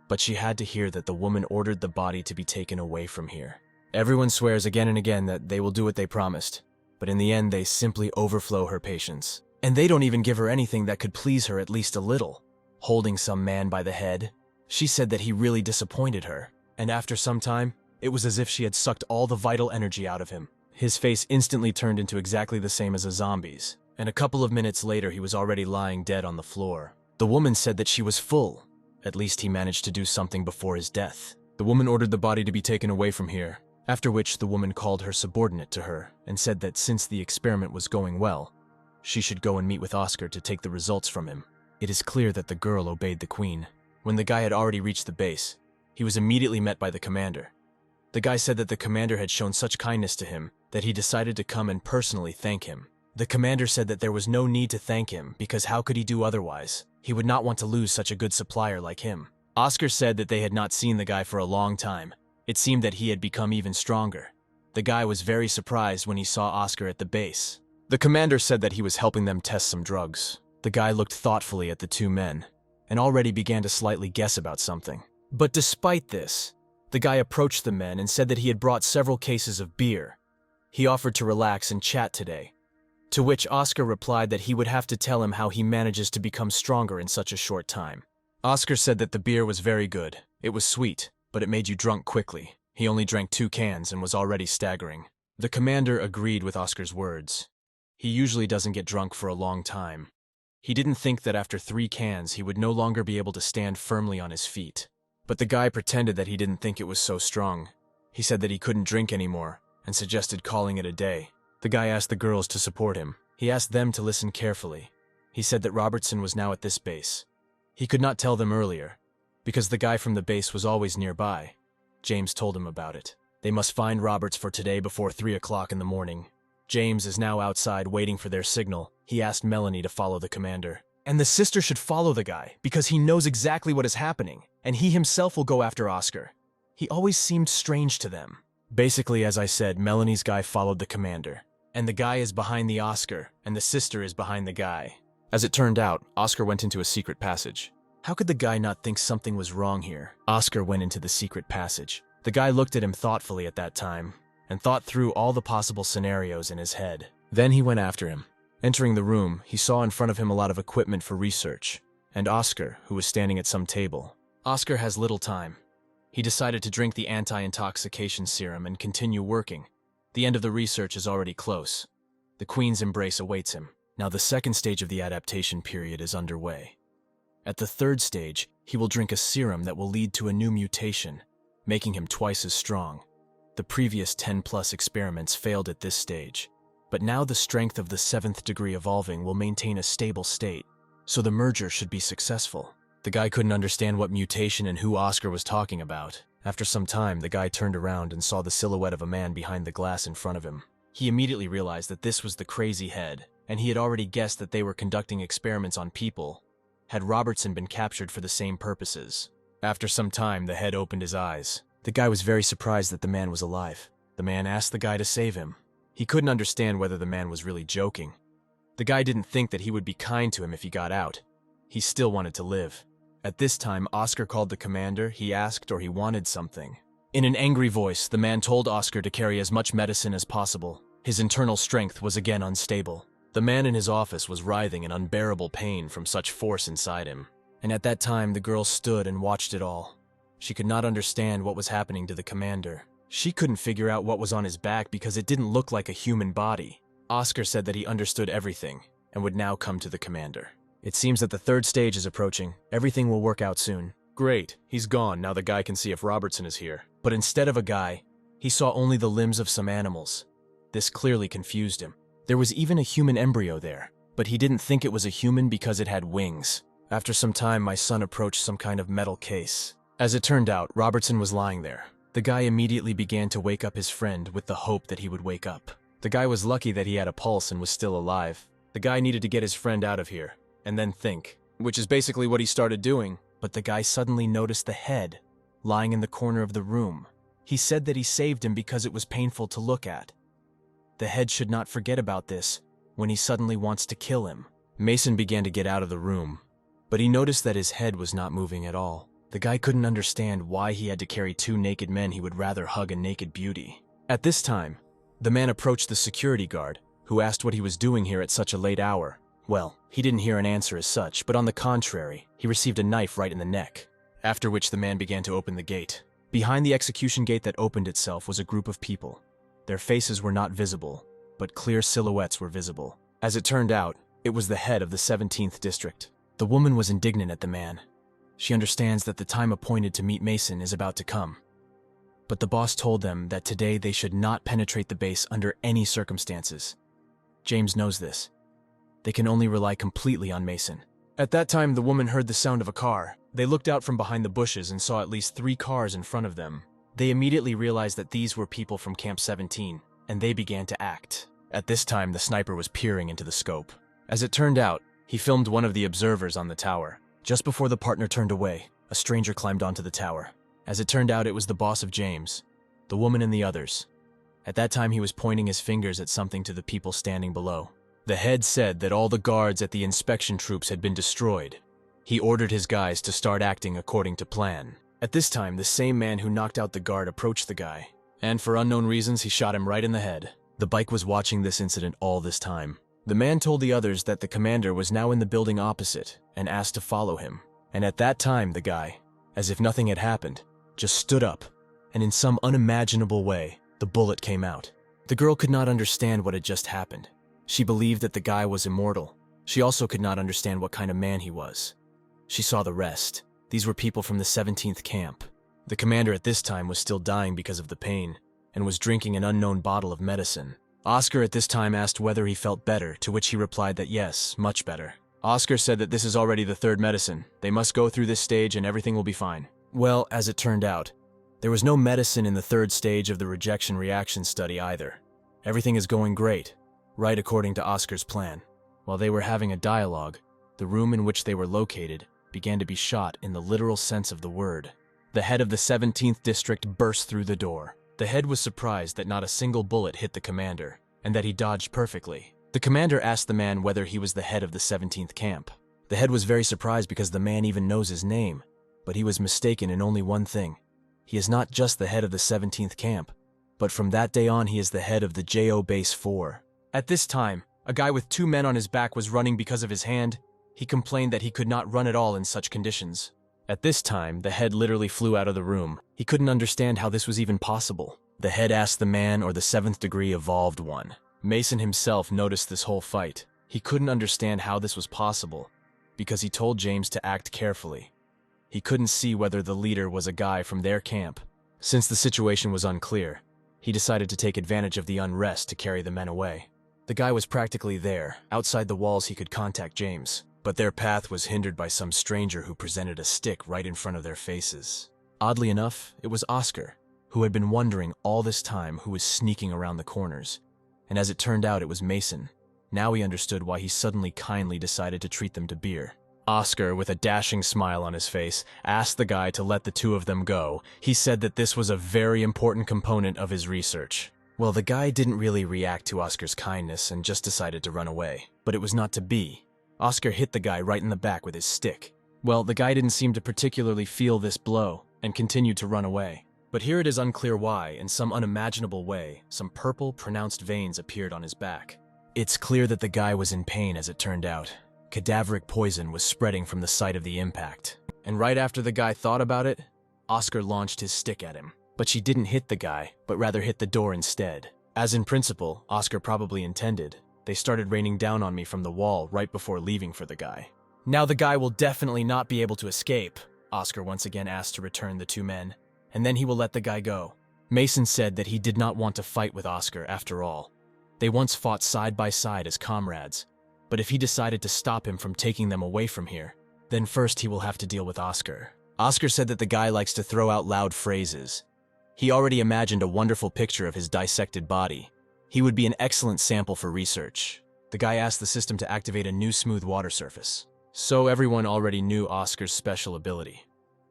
But she had to hear that the woman ordered the body to be taken away from here. Everyone swears again and again that they will do what they promised, but in the end they simply overflow her patience. And they don't even give her anything that could please her at least a little. Holding some man by the head, she said that he really disappointed her, and after some time, it was as if she had sucked all the vital energy out of him. His face instantly turned into exactly the same as a zombie's, and a couple of minutes later he was already lying dead on the floor. The woman said that she was full. At least he managed to do something before his death. The woman ordered the body to be taken away from here, after which the woman called her subordinate to her and said that since the experiment was going well, she should go and meet with Oscar to take the results from him. It is clear that the girl obeyed the queen. When the guy had already reached the base, he was immediately met by the commander. The guy said that the commander had shown such kindness to him that he decided to come and personally thank him. The commander said that there was no need to thank him because how could he do otherwise? He would not want to lose such a good supplier like him. Oscar said that they had not seen the guy for a long time. It seemed that he had become even stronger. The guy was very surprised when he saw Oscar at the base. The commander said that he was helping them test some drugs. The guy looked thoughtfully at the two men and already began to slightly guess about something. But despite this, the guy approached the men and said that he had brought several cases of beer. He offered to relax and chat today, to which Oscar replied that he would have to tell him how he manages to become stronger in such a short time. Oscar said that the beer was very good. It was sweet, but it made you drunk quickly. He only drank 2 cans and was already staggering. The commander agreed with Oscar's words. He usually doesn't get drunk for a long time. He didn't think that after 3 cans he would no longer be able to stand firmly on his feet. But the guy pretended that he didn't think it was so strong. He said that he couldn't drink anymore and suggested calling it a day. The guy asked the girls to support him. He asked them to listen carefully. He said that Robertson was now at this base. He could not tell them earlier, because the guy from the base was always nearby. James told him about it. They must find Roberts for today before 3 o'clock in the morning. James is now outside waiting for their signal. He asked Melanie to follow the commander. And the sister should follow the guy, because he knows exactly what is happening, and he himself will go after Oscar. He always seemed strange to them. Basically, as I said, Melanie's guy followed the commander. And the guy is behind the Oscar, and the sister is behind the guy. As it turned out, Oscar went into a secret passage. How could the guy not think something was wrong here? Oscar went into the secret passage. The guy looked at him thoughtfully at that time, and thought through all the possible scenarios in his head. Then he went after him. Entering the room, he saw in front of him a lot of equipment for research, and Oscar, who was standing at some table. Oscar has little time. He decided to drink the anti-intoxication serum and continue working. The end of the research is already close. The Queen's embrace awaits him. Now the second stage of the adaptation period is underway. At the third stage, he will drink a serum that will lead to a new mutation, making him twice as strong. The previous 10+ experiments failed at this stage, but now the strength of the 7th degree evolving will maintain a stable state, so the merger should be successful. The guy couldn't understand what mutation and who Oscar was talking about. After some time, the guy turned around and saw the silhouette of a man behind the glass in front of him. He immediately realized that this was the crazy head, and he had already guessed that they were conducting experiments on people. Had Robertson been captured for the same purposes? After some time, the head opened his eyes. The guy was very surprised that the man was alive. The man asked the guy to save him. He couldn't understand whether the man was really joking. The guy didn't think that he would be kind to him if he got out. He still wanted to live. At this time, Oscar called the commander. He asked or he wanted something. In an angry voice, the man told Oscar to carry as much medicine as possible. His internal strength was again unstable. The man in his office was writhing in unbearable pain from such force inside him. And at that time, the girl stood and watched it all. She could not understand what was happening to the commander. She couldn't figure out what was on his back because it didn't look like a human body. Oscar said that he understood everything and would now come to the commander. It seems that the third stage is approaching. Everything will work out soon. Great, he's gone, now the guy can see if Robertson is here. But instead of a guy, he saw only the limbs of some animals. This clearly confused him. There was even a human embryo there, but he didn't think it was a human because it had wings. After some time, my son approached some kind of metal case. As it turned out, Robertson was lying there. The guy immediately began to wake up his friend with the hope that he would wake up. The guy was lucky that he had a pulse and was still alive. The guy needed to get his friend out of here, and then think, which is basically what he started doing. But the guy suddenly noticed the head lying in the corner of the room. He said that he saved him because it was painful to look at. The head should not forget about this when he suddenly wants to kill him. Mason began to get out of the room, but he noticed that his head was not moving at all. The guy couldn't understand why he had to carry two naked men he would rather hug a naked beauty. At this time, the man approached the security guard, who asked what he was doing here at such a late hour. Well, he didn't hear an answer as such, but on the contrary, he received a knife right in the neck, after which the man began to open the gate. Behind the execution gate that opened itself was a group of people. Their faces were not visible, but clear silhouettes were visible. As it turned out, it was the head of the 17th district. The woman was indignant at the man. She understands that the time appointed to meet Mason is about to come. But the boss told them that today they should not penetrate the base under any circumstances. James knows this. They can only rely completely on Mason. At that time, the woman heard the sound of a car. They looked out from behind the bushes and saw at least 3 cars in front of them. They immediately realized that these were people from Camp 17, and they began to act. At this time, the sniper was peering into the scope. As it turned out, he filmed one of the observers on the tower. Just before the partner turned away, a stranger climbed onto the tower. As it turned out, it was the boss of James, the woman and the others. At that time, he was pointing his fingers at something to the people standing below. The head said that all the guards at the inspection troops had been destroyed. He ordered his guys to start acting according to plan. At this time, the same man who knocked out the guard approached the guy, and for unknown reasons, he shot him right in the head. The bike was watching this incident all this time. The man told the others that the commander was now in the building opposite and asked to follow him. And at that time, the guy, as if nothing had happened, just stood up, and in some unimaginable way, the bullet came out. The girl could not understand what had just happened. She believed that the guy was immortal. She also could not understand what kind of man he was. She saw the rest. These were people from the 17th camp. The commander at this time was still dying because of the pain, and was drinking an unknown bottle of medicine. Oscar at this time asked whether he felt better, to which he replied that yes, much better. Oscar said that this is already the 3rd medicine. They must go through this stage and everything will be fine. Well, as it turned out, there was no medicine in the 3rd stage of the rejection reaction study either. Everything is going great, right according to Oscar's plan. While they were having a dialogue, the room in which they were located began to be shot in the literal sense of the word. The head of the 17th district burst through the door. The head was surprised that not a single bullet hit the commander, and that he dodged perfectly. The commander asked the man whether he was the head of the 17th camp. The head was very surprised because the man even knows his name, but he was mistaken in only one thing. He is not just the head of the 17th camp, but from that day on he is the head of the JO Base 4. At this time, a guy with 2 men on his back was running because of his hand. He complained that he could not run at all in such conditions. At this time, the head literally flew out of the room. He couldn't understand how this was even possible. The head asked the man or the 7th degree evolved one. Mason himself noticed this whole fight. He couldn't understand how this was possible, because he told James to act carefully. He couldn't see whether the leader was a guy from their camp. Since the situation was unclear, he decided to take advantage of the unrest to carry the men away. The guy was practically there. Outside the walls he could contact James, but their path was hindered by some stranger who presented a stick right in front of their faces. Oddly enough, it was Oscar, who had been wondering all this time who was sneaking around the corners. And as it turned out, it was Mason. Now he understood why he suddenly kindly decided to treat them to beer. Oscar, with a dashing smile on his face, asked the guy to let the 2 of them go. He said that this was a very important component of his research. Well, the guy didn't really react to Oscar's kindness and just decided to run away. But it was not to be. Oscar hit the guy right in the back with his stick. Well, the guy didn't seem to particularly feel this blow and continued to run away. But here it is unclear why, in some unimaginable way, some purple, pronounced veins appeared on his back. It's clear that the guy was in pain as it turned out. Cadaveric poison was spreading from the site of the impact. And right after the guy thought about it, Oscar launched his stick at him. But she didn't hit the guy, but rather hit the door instead. As in principle, Oscar probably intended, they started raining down on me from the wall right before leaving for the guy. Now the guy will definitely not be able to escape. Oscar once again asked to return the two men, and then he will let the guy go. Mason said that he did not want to fight with Oscar after all. They once fought side by side as comrades, but if he decided to stop him from taking them away from here, then first he will have to deal with Oscar. Oscar said that the guy likes to throw out loud phrases. He already imagined a wonderful picture of his dissected body. He would be an excellent sample for research. The guy asked the system to activate a new smooth water surface. So everyone already knew Oscar's special ability.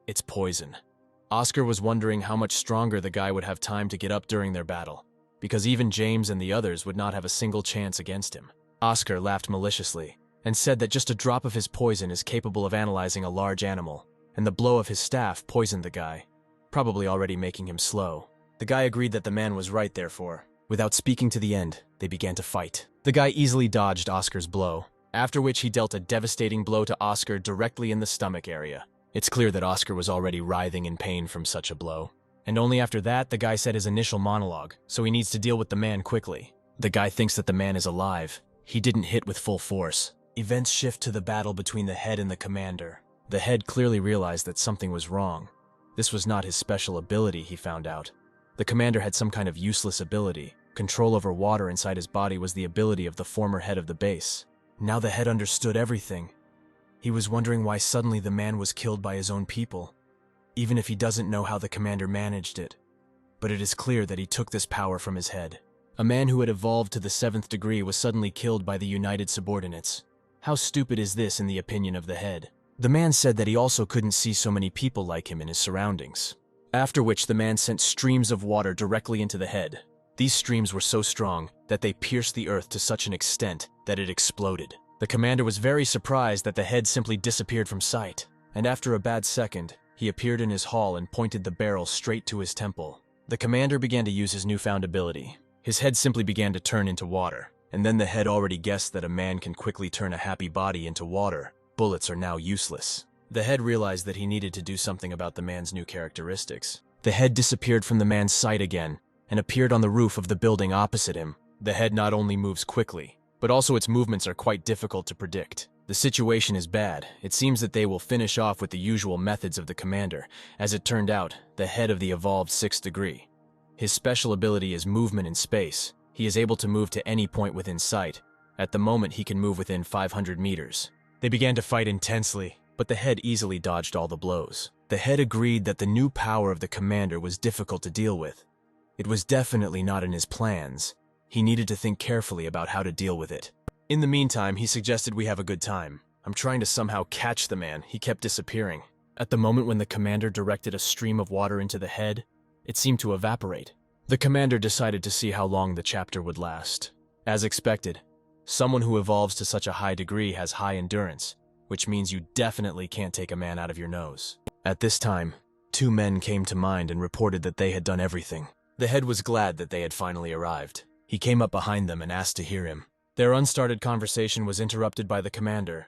It's poison. Oscar was wondering how much stronger the guy would have time to get up during their battle, because even James and the others would not have a single chance against him. Oscar laughed maliciously and said that just a drop of his poison is capable of analyzing a large animal, and the blow of his staff poisoned the guy, probably already making him slow. The guy agreed that the man was right, therefore. Without speaking to the end, they began to fight. The guy easily dodged Oscar's blow, after which he dealt a devastating blow to Oscar directly in the stomach area. It's clear that Oscar was already writhing in pain from such a blow. And only after that, the guy said his initial monologue, so he needs to deal with the man quickly. The guy thinks that the man is alive. He didn't hit with full force. Events shift to the battle between the head and the commander. The head clearly realized that something was wrong. This was not his special ability, he found out. The commander had some kind of useless ability. Control over water inside his body was the ability of the former head of the base. Now the head understood everything. He was wondering why suddenly the man was killed by his own people, even if he doesn't know how the commander managed it. But it is clear that he took this power from his head. A man who had evolved to the 7th degree was suddenly killed by the United Subordinates. How stupid is this in the opinion of the head? The man said that he also couldn't see so many people like him in his surroundings. After which the man sent streams of water directly into the head. These streams were so strong that they pierced the earth to such an extent that it exploded. The commander was very surprised that the head simply disappeared from sight, and after a bad second, he appeared in his hall and pointed the barrel straight to his temple. The commander began to use his newfound ability. His head simply began to turn into water, and then the head already guessed that a man can quickly turn a happy body into water. Bullets are now useless. The head realized that he needed to do something about the man's new characteristics. The head disappeared from the man's sight again and appeared on the roof of the building opposite him. The head not only moves quickly, but also its movements are quite difficult to predict. The situation is bad. It seems that they will finish off with the usual methods of the commander. As it turned out, the head of the evolved 6th degree. His special ability is movement in space. He is able to move to any point within sight. At the moment, he can move within 500 meters. They began to fight intensely, but the head easily dodged all the blows. The head agreed that the new power of the commander was difficult to deal with. It was definitely not in his plans. He needed to think carefully about how to deal with it. In the meantime, he suggested we have a good time. I'm trying to somehow catch the man. He kept disappearing. At the moment when the commander directed a stream of water into the head, it seemed to evaporate. The commander decided to see how long the chapter would last. As expected, someone who evolves to such a high degree has high endurance, which means you definitely can't take a man out of your nose. At this time, 2 men came to mind and reported that they had done everything. The head was glad that they had finally arrived. He came up behind them and asked to hear him. Their unstarted conversation was interrupted by the commander,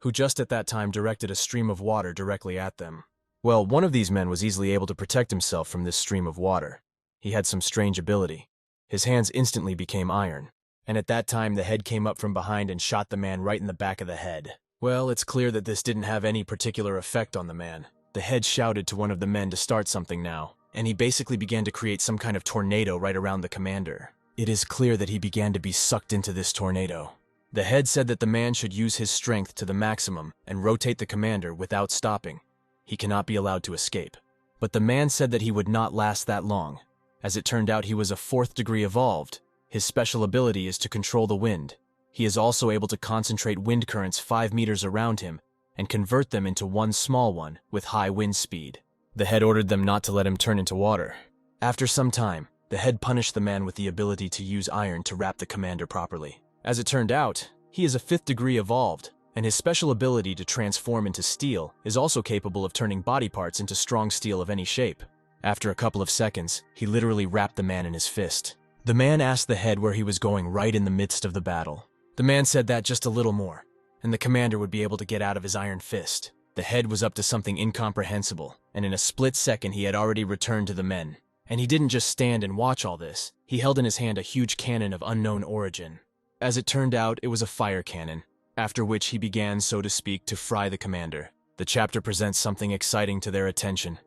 who just at that time directed a stream of water directly at them. Well, one of these men was easily able to protect himself from this stream of water. He had some strange ability. His hands instantly became iron, and at that time the head came up from behind and shot the man right in the back of the head. Well, it's clear that this didn't have any particular effect on the man. The head shouted to one of the men to start something now, and he basically began to create some kind of tornado right around the commander. It is clear that he began to be sucked into this tornado. The head said that the man should use his strength to the maximum and rotate the commander without stopping. He cannot be allowed to escape. But the man said that he would not last that long. As it turned out, he was a 4th degree evolved. His special ability is to control the wind. He is also able to concentrate wind currents 5 meters around him and convert them into one small one with high wind speed. The head ordered them not to let him turn into water. After some time, the head punished the man with the ability to use iron to wrap the commander properly. As it turned out, he is a 5th degree evolved, and his special ability to transform into steel is also capable of turning body parts into strong steel of any shape. After a couple of seconds, he literally wrapped the man in his fist. The man asked the head where he was going right in the midst of the battle. The man said that just a little more, and the commander would be able to get out of his iron fist. The head was up to something incomprehensible, and in a split second he had already returned to the men. And he didn't just stand and watch all this. He held in his hand a huge cannon of unknown origin. As it turned out, it was a fire cannon, after which he began, so to speak, to fry the commander. The chapter presents something exciting to their attention.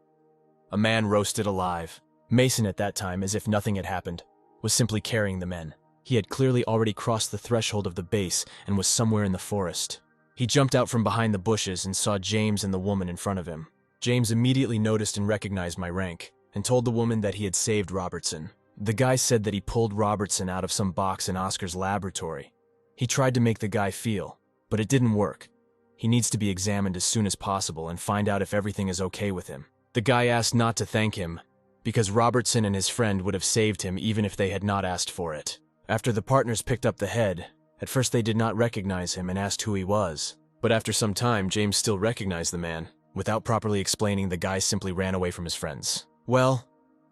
A man roasted alive. Mason at that time, as if nothing had happened, was simply carrying the men. He had clearly already crossed the threshold of the base and was somewhere in the forest. He jumped out from behind the bushes and saw James and the woman in front of him. James immediately noticed and recognized my rank, and told the woman that he had saved Robertson. The guy said that he pulled Robertson out of some box in Oscar's laboratory. He tried to make the guy feel, but it didn't work. He needs to be examined as soon as possible and find out if everything is okay with him. The guy asked not to thank him, because Robertson and his friend would have saved him even if they had not asked for it. After the partners picked up the head, at first they did not recognize him and asked who he was. But after some time, James still recognized the man. Without properly explaining, the guy simply ran away from his friends. Well,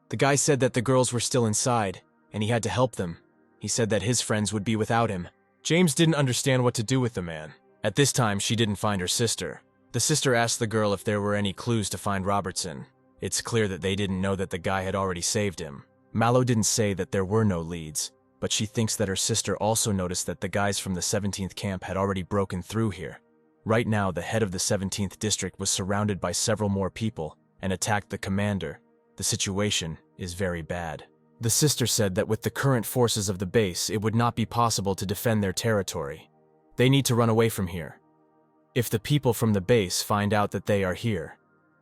the guy said that the girls were still inside, and he had to help them. He said that his friends would be without him. James didn't understand what to do with the man. At this time, she didn't find her sister. The sister asked the girl if there were any clues to find Robertson. It's clear that they didn't know that the guy had already saved him. Mallow didn't say that there were no leads, but she thinks that her sister also noticed that the guys from the 17th camp had already broken through here. Right now, the head of the 17th district was surrounded by several more people and attacked the commander. The situation is very bad. The sister said that with the current forces of the base, it would not be possible to defend their territory. They need to run away from here. If the people from the base find out that they are here,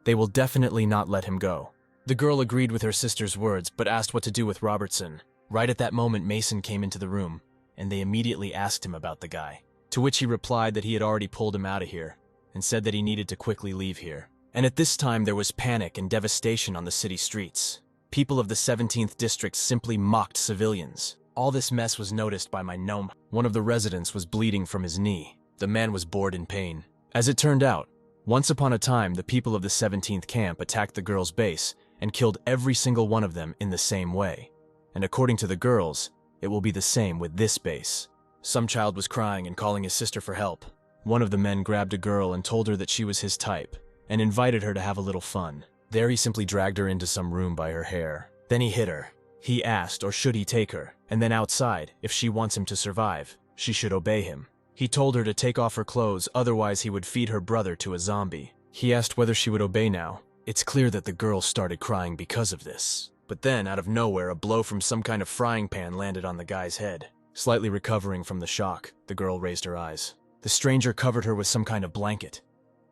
they will definitely not let him go. The girl agreed with her sister's words, but asked what to do with Robertson. Right at that moment, Mason came into the room, and they immediately asked him about the guy. To which he replied that he had already pulled him out of here, and said that he needed to quickly leave here. And at this time there was panic and devastation on the city streets. People of the 17th district simply mocked civilians. All this mess was noticed by my gnome. One of the residents was bleeding from his knee. The man was bored in pain. As it turned out, once upon a time the people of the 17th camp attacked the girls' base and killed every single one of them in the same way. And according to the girls, it will be the same with this base. Some child was crying and calling his sister for help. One of the men grabbed a girl and told her that she was his type, and invited her to have a little fun. There he simply dragged her into some room by her hair. Then he hit her. He asked, or should he take her, and then outside, if she wants him to survive, she should obey him. He told her to take off her clothes, otherwise he would feed her brother to a zombie. He asked whether she would obey now. It's clear that the girl started crying because of this. But then, out of nowhere, a blow from some kind of frying pan landed on the guy's head. Slightly recovering from the shock, the girl raised her eyes. The stranger covered her with some kind of blanket.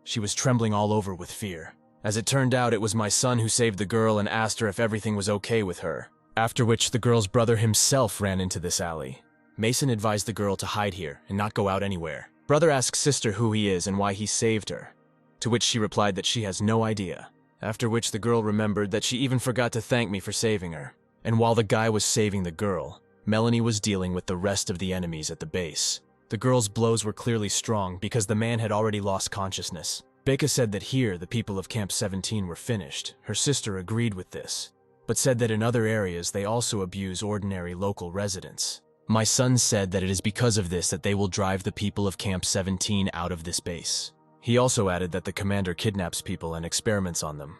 She was trembling all over with fear. As it turned out, it was my son who saved the girl and asked her if everything was okay with her. After which, the girl's brother himself ran into this alley. Mason advised the girl to hide here and not go out anywhere. Brother asked sister who he is and why he saved her, to which she replied that she has no idea. After which, the girl remembered that she even forgot to thank me for saving her. And while the guy was saving the girl, Melanie was dealing with the rest of the enemies at the base. The girl's blows were clearly strong because the man had already lost consciousness. Becca said that here the people of Camp 17 were finished. Her sister agreed with this, but said that in other areas they also abuse ordinary local residents. My son said that it is because of this that they will drive the people of Camp 17 out of this base. He also added that the commander kidnaps people and experiments on them.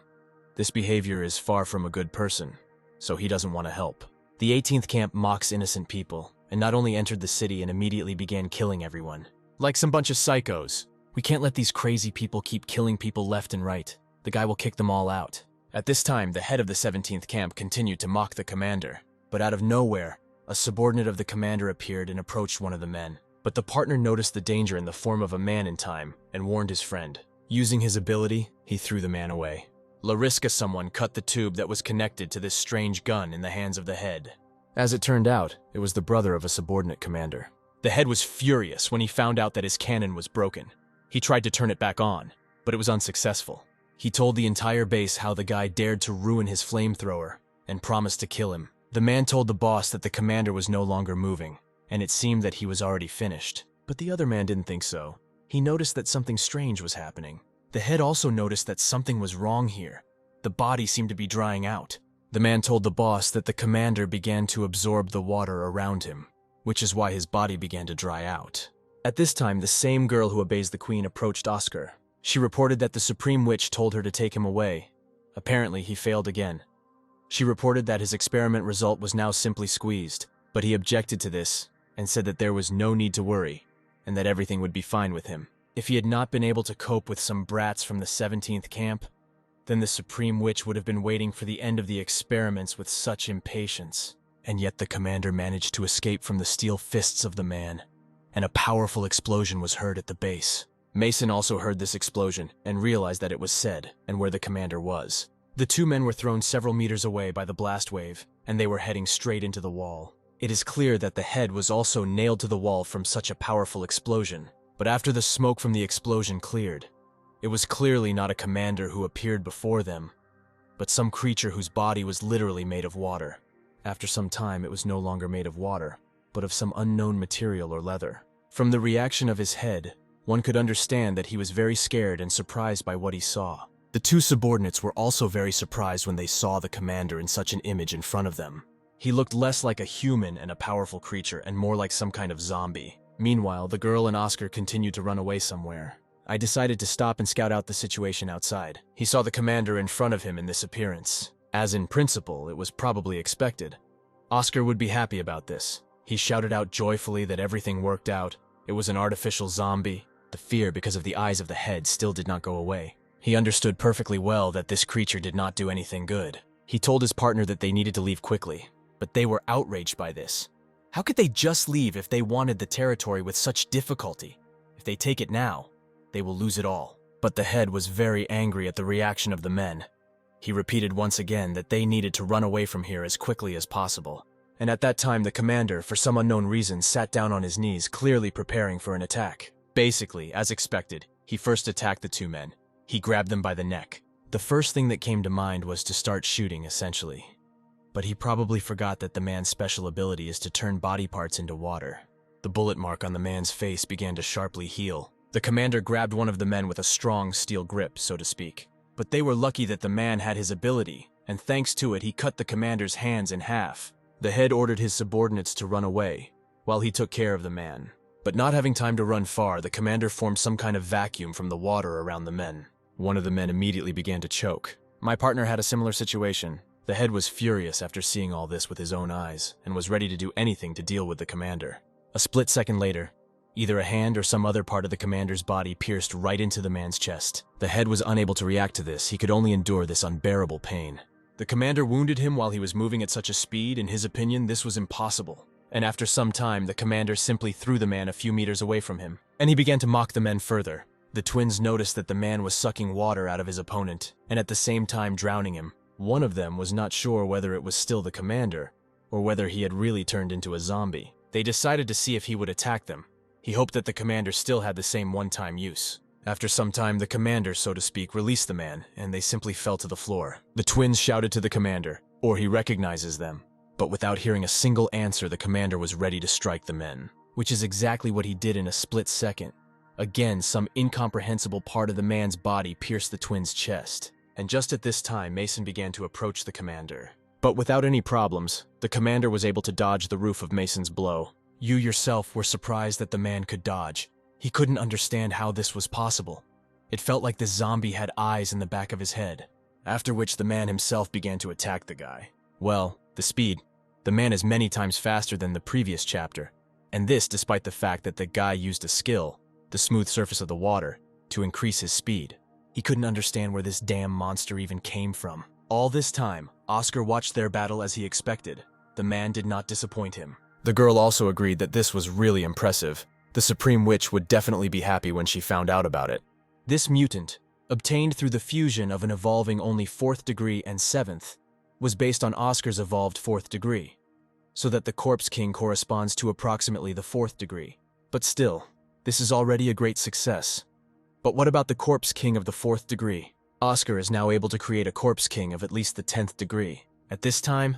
This behavior is far from a good person, so he doesn't want to help. The 18th camp mocks innocent people, and not only entered the city and immediately began killing everyone. Like some bunch of psychos. We can't let these crazy people keep killing people left and right. The guy will kick them all out. At this time, the head of the 17th camp continued to mock the commander, but out of nowhere, a subordinate of the commander appeared and approached one of the men. But the partner noticed the danger in the form of a man in time and warned his friend. Using his ability, he threw the man away. Lariska someone cut the tube that was connected to this strange gun in the hands of the head. As it turned out, it was the brother of a subordinate commander. The head was furious when he found out that his cannon was broken. He tried to turn it back on, but it was unsuccessful. He told the entire base how the guy dared to ruin his flamethrower and promised to kill him. The man told the boss that the commander was no longer moving, and it seemed that he was already finished. But the other man didn't think so. He noticed that something strange was happening. The head also noticed that something was wrong here. The body seemed to be drying out. The man told the boss that the commander began to absorb the water around him, which is why his body began to dry out. At this time, the same girl who obeys the queen approached Oscar. She reported that the Supreme Witch told her to take him away. Apparently, he failed again. She reported that his experiment result was now simply squeezed, but he objected to this and said that there was no need to worry and that everything would be fine with him. If he had not been able to cope with some brats from the 17th camp, then the Supreme Witch would have been waiting for the end of the experiments with such impatience. And yet the commander managed to escape from the steel fists of the man, and a powerful explosion was heard at the base. Mason also heard this explosion and realized that it was said and where the commander was. The two men were thrown several meters away by the blast wave, and they were heading straight into the wall. It is clear that the head was also nailed to the wall from such a powerful explosion, but after the smoke from the explosion cleared, it was clearly not a commander who appeared before them, but some creature whose body was literally made of water. After some time, it was no longer made of water, but of some unknown material or leather. From the reaction of his head, one could understand that he was very scared and surprised by what he saw. The two subordinates were also very surprised when they saw the commander in such an image in front of them. He looked less like a human and a powerful creature and more like some kind of zombie. Meanwhile, the girl and Oscar continued to run away somewhere. I decided to stop and scout out the situation outside. He saw the commander in front of him in this appearance. As in principle, it was probably expected. Oscar would be happy about this. He shouted out joyfully that everything worked out. It was an artificial zombie. The fear because of the eyes of the head still did not go away. He understood perfectly well that this creature did not do anything good. He told his partner that they needed to leave quickly, but they were outraged by this. How could they just leave if they wanted the territory with such difficulty? If they take it now, they will lose it all. But the head was very angry at the reaction of the men. He repeated once again that they needed to run away from here as quickly as possible. And at that time, the commander, for some unknown reason, sat down on his knees, clearly preparing for an attack. Basically, as expected, he first attacked the two men. He grabbed them by the neck. The first thing that came to mind was to start shooting, essentially. But he probably forgot that the man's special ability is to turn body parts into water. The bullet mark on the man's face began to sharply heal. The commander grabbed one of the men with a strong steel grip, so to speak. But they were lucky that the man had his ability, and thanks to it, he cut the commander's hands in half. The head ordered his subordinates to run away, while he took care of the man. But not having time to run far, the commander formed some kind of vacuum from the water around the men. One of the men immediately began to choke. My partner had a similar situation. The head was furious after seeing all this with his own eyes, and was ready to do anything to deal with the commander. A split second later, either a hand or some other part of the commander's body pierced right into the man's chest. The head was unable to react to this. He could only endure this unbearable pain. The commander wounded him while he was moving at such a speed. In his opinion, this was impossible. And after some time, the commander simply threw the man a few meters away from him, and he began to mock the men further. The twins noticed that the man was sucking water out of his opponent, and at the same time drowning him. One of them was not sure whether it was still the commander, or whether he had really turned into a zombie. They decided to see if he would attack them. He hoped that the commander still had the same one-time use. After some time, the commander, so to speak, released the man, and they simply fell to the floor. The twins shouted to the commander, or he recognizes them. But without hearing a single answer, the commander was ready to strike the men, which is exactly what he did in a split second. Again, some incomprehensible part of the man's body pierced the twins' chest. And just at this time, Mason began to approach the commander. But without any problems, the commander was able to dodge the roof of Mason's blow. You yourself were surprised that the man could dodge. He couldn't understand how this was possible. It felt like this zombie had eyes in the back of his head. After which the man himself began to attack the guy. Well, the speed. The man is many times faster than the previous chapter. And this despite the fact that the guy used a skill, the smooth surface of the water, to increase his speed. He couldn't understand where this damn monster even came from. All this time, Oscar watched their battle as he expected. The man did not disappoint him. The girl also agreed that this was really impressive. The Supreme Witch would definitely be happy when she found out about it. This mutant, obtained through the fusion of an evolving only 4th degree and 7th, was based on Oscar's evolved 4th degree, so that the Corpse King corresponds to approximately the 4th degree. But still, this is already a great success. But what about the Corpse King of the 4th degree? Oscar is now able to create a Corpse King of at least the 10th degree. At this time,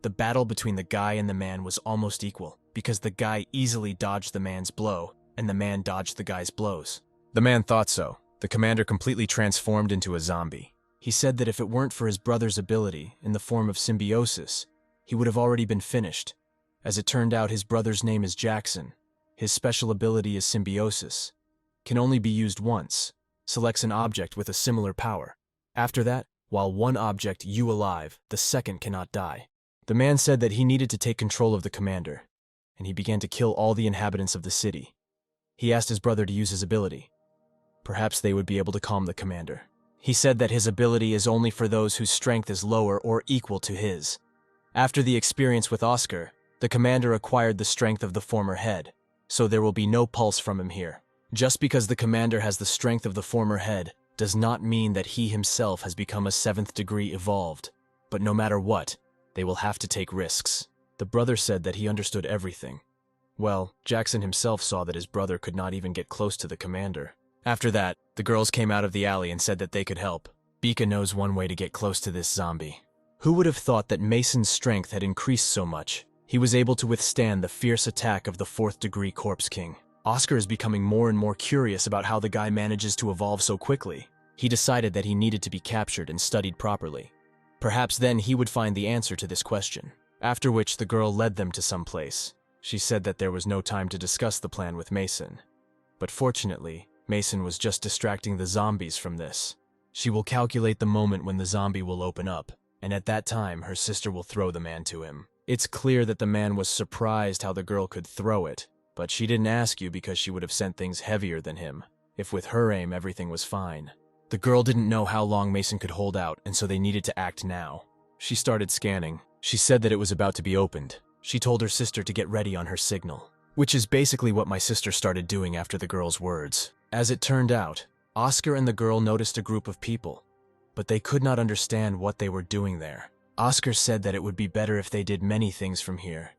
the battle between the guy and the man was almost equal, because the guy easily dodged the man's blow, and the man dodged the guy's blows. The man thought so. The commander completely transformed into a zombie. He said that if it weren't for his brother's ability in the form of symbiosis, he would have already been finished. As it turned out, his brother's name is Jackson. His special ability is symbiosis. Can only be used once. Selects an object with a similar power. After that, while one object you alive, the second cannot die. The man said that he needed to take control of the commander, and he began to kill all the inhabitants of the city. He asked his brother to use his ability. Perhaps they would be able to calm the commander. He said that his ability is only for those whose strength is lower or equal to his. After the experience with Oscar, the commander acquired the strength of the former head, so there will be no pulse from him here. Just because the commander has the strength of the former head does not mean that he himself has become a 7th degree evolved. But no matter what, they will have to take risks. The brother said that he understood everything. Well, Jackson himself saw that his brother could not even get close to the commander. After that, the girls came out of the alley and said that they could help. Becca knows one way to get close to this zombie. Who would have thought that Mason's strength had increased so much? He was able to withstand the fierce attack of the 4th degree Corpse King. Oscar is becoming more and more curious about how the guy manages to evolve so quickly. He decided that he needed to be captured and studied properly. Perhaps then he would find the answer to this question. After which the girl led them to some place. She said that there was no time to discuss the plan with Mason. But fortunately, Mason was just distracting the zombies from this. She will calculate the moment when the zombie will open up, and at that time her sister will throw the man to him. It's clear that the man was surprised how the girl could throw it, but she didn't ask you because she would have sent things heavier than him, if with her aim everything was fine. The girl didn't know how long Mason could hold out, and so they needed to act now. She started scanning. She said that it was about to be opened. She told her sister to get ready on her signal, which is basically what my sister started doing after the girl's words. As it turned out, Oscar and the girl noticed a group of people, but they could not understand what they were doing there. Oscar said that it would be better if they did many things from here,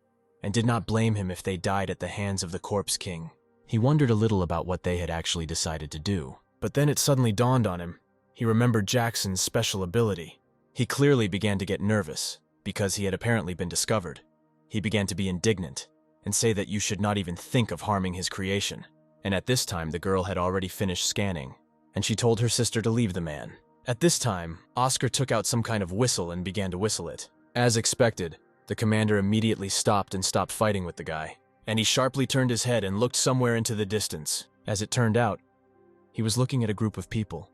and did not blame him if they died at the hands of the Corpse King. He wondered a little about what they had actually decided to do. But then it suddenly dawned on him. He remembered Jackson's special ability. He clearly began to get nervous, because he had apparently been discovered. He began to be indignant, and say that you should not even think of harming his creation. And at this time the girl had already finished scanning, and she told her sister to leave the man. At this time, Oscar took out some kind of whistle and began to whistle it. As expected, the commander immediately stopped and stopped fighting with the guy, and he sharply turned his head and looked somewhere into the distance. As it turned out, he was looking at a group of people.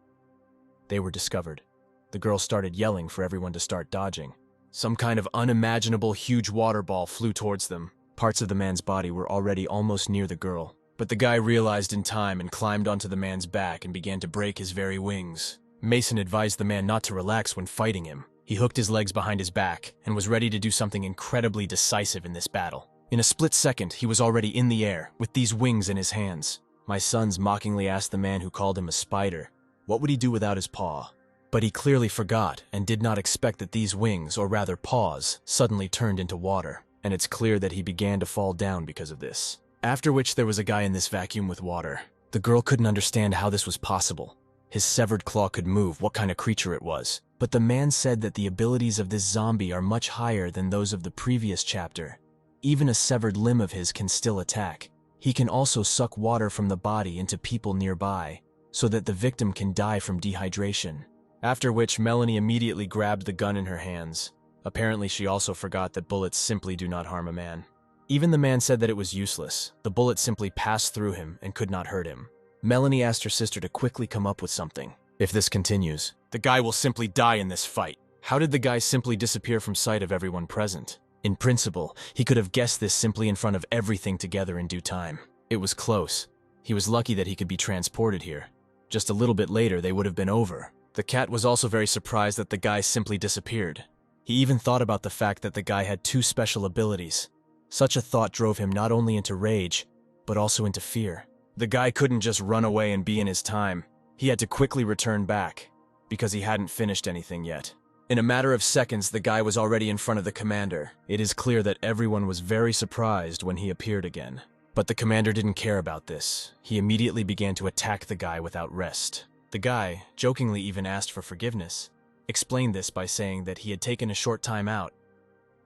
They were discovered. The girl started yelling for everyone to start dodging. Some kind of unimaginable huge water ball flew towards them. Parts of the man's body were already almost near the girl, but the guy realized in time and climbed onto the man's back and began to break his very wings. Mason advised the man not to relax when fighting him. He hooked his legs behind his back and was ready to do something incredibly decisive in this battle. In a split second, he was already in the air, with these wings in his hands. My sons mockingly asked the man who called him a spider, what would he do without his paw? But he clearly forgot and did not expect that these wings, or rather paws, suddenly turned into water, and it's clear that he began to fall down because of this. After which there was a guy in this vacuum with water. The girl couldn't understand how this was possible. His severed claw could move, what kind of creature it was. But the man said that the abilities of this zombie are much higher than those of the previous chapter. Even a severed limb of his can still attack. He can also suck water from the body into people nearby, so that the victim can die from dehydration. After which Melanie immediately grabbed the gun in her hands. Apparently she also forgot that bullets simply do not harm a man. Even the man said that it was useless. The bullet simply passed through him and could not hurt him. Melanie asked her sister to quickly come up with something. If this continues, the guy will simply die in this fight. How did the guy simply disappear from sight of everyone present? In principle, he could have guessed this simply in front of everything together in due time. It was close. He was lucky that he could be transported here. Just a little bit later, they would have been over. The cat was also very surprised that the guy simply disappeared. He even thought about the fact that the guy had 2 special abilities. Such a thought drove him not only into rage, but also into fear. The guy couldn't just run away and be in his time. He had to quickly return back, because he hadn't finished anything yet. In a matter of seconds, the guy was already in front of the commander. It is clear that everyone was very surprised when he appeared again. But the commander didn't care about this. He immediately began to attack the guy without rest. The guy, jokingly even asked for forgiveness, explained this by saying that he had taken a short time out.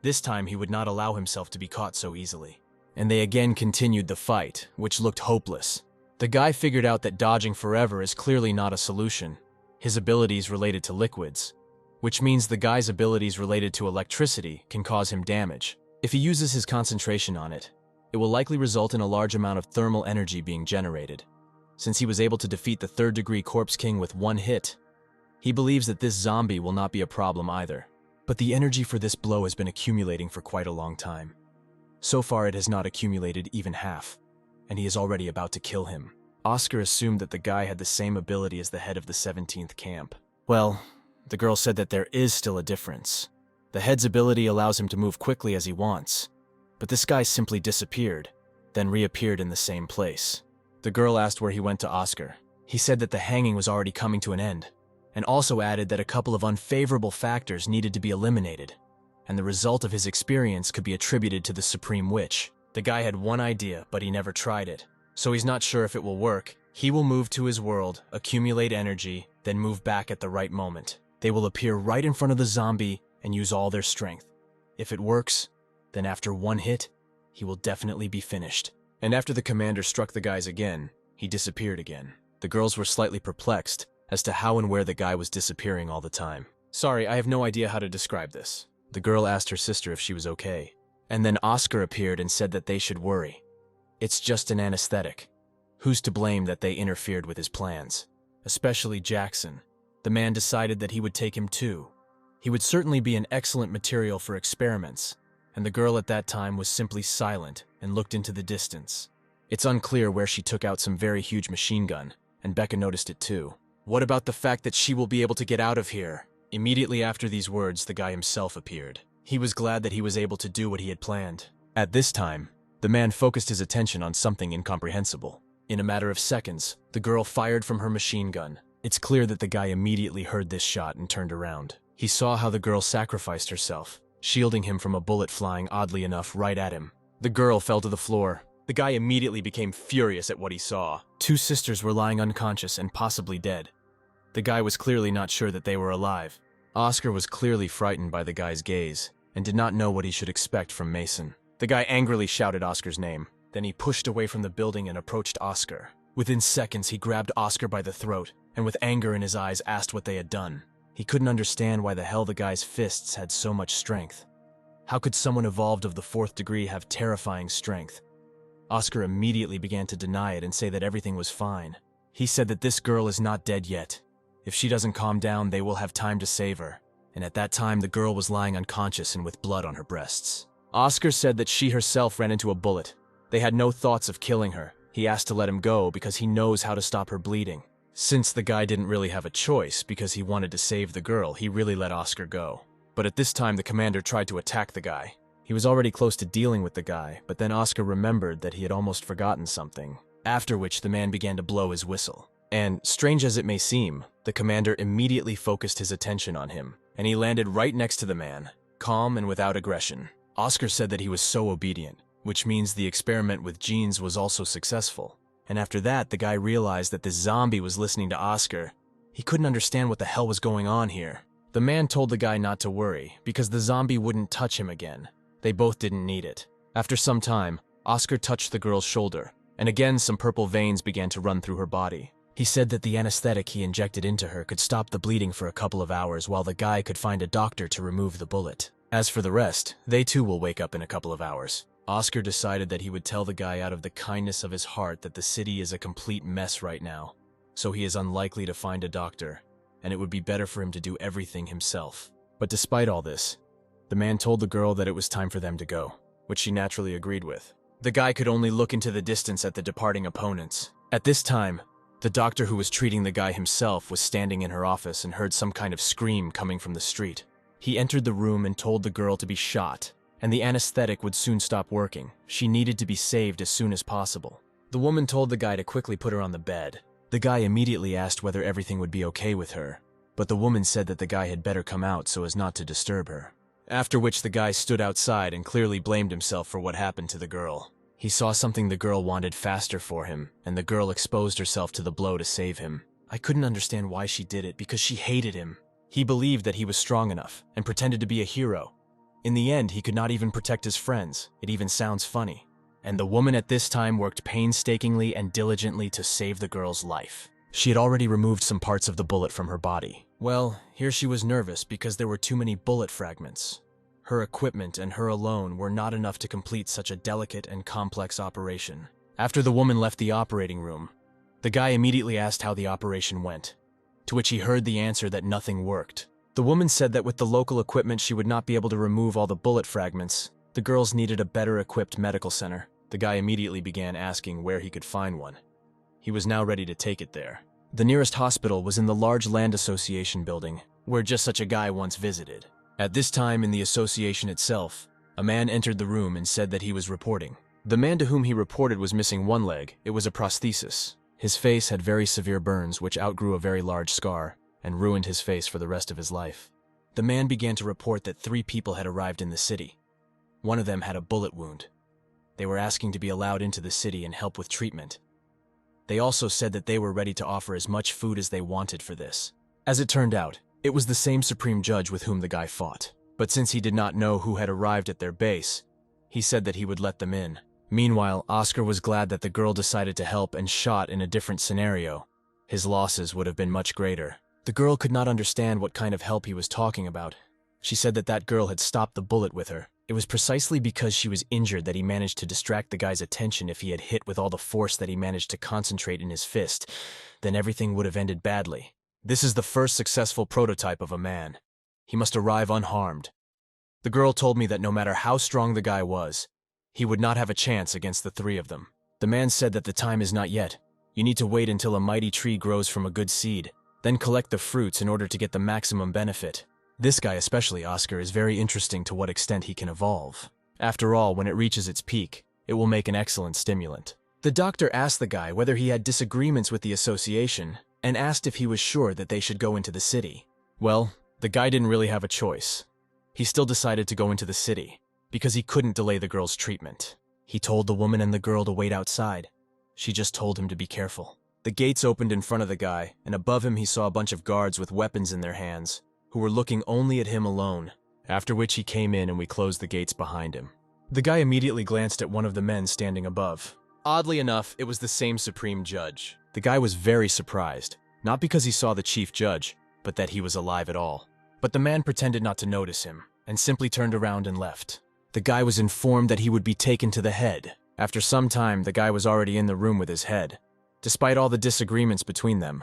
This time he would not allow himself to be caught so easily. And they again continued the fight, which looked hopeless. The guy figured out that dodging forever is clearly not a solution. His abilities related to liquids, which means the guy's abilities related to electricity can cause him damage. If he uses his concentration on it, it will likely result in a large amount of thermal energy being generated. Since he was able to defeat the 3rd degree Corpse King with 1 hit, he believes that this zombie will not be a problem either. But the energy for this blow has been accumulating for quite a long time. So far it has not accumulated even half, and he is already about to kill him. Oscar assumed that the guy had the same ability as the head of the 17th camp. Well, the girl said that there is still a difference. The head's ability allows him to move quickly as he wants, but this guy simply disappeared, then reappeared in the same place. The girl asked where he went to Oscar. He said that the hanging was already coming to an end, and also added that a couple of unfavorable factors needed to be eliminated, and the result of his experience could be attributed to the Supreme Witch. The guy had one idea, but he never tried it, so he's not sure if it will work. He will move to his world, accumulate energy, then move back at the right moment. They will appear right in front of the zombie and use all their strength. If it works, then after one hit, he will definitely be finished. And after the commander struck the guys again, he disappeared again. The girls were slightly perplexed as to how and where the guy was disappearing all the time. Sorry, I have no idea how to describe this. The girl asked her sister if she was okay. And then Oscar appeared and said that they should worry. It's just an anesthetic. Who's to blame that they interfered with his plans? Especially Jackson. The man decided that he would take him too. He would certainly be an excellent material for experiments, and the girl at that time was simply silent and looked into the distance. It's unclear where she took out some very huge machine gun, and Becca noticed it too. What about the fact that she will be able to get out of here? Immediately after these words, the guy himself appeared. He was glad that he was able to do what he had planned. At this time, the man focused his attention on something incomprehensible. In a matter of seconds, the girl fired from her machine gun. It's clear that the guy immediately heard this shot and turned around. He saw how the girl sacrificed herself, shielding him from a bullet flying oddly enough right at him. The girl fell to the floor. The guy immediately became furious at what he saw. Two sisters were lying unconscious and possibly dead. The guy was clearly not sure that they were alive. Oscar was clearly frightened by the guy's gaze and did not know what he should expect from Mason. The guy angrily shouted Oscar's name. Then he pushed away from the building and approached Oscar. Within seconds, he grabbed Oscar by the throat and with anger in his eyes asked what they had done. He couldn't understand why the hell the guy's fists had so much strength. How could someone evolved of the 4th degree have terrifying strength? Oscar immediately began to deny it and say that everything was fine. He said that this girl is not dead yet. If she doesn't calm down, they will have time to save her. And at that time, the girl was lying unconscious and with blood on her breasts. Oscar said that she herself ran into a bullet. They had no thoughts of killing her. He asked to let him go because he knows how to stop her bleeding. Since the guy didn't really have a choice because he wanted to save the girl, he really let Oscar go. But at this time, the commander tried to attack the guy. He was already close to dealing with the guy, but then Oscar remembered that he had almost forgotten something, after which the man began to blow his whistle. And, strange as it may seem, the commander immediately focused his attention on him, and he landed right next to the man, calm and without aggression. Oscar said that he was so obedient, which means the experiment with genes was also successful. And after that, the guy realized that this zombie was listening to Oscar. He couldn't understand what the hell was going on here. The man told the guy not to worry, because the zombie wouldn't touch him again. They both didn't need it. After some time, Oscar touched the girl's shoulder, and again some purple veins began to run through her body. He said that the anesthetic he injected into her could stop the bleeding for a couple of hours while the guy could find a doctor to remove the bullet. As for the rest, they too will wake up in a couple of hours. Oscar decided that he would tell the guy out of the kindness of his heart that the city is a complete mess right now, so he is unlikely to find a doctor, and it would be better for him to do everything himself. But despite all this, the man told the girl that it was time for them to go, which she naturally agreed with. The guy could only look into the distance at the departing opponents. At this time, the doctor who was treating the guy himself was standing in her office and heard some kind of scream coming from the street. He entered the room and told the girl to be shot, and the anesthetic would soon stop working. She needed to be saved as soon as possible. The woman told the guy to quickly put her on the bed. The guy immediately asked whether everything would be okay with her, but the woman said that the guy had better come out so as not to disturb her. After which the guy stood outside and clearly blamed himself for what happened to the girl. He saw something the girl wanted faster for him, and the girl exposed herself to the blow to save him. I couldn't understand why she did it because she hated him. He believed that he was strong enough and pretended to be a hero. In the end, he could not even protect his friends. It even sounds funny. And the woman at this time worked painstakingly and diligently to save the girl's life. She had already removed some parts of the bullet from her body. Well, here she was nervous because there were too many bullet fragments. Her equipment and her alone were not enough to complete such a delicate and complex operation. After the woman left the operating room, the guy immediately asked how the operation went, to which he heard the answer that nothing worked. The woman said that with the local equipment she would not be able to remove all the bullet fragments. The girls needed a better equipped medical center. The guy immediately began asking where he could find one. He was now ready to take it there. The nearest hospital was in the large land association building, where just such a guy once visited. At this time in the association itself, a man entered the room and said that he was reporting. The man to whom he reported was missing one leg. It was a prosthesis. His face had very severe burns which outgrew a very large scar and ruined his face for the rest of his life. The man began to report that 3 people had arrived in the city. One of them had a bullet wound. They were asking to be allowed into the city and help with treatment. They also said that they were ready to offer as much food as they wanted for this. As it turned out, it was the same supreme judge with whom the guy fought. But since he did not know who had arrived at their base, he said that he would let them in. Meanwhile, Oscar was glad that the girl decided to help and shot in a different scenario. His losses would have been much greater. The girl could not understand what kind of help he was talking about. She said that that girl had stopped the bullet with her. It was precisely because she was injured that he managed to distract the guy's attention. If he had hit with all the force that he managed to concentrate in his fist, then everything would have ended badly. This is the first successful prototype of a man. He must arrive unharmed. The girl told me that no matter how strong the guy was, he would not have a chance against the 3 of them. The man said that the time is not yet. You need to wait until a mighty tree grows from a good seed, then collect the fruits in order to get the maximum benefit. This guy, especially Oscar, is very interesting to what extent he can evolve. After all, when it reaches its peak, it will make an excellent stimulant. The doctor asked the guy whether he had disagreements with the association and asked if he was sure that they should go into the city. Well, the guy didn't really have a choice. He still decided to go into the city because he couldn't delay the girl's treatment. He told the woman and the girl to wait outside. She just told him to be careful. The gates opened in front of the guy, and above him he saw a bunch of guards with weapons in their hands, who were looking only at him alone, after which he came in and we closed the gates behind him. The guy immediately glanced at one of the men standing above. Oddly enough, it was the same supreme judge. The guy was very surprised, not because he saw the chief judge, but that he was alive at all. But the man pretended not to notice him, and simply turned around and left. The guy was informed that he would be taken to the head. After some time, the guy was already in the room with his head. Despite all the disagreements between them,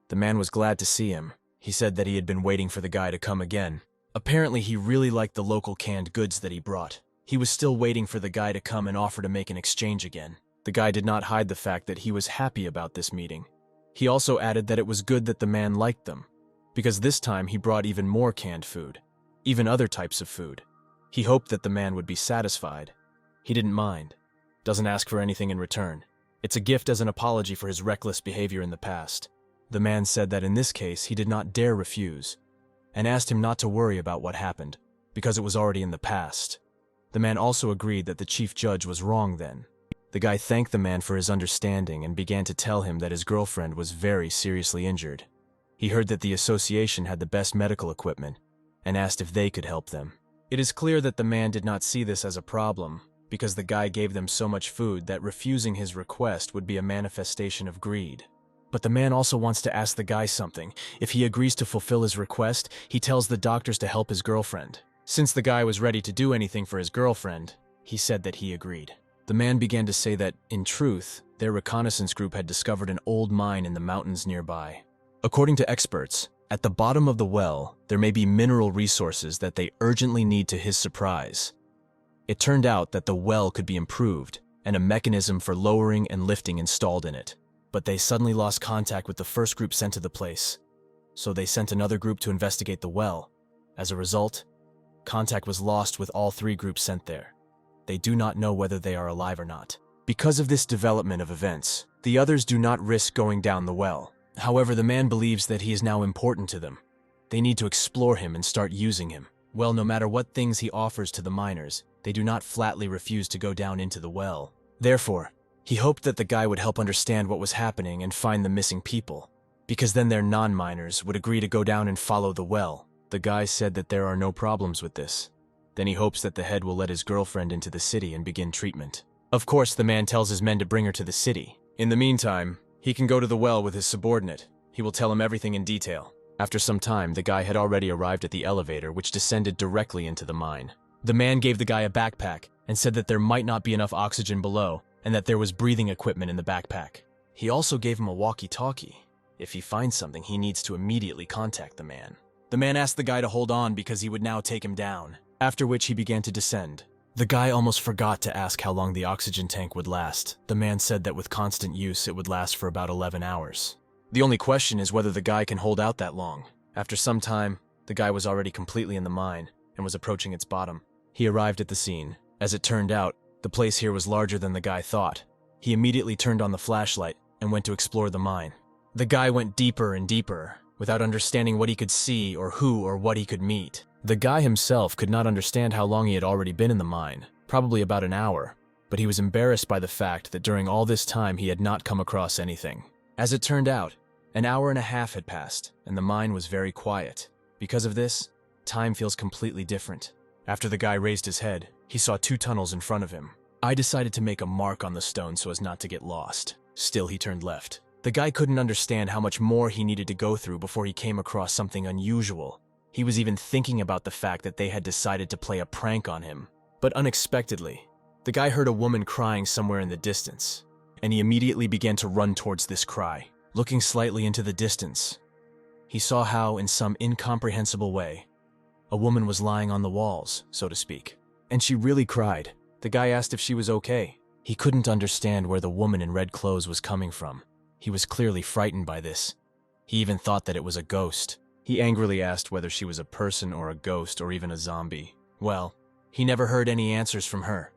the man was glad to see him. He said that he had been waiting for the guy to come again. Apparently, he really liked the local canned goods that he brought. He was still waiting for the guy to come and offer to make an exchange again. The guy did not hide the fact that he was happy about this meeting. He also added that it was good that the man liked them, because this time he brought even more canned food, even other types of food. He hoped that the man would be satisfied. He didn't mind. Doesn't ask for anything in return. It's a gift as an apology for his reckless behavior in the past. The man said that in this case he did not dare refuse, and asked him not to worry about what happened, because it was already in the past. The man also agreed that the chief judge was wrong then. The guy thanked the man for his understanding and began to tell him that his girlfriend was very seriously injured. He heard that the association had the best medical equipment, and asked if they could help them. It is clear that the man did not see this as a problem, because the guy gave them so much food that refusing his request would be a manifestation of greed. But the man also wants to ask the guy something. If he agrees to fulfill his request, he tells the doctors to help his girlfriend. Since the guy was ready to do anything for his girlfriend, he said that he agreed. The man began to say that, in truth, their reconnaissance group had discovered an old mine in the mountains nearby. According to experts, at the bottom of the well, there may be mineral resources that they urgently need. To his surprise, it turned out that the well could be improved and a mechanism for lowering and lifting installed in it. But they suddenly lost contact with the first group sent to the place, so they sent another group to investigate the well. As a result, contact was lost with all 3 groups sent there. They do not know whether they are alive or not. Because of this development of events, the others do not risk going down the well. However, the man believes that he is now important to them. They need to explore him and start using him. Well, no matter what things he offers to the miners, they do not flatly refuse to go down into the well. Therefore, he hoped that the guy would help understand what was happening and find the missing people, because then their non-miners would agree to go down and follow the well. The guy said that there are no problems with this. Then he hopes that the head will let his girlfriend into the city and begin treatment. Of course, the man tells his men to bring her to the city. In the meantime, he can go to the well with his subordinate. He will tell him everything in detail. After some time, the guy had already arrived at the elevator, which descended directly into the mine. The man gave the guy a backpack and said that there might not be enough oxygen below, and that there was breathing equipment in the backpack. He also gave him a walkie-talkie. If he finds something, he needs to immediately contact the man. The man asked the guy to hold on because he would now take him down, after which he began to descend. The guy almost forgot to ask how long the oxygen tank would last. The man said that with constant use, it would last for about 11 hours. The only question is whether the guy can hold out that long. After some time, the guy was already completely in the mine and was approaching its bottom. He arrived at the scene. As it turned out, the place here was larger than the guy thought. He immediately turned on the flashlight and went to explore the mine. The guy went deeper and deeper, without understanding what he could see or who or what he could meet. The guy himself could not understand how long he had already been in the mine, probably about an hour, but he was embarrassed by the fact that during all this time he had not come across anything. As it turned out, an hour and a half had passed, and the mine was very quiet. Because of this, time feels completely different. After the guy raised his head, he saw 2 tunnels in front of him. I decided to make a mark on the stone so as not to get lost. Still, he turned left. The guy couldn't understand how much more he needed to go through before he came across something unusual. He was even thinking about the fact that they had decided to play a prank on him. But unexpectedly, the guy heard a woman crying somewhere in the distance, and he immediately began to run towards this cry. Looking slightly into the distance, he saw how, in some incomprehensible way, a woman was lying on the walls, so to speak. And she really cried. The guy asked if she was okay. He couldn't understand where the woman in red clothes was coming from. He was clearly frightened by this. He even thought that it was a ghost. He angrily asked whether she was a person or a ghost or even a zombie. Well, he never heard any answers from her.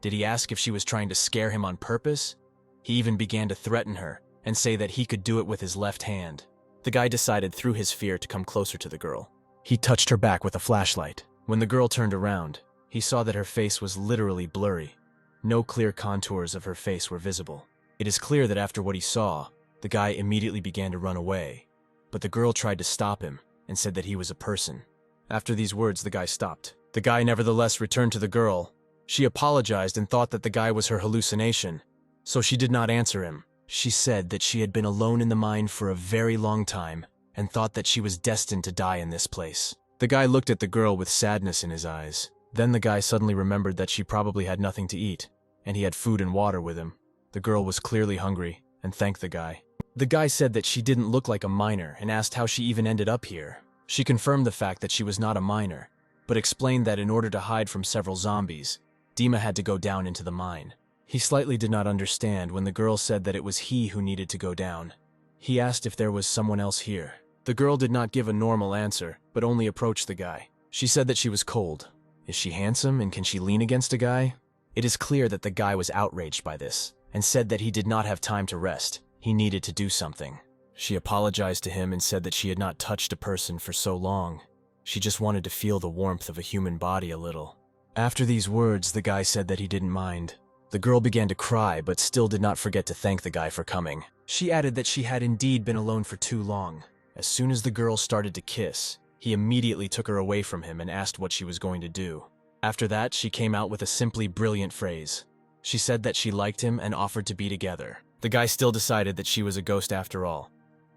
Did he ask if she was trying to scare him on purpose? He even began to threaten her and say that he could do it with his left hand. The guy decided through his fear to come closer to the girl. He touched her back with a flashlight. When the girl turned around, he saw that her face was literally blurry. No clear contours of her face were visible. It is clear that after what he saw, the guy immediately began to run away. But the girl tried to stop him and said that he was a person. After these words, the guy stopped. The guy nevertheless returned to the girl. She apologized and thought that the guy was her hallucination, so she did not answer him. She said that she had been alone in the mine for a very long time and thought that she was destined to die in this place. The guy looked at the girl with sadness in his eyes. Then the guy suddenly remembered that she probably had nothing to eat, and he had food and water with him. The girl was clearly hungry and thanked the guy. The guy said that she didn't look like a miner and asked how she even ended up here. She confirmed the fact that she was not a miner, but explained that in order to hide from several zombies, Dima had to go down into the mine. He slightly did not understand when the girl said that it was he who needed to go down. He asked if there was someone else here. The girl did not give a normal answer, but only approached the guy. She said that she was cold. Is she handsome and can she lean against a guy? It is clear that the guy was outraged by this and said that he did not have time to rest. He needed to do something. She apologized to him and said that she had not touched a person for so long. She just wanted to feel the warmth of a human body a little. After these words, the guy said that he didn't mind. The girl began to cry, but still did not forget to thank the guy for coming. She added that she had indeed been alone for too long. As soon as the girl started to kiss, he immediately took her away from him and asked what she was going to do. After that, she came out with a simply brilliant phrase. She said that she liked him and offered to be together. The guy still decided that she was a ghost after all,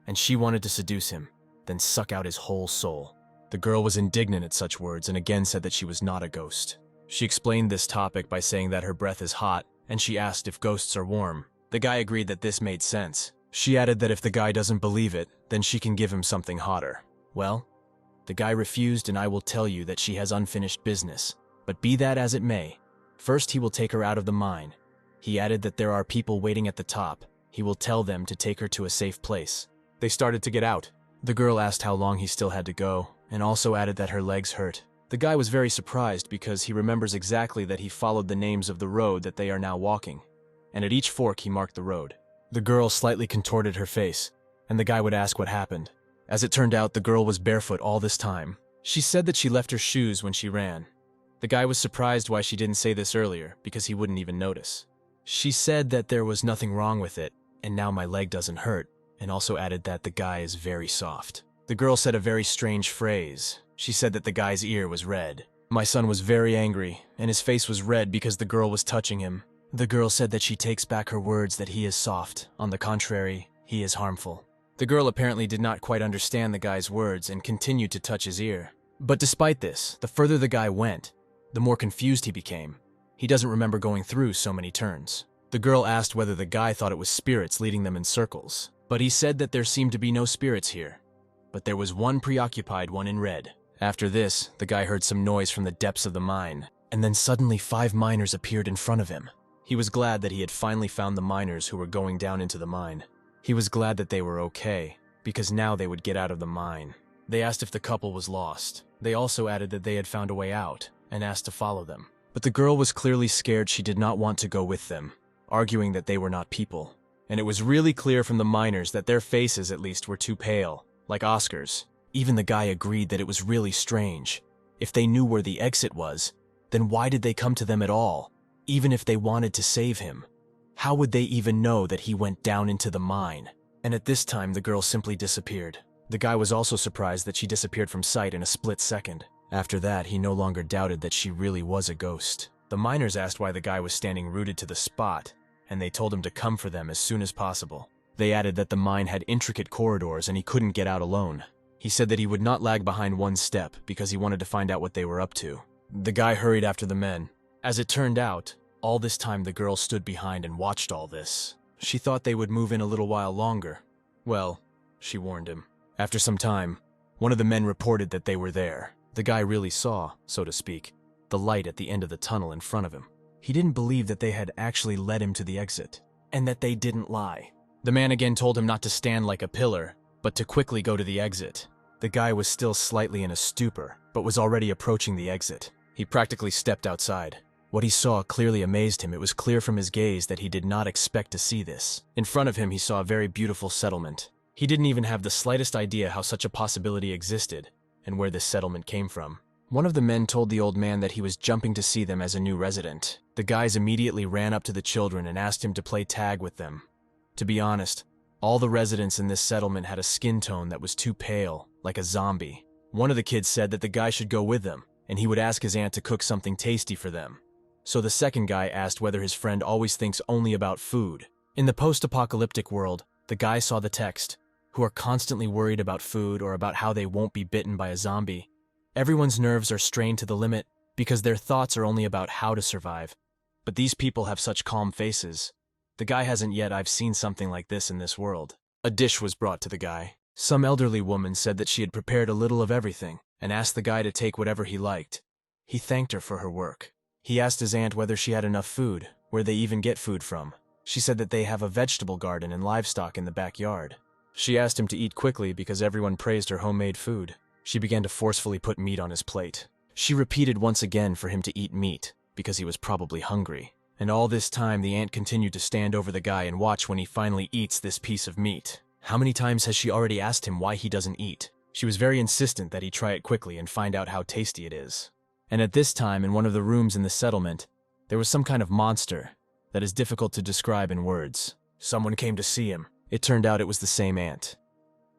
and she wanted to seduce him, then suck out his whole soul. The girl was indignant at such words and again said that she was not a ghost. She explained this topic by saying that her breath is hot, and she asked if ghosts are warm. The guy agreed that this made sense. She added that if the guy doesn't believe it, then she can give him something hotter. Well, the guy refused, and I will tell you that she has unfinished business. But be that as it may, first he will take her out of the mine. He added that there are people waiting at the top. He will tell them to take her to a safe place. They started to get out. The girl asked how long he still had to go, and also added that her legs hurt. The guy was very surprised because he remembers exactly that he followed the names of the road that they are now walking, and at each fork he marked the road. The girl slightly contorted her face, and the guy would ask what happened. As it turned out, the girl was barefoot all this time. She said that she left her shoes when she ran. The guy was surprised why she didn't say this earlier, because he wouldn't even notice. She said that there was nothing wrong with it, and now my leg doesn't hurt, and also added that the guy is very soft. The girl said a very strange phrase. She said that the guy's ear was red. My son was very angry, and his face was red because the girl was touching him. The girl said that she takes back her words that he is soft. On the contrary, he is harmful. The girl apparently did not quite understand the guy's words and continued to touch his ear. But despite this, the further the guy went, the more confused he became. He doesn't remember going through so many turns. The girl asked whether the guy thought it was spirits leading them in circles, but he said that there seemed to be no spirits here. But there was one preoccupied one in red. After this, the guy heard some noise from the depths of the mine, and then suddenly 5 miners appeared in front of him. He was glad that he had finally found the miners who were going down into the mine. He was glad that they were okay, because now they would get out of the mine. They asked if the couple was lost. They also added that they had found a way out, and asked to follow them. But the girl was clearly scared. She did not want to go with them, arguing that they were not people. And it was really clear from the miners that their faces, at least, were too pale, like Oscar's. Even the guy agreed that it was really strange. If they knew where the exit was, then why did they come to them at all? Even if they wanted to save him, how would they even know that he went down into the mine? And at this time, the girl simply disappeared. The guy was also surprised that she disappeared from sight in a split second. After that, he no longer doubted that she really was a ghost. The miners asked why the guy was standing rooted to the spot, and they told him to come for them as soon as possible. They added that the mine had intricate corridors and he couldn't get out alone. He said that he would not lag behind one step because he wanted to find out what they were up to. The guy hurried after the men. As it turned out, all this time the girl stood behind and watched all this. She thought they would move in a little while longer. Well, she warned him. After some time, one of the men reported that they were there. The guy really saw, so to speak, the light at the end of the tunnel in front of him. He didn't believe that they had actually led him to the exit, and that they didn't lie. The man again told him not to stand like a pillar, but to quickly go to the exit. The guy was still slightly in a stupor, but was already approaching the exit. He practically stepped outside. What he saw clearly amazed him. It was clear from his gaze that he did not expect to see this. In front of him, he saw a very beautiful settlement. He didn't even have the slightest idea how such a possibility existed, and where this settlement came from. One of the men told the old man that he was jumping to see them as a new resident. The guys immediately ran up to the children and asked him to play tag with them. To be honest, all the residents in this settlement had a skin tone that was too pale, like a zombie. One of the kids said that the guy should go with them, and he would ask his aunt to cook something tasty for them. So the second guy asked whether his friend always thinks only about food. In the post-apocalyptic world, the guy saw the text, who are constantly worried about food or about how they won't be bitten by a zombie. Everyone's nerves are strained to the limit because their thoughts are only about how to survive. But these people have such calm faces. The guy hasn't yet. I've seen something like this in this world. A dish was brought to the guy. Some elderly woman said that she had prepared a little of everything and asked the guy to take whatever he liked. He thanked her for her work. He asked his aunt whether she had enough food, where they even get food from. She said that they have a vegetable garden and livestock in the backyard. She asked him to eat quickly because everyone praised her homemade food. She began to forcefully put meat on his plate. She repeated once again for him to eat meat, because he was probably hungry. And all this time the aunt continued to stand over the guy and watch when he finally eats this piece of meat. How many times has she already asked him why he doesn't eat? She was very insistent that he try it quickly and find out how tasty it is. And at this time, in one of the rooms in the settlement, there was some kind of monster that is difficult to describe in words. Someone came to see him. It turned out it was the same aunt.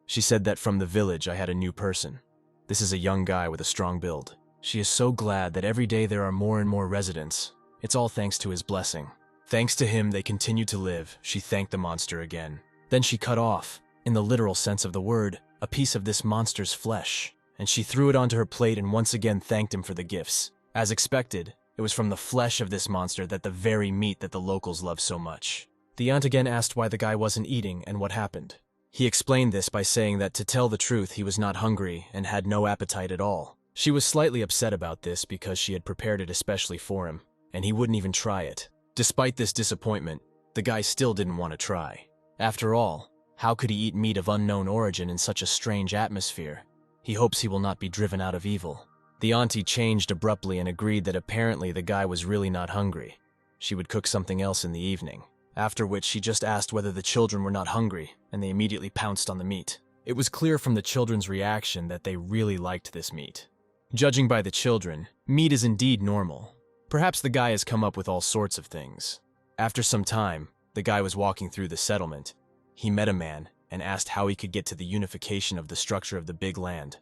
She said that from the village I had a new person. This is a young guy with a strong build. She is so glad that every day there are more and more residents. It's all thanks to his blessing. Thanks to him, they continue to live. She thanked the monster again. Then she cut off, in the literal sense of the word, a piece of this monster's flesh, and she threw it onto her plate and once again thanked him for the gifts. As expected, it was from the flesh of this monster that the very meat that the locals love so much. The aunt again asked why the guy wasn't eating and what happened. He explained this by saying that to tell the truth, he was not hungry and had no appetite at all. She was slightly upset about this because she had prepared it especially for him, and he wouldn't even try it. Despite this disappointment, the guy still didn't want to try. After all, how could he eat meat of unknown origin in such a strange atmosphere? He hopes he will not be driven out of evil. The auntie changed abruptly and agreed that apparently the guy was really not hungry. She would cook something else in the evening. After which she just asked whether the children were not hungry, and they immediately pounced on the meat. It was clear from the children's reaction that they really liked this meat. Judging by the children, meat is indeed normal. Perhaps the guy has come up with all sorts of things. After some time, the guy was walking through the settlement. He met a man and asked how he could get to the unification of the structure of the big land.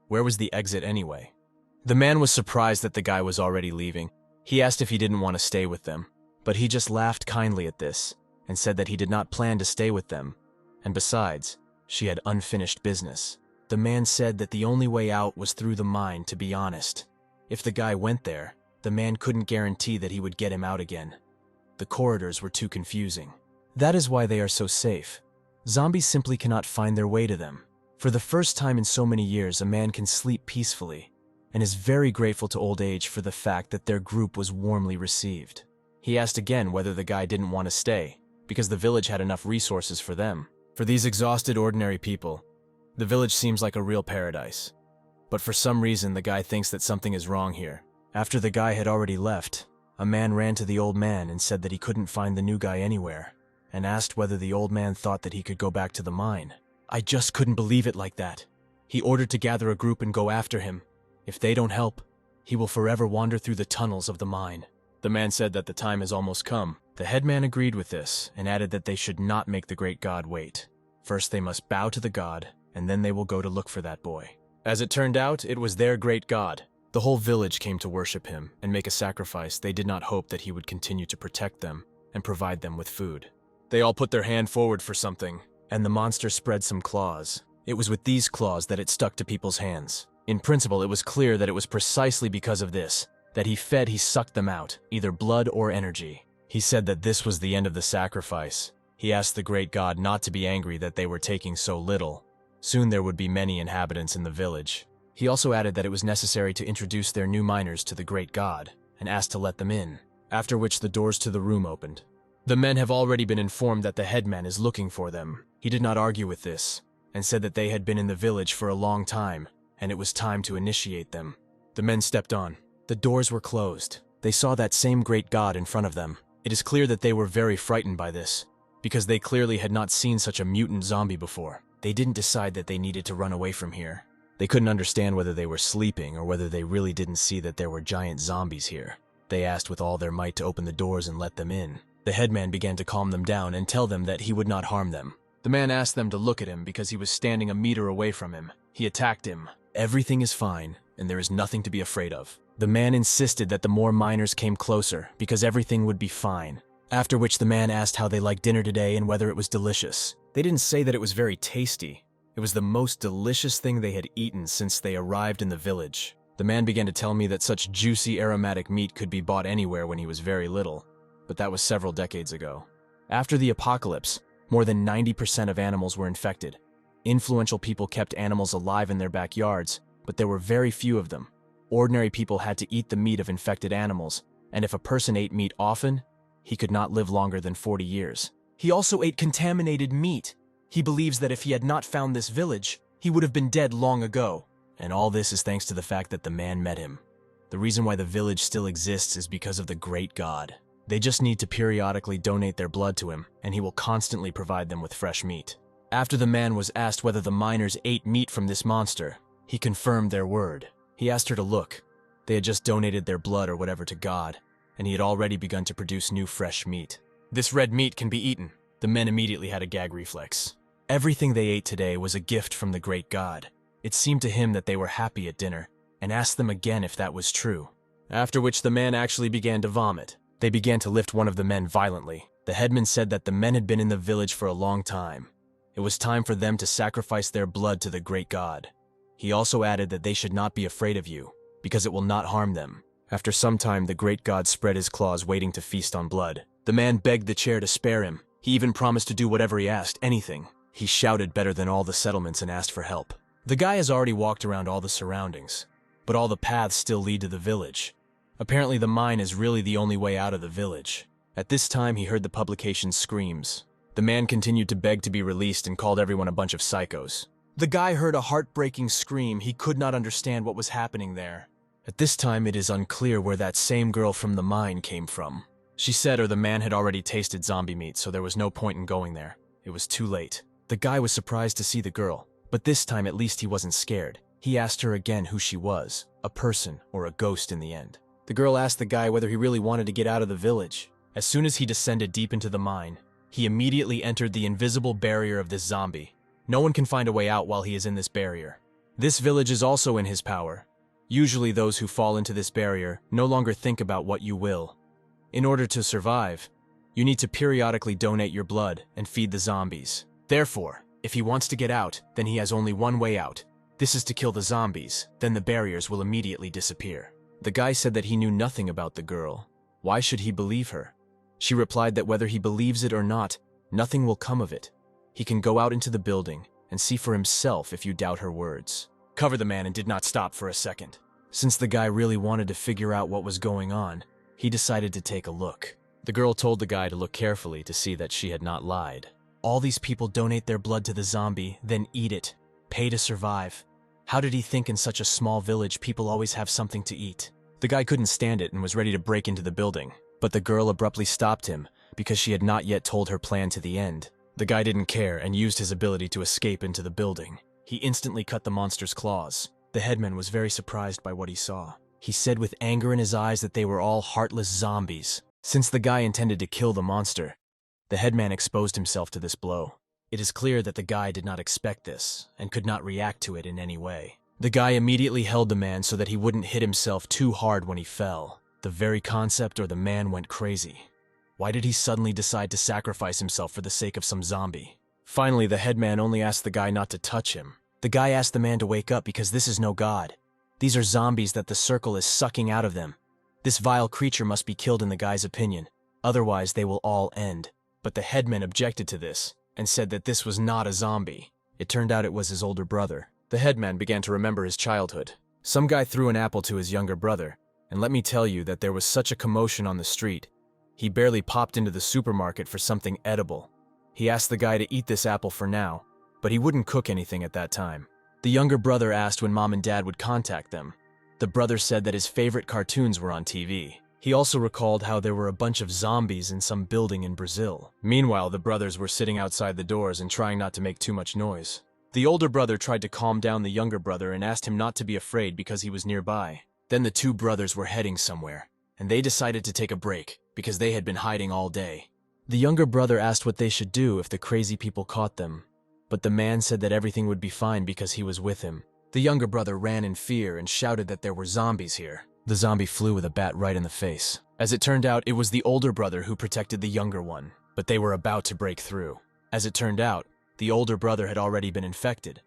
Where was the exit anyway? The man was surprised that the guy was already leaving. He asked if he didn't want to stay with them, but he just laughed kindly at this and said that he did not plan to stay with them. And besides, she had unfinished business. The man said that the only way out was through the mine, to be honest. If the guy went there, the man couldn't guarantee that he would get him out again. The corridors were too confusing. That is why they are so safe. Zombies simply cannot find their way to them. For the first time in so many years, a man can sleep peacefully. and is very grateful to Old Age for the fact that their group was warmly received. He asked again whether the guy didn't want to stay, because the village had enough resources for them. For these exhausted ordinary people, the village seems like a real paradise. But for some reason, the guy thinks that something is wrong here. After the guy had already left, a man ran to the old man and said that he couldn't find the new guy anywhere, and asked whether the old man thought that he could go back to the mine. I just couldn't believe it like that. He ordered to gather a group and go after him. If they don't help, he will forever wander through the tunnels of the mine. The man said that the time has almost come. The headman agreed with this and added that they should not make the great god wait. First they must bow to the god, and then they will go to look for that boy. As it turned out, it was their great god. The whole village came to worship him and make a sacrifice. They did not hope that he would continue to protect them and provide them with food. They all put their hand forward for something, and the monster spread some claws. It was with these claws that it stuck to people's hands. In principle, it was clear that it was precisely because of this that he sucked them out, either blood or energy. He said that this was the end of the sacrifice. He asked the great god not to be angry that they were taking so little. Soon there would be many inhabitants in the village. He also added that it was necessary to introduce their new miners to the great god, and asked to let them in, after which the doors to the room opened. The men have already been informed that the headman is looking for them. He did not argue with this, and said that they had been in the village for a long time, and it was time to initiate them. The men stepped on. The doors were closed. They saw that same great god in front of them. It is clear that they were very frightened by this, because they clearly had not seen such a mutant zombie before. They didn't decide that they needed to run away from here. They couldn't understand whether they were sleeping or whether they really didn't see that there were giant zombies here. They asked with all their might to open the doors and let them in. The headman began to calm them down and tell them that he would not harm them. The man asked them to look at him because he was standing a meter away from him. He attacked him. Everything is fine, and there is nothing to be afraid of. The man insisted that the more miners came closer because everything would be fine. After which the man asked how they liked dinner today and whether it was delicious. They didn't say that it was very tasty. It was the most delicious thing they had eaten since they arrived in the village. The man began to tell me that such juicy aromatic meat could be bought anywhere when he was very little, but that was several decades ago. After the apocalypse, more than 90% of animals were infected. Influential people kept animals alive in their backyards, but there were very few of them. Ordinary people had to eat the meat of infected animals, and if a person ate meat often, he could not live longer than 40 years. He also ate contaminated meat. He believes that if he had not found this village, he would have been dead long ago. And all this is thanks to the fact that the man met him. The reason why the village still exists is because of the great god. They just need to periodically donate their blood to him, and he will constantly provide them with fresh meat. After the man was asked whether the miners ate meat from this monster, he confirmed their word. He asked her to look. They had just donated their blood or whatever to God, and he had already begun to produce new fresh meat. This red meat can be eaten. The men immediately had a gag reflex. Everything they ate today was a gift from the great god. It seemed to him that they were happy at dinner, and asked them again if that was true. After which the man actually began to vomit. They began to lift one of the men violently. The headman said that the men had been in the village for a long time. It was time for them to sacrifice their blood to the great god. He also added that they should not be afraid of you, because it will not harm them. After some time, the great god spread his claws waiting to feast on blood. The man begged the chair to spare him. He even promised to do whatever he asked, anything. He shouted better than all the settlements and asked for help. The guy has already walked around all the surroundings, but all the paths still lead to the village. Apparently the mine is really the only way out of the village. At this time, he heard the publication's screams. The man continued to beg to be released and called everyone a bunch of psychos. The guy heard a heartbreaking scream. He could not understand what was happening there. At this time, it is unclear where that same girl from the mine came from. She said the man had already tasted zombie meat, so there was no point in going there. It was too late. The guy was surprised to see the girl, but this time at least he wasn't scared. He asked her again who she was, a person or a ghost in the end. The girl asked the guy whether he really wanted to get out of the village. As soon as he descended deep into the mine, he immediately entered the invisible barrier of this zombie. No one can find a way out while he is in this barrier. This village is also in his power. Usually those who fall into this barrier no longer think about what you will. In order to survive, you need to periodically donate your blood and feed the zombies. Therefore, if he wants to get out, then he has only one way out. This is to kill the zombies, then the barriers will immediately disappear. The guy said that he knew nothing about the girl. Why should he believe her? She replied that whether he believes it or not, nothing will come of it. He can go out into the building and see for himself if you doubt her words. Cover the man and did not stop for a second. Since the guy really wanted to figure out what was going on, he decided to take a look. The girl told the guy to look carefully to see that she had not lied. All these people donate their blood to the zombie, then eat it. Pay to survive. How did he think in such a small village people always have something to eat? The guy couldn't stand it and was ready to break into the building, but the girl abruptly stopped him because she had not yet told her plan to the end. The guy didn't care and used his ability to escape into the building. He instantly cut the monster's claws. The headman was very surprised by what he saw. He said with anger in his eyes that they were all heartless zombies. Since the guy intended to kill the monster, the headman exposed himself to this blow. It is clear that the guy did not expect this and could not react to it in any way. The guy immediately held the man so that he wouldn't hit himself too hard when he fell. The very concept or the man went crazy. Why did he suddenly decide to sacrifice himself for the sake of some zombie? Finally, the headman only asked the guy not to touch him. The guy asked the man to wake up because this is no god. These are zombies that the circle is sucking out of them. This vile creature must be killed in the guy's opinion, otherwise they will all end. But the headman objected to this and said that this was not a zombie. It turned out it was his older brother. The headman began to remember his childhood. Some guy threw an apple to his younger brother, and let me tell you that there was such a commotion on the street. He barely popped into the supermarket for something edible. He asked the guy to eat this apple for now, but he wouldn't cook anything at that time. The younger brother asked when mom and dad would contact them. The brother said that his favorite cartoons were on TV. He also recalled how there were a bunch of zombies in some building in Brazil. Meanwhile, the brothers were sitting outside the doors and trying not to make too much noise. The older brother tried to calm down the younger brother and asked him not to be afraid because he was nearby. Then the two brothers were heading somewhere, and they decided to take a break because they had been hiding all day. The younger brother asked what they should do if the crazy people caught them, but the man said that everything would be fine because he was with him. The younger brother ran in fear and shouted that there were zombies here. The zombie flew with a bat right in the face. As it turned out, it was the older brother who protected the younger one, but they were about to break through. As it turned out, the older brother had already been infected,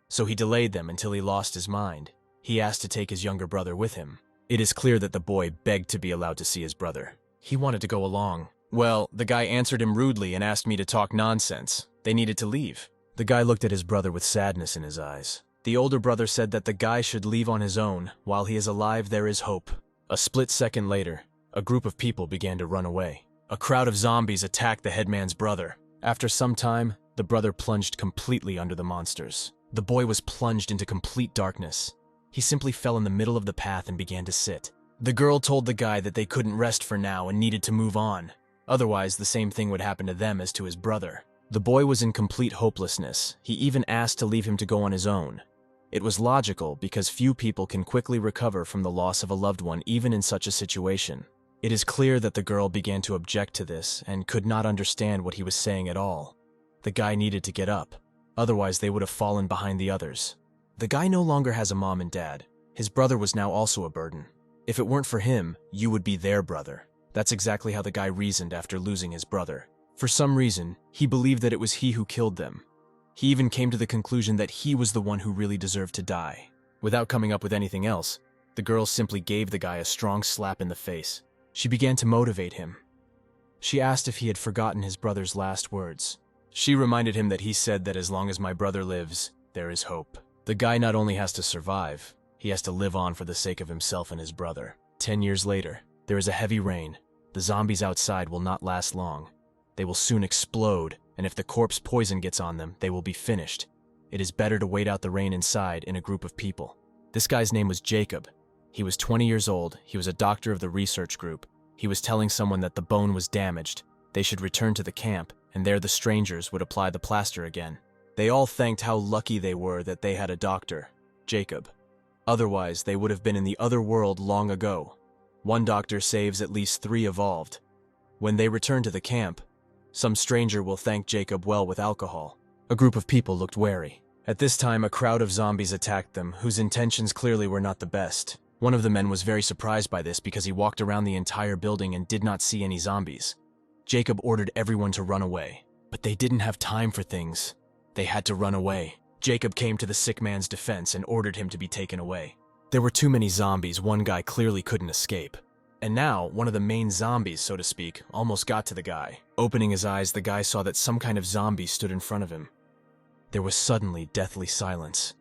so he delayed them until he lost his mind. He asked to take his younger brother with him. It is clear that the boy begged to be allowed to see his brother. He wanted to go along. Well, the guy answered him rudely and asked me to talk nonsense. They needed to leave. The guy looked at his brother with sadness in his eyes. The older brother said that the guy should leave on his own. While he is alive, there is hope. A split second later, a group of people began to run away. A crowd of zombies attacked the headman's brother. After some time, the brother plunged completely under the monsters. The boy was plunged into complete darkness. He simply fell in the middle of the path and began to sit. The girl told the guy that they couldn't rest for now and needed to move on. Otherwise, the same thing would happen to them as to his brother. The boy was in complete hopelessness. He even asked to leave him to go on his own. It was logical because few people can quickly recover from the loss of a loved one even in such a situation. It is clear that the girl began to object to this and could not understand what he was saying at all. The guy needed to get up, otherwise they would have fallen behind the others. The guy no longer has a mom and dad. His brother was now also a burden. If it weren't for him, you would be their brother. That's exactly how the guy reasoned after losing his brother. For some reason, he believed that it was he who killed them. He even came to the conclusion that he was the one who really deserved to die. Without coming up with anything else, the girl simply gave the guy a strong slap in the face. She began to motivate him. She asked if he had forgotten his brother's last words. She reminded him that he said that as long as my brother lives, there is hope. The guy not only has to survive, he has to live on for the sake of himself and his brother. 10 years later, there is a heavy rain. The zombies outside will not last long. They will soon explode, and if the corpse poison gets on them, they will be finished. It is better to wait out the rain inside in a group of people. This guy's name was Jacob. He was 20 years old. He was a doctor of the research group. He was telling someone that the bone was damaged. They should return to the camp, and there the strangers would apply the plaster again. They all thanked how lucky they were that they had a doctor, Jacob. Otherwise, they would have been in the other world long ago. One doctor saves at least 3 evolved. When they return to the camp, some stranger will thank Jacob well with alcohol. A group of people looked wary. At this time, a crowd of zombies attacked them, whose intentions clearly were not the best. One of the men was very surprised by this because he walked around the entire building and did not see any zombies. Jacob ordered everyone to run away, but they didn't have time for things. They had to run away. Jacob came to the sick man's defense and ordered him to be taken away. There were too many zombies. One guy clearly couldn't escape. And now, one of the main zombies, so to speak, almost got to the guy. Opening his eyes, the guy saw that some kind of zombie stood in front of him. There was suddenly deathly silence.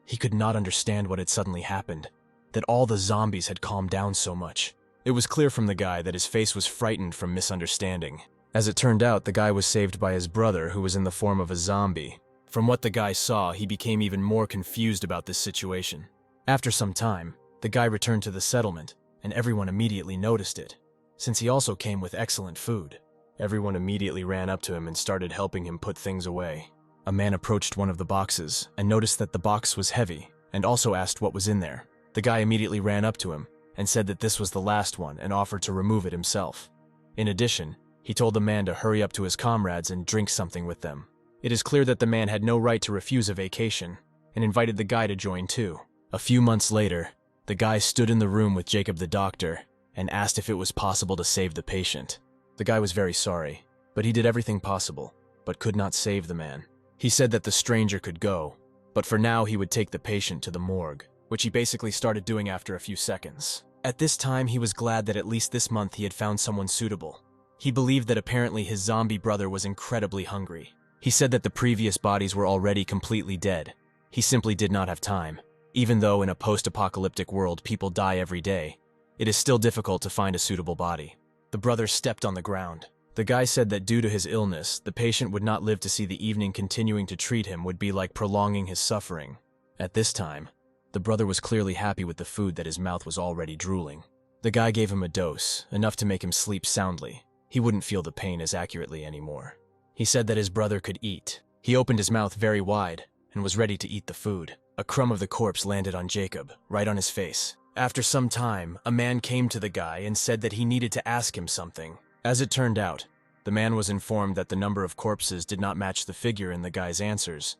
He could not understand what had suddenly happened. that all the zombies had calmed down so much. It was clear from the guy that his face was frightened from misunderstanding. As it turned out, the guy was saved by his brother, who was in the form of a zombie. From what the guy saw, he became even more confused about this situation. After some time, the guy returned to the settlement, and everyone immediately noticed it, since he also came with excellent food. Everyone immediately ran up to him and started helping him put things away. A man approached one of the boxes and noticed that the box was heavy, and also asked what was in there. The guy immediately ran up to him and said that this was the last one and offered to remove it himself. In addition, he told the man to hurry up to his comrades and drink something with them. It is clear that the man had no right to refuse a vacation and invited the guy to join too. A few months later, the guy stood in the room with Jacob the doctor and asked if it was possible to save the patient. The guy was very sorry, but he did everything possible, but could not save the man. He said that the stranger could go, but for now he would take the patient to the morgue, which he basically started doing after a few seconds. At this time, he was glad that at least this month he had found someone suitable. He believed that apparently his zombie brother was incredibly hungry. He said that the previous bodies were already completely dead. He simply did not have time. Even though in a post-apocalyptic world people die every day, it is still difficult to find a suitable body. The brother stepped on the ground. The guy said that due to his illness, the patient would not live to see the evening. Continuing to treat him would be like prolonging his suffering. At this time, the brother was clearly happy with the food that his mouth was already drooling. The guy gave him a dose, enough to make him sleep soundly. He wouldn't feel the pain as accurately anymore. He said that his brother could eat. He opened his mouth very wide and was ready to eat the food. A crumb of the corpse landed on Jacob, right on his face. After some time, a man came to the guy and said that he needed to ask him something. As it turned out, the man was informed that the number of corpses did not match the figure in the guy's answers.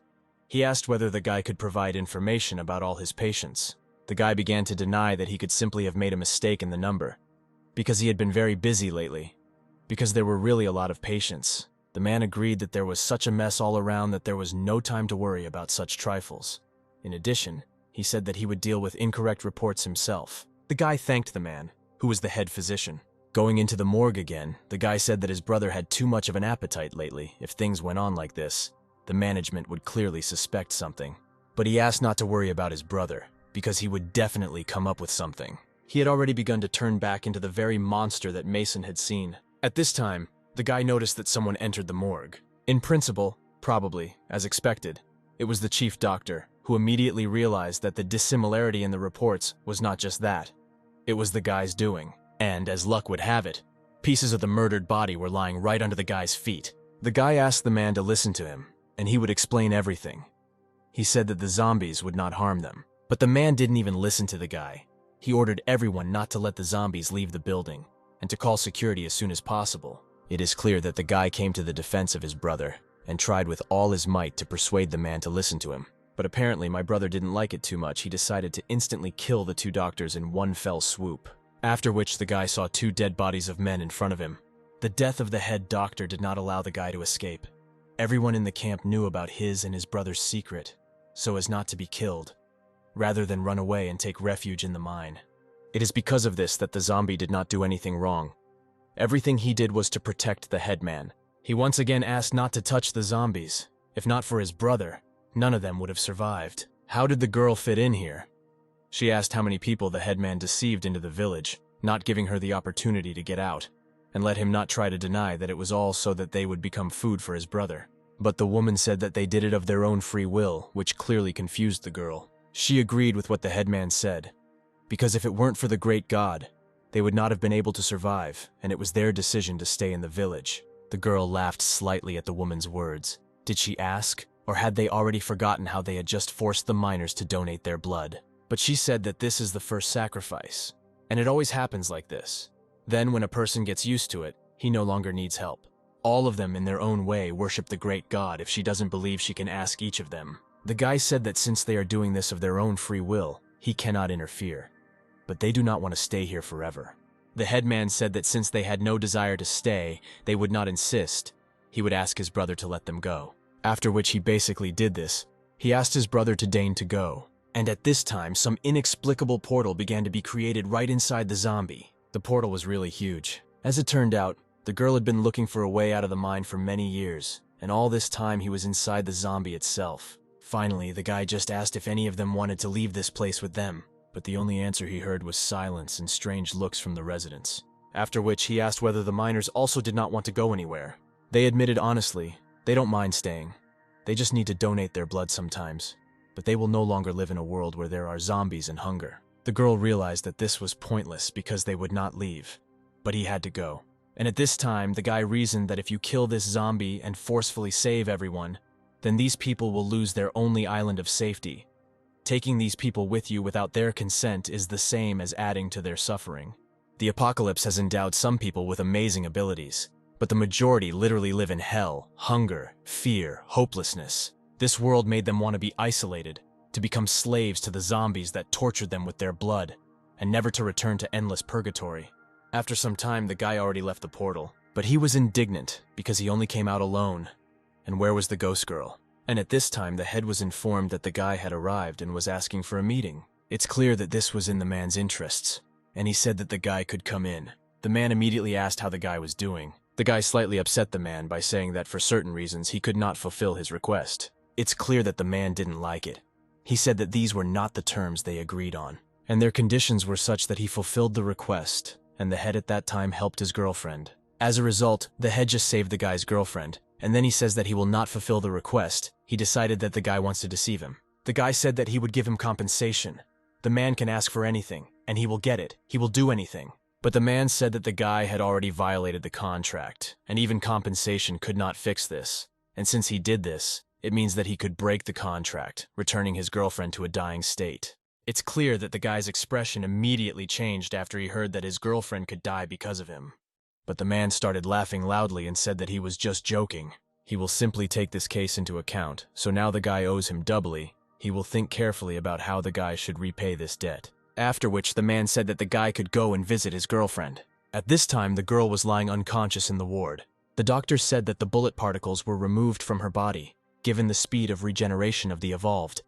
He asked whether the guy could provide information about all his patients. The guy began to deny that he could simply have made a mistake in the number, because he had been very busy lately, because there were really a lot of patients. The man agreed that there was such a mess all around that there was no time to worry about such trifles. In addition, he said that he would deal with incorrect reports himself. The guy thanked the man, who was the head physician. Going into the morgue again, the guy said that his brother had too much of an appetite lately. If things went on like this, the management would clearly suspect something. But he asked not to worry about his brother, because he would definitely come up with something. He had already begun to turn back into the very monster that Mason had seen. At this time, the guy noticed that someone entered the morgue. In principle, probably, as expected, it was the chief doctor, who immediately realized that the dissimilarity in the reports was not just that. It was the guy's doing. And, as luck would have it, pieces of the murdered body were lying right under the guy's feet. The guy asked the man to listen to him, and he would explain everything. He said that the zombies would not harm them. But the man didn't even listen to the guy. He ordered everyone not to let the zombies leave the building, and to call security as soon as possible. It is clear that the guy came to the defense of his brother, and tried with all his might to persuade the man to listen to him. But apparently my brother didn't like it too much. He decided to instantly kill the two doctors in one fell swoop. After which the guy saw two dead bodies of men in front of him. The death of the head doctor did not allow the guy to escape. Everyone in the camp knew about his and his brother's secret, so as not to be killed, rather than run away and take refuge in the mine. It is because of this that the zombie did not do anything wrong. Everything he did was to protect the headman. He once again asked not to touch the zombies. If not for his brother, none of them would have survived. How did the girl fit in here? She asked how many people the headman deceived into the village, not giving her the opportunity to get out, and let him not try to deny that it was all so that they would become food for his brother. But the woman said that they did it of their own free will, which clearly confused the girl. She agreed with what the headman said, because if it weren't for the great God, they would not have been able to survive, and it was their decision to stay in the village. The girl laughed slightly at the woman's words. Did she ask, or had they already forgotten how they had just forced the miners to donate their blood? But she said that this is the first sacrifice, and it always happens like this. Then when a person gets used to it, he no longer needs help. All of them in their own way worship the great God. If she doesn't believe, she can ask each of them. The guy said that since they are doing this of their own free will, he cannot interfere. But they do not want to stay here forever. The headman said that since they had no desire to stay, they would not insist. He would ask his brother to let them go. After which he basically did this. He asked his brother to deign to go. And at this time, some inexplicable portal began to be created right inside the zombie. The portal was really huge. As it turned out, the girl had been looking for a way out of the mine for many years, and all this time he was inside the zombie itself. Finally, the guy just asked if any of them wanted to leave this place with them, but the only answer he heard was silence and strange looks from the residents. After which he asked whether the miners also did not want to go anywhere. They admitted honestly, they don't mind staying. They just need to donate their blood sometimes. But they will no longer live in a world where there are zombies and hunger. The girl realized that this was pointless because they would not leave. But he had to go. And at this time, the guy reasoned that if you kill this zombie and forcefully save everyone, then these people will lose their only island of safety. Taking these people with you without their consent is the same as adding to their suffering. The apocalypse has endowed some people with amazing abilities, but the majority literally live in hell, hunger, fear, hopelessness. This world made them want to be isolated, to become slaves to the zombies that tortured them with their blood, and never to return to endless purgatory. After some time, the guy already left the portal, but he was indignant because he only came out alone. And where was the ghost girl? And at this time, the head was informed that the guy had arrived and was asking for a meeting. It's clear that this was in the man's interests, and he said that the guy could come in. The man immediately asked how the guy was doing. The guy slightly upset the man by saying that for certain reasons he could not fulfill his request. It's clear that the man didn't like it. He said that these were not the terms they agreed on, and their conditions were such that he fulfilled the request, and the head at that time helped his girlfriend. As a result, the head just saved the guy's girlfriend, and then he says that he will not fulfill the request. He decided that the guy wants to deceive him. The guy said that he would give him compensation. The man can ask for anything, and he will get it. He will do anything. But the man said that the guy had already violated the contract, and even compensation could not fix this. And since he did this, it means that he could break the contract, returning his girlfriend to a dying state. It's clear that the guy's expression immediately changed after he heard that his girlfriend could die because of him. But the man started laughing loudly and said that he was just joking. He will simply take this case into account, so now the guy owes him doubly. He will think carefully about how the guy should repay this debt. After which the man said that the guy could go and visit his girlfriend. At this time, the girl was lying unconscious in the ward. The doctor said that the bullet particles were removed from her body, given the speed of regeneration of the evolved.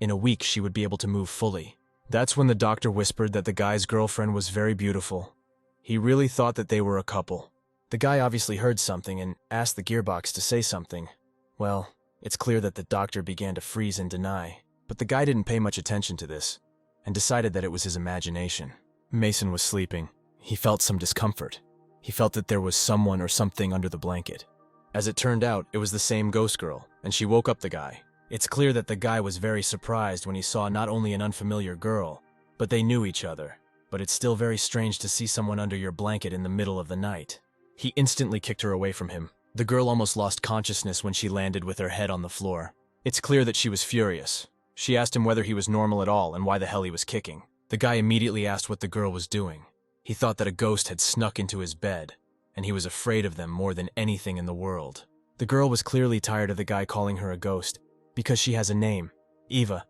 In a week, she would be able to move fully. That's when the doctor whispered that the guy's girlfriend was very beautiful. He really thought that they were a couple. The guy obviously heard something and asked the gearbox to say something. Well, it's clear that the doctor began to freeze and deny, but the guy didn't pay much attention to this, and decided that it was his imagination. Mason was sleeping. He felt some discomfort. He felt that there was someone or something under the blanket. As it turned out, it was the same ghost girl, and she woke up the guy. It's clear that the guy was very surprised when he saw not only an unfamiliar girl, but they knew each other. But it's still very strange to see someone under your blanket in the middle of the night. He instantly kicked her away from him. The girl almost lost consciousness when she landed with her head on the floor. It's clear that she was furious. She asked him whether he was normal at all and why the hell he was kicking. The guy immediately asked what the girl was doing. He thought that a ghost had snuck into his bed, and he was afraid of them more than anything in the world. The girl was clearly tired of the guy calling her a ghost, because she has a name, Eva.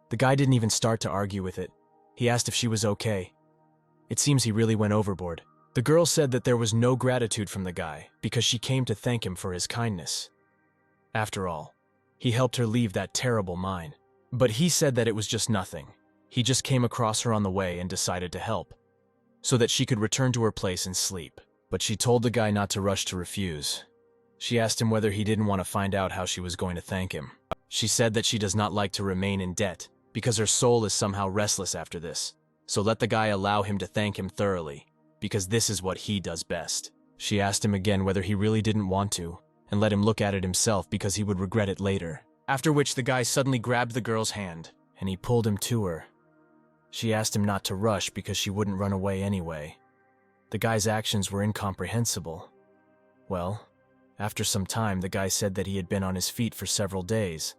The guy didn't even start to argue with it. He asked if she was okay. It seems he really went overboard. The girl said that there was no gratitude from the guy because she came to thank him for his kindness. After all, he helped her leave that terrible mine. But he said that it was just nothing. He just came across her on the way and decided to help, so that she could return to her place and sleep. But she told the guy not to rush to refuse. She asked him whether he didn't want to find out how she was going to thank him. She said that she does not like to remain in debt because her soul is somehow restless after this. So let the guy allow him to thank him thoroughly, because this is what he does best. She asked him again whether he really didn't want to, and let him look at it himself because he would regret it later. After which the guy suddenly grabbed the girl's hand, and he pulled him to her. She asked him not to rush because she wouldn't run away anyway. The guy's actions were incomprehensible. Well, after some time, the guy said that he had been on his feet for several days,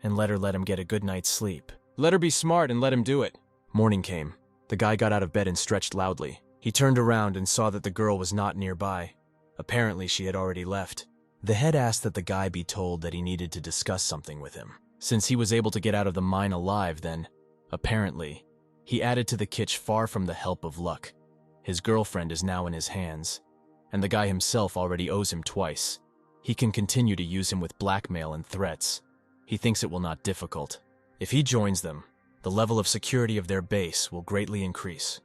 and let him get a good night's sleep. Let her be smart and let him do it. Morning came. The guy got out of bed and stretched loudly. He turned around and saw that the girl was not nearby. Apparently, she had already left. The head asked that the guy be told that he needed to discuss something with him. Since he was able to get out of the mine alive, then, apparently, he added to the kitsch far from the help of luck. His girlfriend is now in his hands, and the guy himself already owes him twice. He can continue to use him with blackmail and threats. He thinks it will not difficult. If he joins them, the level of security of their base will greatly increase.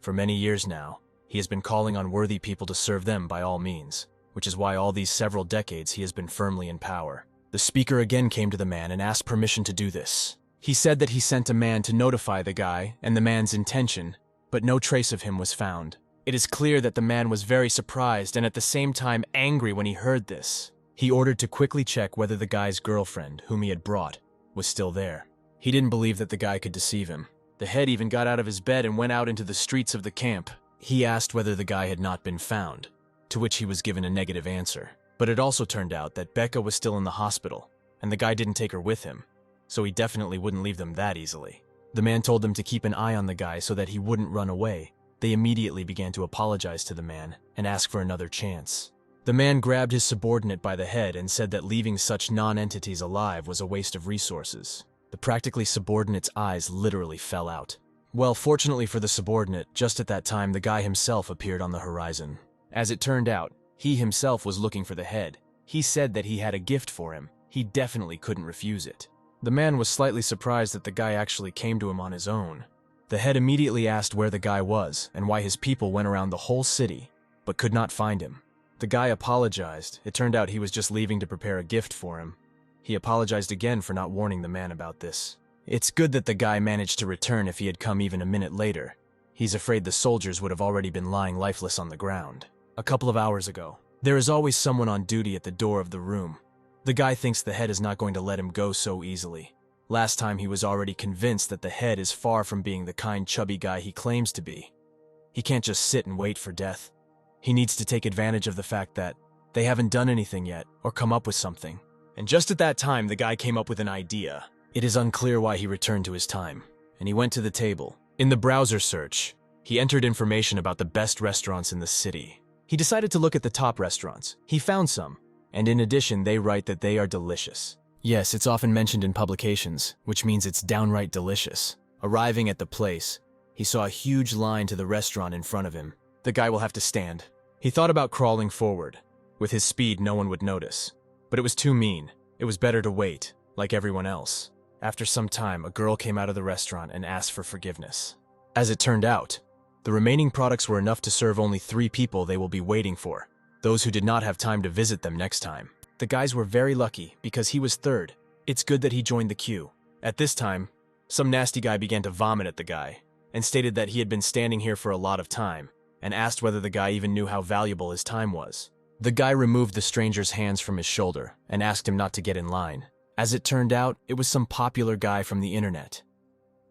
For many years now, he has been calling on worthy people to serve them by all means, which is why all these several decades he has been firmly in power. The speaker again came to the man and asked permission to do this. He said that he sent a man to notify the guy and the man's intention, but no trace of him was found. It is clear that the man was very surprised and at the same time angry when he heard this. He ordered to quickly check whether the guy's girlfriend, whom he had brought, was still there. He didn't believe that the guy could deceive him. The head even got out of his bed and went out into the streets of the camp. He asked whether the guy had not been found, to which he was given a negative answer. But it also turned out that Becca was still in the hospital, and the guy didn't take her with him, so he definitely wouldn't leave them that easily. The man told them to keep an eye on the guy so that he wouldn't run away. They immediately began to apologize to the man and ask for another chance. The man grabbed his subordinate by the head and said that leaving such non-entities alive was a waste of resources. The practically subordinate's eyes literally fell out. Well, fortunately for the subordinate, just at that time the guy himself appeared on the horizon. As it turned out, he himself was looking for the head. He said that he had a gift for him. He definitely couldn't refuse it. The man was slightly surprised that the guy actually came to him on his own. The head immediately asked where the guy was and why his people went around the whole city, but could not find him. The guy apologized. It turned out he was just leaving to prepare a gift for him. He apologized again for not warning the man about this. It's good that the guy managed to return if he had come even a minute later. He's afraid the soldiers would have already been lying lifeless on the ground. A couple of hours ago, there is always someone on duty at the door of the room. The guy thinks the head is not going to let him go so easily. Last time he was already convinced that the head is far from being the kind chubby guy he claims to be. He can't just sit and wait for death. He needs to take advantage of the fact that they haven't done anything yet or come up with something. And just at that time, the guy came up with an idea. It is unclear why he returned to his time, and he went to the table. In the browser search, he entered information about the best restaurants in the city. He decided to look at the top restaurants. He found some, and in addition, they write that they are delicious. Yes, it's often mentioned in publications, which means it's downright delicious. Arriving at the place, he saw a huge line to the restaurant in front of him. The guy will have to stand. He thought about crawling forward. With his speed, no one would notice. But it was too mean. It was better to wait, like everyone else. After some time, a girl came out of the restaurant and asked for forgiveness. As it turned out, the remaining products were enough to serve only 3 people they will be waiting for, those who did not have time to visit them next time. The guys were very lucky because he was third. It's good that he joined the queue. At this time, some nasty guy began to vomit at the guy and stated that he had been standing here for a lot of time and asked whether the guy even knew how valuable his time was. The guy removed the stranger's hands from his shoulder and asked him not to get in line. As it turned out, it was some popular guy from the internet.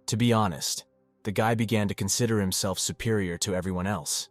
To be honest, the guy began to consider himself superior to everyone else.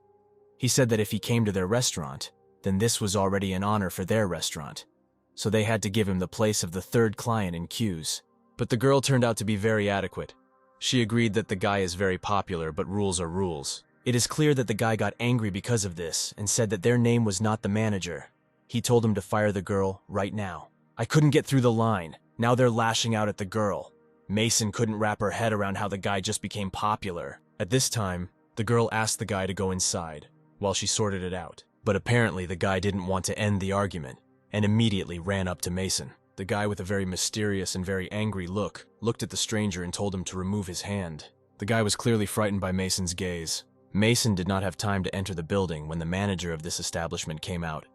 He said that if he came to their restaurant, then this was already an honor for their restaurant, so they had to give him the place of the third client in queues. But the girl turned out to be very adequate. She agreed that the guy is very popular, but rules are rules. It is clear that the guy got angry because of this and said that their name was not the manager. He told him to fire the girl right now. I couldn't get through the line. Now they're lashing out at the girl. Mason couldn't wrap her head around how the guy just became popular. At this time, the girl asked the guy to go inside while she sorted it out. But apparently the guy didn't want to end the argument and immediately ran up to Mason. The guy with a very mysterious and very angry look looked at the stranger and told him to remove his hand. The guy was clearly frightened by Mason's gaze. Mason did not have time to enter the building when the manager of this establishment came out.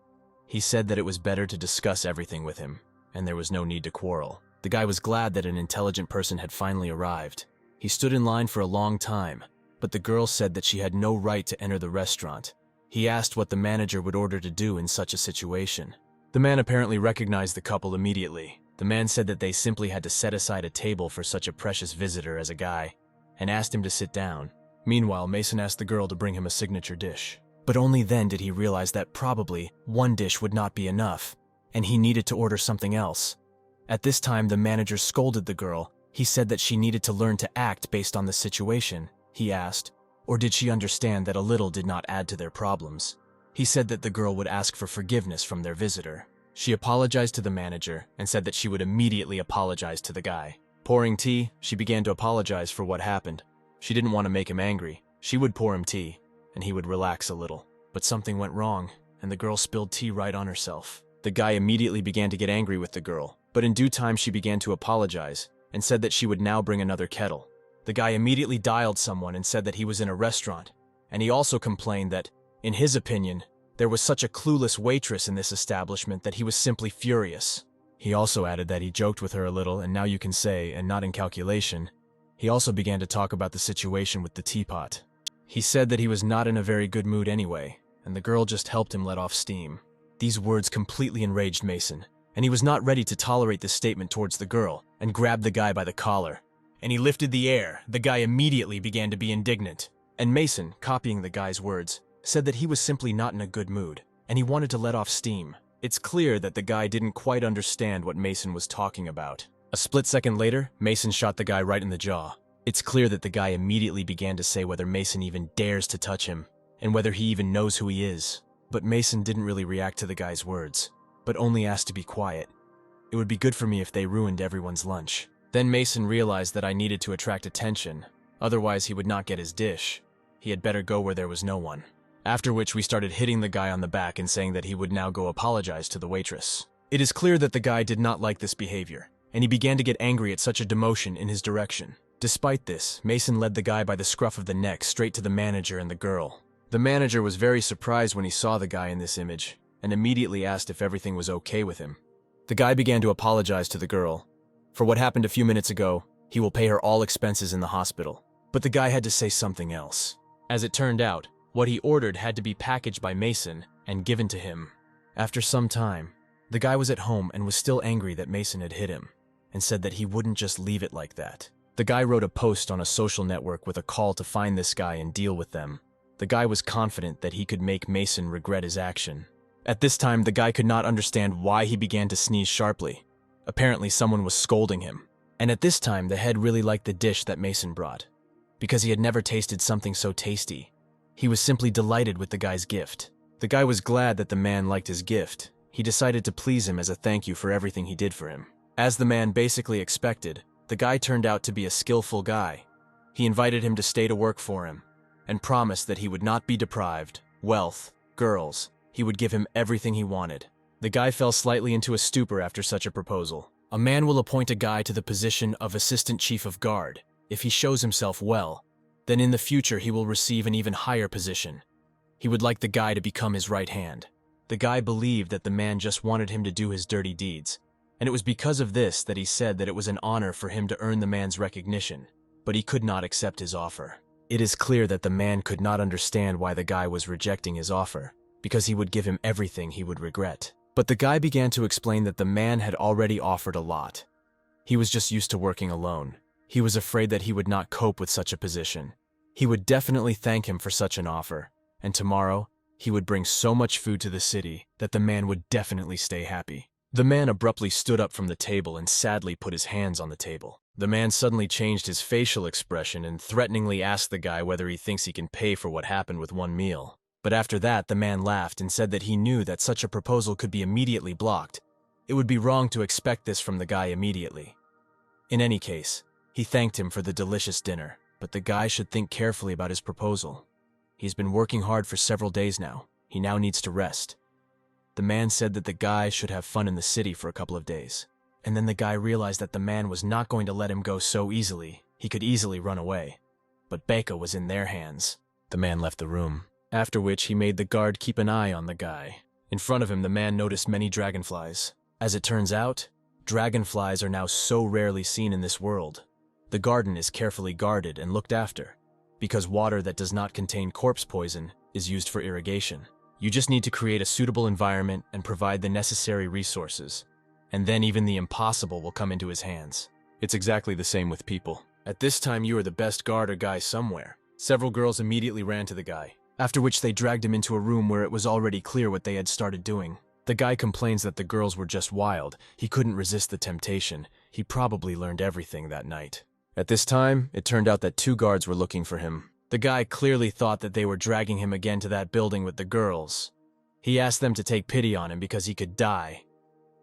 He said that it was better to discuss everything with him, and there was no need to quarrel. The guy was glad that an intelligent person had finally arrived. He stood in line for a long time, but the girl said that she had no right to enter the restaurant. He asked what the manager would order to do in such a situation. The man apparently recognized the couple immediately. The man said that they simply had to set aside a table for such a precious visitor as a guy, and asked him to sit down. Meanwhile, Mason asked the girl to bring him a signature dish. But only then did he realize that probably one dish would not be enough, and he needed to order something else. At this time, the manager scolded the girl. He said that she needed to learn to act based on the situation, he asked, or did she understand that a little did not add to their problems? He said that the girl would ask for forgiveness from their visitor. She apologized to the manager and said that she would immediately apologize to the guy. Pouring tea, she began to apologize for what happened. She didn't want to make him angry. She would pour him tea, and he would relax a little. But something went wrong, and the girl spilled tea right on herself. The guy immediately began to get angry with the girl, but in due time she began to apologize and said that she would now bring another kettle. The guy immediately dialed someone and said that he was in a restaurant, and he also complained that, in his opinion, there was such a clueless waitress in this establishment that he was simply furious. He also added that he joked with her a little, and now you can say, and not in calculation. He also began to talk about the situation with the teapot. He said that he was not in a very good mood anyway, and the girl just helped him let off steam. These words completely enraged Mason, and he was not ready to tolerate this statement towards the girl, and grabbed the guy by the collar. And he lifted the air. The guy immediately began to be indignant. And Mason, copying the guy's words, said that he was simply not in a good mood, and he wanted to let off steam. It's clear that the guy didn't quite understand what Mason was talking about. A split second later, Mason shot the guy right in the jaw. It's clear that the guy immediately began to say whether Mason even dares to touch him, and whether he even knows who he is. But Mason didn't really react to the guy's words, but only asked to be quiet. It would be good for me if they ruined everyone's lunch. Then Mason realized that I needed to attract attention, otherwise he would not get his dish. He had better go where there was no one. After which we started hitting the guy on the back and saying that he would now go apologize to the waitress. It is clear that the guy did not like this behavior, and he began to get angry at such a demotion in his direction. Despite this, Mason led the guy by the scruff of the neck straight to the manager and the girl. The manager was very surprised when he saw the guy in this image, and immediately asked if everything was okay with him. The guy began to apologize to the girl. For what happened a few minutes ago, he will pay her all expenses in the hospital. But the guy had to say something else. As it turned out, what he ordered had to be packaged by Mason and given to him. After some time, the guy was at home and was still angry that Mason had hit him, and said that he wouldn't just leave it like that. The guy wrote a post on a social network with a call to find this guy and deal with them. The guy was confident that he could make Mason regret his action. At this time, the guy could not understand why he began to sneeze sharply. Apparently, someone was scolding him. And at this time, the head really liked the dish that Mason brought, because he had never tasted something so tasty. He was simply delighted with the guy's gift. The guy was glad that the man liked his gift. He decided to please him as a thank you for everything he did for him. As the man basically expected, the guy turned out to be a skillful guy. He invited him to stay to work for him, and promised that he would not be deprived, wealth, girls. He would give him everything he wanted. The guy fell slightly into a stupor after such a proposal. A man will appoint a guy to the position of assistant chief of guard if he shows himself well. Then in the future he will receive an even higher position. He would like the guy to become his right hand. The guy believed that the man just wanted him to do his dirty deeds, and it was because of this that he said that it was an honor for him to earn the man's recognition, but he could not accept his offer. It is clear that the man could not understand why the guy was rejecting his offer, because he would give him everything he would regret. But the guy began to explain that the man had already offered a lot. He was just used to working alone. He was afraid that he would not cope with such a position. He would definitely thank him for such an offer, and tomorrow, he would bring so much food to the city that the man would definitely stay happy. The man abruptly stood up from the table and sadly put his hands on the table. The man suddenly changed his facial expression and threateningly asked the guy whether he thinks he can pay for what happened with one meal. But after that, the man laughed and said that he knew that such a proposal could be immediately blocked. It would be wrong to expect this from the guy immediately. In any case, he thanked him for the delicious dinner, but the guy should think carefully about his proposal. He's been working hard for several days now. He now needs to rest. The man said that the guy should have fun in the city for a couple of days. And then the guy realized that the man was not going to let him go so easily. He could easily run away. But Becca was in their hands. The man left the room, after which he made the guard keep an eye on the guy. In front of him, the man noticed many dragonflies. As it turns out, dragonflies are now so rarely seen in this world. The garden is carefully guarded and looked after, because water that does not contain corpse poison is used for irrigation. You just need to create a suitable environment and provide the necessary resources, and then even the impossible will come into his hands. It's exactly the same with people. At this time, you are the best guard or guy somewhere. Several girls immediately ran to the guy, after which they dragged him into a room where it was already clear what they had started doing. The guy complains that the girls were just wild. He couldn't resist the temptation. He probably learned everything that night. At this time, it turned out that 2 guards were looking for him. The guy clearly thought that they were dragging him again to that building with the girls. He asked them to take pity on him because he could die,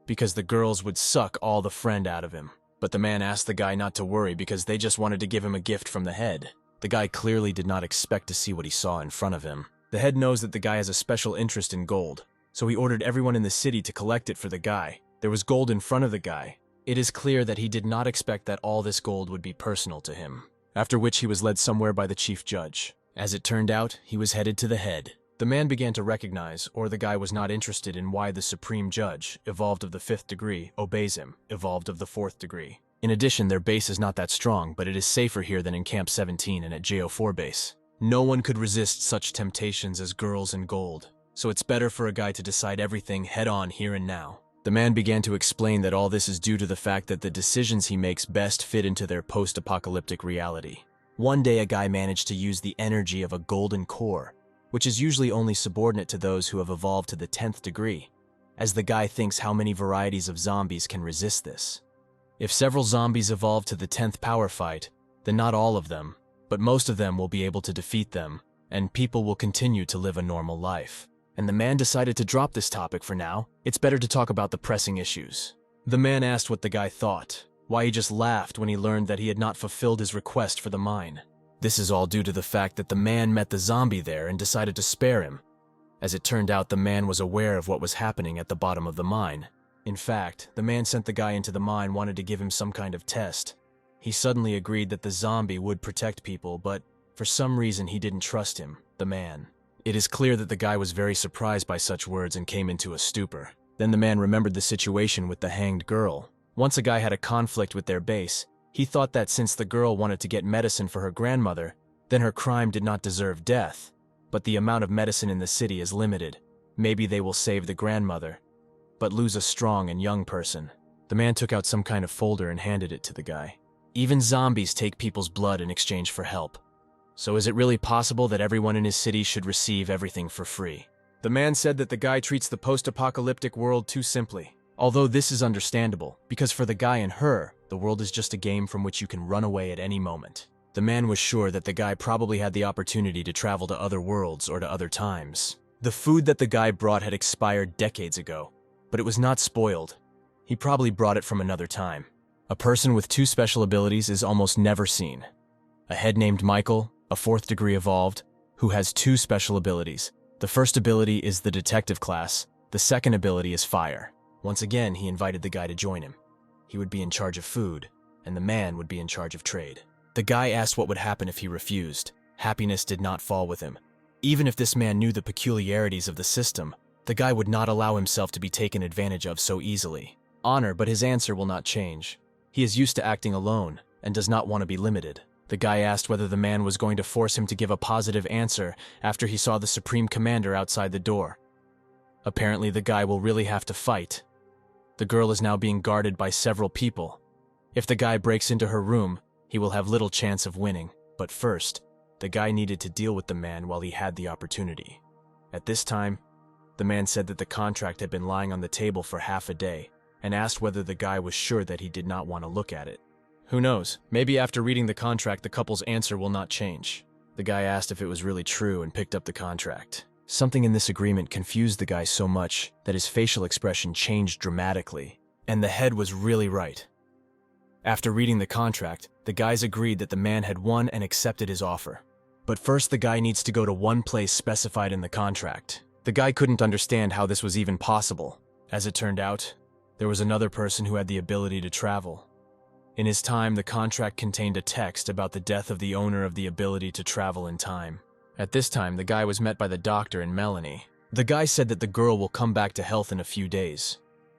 because the girls would suck all the friend out of him. But the man asked the guy not to worry because they just wanted to give him a gift from the head. The guy clearly did not expect to see what he saw in front of him. The head knows that the guy has a special interest in gold, so he ordered everyone in the city to collect it for the guy. There was gold in front of the guy. It is clear that he did not expect that all this gold would be personal to him. After which he was led somewhere by the chief judge. As it turned out, he was headed to the head. The man began to recognize, or the guy was not interested in why the Supreme Judge, evolved of the 5th degree, obeys him, evolved of the 4th degree. In addition, their base is not that strong, but it is safer here than in Camp 17 and at JO4 base. No one could resist such temptations as girls and gold, so it's better for a guy to decide everything head-on here and now. The man began to explain that all this is due to the fact that the decisions he makes best fit into their post-apocalyptic reality. One day a guy managed to use the energy of a golden core, which is usually only subordinate to those who have evolved to the 10th degree, as the guy thinks how many varieties of zombies can resist this. If several zombies evolve to the 10th power fight, then not all of them, but most of them will be able to defeat them, and people will continue to live a normal life. And the man decided to drop this topic for now. It's better to talk about the pressing issues. The man asked what the guy thought, why he just laughed when he learned that he had not fulfilled his request for the mine. This is all due to the fact that the man met the zombie there and decided to spare him. As it turned out, the man was aware of what was happening at the bottom of the mine. In fact, the man sent the guy into the mine wanted to give him some kind of test. He suddenly agreed that the zombie would protect people, but for some reason he didn't trust him, the man. It is clear that the guy was very surprised by such words and came into a stupor. Then the man remembered the situation with the hanged girl. Once a guy had a conflict with their base, he thought that since the girl wanted to get medicine for her grandmother, then her crime did not deserve death. But the amount of medicine in the city is limited. Maybe they will save the grandmother, but lose a strong and young person. The man took out some kind of folder and handed it to the guy. Even zombies take people's blood in exchange for help. So is it really possible that everyone in his city should receive everything for free? The man said that the guy treats the post-apocalyptic world too simply. Although this is understandable, because for the guy and her, the world is just a game from which you can run away at any moment. The man was sure that the guy probably had the opportunity to travel to other worlds or to other times. The food that the guy brought had expired decades ago, but it was not spoiled. He probably brought it from another time. A person with 2 special abilities is almost never seen. A head named Michael, a 4th degree evolved, who has 2 special abilities. The first ability is the detective class, the second ability is fire. Once again, he invited the guy to join him. He would be in charge of food, and the man would be in charge of trade. The guy asked what would happen if he refused. Happiness did not fall with him. Even if this man knew the peculiarities of the system, the guy would not allow himself to be taken advantage of so easily. Honor, but his answer will not change. He is used to acting alone, and does not want to be limited. The guy asked whether the man was going to force him to give a positive answer after he saw the Supreme Commander outside the door. Apparently the guy will really have to fight. The girl is now being guarded by several people. If the guy breaks into her room, he will have little chance of winning. But first, the guy needed to deal with the man while he had the opportunity. At this time, the man said that the contract had been lying on the table for half a day, and asked whether the guy was sure that he did not want to look at it. Who knows, maybe after reading the contract the couple's answer will not change. The guy asked if it was really true and picked up the contract. Something in this agreement confused the guy so much that his facial expression changed dramatically, and the head was really right. After reading the contract, the guys agreed that the man had won and accepted his offer. But first the guy needs to go to one place specified in the contract. The guy couldn't understand how this was even possible. As it turned out, there was another person who had the ability to travel. In his time, the contract contained a text about the death of the owner of the ability to travel in time. At this time, the guy was met by the doctor and Melanie. The guy said that the girl will come back to health in a few days.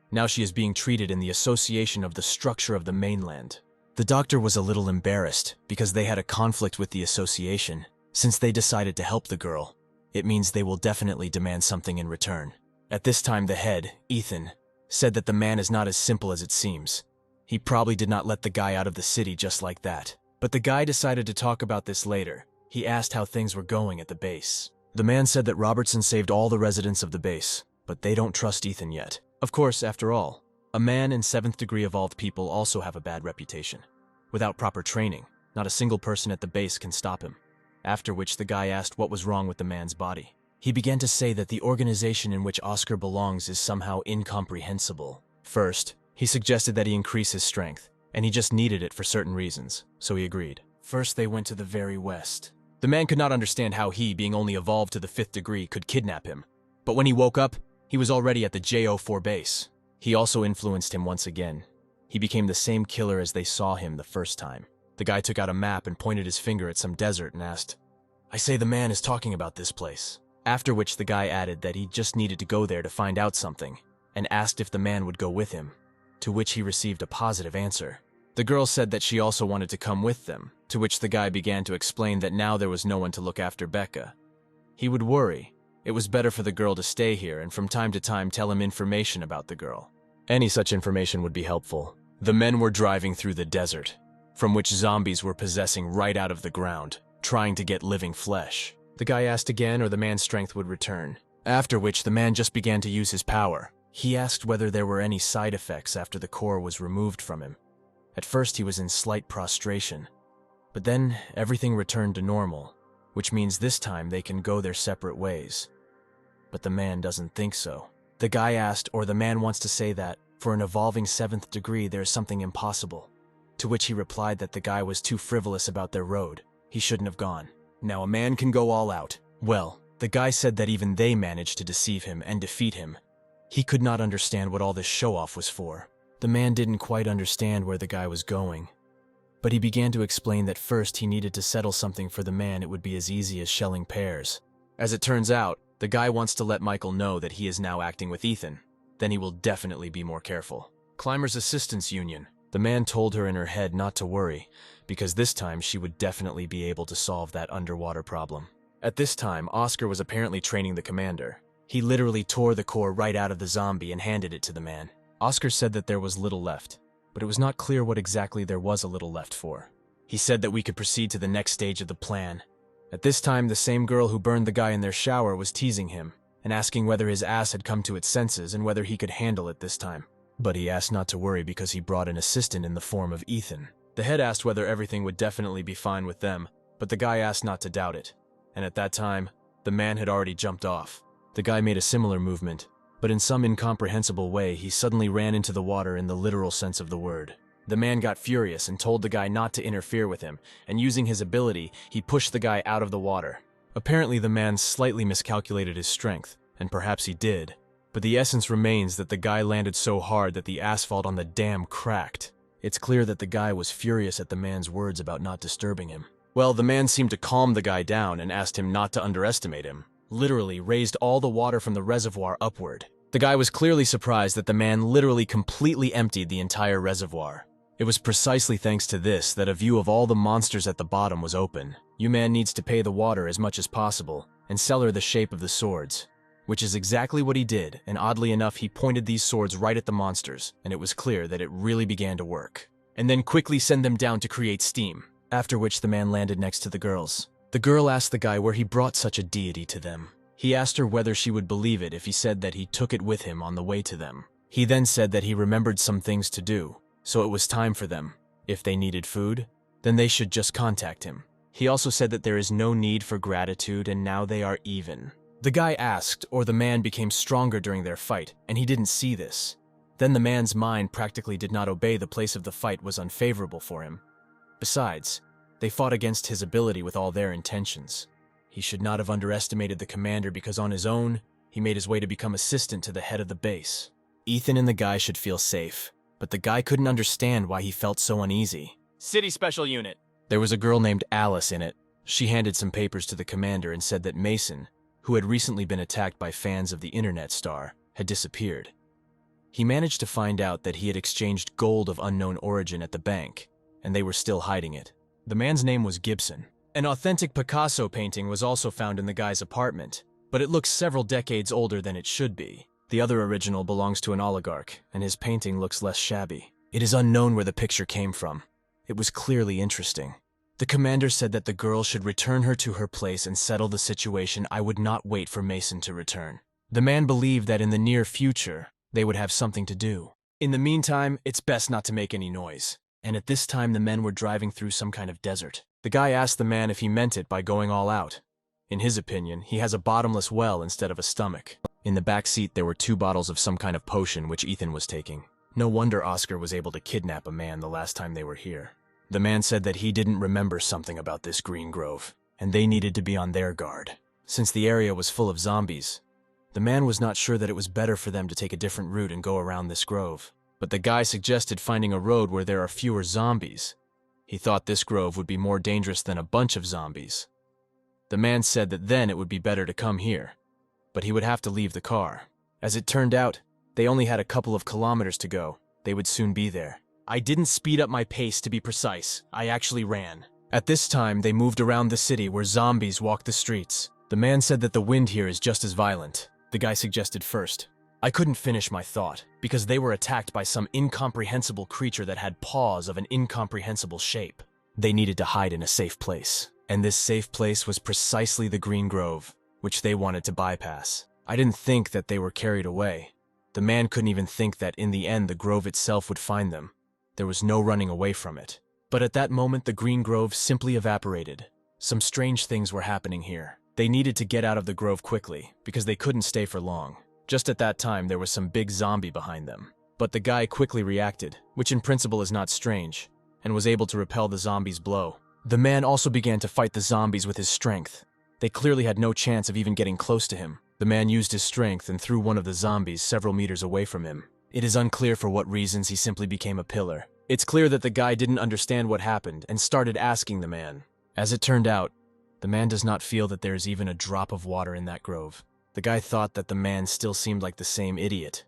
Now she is being treated in the association of the structure of the mainland. The doctor was a little embarrassed because they had a conflict with the association. Since they decided to help the girl, it means they will definitely demand something in return. At this time, the head, Ethan, said that the man is not as simple as it seems. He probably did not let the guy out of the city just like that. But the guy decided to talk about this later. He asked how things were going at the base. The man said that Robertson saved all the residents of the base, but they don't trust Ethan yet. Of course, after all, a man and 7th degree evolved people also have a bad reputation. Without proper training, not a single person at the base can stop him. After which the guy asked what was wrong with the man's body. He began to say that the organization in which Oscar belongs is somehow incomprehensible. First, he suggested that he increase his strength, and he just needed it for certain reasons, so he agreed. First they went to the very west. The man could not understand how he, being only evolved to the 5th degree, could kidnap him. But when he woke up, he was already at the JO4 base. He also influenced him once again. He became the same killer as they saw him the first time. The guy took out a map and pointed his finger at some desert and asked, "I say the man is talking about this place." After which the guy added that he just needed to go there to find out something, and asked if the man would go with him, to which he received a positive answer. The girl said that she also wanted to come with them, to which the guy began to explain that now there was no one to look after Becca. He would worry. It was better for the girl to stay here and from time to time tell him information about the girl. Any such information would be helpful. The men were driving through the desert, from which zombies were possessing right out of the ground, trying to get living flesh. The guy asked again or the man's strength would return, after which the man just began to use his power. He asked whether there were any side effects after the core was removed from him. At first he was in slight prostration, but then everything returned to normal, which means this time they can go their separate ways. But the man doesn't think so. The guy asked, or the man wants to say that, for an evolving 7th degree there is something impossible, to which he replied that the guy was too frivolous about their road. He shouldn't have gone. Now a man can go all out. Well, the guy said that even they managed to deceive him and defeat him. He could not understand what all this show-off was for. The man didn't quite understand where the guy was going, but he began to explain that first he needed to settle something for the man. It would be as easy as shelling pears. As it turns out, the guy wants to let Michael know that he is now acting with Ethan. Then he will definitely be more careful. Climbers Assistance Union. The man told her in her head not to worry, because this time she would definitely be able to solve that underwater problem. At this time, Oscar was apparently training the commander. He literally tore the core right out of the zombie and handed it to the man. Oscar said that there was little left, but it was not clear what exactly there was a little left for. He said that we could proceed to the next stage of the plan. At this time, the same girl who burned the guy in their shower was teasing him and asking whether his ass had come to its senses and whether he could handle it this time. But he asked not to worry because he brought an assistant in the form of Ethan. The head asked whether everything would definitely be fine with them, but the guy asked not to doubt it. And at that time, the man had already jumped off. The guy made a similar movement, but in some incomprehensible way, he suddenly ran into the water in the literal sense of the word. The man got furious and told the guy not to interfere with him, and using his ability, he pushed the guy out of the water. Apparently, the man slightly miscalculated his strength, and perhaps he did, but the essence remains that the guy landed so hard that the asphalt on the dam cracked. It's clear that the guy was furious at the man's words about not disturbing him. Well, the man seemed to calm the guy down and asked him not to underestimate him. Literally raised all the water from the reservoir upward. The guy was clearly surprised that the man literally completely emptied the entire reservoir. It was precisely thanks to this that a view of all the monsters at the bottom was open. You man needs to pay the water as much as possible and sell her the shape of the swords, which is exactly what he did, and oddly enough he pointed these swords right at the monsters, and it was clear that it really began to work. And then quickly send them down to create steam, after which the man landed next to the girls. The girl asked the guy where he brought such a deity to them. He asked her whether she would believe it if he said that he took it with him on the way to them. He then said that he remembered some things to do, so it was time for them. If they needed food, then they should just contact him. He also said that there is no need for gratitude and now they are even. The guy asked, or the man became stronger during their fight, and he didn't see this. Then the man's mind practically did not obey. The place of the fight was unfavorable for him. Besides, they fought against his ability with all their intentions. He should not have underestimated the commander because on his own, he made his way to become assistant to the head of the base. Ethan and the guy should feel safe, but the guy couldn't understand why he felt so uneasy. City Special Unit. There was a girl named Alice in it. She handed some papers to the commander and said that Mason, who had recently been attacked by fans of the internet star, had disappeared. He managed to find out that he had exchanged gold of unknown origin at the bank, and they were still hiding it. The man's name was Gibson. An authentic Picasso painting was also found in the guy's apartment, but it looks several decades older than it should be. The other original belongs to an oligarch, and his painting looks less shabby. It is unknown where the picture came from. It was clearly interesting. The commander said that the girl should return her to her place and settle the situation. I would not wait for Mason to return. The man believed that in the near future, they would have something to do. In the meantime, it's best not to make any noise. And at this time, the men were driving through some kind of desert. The guy asked the man if he meant it by going all out. In his opinion, he has a bottomless well instead of a stomach. In the back seat, there were 2 bottles of some kind of potion which Ethan was taking. No wonder Oscar was able to kidnap a man the last time they were here. The man said that he didn't remember something about this green grove, and they needed to be on their guard. Since the area was full of zombies, the man was not sure that it was better for them to take a different route and go around this grove. But the guy suggested finding a road where there are fewer zombies. He thought this grove would be more dangerous than a bunch of zombies. The man said that then it would be better to come here, but he would have to leave the car. As it turned out, they only had a couple of kilometers to go. They would soon be there. I didn't speed up my pace, to be precise. I actually ran. At this time, they moved around the city where zombies walked the streets. The man said that the wind here is just as violent. The guy suggested first. I couldn't finish my thought, because they were attacked by some incomprehensible creature that had paws of an incomprehensible shape. They needed to hide in a safe place, and this safe place was precisely the Green Grove, which they wanted to bypass. I didn't think that they were carried away. The man couldn't even think that in the end the grove itself would find them. There was no running away from it. But at that moment the Green Grove simply evaporated. Some strange things were happening here. They needed to get out of the grove quickly, because they couldn't stay for long. Just at that time, there was some big zombie behind them. But the guy quickly reacted, which in principle is not strange, and was able to repel the zombie's blow. The man also began to fight the zombies with his strength. They clearly had no chance of even getting close to him. The man used his strength and threw one of the zombies several meters away from him. It is unclear for what reasons he simply became a pillar. It's clear that the guy didn't understand what happened and started asking the man. As it turned out, the man does not feel that there is even a drop of water in that grove. The guy thought that the man still seemed like the same idiot.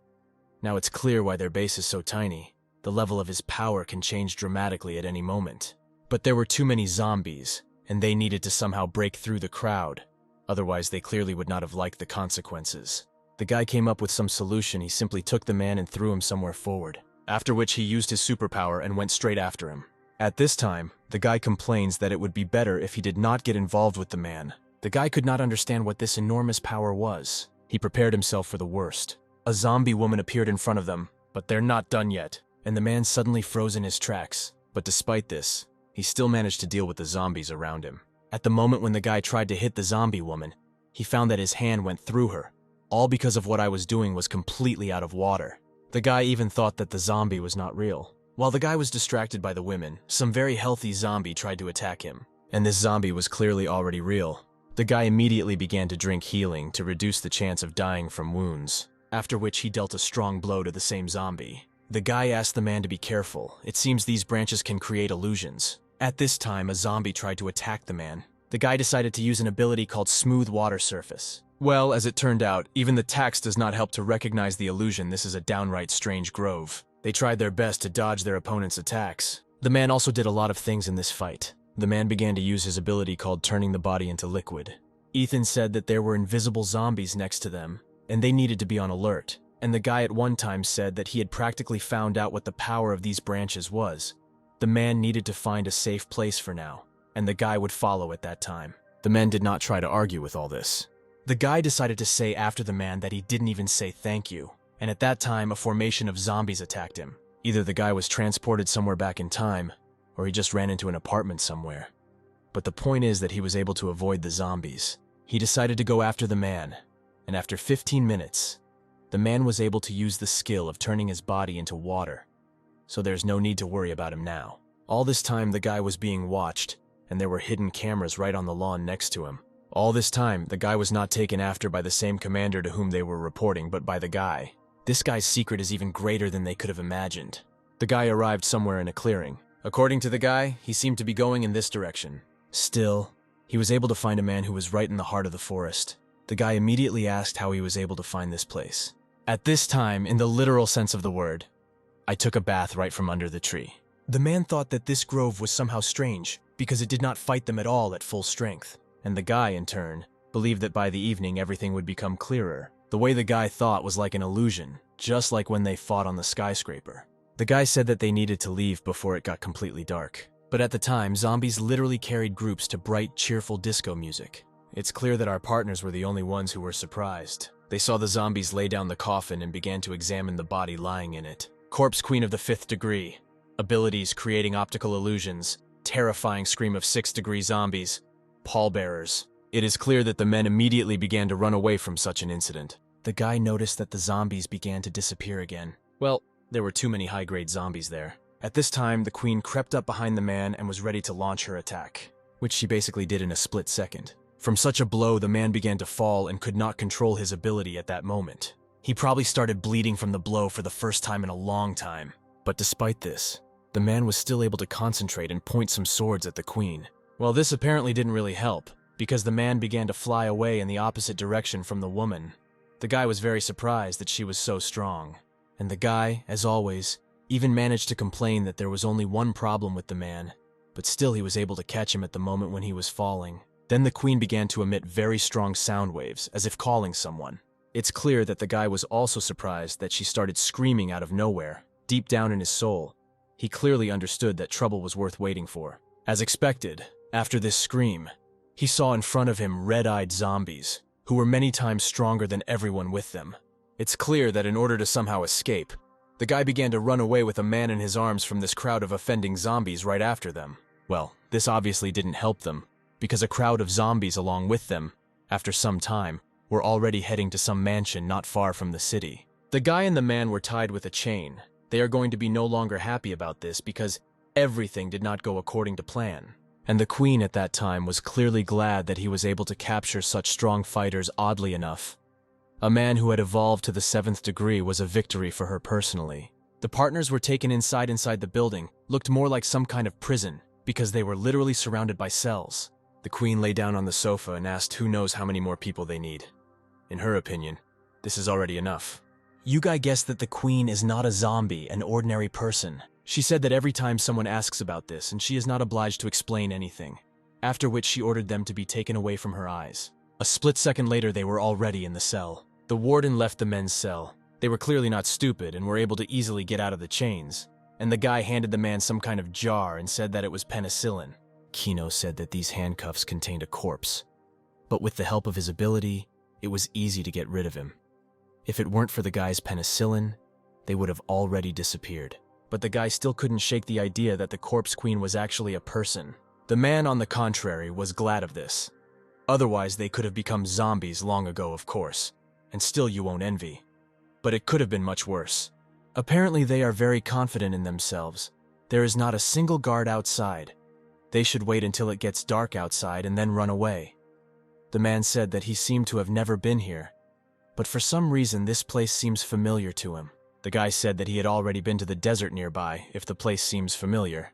Now it's clear why their base is so tiny. The level of his power can change dramatically at any moment. But there were too many zombies, and they needed to somehow break through the crowd. Otherwise, they clearly would not have liked the consequences. The guy came up with some solution. He simply took the man and threw him somewhere forward, after which he used his superpower and went straight after him. At this time, the guy complains that it would be better if he did not get involved with the man. The guy could not understand what this enormous power was. He prepared himself for the worst. A zombie woman appeared in front of them, but they're not done yet, and the man suddenly froze in his tracks. But despite this, he still managed to deal with the zombies around him. At the moment when the guy tried to hit the zombie woman, he found that his hand went through her. All because of what I was doing was completely out of water. The guy even thought that the zombie was not real. While the guy was distracted by the women, some very healthy zombie tried to attack him, and this zombie was clearly already real. The guy immediately began to drink healing to reduce the chance of dying from wounds, after which he dealt a strong blow to the same zombie. The guy asked the man to be careful. It seems these branches can create illusions. At this time, a zombie tried to attack the man. The guy decided to use an ability called Smooth Water Surface. Well, as it turned out, even the tax does not help to recognize the illusion this is a downright strange grove. They tried their best to dodge their opponent's attacks. The man also did a lot of things in this fight. The man began to use his ability called turning the body into liquid. Ethan said that there were invisible zombies next to them, and they needed to be on alert. And the guy at one time said that he had practically found out what the power of these branches was. The man needed to find a safe place for now, and the guy would follow at that time. The men did not try to argue with all this. The guy decided to say after the man that he didn't even say thank you, and at that time a formation of zombies attacked him. Either the guy was transported somewhere back in time, or he just ran into an apartment somewhere. But the point is that he was able to avoid the zombies. He decided to go after the man, and after 15 minutes, the man was able to use the skill of turning his body into water, so there's no need to worry about him now. All this time the guy was being watched, and there were hidden cameras right on the lawn next to him. All this time, the guy was not taken after by the same commander to whom they were reporting, but by the guy. This guy's secret is even greater than they could have imagined. The guy arrived somewhere in a clearing. According to the guy, he seemed to be going in this direction. Still, he was able to find a man who was right in the heart of the forest. The guy immediately asked how he was able to find this place. At this time, in the literal sense of the word, I took a bath right from under the tree. The man thought that this grove was somehow strange, because it did not fight them at all at full strength. And the guy, in turn, believed that by the evening everything would become clearer. The way the guy thought was like an illusion, just like when they fought on the skyscraper. The guy said that they needed to leave before it got completely dark. But at the time, zombies literally carried groups to bright, cheerful disco music. It's clear that our partners were the only ones who were surprised. They saw the zombies lay down the coffin and began to examine the body lying in it. Corpse Queen of the 5th degree. Abilities creating optical illusions. Terrifying scream of 6th degree zombies. Pallbearers. It is clear that the men immediately began to run away from such an incident. The guy noticed that the zombies began to disappear again. Well, there were too many high-grade zombies there. At this time, the queen crept up behind the man and was ready to launch her attack, which she basically did in a split second. From such a blow, the man began to fall and could not control his ability at that moment. He probably started bleeding from the blow for the first time in a long time. But despite this, the man was still able to concentrate and point some swords at the queen. Well, this apparently didn't really help, because the man began to fly away in the opposite direction from the woman. The guy was very surprised that she was so strong. And the guy, as always, even managed to complain that there was only one problem with the man, but still he was able to catch him at the moment when he was falling. Then the queen began to emit very strong sound waves, as if calling someone. It's clear that the guy was also surprised that she started screaming out of nowhere. Deep down in his soul, he clearly understood that trouble was worth waiting for. As expected, after this scream, he saw in front of him red-eyed zombies, who were many times stronger than everyone with them. It's clear that in order to somehow escape, the guy began to run away with a man in his arms from this crowd of offending zombies right after them. Well, this obviously didn't help them, because a crowd of zombies along with them, after some time, were already heading to some mansion not far from the city. The guy and the man were tied with a chain. They are going to be no longer happy about this because everything did not go according to plan. And the queen at that time was clearly glad that he was able to capture such strong fighters oddly enough. A man who had evolved to the 7th degree was a victory for her personally. The partners were taken inside the building, looked more like some kind of prison, because they were literally surrounded by cells. The queen lay down on the sofa and asked who knows how many more people they need. In her opinion, this is already enough. You guys guessed that the queen is not a zombie, an ordinary person. She said that every time someone asks about this, and she is not obliged to explain anything, after which she ordered them to be taken away from her eyes. A split second later, they were already in the cell. The warden left the men's cell. They were clearly not stupid and were able to easily get out of the chains, and the guy handed the man some kind of jar and said that it was penicillin. Kino said that these handcuffs contained a corpse, but with the help of his ability, it was easy to get rid of him. If it weren't for the guy's penicillin, they would have already disappeared. But the guy still couldn't shake the idea that the corpse queen was actually a person. The man, on the contrary, was glad of this. Otherwise, they could have become zombies long ago, of course, and still you won't envy. But it could have been much worse. Apparently, they are very confident in themselves. There is not a single guard outside. They should wait until it gets dark outside and then run away. The man said that he seemed to have never been here, but for some reason this place seems familiar to him. The guy said that he had already been to the desert nearby, if the place seems familiar.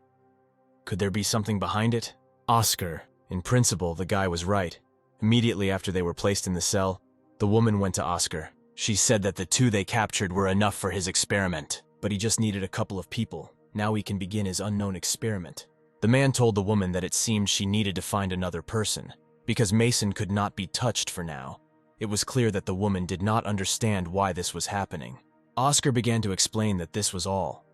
Could there be something behind it? Oscar. In principle, the guy was right. Immediately after they were placed in the cell, the woman went to Oscar. She said that the 2 they captured were enough for his experiment, but he just needed a couple of people. Now he can begin his unknown experiment. The man told the woman that it seemed she needed to find another person, because Mason could not be touched for now. It was clear that the woman did not understand why this was happening. Oscar began to explain that this was all,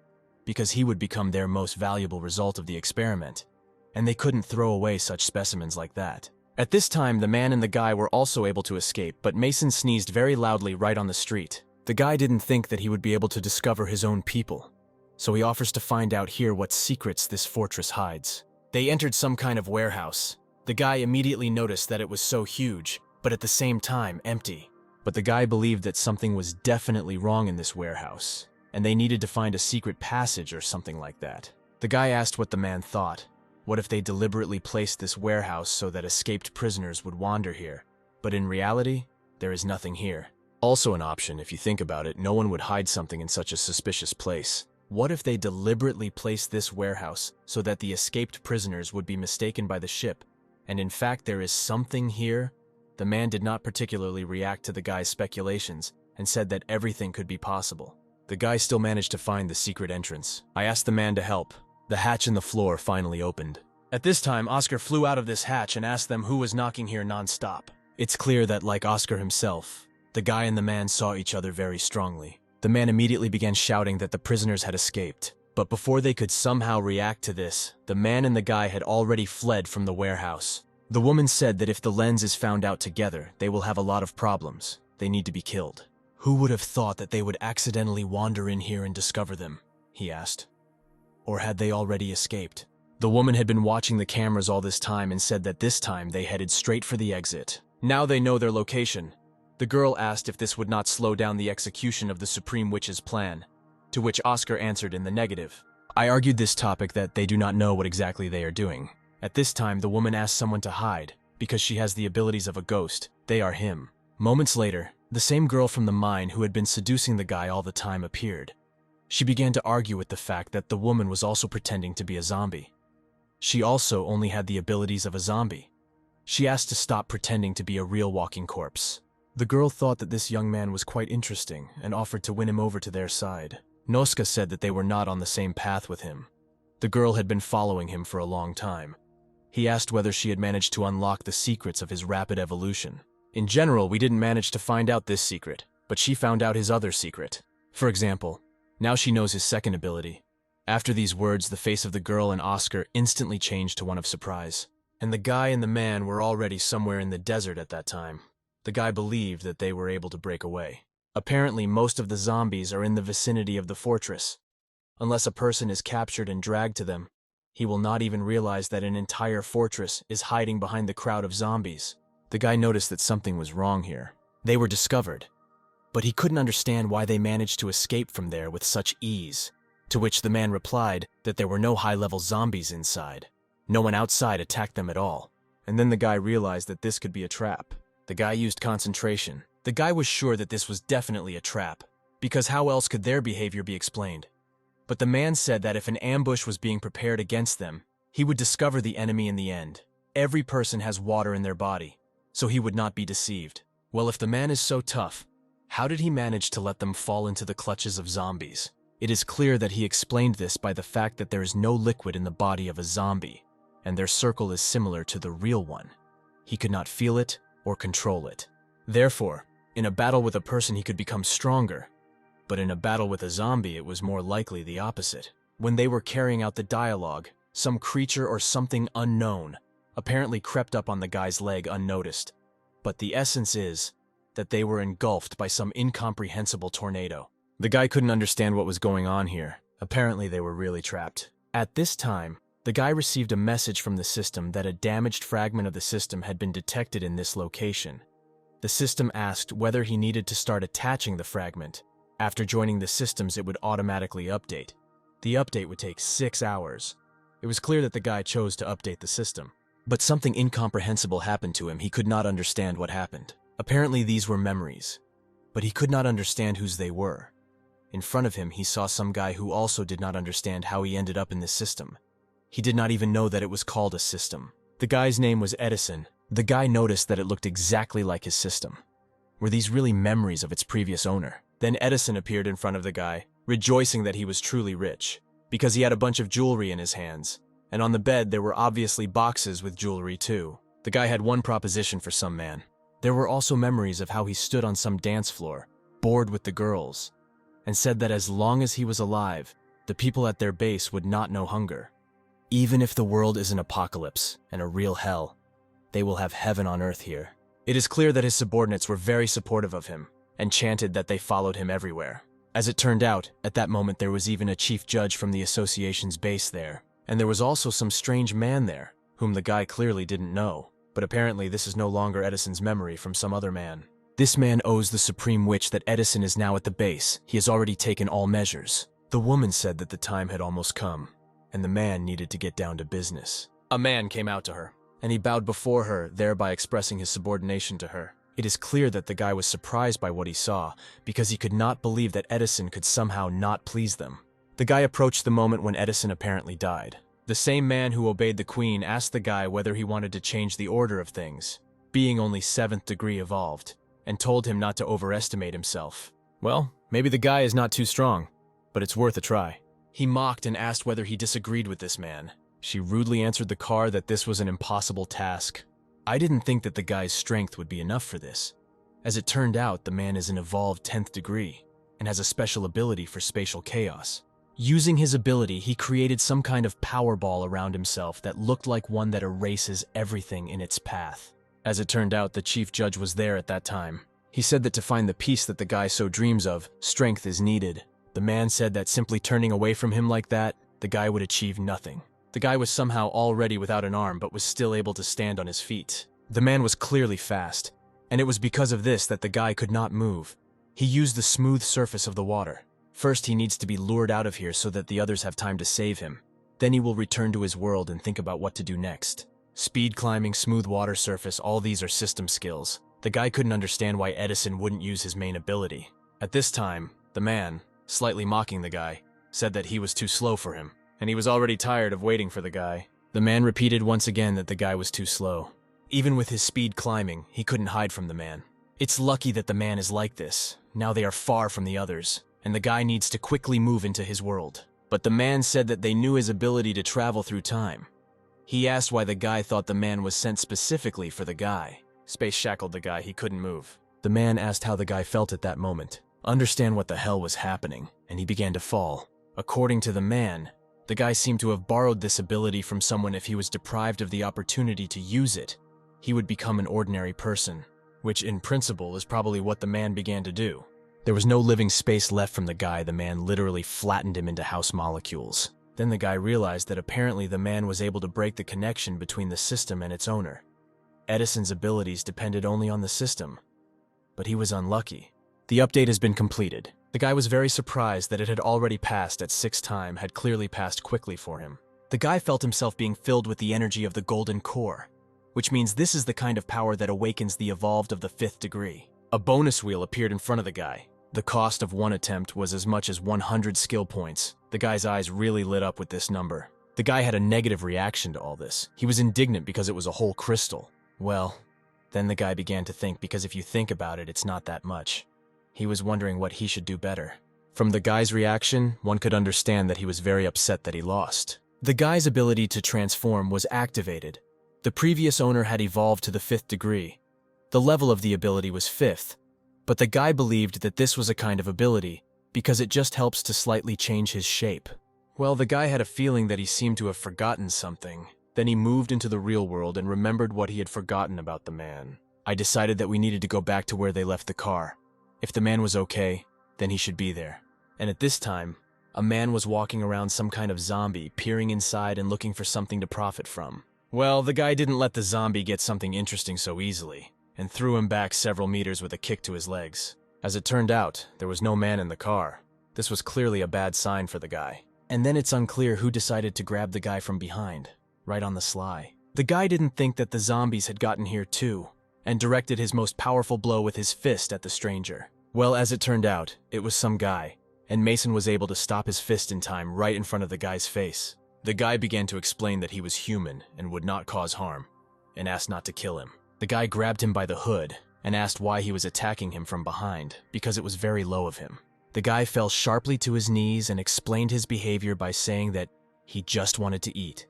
because he would become their most valuable result of the experiment, and they couldn't throw away such specimens like that. At this time, the man and the guy were also able to escape, but Mason sneezed very loudly right on the street. The guy didn't think that he would be able to discover his own people, so he offers to find out here what secrets this fortress hides. They entered some kind of warehouse. The guy immediately noticed that it was so huge, but at the same time empty. But the guy believed that something was definitely wrong in this warehouse, and they needed to find a secret passage or something like that. The guy asked what the man thought. What if they deliberately placed this warehouse so that escaped prisoners would wander here? But in reality, there is nothing here. Also an option, if you think about it, no one would hide something in such a suspicious place. What if they deliberately placed this warehouse so that the escaped prisoners would be mistaken by the ship, and in fact there is something here? The man did not particularly react to the guy's speculations and said that everything could be possible. The guy still managed to find the secret entrance. I asked the man to help. The hatch in the floor finally opened. At this time, Oscar flew out of this hatch and asked them who was knocking here non-stop. It's clear that, like Oscar himself, the guy and the man saw each other very strongly. The man immediately began shouting that the prisoners had escaped. But before they could somehow react to this, the man and the guy had already fled from the warehouse. The woman said that if the lens is found out together, they will have a lot of problems. They need to be killed. Who would have thought that they would accidentally wander in here and discover them? He asked. Or had they already escaped? The woman had been watching the cameras all this time and said that this time they headed straight for the exit. Now they know their location. The girl asked if this would not slow down the execution of the Supreme Witch's plan, to which Oscar answered in the negative. I argued this topic that they do not know what exactly they are doing. At this time, the woman asked someone to hide, because she has the abilities of a ghost. They are him. Moments later, the same girl from the mine who had been seducing the guy all the time appeared. She began to argue with the fact that the woman was also pretending to be a zombie. She also only had the abilities of a zombie. She asked to stop pretending to be a real walking corpse. The girl thought that this young man was quite interesting and offered to win him over to their side. Noska said that they were not on the same path with him. The girl had been following him for a long time. He asked whether she had managed to unlock the secrets of his rapid evolution. In general, we didn't manage to find out this secret, but she found out his other secret. For example, now she knows his second ability. After these words, the face of the girl and Oscar instantly changed to one of surprise. And the guy and the man were already somewhere in the desert at that time. The guy believed that they were able to break away. Apparently, most of the zombies are in the vicinity of the fortress. Unless a person is captured and dragged to them, he will not even realize that an entire fortress is hiding behind the crowd of zombies. The guy noticed that something was wrong here. They were discovered, but he couldn't understand why they managed to escape from there with such ease. To which the man replied that there were no high-level zombies inside. No one outside attacked them at all. And then the guy realized that this could be a trap. The guy used concentration. The guy was sure that this was definitely a trap, because how else could their behavior be explained? But the man said that if an ambush was being prepared against them, he would discover the enemy in the end. Every person has water in their body, so he would not be deceived. Well, if the man is so tough, how did he manage to let them fall into the clutches of zombies? It is clear that he explained this by the fact that there is no liquid in the body of a zombie, and their circle is similar to the real one. He could not feel it or control it. Therefore, in a battle with a person he could become stronger, but in a battle with a zombie it was more likely the opposite. When they were carrying out the dialogue, some creature or something unknown apparently crept up on the guy's leg unnoticed. But the essence is that they were engulfed by some incomprehensible tornado. The guy couldn't understand what was going on here. Apparently they were really trapped. At this time, the guy received a message from the system that a damaged fragment of the system had been detected in this location. The system asked whether he needed to start attaching the fragment. After joining the systems, it would automatically update. The update would take 6 hours. It was clear that the guy chose to update the system. But something incomprehensible happened to him. He could not understand what happened. Apparently these were memories, but he could not understand whose they were. In front of him, he saw some guy who also did not understand how he ended up in this system. He did not even know that it was called a system. The guy's name was Edison. The guy noticed that it looked exactly like his system. Were these really memories of its previous owner? Then Edison appeared in front of the guy, rejoicing that he was truly rich, because he had a bunch of jewelry in his hands. And on the bed, there were obviously boxes with jewelry too. The guy had one proposition for some man. There were also memories of how he stood on some dance floor, bored with the girls, and said that as long as he was alive, the people at their base would not know hunger. Even if the world is an apocalypse and a real hell, they will have heaven on earth here. It is clear that his subordinates were very supportive of him and chanted that they followed him everywhere. As it turned out, at that moment there was even a chief judge from the association's base there. And there was also some strange man there, whom the guy clearly didn't know. But apparently this is no longer Edison's memory from some other man. This man owes the supreme witch that Edison is now at the base. He has already taken all measures. The woman said that the time had almost come, and the man needed to get down to business. A man came out to her, and he bowed before her, thereby expressing his subordination to her. It is clear that the guy was surprised by what he saw, because he could not believe that Edison could somehow not please them. The guy approached the moment when Edison apparently died. The same man who obeyed the queen asked the guy whether he wanted to change the order of things, being only 7th degree evolved, and told him not to overestimate himself. Well, maybe the guy is not too strong, but it's worth a try. He mocked and asked whether he disagreed with this man. She rudely answered the car that this was an impossible task. I didn't think that the guy's strength would be enough for this. As it turned out, the man is an evolved 10th degree, and has a special ability for spatial chaos. Using his ability, he created some kind of power ball around himself that looked like one that erases everything in its path. As it turned out, the chief judge was there at that time. He said that to find the peace that the guy so dreams of, strength is needed. The man said that simply turning away from him like that, the guy would achieve nothing. The guy was somehow already without an arm but was still able to stand on his feet. The man was clearly fast, and it was because of this that the guy could not move. He used the smooth surface of the water. First, he needs to be lured out of here so that the others have time to save him. Then he will return to his world and think about what to do next. Speed climbing, smooth water surface, all these are system skills. The guy couldn't understand why Edison wouldn't use his main ability. At this time, the man, slightly mocking the guy, said that he was too slow for him, and he was already tired of waiting for the guy. The man repeated once again that the guy was too slow. Even with his speed climbing, he couldn't hide from the man. It's lucky that the man is like this. Now they are far from the others, and the guy needs to quickly move into his world. But the man said that they knew his ability to travel through time. He asked why the guy thought the man was sent specifically for the guy. Space shackled the guy, he couldn't move. The man asked how the guy felt at that moment, understand what the hell was happening, and he began to fall. According to the man, the guy seemed to have borrowed this ability from someone. If he was deprived of the opportunity to use it, he would become an ordinary person, which in principle is probably what the man began to do. There was no living space left from the guy. The man literally flattened him into house molecules. Then the guy realized that apparently the man was able to break the connection between the system and its owner. Edison's abilities depended only on the system, but he was unlucky. The update has been completed. The guy was very surprised that it had already passed at 6 time, had clearly passed quickly for him. The guy felt himself being filled with the energy of the golden core, which means this is the kind of power that awakens the evolved of the 5th degree. A bonus wheel appeared in front of the guy. The cost of one attempt was as much as 100 skill points. The guy's eyes really lit up with this number. The guy had a negative reaction to all this. He was indignant because it was a whole crystal. Well, then the guy began to think, because if you think about it, it's not that much. He was wondering what he should do better. From the guy's reaction, one could understand that he was very upset that he lost. The guy's ability to transform was activated. The previous owner had evolved to the 5th degree. The level of the ability was 5th, but the guy believed that this was a kind of ability because it just helps to slightly change his shape. Well, the guy had a feeling that he seemed to have forgotten something. Then he moved into the real world and remembered what he had forgotten about the man. I decided that we needed to go back to where they left the car. If the man was okay, then he should be there. And at this time, a man was walking around some kind of zombie, peering inside and looking for something to profit from. Well, the guy didn't let the zombie get something interesting so easily, and threw him back several meters with a kick to his legs. As it turned out, there was no man in the car. This was clearly a bad sign for the guy. And then it's unclear who decided to grab the guy from behind, right on the sly. The guy didn't think that the zombies had gotten here too, and directed his most powerful blow with his fist at the stranger. Well, as it turned out, it was some guy, and Mason was able to stop his fist in time right in front of the guy's face. The guy began to explain that he was human and would not cause harm, and asked not to kill him. The guy grabbed him by the hood and asked why he was attacking him from behind, because it was very low of him. The guy fell sharply to his knees and explained his behavior by saying that he just wanted to eat.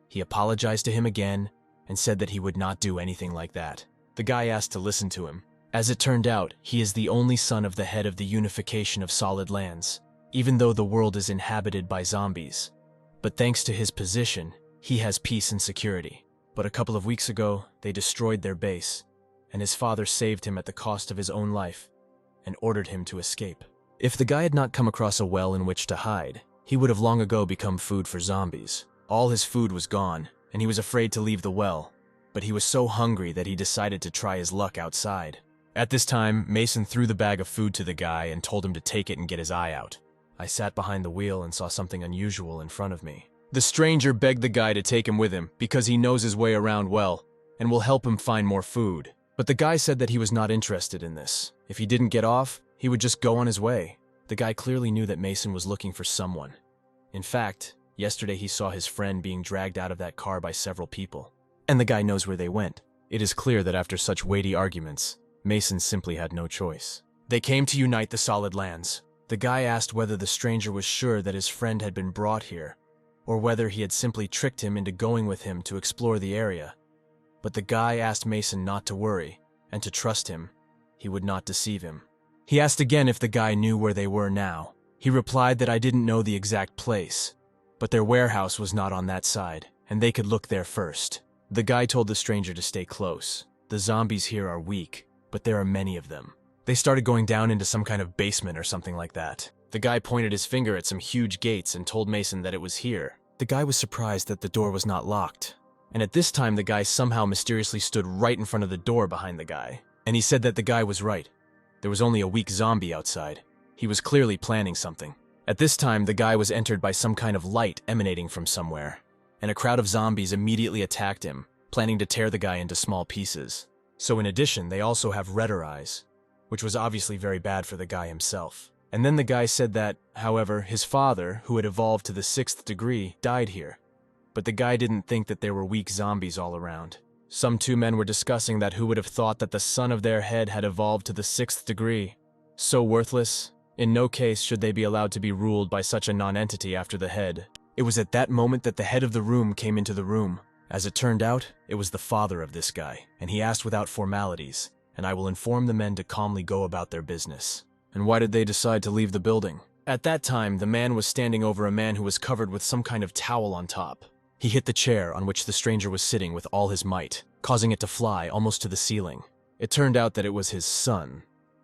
He apologized to him again and said that he would not do anything like that. The guy asked to listen to him. As it turned out, he is the only son of the head of the unification of solid lands, even though the world is inhabited by zombies. But thanks to his position, he has peace and security. But a couple of weeks ago, they destroyed their base, and his father saved him at the cost of his own life and ordered him to escape. If the guy had not come across a well in which to hide, he would have long ago become food for zombies. All his food was gone, and he was afraid to leave the well, but he was so hungry that he decided to try his luck outside. At this time, Mason threw the bag of food to the guy and told him to take it and get his eye out. I sat behind the wheel and saw something unusual in front of me. The stranger begged the guy to take him with him because he knows his way around well and will help him find more food. But the guy said that he was not interested in this. If he didn't get off, he would just go on his way. The guy clearly knew that Mason was looking for someone. In fact, yesterday he saw his friend being dragged out of that car by several people. And the guy knows where they went. It is clear that after such weighty arguments, Mason simply had no choice. They came to unite the solid lands. The guy asked whether the stranger was sure that his friend had been brought here, or whether he had simply tricked him into going with him to explore the area. But the guy asked Mason not to worry, and to trust him. He would not deceive him. He asked again if the guy knew where they were now. He replied that I didn't know the exact place, but their warehouse was not on that side, and they could look there first. The guy told the stranger to stay close. The zombies here are weak, but there are many of them. They started going down into some kind of basement or something like that. The guy pointed his finger at some huge gates and told Mason that it was here. The guy was surprised that the door was not locked. And at this time, the guy somehow mysteriously stood right in front of the door behind the guy. And he said that the guy was right. There was only a weak zombie outside. He was clearly planning something. At this time, the guy was entered by some kind of light emanating from somewhere, and a crowd of zombies immediately attacked him, planning to tear the guy into small pieces. So in addition, they also have redder eyes, which was obviously very bad for the guy himself. And then the guy said that, however, his father, who had evolved to the 6th degree, died here. But the guy didn't think that there were weak zombies all around. Some two men were discussing that who would have thought that the son of their head had evolved to the 6th degree. So worthless, in no case should they be allowed to be ruled by such a non-entity after the head. It was at that moment that the head of the room came into the room. As it turned out, it was the father of this guy, and he asked without formalities, and I will inform the men to calmly go about their business. And why did they decide to leave the building? At that time, the man was standing over a man who was covered with some kind of towel on top. He hit the chair on which the stranger was sitting with all his might, causing it to fly almost to the ceiling. It turned out that it was his son.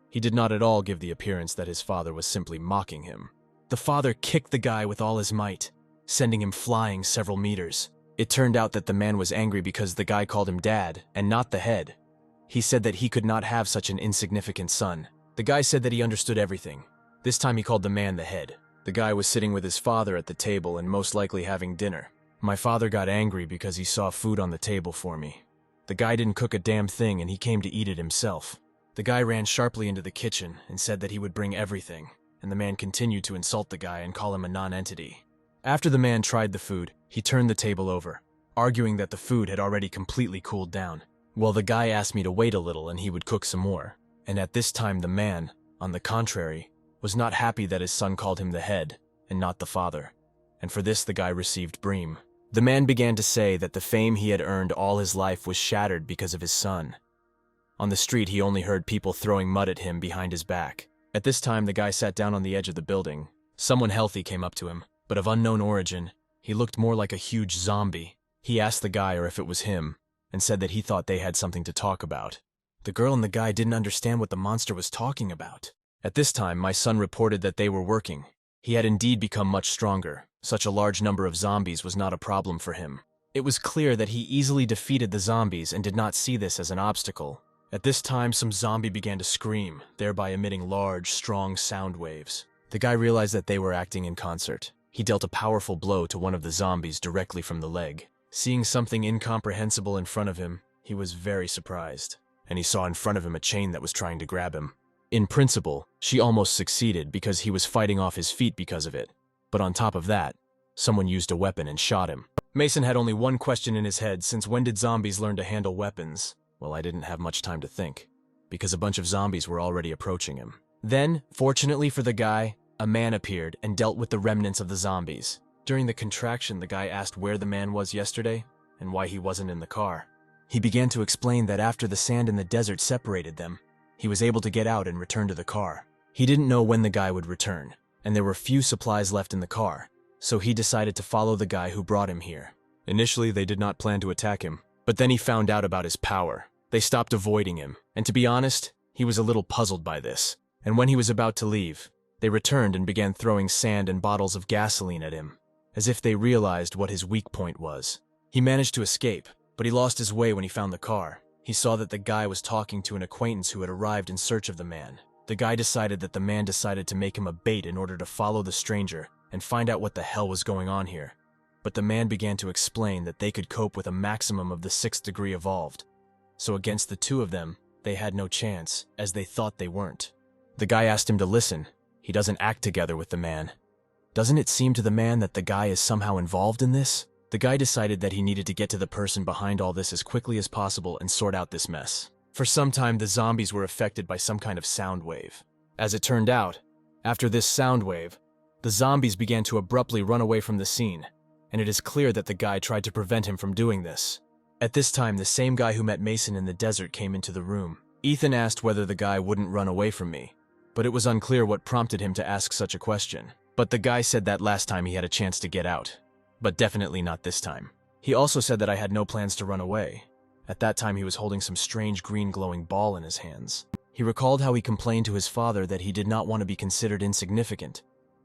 He did not at all give the appearance that his father was simply mocking him. The father kicked the guy with all his might, sending him flying several meters. It turned out that the man was angry because the guy called him dad, and not the head. He said that he could not have such an insignificant son. The guy said that he understood everything. This time he called the man the head. The guy was sitting with his father at the table and most likely having dinner. My father got angry because he saw food on the table for me. The guy didn't cook a damn thing and he came to eat it himself. The guy ran sharply into the kitchen and said that he would bring everything, and the man continued to insult the guy and call him a non-entity. After the man tried the food, he turned the table over, arguing that the food had already completely cooled down. Well, the guy asked me to wait a little and he would cook some more. And at this time the man, on the contrary, was not happy that his son called him the head and not the father. And for this the guy received bream. The man began to say that the fame he had earned all his life was shattered because of his son. On the street he only heard people throwing mud at him behind his back. At this time the guy sat down on the edge of the building. Someone healthy came up to him, but of unknown origin. He looked more like a huge zombie. He asked the guy or if it was him, and said that he thought they had something to talk about. The girl and the guy didn't understand what the monster was talking about. At this time, my son reported that they were working. He had indeed become much stronger. Such a large number of zombies was not a problem for him. It was clear that he easily defeated the zombies and did not see this as an obstacle. At this time, some zombie began to scream, thereby emitting large, strong sound waves. The guy realized that they were acting in concert. He dealt a powerful blow to one of the zombies directly from the leg. Seeing something incomprehensible in front of him, he was very surprised, and he saw in front of him a chain that was trying to grab him. In principle, she almost succeeded because he was fighting off his feet because of it. But on top of that, someone used a weapon and shot him. Mason had only one question in his head, since when did zombies learn to handle weapons? Well, I didn't have much time to think, because a bunch of zombies were already approaching him. Then, fortunately for the guy, a man appeared and dealt with the remnants of the zombies. During the contraction, the guy asked where the man was yesterday and why he wasn't in the car. He began to explain that after the sand in the desert separated them, he was able to get out and return to the car. He didn't know when the guy would return, and there were few supplies left in the car, so he decided to follow the guy who brought him here. Initially, they did not plan to attack him, but then he found out about his power. They stopped avoiding him, and to be honest, he was a little puzzled by this. And when he was about to leave, they returned and began throwing sand and bottles of gasoline at him, as if they realized what his weak point was. He managed to escape, but he lost his way when he found the car. He saw that the guy was talking to an acquaintance who had arrived in search of the man. The guy decided that the man decided to make him a bait in order to follow the stranger and find out what the hell was going on here. But the man began to explain that they could cope with a maximum of the 6th degree evolved. So against the two of them, they had no chance, as they thought they weren't. The guy asked him to listen. He doesn't act together with the man. Doesn't it seem to the man that the guy is somehow involved in this? The guy decided that he needed to get to the person behind all this as quickly as possible and sort out this mess. For some time, the zombies were affected by some kind of sound wave. As it turned out, after this sound wave, the zombies began to abruptly run away from the scene, and it is clear that the guy tried to prevent him from doing this. At this time, the same guy who met Mason in the desert came into the room. Ethan asked whether the guy wouldn't run away from me, but it was unclear what prompted him to ask such a question. But the guy said that last time he had a chance to get out, but definitely not this time. He also said that I had no plans to run away. At that time, he was holding some strange green glowing ball in his hands. He recalled how he complained to his father that he did not want to be considered insignificant,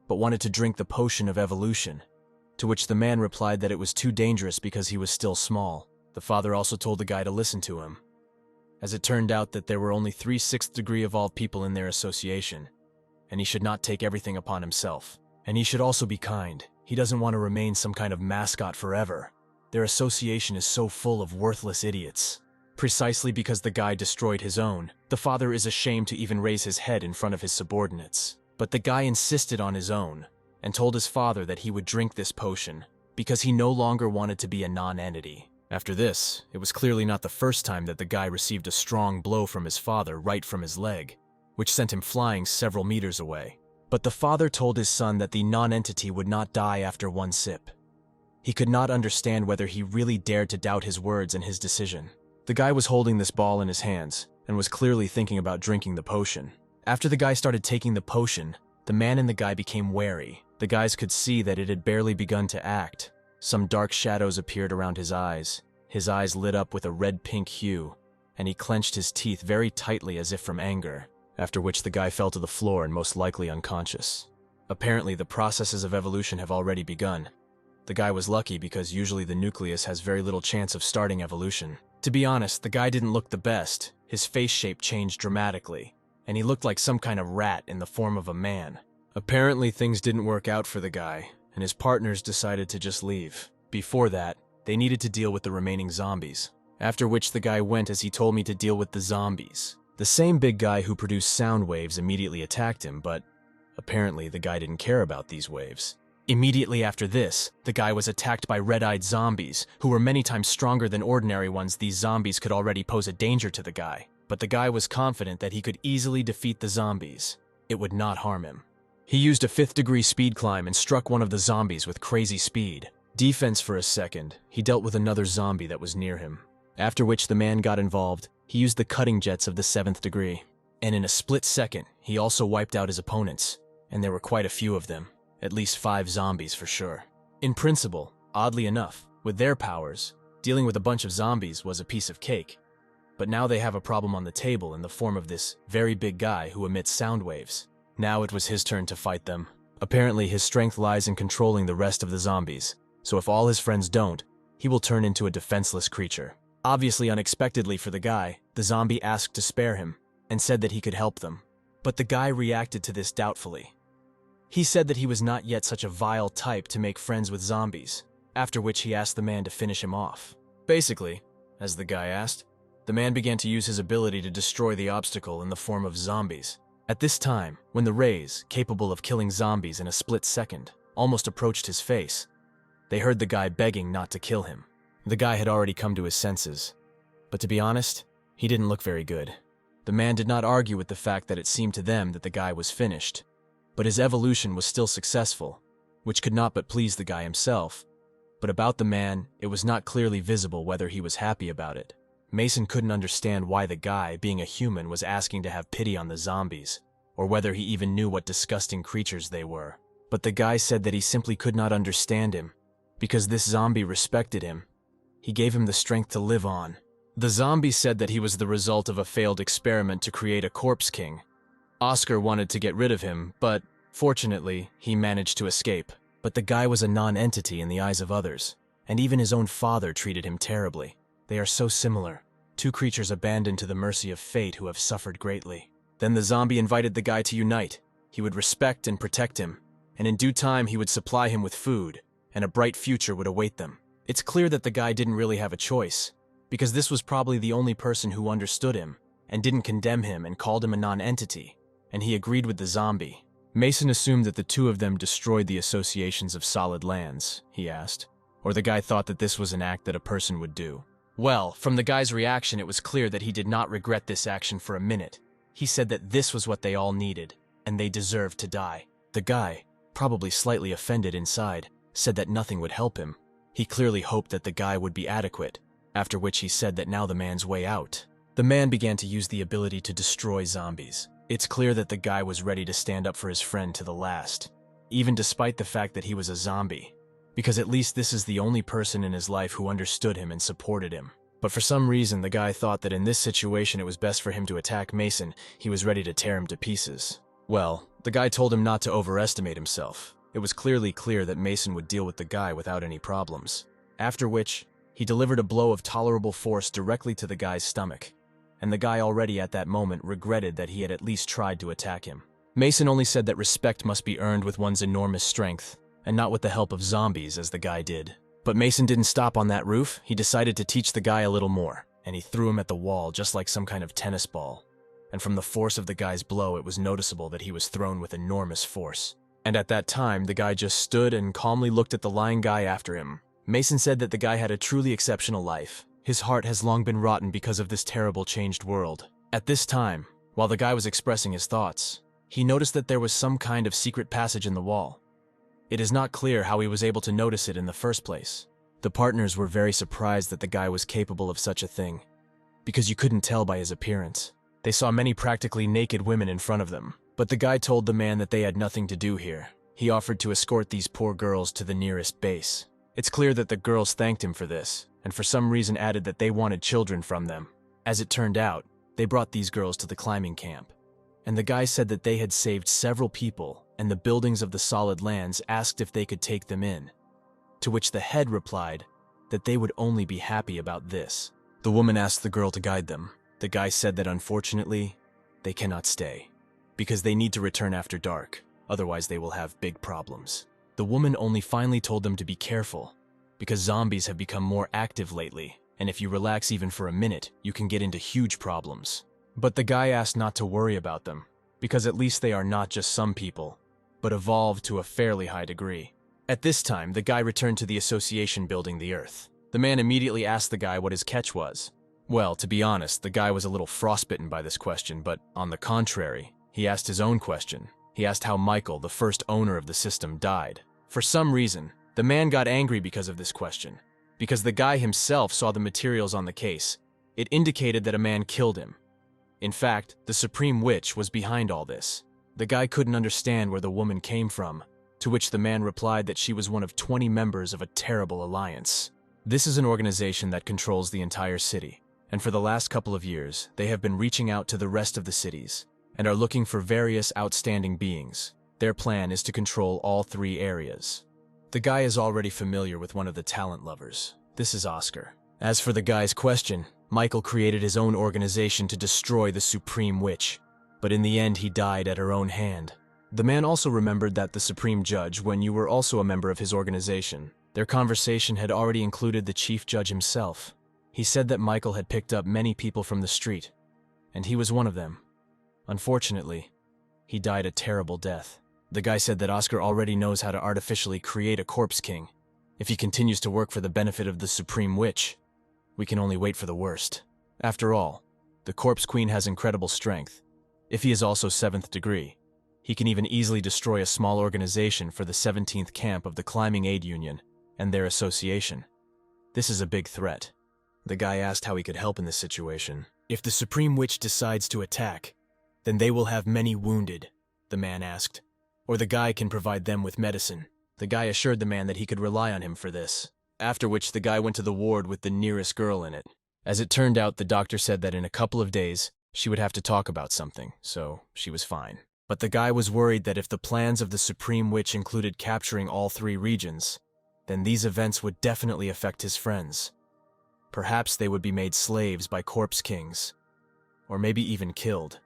but wanted to drink the potion of evolution, to which the man replied that it was too dangerous because he was still small. The father also told the guy to listen to him, as it turned out that there were only 3 6th degree evolved people in their association, and he should not take everything upon himself. And he should also be kind. He doesn't want to remain some kind of mascot forever. Their association is so full of worthless idiots. Precisely because the guy destroyed his own, the father is ashamed to even raise his head in front of his subordinates. But the guy insisted on his own, and told his father that he would drink this potion, because he no longer wanted to be a non-entity. After this, it was clearly not the first time that the guy received a strong blow from his father right from his leg, which sent him flying several meters away. But the father told his son that the non-entity would not die after one sip. He could not understand whether he really dared to doubt his words and his decision. The guy was holding this ball in his hands and was clearly thinking about drinking the potion. After the guy started taking the potion, the man in the guy became wary. The guys could see that it had barely begun to act. Some dark shadows appeared around his eyes. His eyes lit up with a red-pink hue, and he clenched his teeth very tightly as if from anger, after which the guy fell to the floor and most likely unconscious. Apparently, the processes of evolution have already begun. The guy was lucky because usually the nucleus has very little chance of starting evolution. To be honest, the guy didn't look the best. His face shape changed dramatically, and he looked like some kind of rat in the form of a man. Apparently, things didn't work out for the guy, and his partners decided to just leave. Before that, they needed to deal with the remaining zombies, after which the guy went as he told me to deal with the zombies. The same big guy who produced sound waves immediately attacked him, but apparently the guy didn't care about these waves. Immediately after this, the guy was attacked by red-eyed zombies, who were many times stronger than ordinary ones. These zombies could already pose a danger to the guy, but the guy was confident that he could easily defeat the zombies. It would not harm him. He used a 5th-degree speed climb and struck one of the zombies with crazy speed. Defense for a second, he dealt with another zombie that was near him, after which the man got involved. He used the cutting jets of the 7th degree, and in a split second, he also wiped out his opponents, and there were quite a few of them, at least 5 zombies for sure. In principle, oddly enough, with their powers, dealing with a bunch of zombies was a piece of cake, but now they have a problem on the table in the form of this very big guy who emits sound waves. Now it was his turn to fight them. Apparently his strength lies in controlling the rest of the zombies, so if all his friends don't, he will turn into a defenseless creature. Obviously unexpectedly for the guy, the zombie asked to spare him, and said that he could help them. But the guy reacted to this doubtfully. He said that he was not yet such a vile type to make friends with zombies, after which he asked the man to finish him off. Basically, as the guy asked, the man began to use his ability to destroy the obstacle in the form of zombies. At this time, when the rays, capable of killing zombies in a split second, almost approached his face, they heard the guy begging not to kill him. The guy had already come to his senses, but to be honest, he didn't look very good. The man did not argue with the fact that it seemed to them that the guy was finished, but his evolution was still successful, which could not but please the guy himself. But about the man, it was not clearly visible whether he was happy about it. Mason couldn't understand why the guy, being a human, was asking to have pity on the zombies, or whether he even knew what disgusting creatures they were. But the guy said that he simply could not understand him, because this zombie respected him. He gave him the strength to live on. The zombie said that he was the result of a failed experiment to create a corpse king. Oscar wanted to get rid of him, but fortunately, he managed to escape. But the guy was a non-entity in the eyes of others, and even his own father treated him terribly. They are so similar, 2 creatures abandoned to the mercy of fate who have suffered greatly. Then the zombie invited the guy to unite. He would respect and protect him, and in due time he would supply him with food, and a bright future would await them. It's clear that the guy didn't really have a choice, because this was probably the only person who understood him, and didn't condemn him and called him a non-entity, and he agreed with the zombie. Mason assumed that the 2 of them destroyed the associations of solid lands, he asked, or the guy thought that this was an act that a person would do. Well, from the guy's reaction it was clear that he did not regret this action for a minute. He said that this was what they all needed, and they deserved to die. The guy, probably slightly offended inside, said that nothing would help him. He clearly hoped that the guy would be adequate, after which he said that now the man's way out. The man began to use the ability to destroy zombies. It's clear that the guy was ready to stand up for his friend to the last, even despite the fact that he was a zombie, because at least this is the only person in his life who understood him and supported him. But for some reason, the guy thought that in this situation it was best for him to attack Mason. He was ready to tear him to pieces. Well, the guy told him not to overestimate himself. It was clearly clear that Mason would deal with the guy without any problems. After which, he delivered a blow of tolerable force directly to the guy's stomach, and the guy already at that moment regretted that he had at least tried to attack him. Mason only said that respect must be earned with one's enormous strength, and not with the help of zombies as the guy did. But Mason didn't stop on that roof. He decided to teach the guy a little more, and he threw him at the wall just like some kind of tennis ball. And from the force of the guy's blow, it was noticeable that he was thrown with enormous force. And at that time, the guy just stood and calmly looked at the lying guy after him. Mason said that the guy had a truly exceptional life. His heart has long been rotten because of this terrible changed world. At this time, while the guy was expressing his thoughts, he noticed that there was some kind of secret passage in the wall. It is not clear how he was able to notice it in the first place. The partners were very surprised that the guy was capable of such a thing, because you couldn't tell by his appearance. They saw many practically naked women in front of them, but the guy told the man that they had nothing to do here. He offered to escort these poor girls to the nearest base. It's clear that the girls thanked him for this, and for some reason added that they wanted children from them. As it turned out, they brought these girls to the climbing camp, and the guy said that they had saved several people, and the buildings of the solid lands asked if they could take them in, to which the head replied that they would only be happy about this. The woman asked the girl to guide them. The guy said that unfortunately, they cannot stay, because they need to return after dark, otherwise they will have big problems. The woman only finally told them to be careful, because zombies have become more active lately, and if you relax even for a minute, you can get into huge problems. But the guy asked not to worry about them, because at least they are not just some people, but evolved to a fairly high degree. At this time, the guy returned to the association building the Earth. The man immediately asked the guy what his catch was. Well, to be honest, the guy was a little frostbitten by this question, but on the contrary, he asked his own question. He asked how Michael, the first owner of the system, died. For some reason, the man got angry because of this question, because the guy himself saw the materials on the case. It indicated that a man killed him. In fact, the Supreme Witch was behind all this. The guy couldn't understand where the woman came from, to which the man replied that she was one of 20 members of a terrible alliance. This is an organization that controls the entire city, and for the last couple of years, they have been reaching out to the rest of the cities, and are looking for various outstanding beings. Their plan is to control all 3 areas. The guy is already familiar with one of the talent lovers. This is Oscar. As for the guy's question, Michael created his own organization to destroy the Supreme Witch, but in the end he died at her own hand. The man also remembered that the Supreme Judge, when you were also a member of his organization, their conversation had already included the Chief Judge himself. He said that Michael had picked up many people from the street, and he was one of them. Unfortunately, he died a terrible death. The guy said that Oscar already knows how to artificially create a corpse king. If he continues to work for the benefit of the Supreme Witch, we can only wait for the worst. After all, the Corpse Queen has incredible strength. If he is also 7th degree, he can even easily destroy a small organization for the 17th camp of the Climbing Aid Union and their association. This is a big threat. The guy asked how he could help in this situation. If the Supreme Witch decides to attack, then they will have many wounded, the man asked. Or the guy can provide them with medicine. The guy assured the man that he could rely on him for this, after which the guy went to the ward with the nearest girl in it. As it turned out, the doctor said that in a couple of days, she would have to talk about something, so she was fine. But the guy was worried that if the plans of the Supreme Witch included capturing all 3 regions, then these events would definitely affect his friends. Perhaps they would be made slaves by corpse kings, or maybe even killed.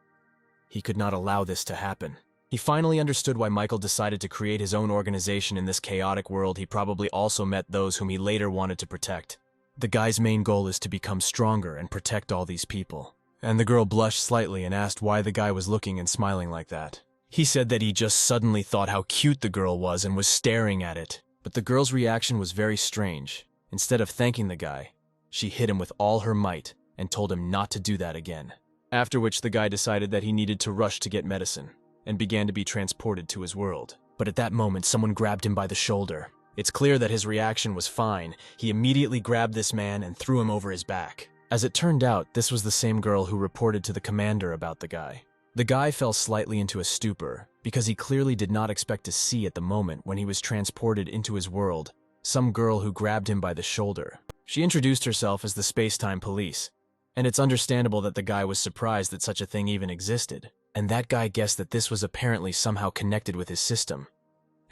He could not allow this to happen. He finally understood why Michael decided to create his own organization in this chaotic world. He probably also met those whom he later wanted to protect. The guy's main goal is to become stronger and protect all these people. And the girl blushed slightly and asked why the guy was looking and smiling like that. He said that he just suddenly thought how cute the girl was and was staring at it. But the girl's reaction was very strange. Instead of thanking the guy, she hit him with all her might and told him not to do that again. After which the guy decided that he needed to rush to get medicine, and began to be transported to his world. But at that moment, someone grabbed him by the shoulder. It's clear that his reaction was fine. He immediately grabbed this man and threw him over his back. As it turned out, this was the same girl who reported to the commander about the guy. The guy fell slightly into a stupor, because he clearly did not expect to see at the moment when he was transported into his world some girl who grabbed him by the shoulder. She introduced herself as the Space-Time Police, and it's understandable that the guy was surprised that such a thing even existed. And that guy guessed that this was apparently somehow connected with his system.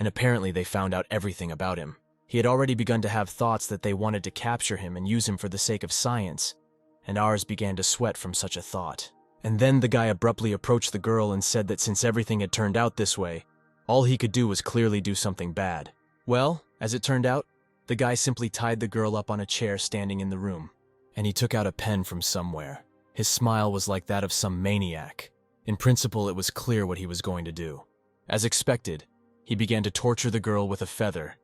And apparently they found out everything about him. He had already begun to have thoughts that they wanted to capture him and use him for the sake of science, and ours began to sweat from such a thought. And then the guy abruptly approached the girl and said that since everything had turned out this way, all he could do was clearly do something bad. Well, as it turned out, the guy simply tied the girl up on a chair standing in the room, and he took out a pen from somewhere. His smile was like that of some maniac. In principle, it was clear what he was going to do. As expected, he began to torture the girl with a feather.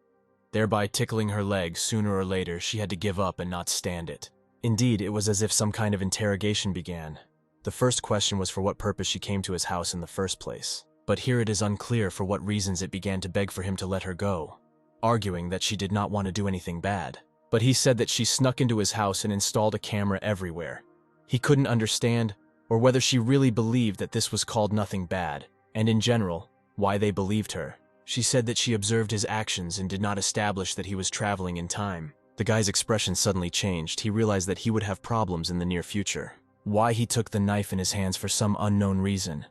thereby tickling her legs. Sooner or later, she had to give up and not stand it. Indeed, it was as if some kind of interrogation began. The first question was for what purpose she came to his house in the first place. But here it is unclear for what reasons it began to beg for him to let her go, arguing that she did not want to do anything bad. But he said that she snuck into his house and installed a camera everywhere. He couldn't understand, or whether she really believed that this was called nothing bad, and in general, why they believed her. She said that she observed his actions and did not establish that he was traveling in time. The guy's expression suddenly changed. He realized that he would have problems in the near future. Why he took the knife in his hands for some unknown reason.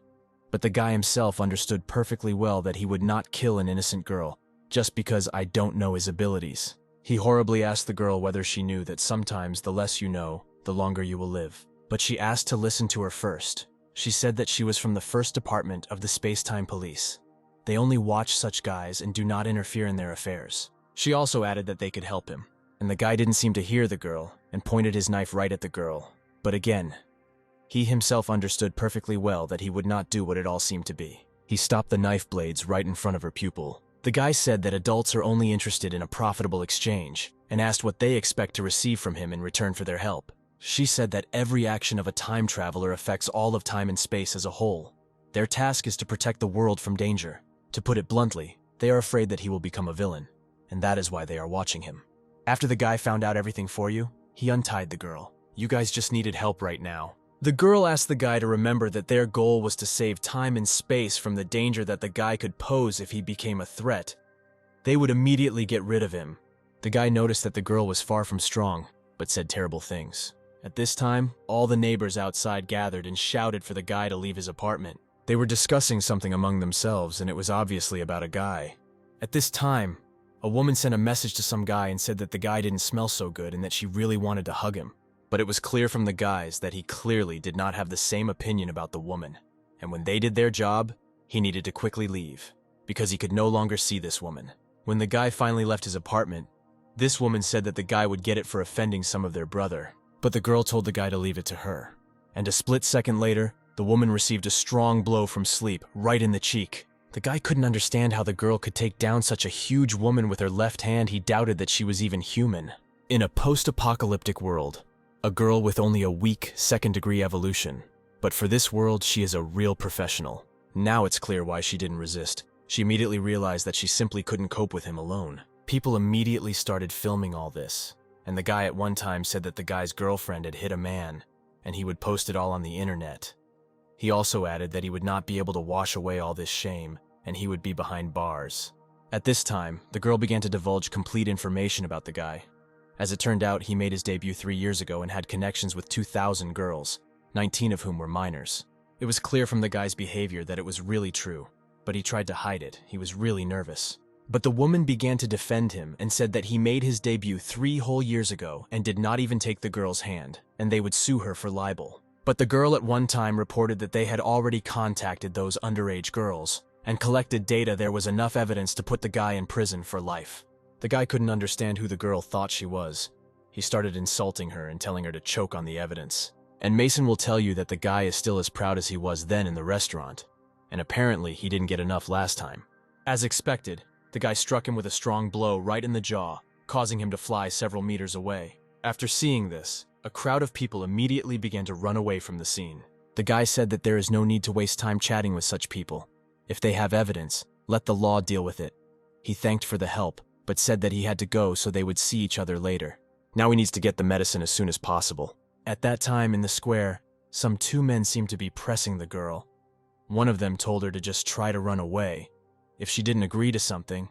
But the guy himself understood perfectly well that he would not kill an innocent girl, just because I don't know his abilities. He horribly asked the girl whether she knew that sometimes the less you know, the longer you will live. But she asked to listen to her first. She said that she was from the first department of the space-time police. They only watch such guys and do not interfere in their affairs. She also added that they could help him. And the guy didn't seem to hear the girl and pointed his knife right at the girl. But again, he himself understood perfectly well that he would not do what it all seemed to be. He stopped the knife blades right in front of her pupil. The guy said that adults are only interested in a profitable exchange and asked what they expect to receive from him in return for their help. She said that every action of a time traveler affects all of time and space as a whole. Their task is to protect the world from danger. To put it bluntly, they are afraid that he will become a villain, and that is why they are watching him. After the guy found out everything for you, he untied the girl. You guys just needed help right now. The girl asked the guy to remember that their goal was to save time and space from the danger that the guy could pose if he became a threat. They would immediately get rid of him. The guy noticed that the girl was far from strong, but said terrible things. At this time, all the neighbors outside gathered and shouted for the guy to leave his apartment. They were discussing something among themselves, and it was obviously about a guy. At this time, a woman sent a message to some guy and said that the guy didn't smell so good and that she really wanted to hug him. But it was clear from the guys that he clearly did not have the same opinion about the woman. And when they did their job, he needed to quickly leave, because he could no longer see this woman. When the guy finally left his apartment, this woman said that the guy would get it for offending some of their brother. But the girl told the guy to leave it to her. And a split second later, the woman received a strong blow from sleep, right in the cheek. The guy couldn't understand how the girl could take down such a huge woman with her left hand. He doubted that she was even human. In a post-apocalyptic world, a girl with only a weak second-degree evolution. But for this world, she is a real professional. Now it's clear why she didn't resist. She immediately realized that she simply couldn't cope with him alone. People immediately started filming all this. And the guy at one time said that the guy's girlfriend had hit a man, and he would post it all on the internet. He also added that he would not be able to wash away all this shame, and he would be behind bars. At this time, the girl began to divulge complete information about the guy. As it turned out, he made his debut 3 years ago and had connections with 2,000 girls, 19 of whom were minors. It was clear from the guy's behavior that it was really true, but he tried to hide it. He was really nervous. But the woman began to defend him and said that he made his debut 3 whole years ago and did not even take the girl's hand, and they would sue her for libel. But the girl at one time reported that they had already contacted those underage girls and collected data. There was enough evidence to put the guy in prison for life. The guy couldn't understand who the girl thought she was. He started insulting her and telling her to choke on the evidence. And Mason will tell you that the guy is still as proud as he was then in the restaurant. And apparently he didn't get enough last time. As expected, the guy struck him with a strong blow right in the jaw, causing him to fly several meters away. After seeing this, a crowd of people immediately began to run away from the scene. The guy said that there is no need to waste time chatting with such people. If they have evidence, let the law deal with it. He thanked for the help, but said that he had to go so they would see each other later. Now he needs to get the medicine as soon as possible. At that time in the square, some 2 men seemed to be pressing the girl. One of them told her to just try to run away. If she didn't agree to something,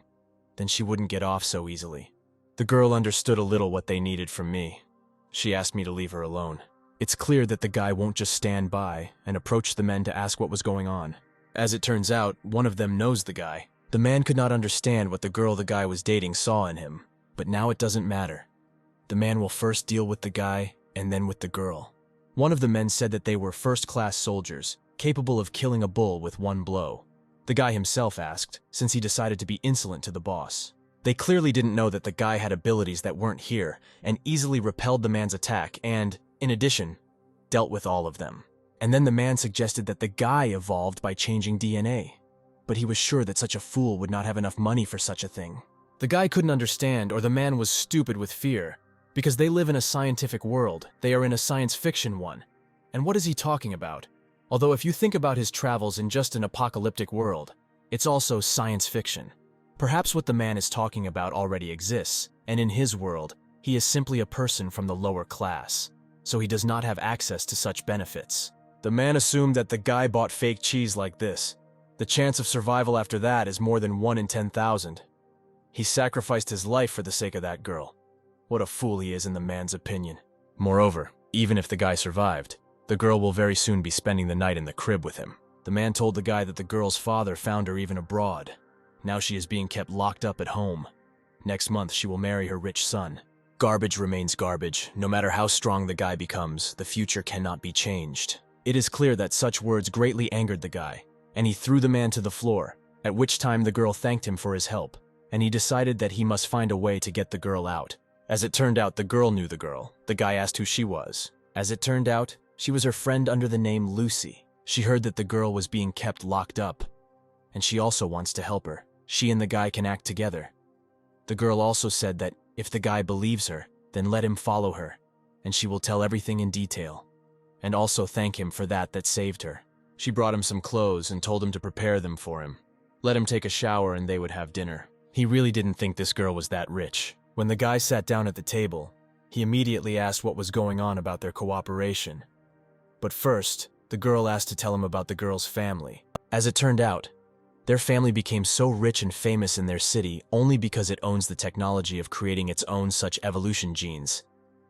then she wouldn't get off so easily. The girl understood a little what they needed from me. She asked me to leave her alone. It's clear that the guy won't just stand by and approach the men to ask what was going on. As it turns out, one of them knows the guy. The man could not understand what the girl the guy was dating saw in him, but now it doesn't matter. The man will first deal with the guy and then with the girl. One of the men said that they were first-class soldiers, capable of killing a bull with 1 blow. The guy himself asked, since he decided to be insolent to the boss. They clearly didn't know that the guy had abilities that weren't here and easily repelled the man's attack and, in addition, dealt with all of them. And then the man suggested that the guy evolved by changing DNA. But he was sure that such a fool would not have enough money for such a thing. The guy couldn't understand, or the man was stupid with fear, because they live in a scientific world, they are in a science fiction one. And what is he talking about? Although if you think about his travels in just an apocalyptic world, it's also science fiction. Perhaps what the man is talking about already exists, and in his world, he is simply a person from the lower class, so he does not have access to such benefits. The man assumed that the guy bought fake cheese like this. The chance of survival after that is more than 1 in 10,000. He sacrificed his life for the sake of that girl. What a fool he is in the man's opinion. Moreover, even if the guy survived, the girl will very soon be spending the night in the crib with him. The man told the guy that the girl's father found her even abroad. Now she is being kept locked up at home. Next month she will marry her rich son. Garbage remains garbage. No matter how strong the guy becomes, the future cannot be changed. It is clear that such words greatly angered the guy, and he threw the man to the floor, at which time the girl thanked him for his help, and he decided that he must find a way to get the girl out. As it turned out, the girl knew the girl. The guy asked who she was. As it turned out, she was her friend under the name Lucy. She heard that the girl was being kept locked up, and she also wants to help her. She and the guy can act together. The girl also said that if the guy believes her, then let him follow her, and she will tell everything in detail, and also thank him for that saved her. She brought him some clothes and told him to prepare them for him. Let him take a shower and they would have dinner. He really didn't think this girl was that rich. When the guy sat down at the table, he immediately asked what was going on about their cooperation. But first, the girl asked to tell him about the girl's family. As it turned out, their family became so rich and famous in their city only because it owns the technology of creating its own such evolution genes.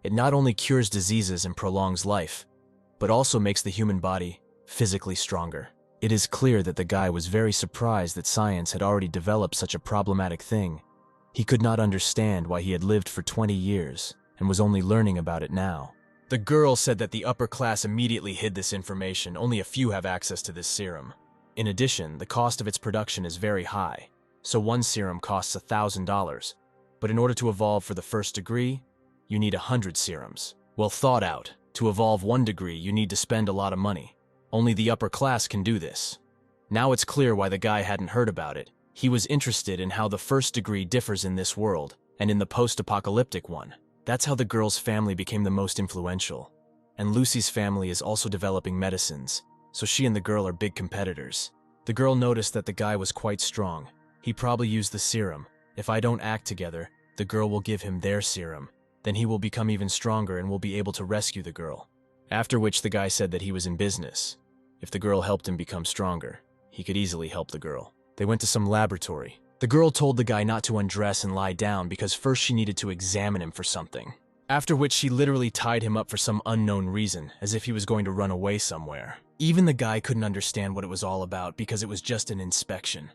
It not only cures diseases and prolongs life, but also makes the human body physically stronger. It is clear that the guy was very surprised that science had already developed such a problematic thing. He could not understand why he had lived for 20 years and was only learning about it now. The girl said that the upper class immediately hid this information. Only a few have access to this serum. In addition, the cost of its production is very high, so one serum costs $1,000. But in order to evolve for the first degree, you need 100 serums. Well thought out. To evolve 1 degree, you need to spend a lot of money. Only the upper class can do this. Now it's clear why the guy hadn't heard about it. He was interested in how the first degree differs in this world, and in the post-apocalyptic one. That's how the girl's family became the most influential. And Lucy's family is also developing medicines, so she and the girl are big competitors. The girl noticed that the guy was quite strong. He probably used the serum. If I don't act together, the girl will give him their serum. Then he will become even stronger and will be able to rescue the girl. After which the guy said that he was in business. If the girl helped him become stronger, he could easily help the girl. They went to some laboratory. The girl told the guy not to undress and lie down because first she needed to examine him for something. After which she literally tied him up for some unknown reason, as if he was going to run away somewhere. Even the guy couldn't understand what it was all about because it was just an inspection.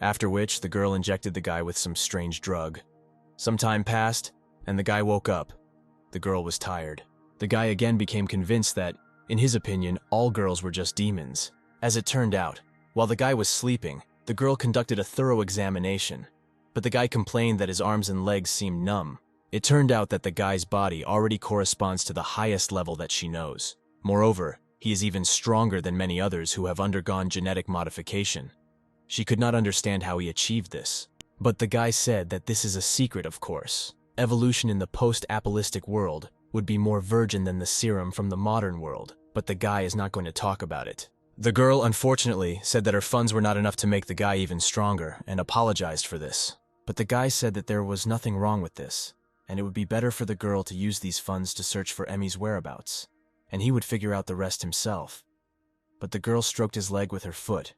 After which, the girl injected the guy with some strange drug. Some time passed, and the guy woke up. The girl was tired. The guy again became convinced that, in his opinion, all girls were just demons. As it turned out, while the guy was sleeping, the girl conducted a thorough examination, but the guy complained that his arms and legs seemed numb. It turned out that the guy's body already corresponds to the highest level that she knows. Moreover, he is even stronger than many others who have undergone genetic modification. She could not understand how he achieved this. But the guy said that this is a secret, of course. Evolution in the post-apocalyptic world would be more virgin than the serum from the modern world, but the guy is not going to talk about it. The girl, unfortunately, said that her funds were not enough to make the guy even stronger, and apologized for this. But the guy said that there was nothing wrong with this, and it would be better for the girl to use these funds to search for Emmy's whereabouts, and he would figure out the rest himself. But the girl stroked his leg with her foot,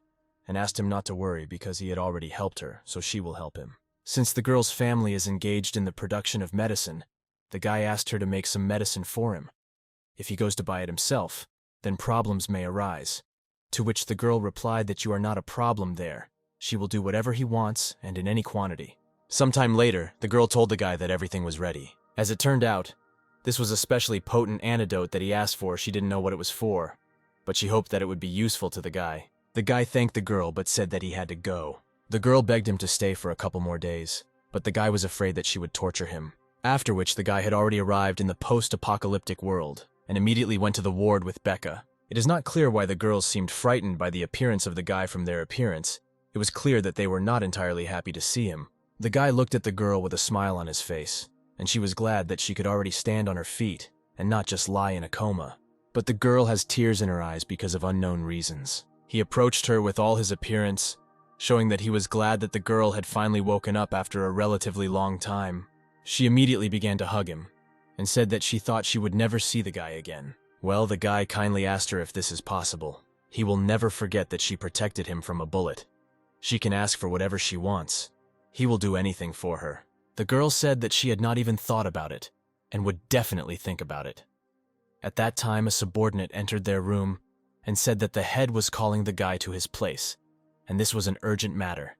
and asked him not to worry because he had already helped her, so she will help him. Since the girl's family is engaged in the production of medicine, the guy asked her to make some medicine for him. If he goes to buy it himself, then problems may arise. To which the girl replied that you are not a problem there. She will do whatever he wants and in any quantity. Sometime later, the girl told the guy that everything was ready. As it turned out, this was a specially potent antidote that he asked for. She didn't know what it was for, but she hoped that it would be useful to the guy. The guy thanked the girl but said that he had to go. The girl begged him to stay for a couple more days, but the guy was afraid that she would torture him. After which the guy had already arrived in the post-apocalyptic world and immediately went to the ward with Becca. It is not clear why the girls seemed frightened by the appearance of the guy from their appearance. It was clear that they were not entirely happy to see him. The guy looked at the girl with a smile on his face, and she was glad that she could already stand on her feet and not just lie in a coma. But the girl has tears in her eyes because of unknown reasons. He approached her with all his appearance, showing that he was glad that the girl had finally woken up after a relatively long time. She immediately began to hug him, and said that she thought she would never see the guy again. Well, the guy kindly asked her if this is possible. He will never forget that she protected him from a bullet. She can ask for whatever she wants. He will do anything for her. The girl said that she had not even thought about it, and would definitely think about it. At that time, a subordinate entered their room and said that the head was calling the guy to his place, and this was an urgent matter,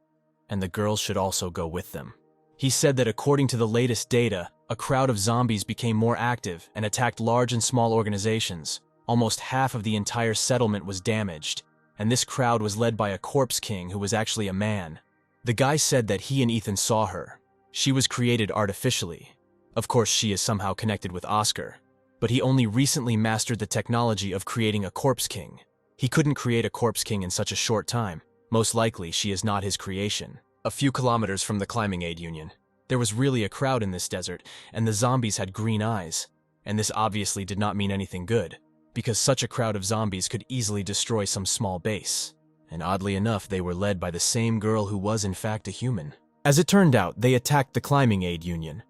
and the girls should also go with them. He said that according to the latest data, a crowd of zombies became more active and attacked large and small organizations. Almost half of the entire settlement was damaged, and this crowd was led by a corpse king who was actually a man. The guy said that he and Ethan saw her. She was created artificially. Of course, she is somehow connected with Oscar, but he only recently mastered the technology of creating a corpse king. He couldn't create a corpse king in such a short time. Most likely, she is not his creation. A few kilometers from the climbing aid union, there was really a crowd in this desert, and the zombies had green eyes. And this obviously did not mean anything good, because such a crowd of zombies could easily destroy some small base. And oddly enough, they were led by the same girl who was in fact a human. As it turned out, they attacked the climbing aid union.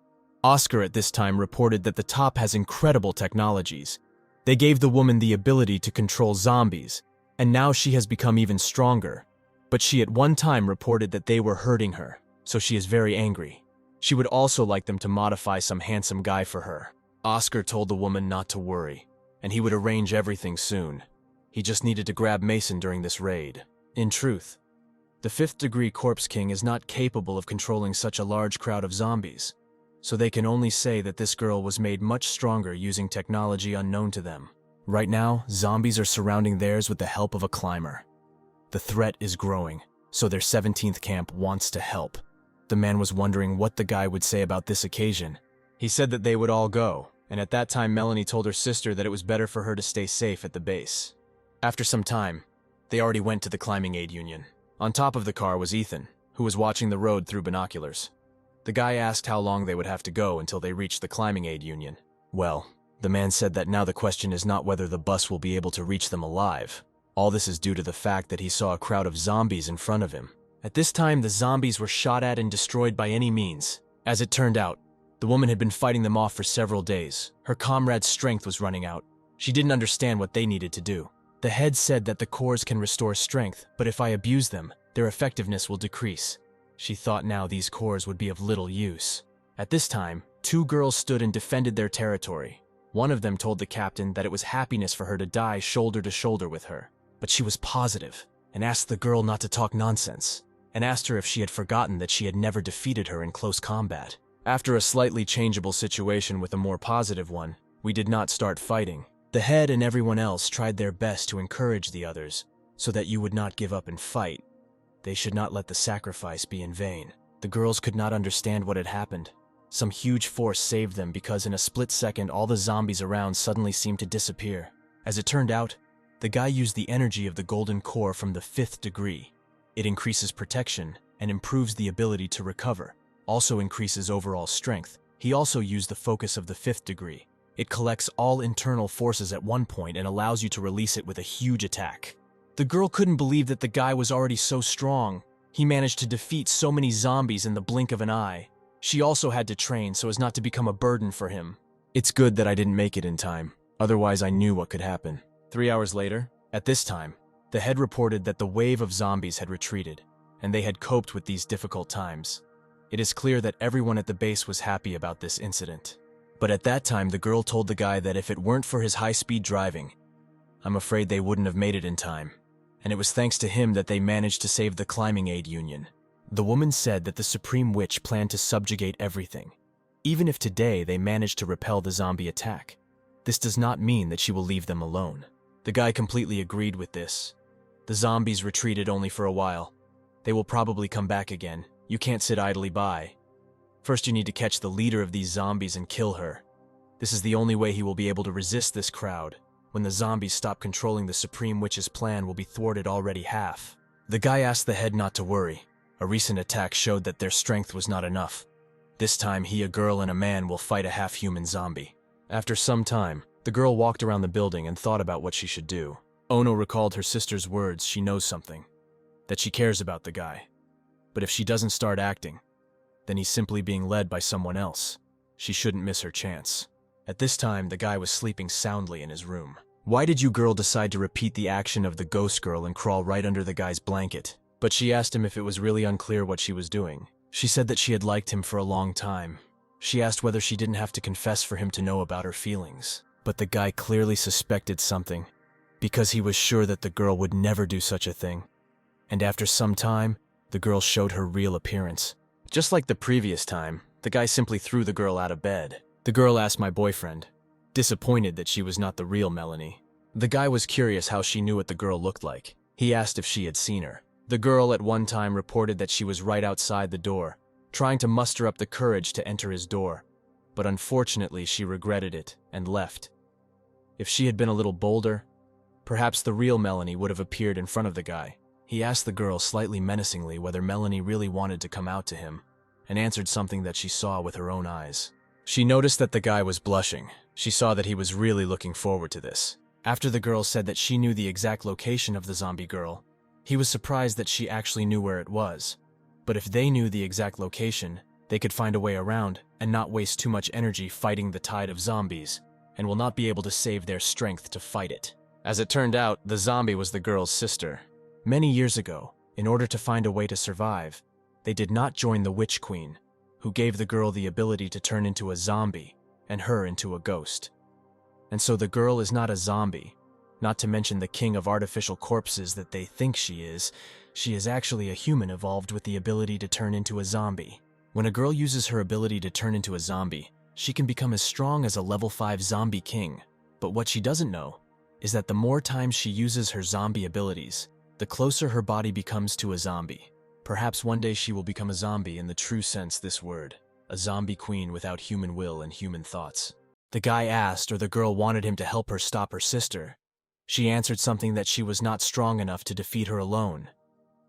Oscar at this time reported that the top has incredible technologies. They gave the woman the ability to control zombies, and now she has become even stronger. But she at one time reported that they were hurting her, so she is very angry. She would also like them to modify some handsome guy for her. Oscar told the woman not to worry, and he would arrange everything soon. He just needed to grab Mason during this raid. In truth, the 5th degree Corpse King is not capable of controlling such a large crowd of zombies, so they can only say that this girl was made much stronger using technology unknown to them. Right now, zombies are surrounding theirs with the help of a climber. The threat is growing, so their 17th camp wants to help. The man was wondering what the guy would say about this occasion. He said that they would all go, and at that time Melanie told her sister that it was better for her to stay safe at the base. After some time, they already went to the climbing aid union. On top of the car was Ethan, who was watching the road through binoculars. The guy asked how long they would have to go until they reached the climbing aid union. Well, the man said that now the question is not whether the bus will be able to reach them alive. All this is due to the fact that he saw a crowd of zombies in front of him. At this time, the zombies were shot at and destroyed by any means. As it turned out, the woman had been fighting them off for several days. Her comrade's strength was running out. She didn't understand what they needed to do. The head said that the cores can restore strength, but if I abuse them, their effectiveness will decrease. She thought now these cores would be of little use. At this time, 2 girls stood and defended their territory. One of them told the captain that it was happiness for her to die shoulder to shoulder with her. But she was positive, and asked the girl not to talk nonsense, and asked her if she had forgotten that she had never defeated her in close combat. After a slightly changeable situation with a more positive one, we did not start fighting. The head and everyone else tried their best to encourage the others, so that you would not give up and fight. They should not let the sacrifice be in vain. The girls could not understand what had happened. Some huge force saved them because in a split second all the zombies around suddenly seemed to disappear. As it turned out, the guy used the energy of the golden core from the 5th degree. It increases protection and improves the ability to recover, also increases overall strength. He also used the focus of the 5th degree. It collects all internal forces at one point and allows you to release it with a huge attack. The girl couldn't believe that the guy was already so strong. He managed to defeat so many zombies in the blink of an eye. She also had to train so as not to become a burden for him. It's good that I didn't make it in time, otherwise I knew what could happen. 3 hours later, at this time, the head reported that the wave of zombies had retreated, and they had coped with these difficult times. It is clear that everyone at the base was happy about this incident. But at that time, the girl told the guy that if it weren't for his high-speed driving, I'm afraid they wouldn't have made it in time. And it was thanks to him that they managed to save the climbing aid union. The woman said that the Supreme Witch planned to subjugate everything. Even if today they managed to repel the zombie attack, this does not mean that she will leave them alone. The guy completely agreed with this. The zombies retreated only for a while. They will probably come back again. You can't sit idly by. First you need to catch the leader of these zombies and kill her. This is the only way he will be able to resist this crowd. When the zombies stop controlling the Supreme Witch's plan will be thwarted already half. The guy asked the head not to worry. A recent attack showed that their strength was not enough. This time, a girl and a man will fight a half-human zombie. After some time, the girl walked around the building and thought about what she should do. Ono recalled her sister's words. She knows something, that she cares about the guy. But if she doesn't start acting, then he's simply being led by someone else. She shouldn't miss her chance. At this time, the guy was sleeping soundly in his room. Why did you girl decide to repeat the action of the ghost girl and crawl right under the guy's blanket? But she asked him if it was really unclear what she was doing. She said that she had liked him for a long time. She asked whether she didn't have to confess for him to know about her feelings. But the guy clearly suspected something, because he was sure that the girl would never do such a thing. And after some time, the girl showed her real appearance. Just like the previous time, the guy simply threw the girl out of bed. The girl asked my boyfriend, disappointed that she was not the real Melanie. The guy was curious how she knew what the girl looked like. He asked if she had seen her. The girl at one time reported that she was right outside the door, trying to muster up the courage to enter his door. But unfortunately, she regretted it and left. If she had been a little bolder, perhaps the real Melanie would have appeared in front of the guy. He asked the girl slightly menacingly whether Melanie really wanted to come out to him, and answered something that she saw with her own eyes. She noticed that the guy was blushing. She saw that he was really looking forward to this. After the girl said that she knew the exact location of the zombie girl, he was surprised that she actually knew where it was. But if they knew the exact location, they could find a way around and not waste too much energy fighting the tide of zombies, and will not be able to save their strength to fight it. As it turned out, the zombie was the girl's sister. Many years ago, in order to find a way to survive, they did not join the Witch Queen, who gave the girl the ability to turn into a zombie and her into a ghost. And so the girl is not a zombie, not to mention the king of artificial corpses that they think she is. She is actually a human evolved with the ability to turn into a zombie. When a girl uses her ability to turn into a zombie, she can become as strong as a level 5 zombie king. But what she doesn't know is that the more times she uses her zombie abilities, the closer her body becomes to a zombie. Perhaps one day she will become a zombie in the true sense this word, a zombie queen without human will and human thoughts. The guy asked, or the girl wanted him to help her stop her sister. She answered something that she was not strong enough to defeat her alone.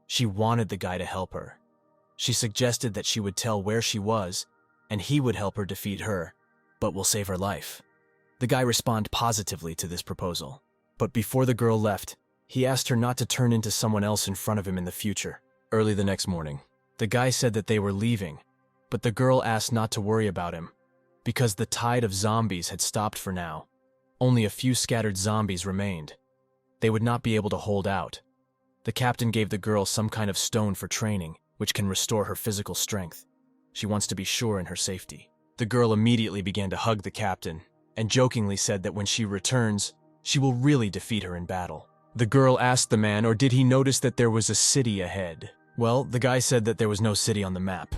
She wanted the guy to help her. She suggested that she would tell where she was, and he would help her defeat her, but will save her life. The guy responded positively to this proposal. But before the girl left, he asked her not to turn into someone else in front of him in the future. Early the next morning, the guy said that they were leaving, but the girl asked not to worry about him, because the tide of zombies had stopped for now. Only a few scattered zombies remained. They would not be able to hold out. The captain gave the girl some kind of stone for training, which can restore her physical strength. She wants to be sure in her safety. The girl immediately began to hug the captain, and jokingly said that when she returns, she will really defeat her in battle. The girl asked the man, or did he notice that there was a city ahead? Well, the guy said that there was no city on the map.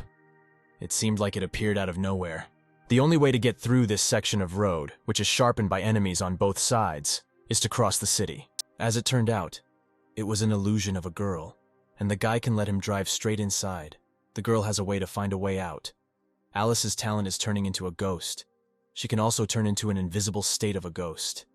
It seemed like it appeared out of nowhere. The only way to get through this section of road, which is sharpened by enemies on both sides, is to cross the city. As it turned out, it was an illusion of a girl, and the guy can let him drive straight inside. The girl has a way to find a way out. Alice's talent is turning into a ghost. She can also turn into an invisible state of a ghost.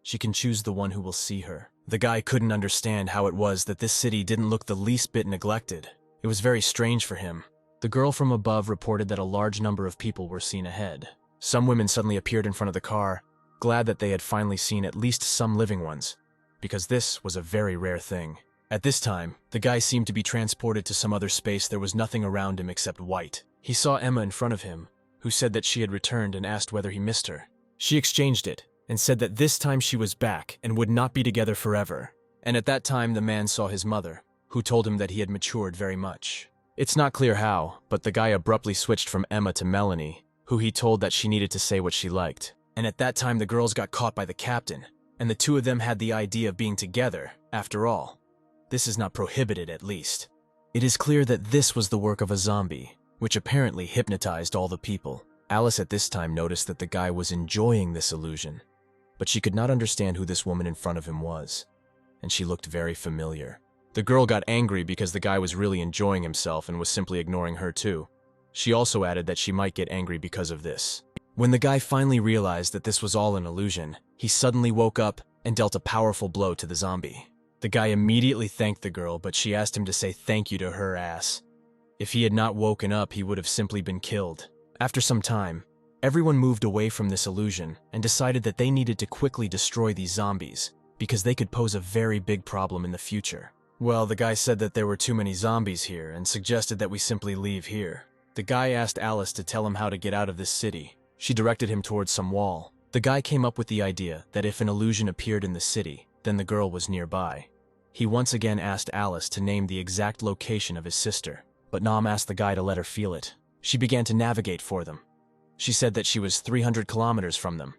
She can choose the one who will see her. The guy couldn't understand how it was that this city didn't look the least bit neglected. It was very strange for him. The girl from above reported that a large number of people were seen ahead. Some women suddenly appeared in front of the car, glad that they had finally seen at least some living ones, because this was a very rare thing. At this time, the guy seemed to be transported to some other space. There was nothing around him except white. He saw Emma in front of him, who said that she had returned and asked whether he missed her. She exchanged it, and said that this time she was back and would not be together forever. And at that time the man saw his mother, who told him that he had matured very much. It's not clear how, but the guy abruptly switched from Emma to Melanie, who he told that she needed to say what she liked. And at that time the girls got caught by the captain, and the two of them had the idea of being together, after all. This is not prohibited, at least. It is clear that this was the work of a zombie, which apparently hypnotized all the people. Alice at this time noticed that the guy was enjoying this illusion, but she could not understand who this woman in front of him was, and she looked very familiar. The girl got angry because the guy was really enjoying himself and was simply ignoring her too. She also added that she might get angry because of this. When the guy finally realized that this was all an illusion, he suddenly woke up and dealt a powerful blow to the zombie. The guy immediately thanked the girl, but she asked him to say thank you to her ass, If he had not woken up, he would have simply been killed. After some time, everyone moved away from this illusion and decided that they needed to quickly destroy these zombies because they could pose a very big problem in the future. Well, the guy said that there were too many zombies here and suggested that we simply leave here. The guy asked Alice to tell him how to get out of this city. She directed him towards some wall. The guy came up with the idea that if an illusion appeared in the city, then the girl was nearby. He once again asked Alice to name the exact location of his sister, but Nam asked the guy to let her feel it. She began to navigate for them. She said that she was 300 kilometers from them.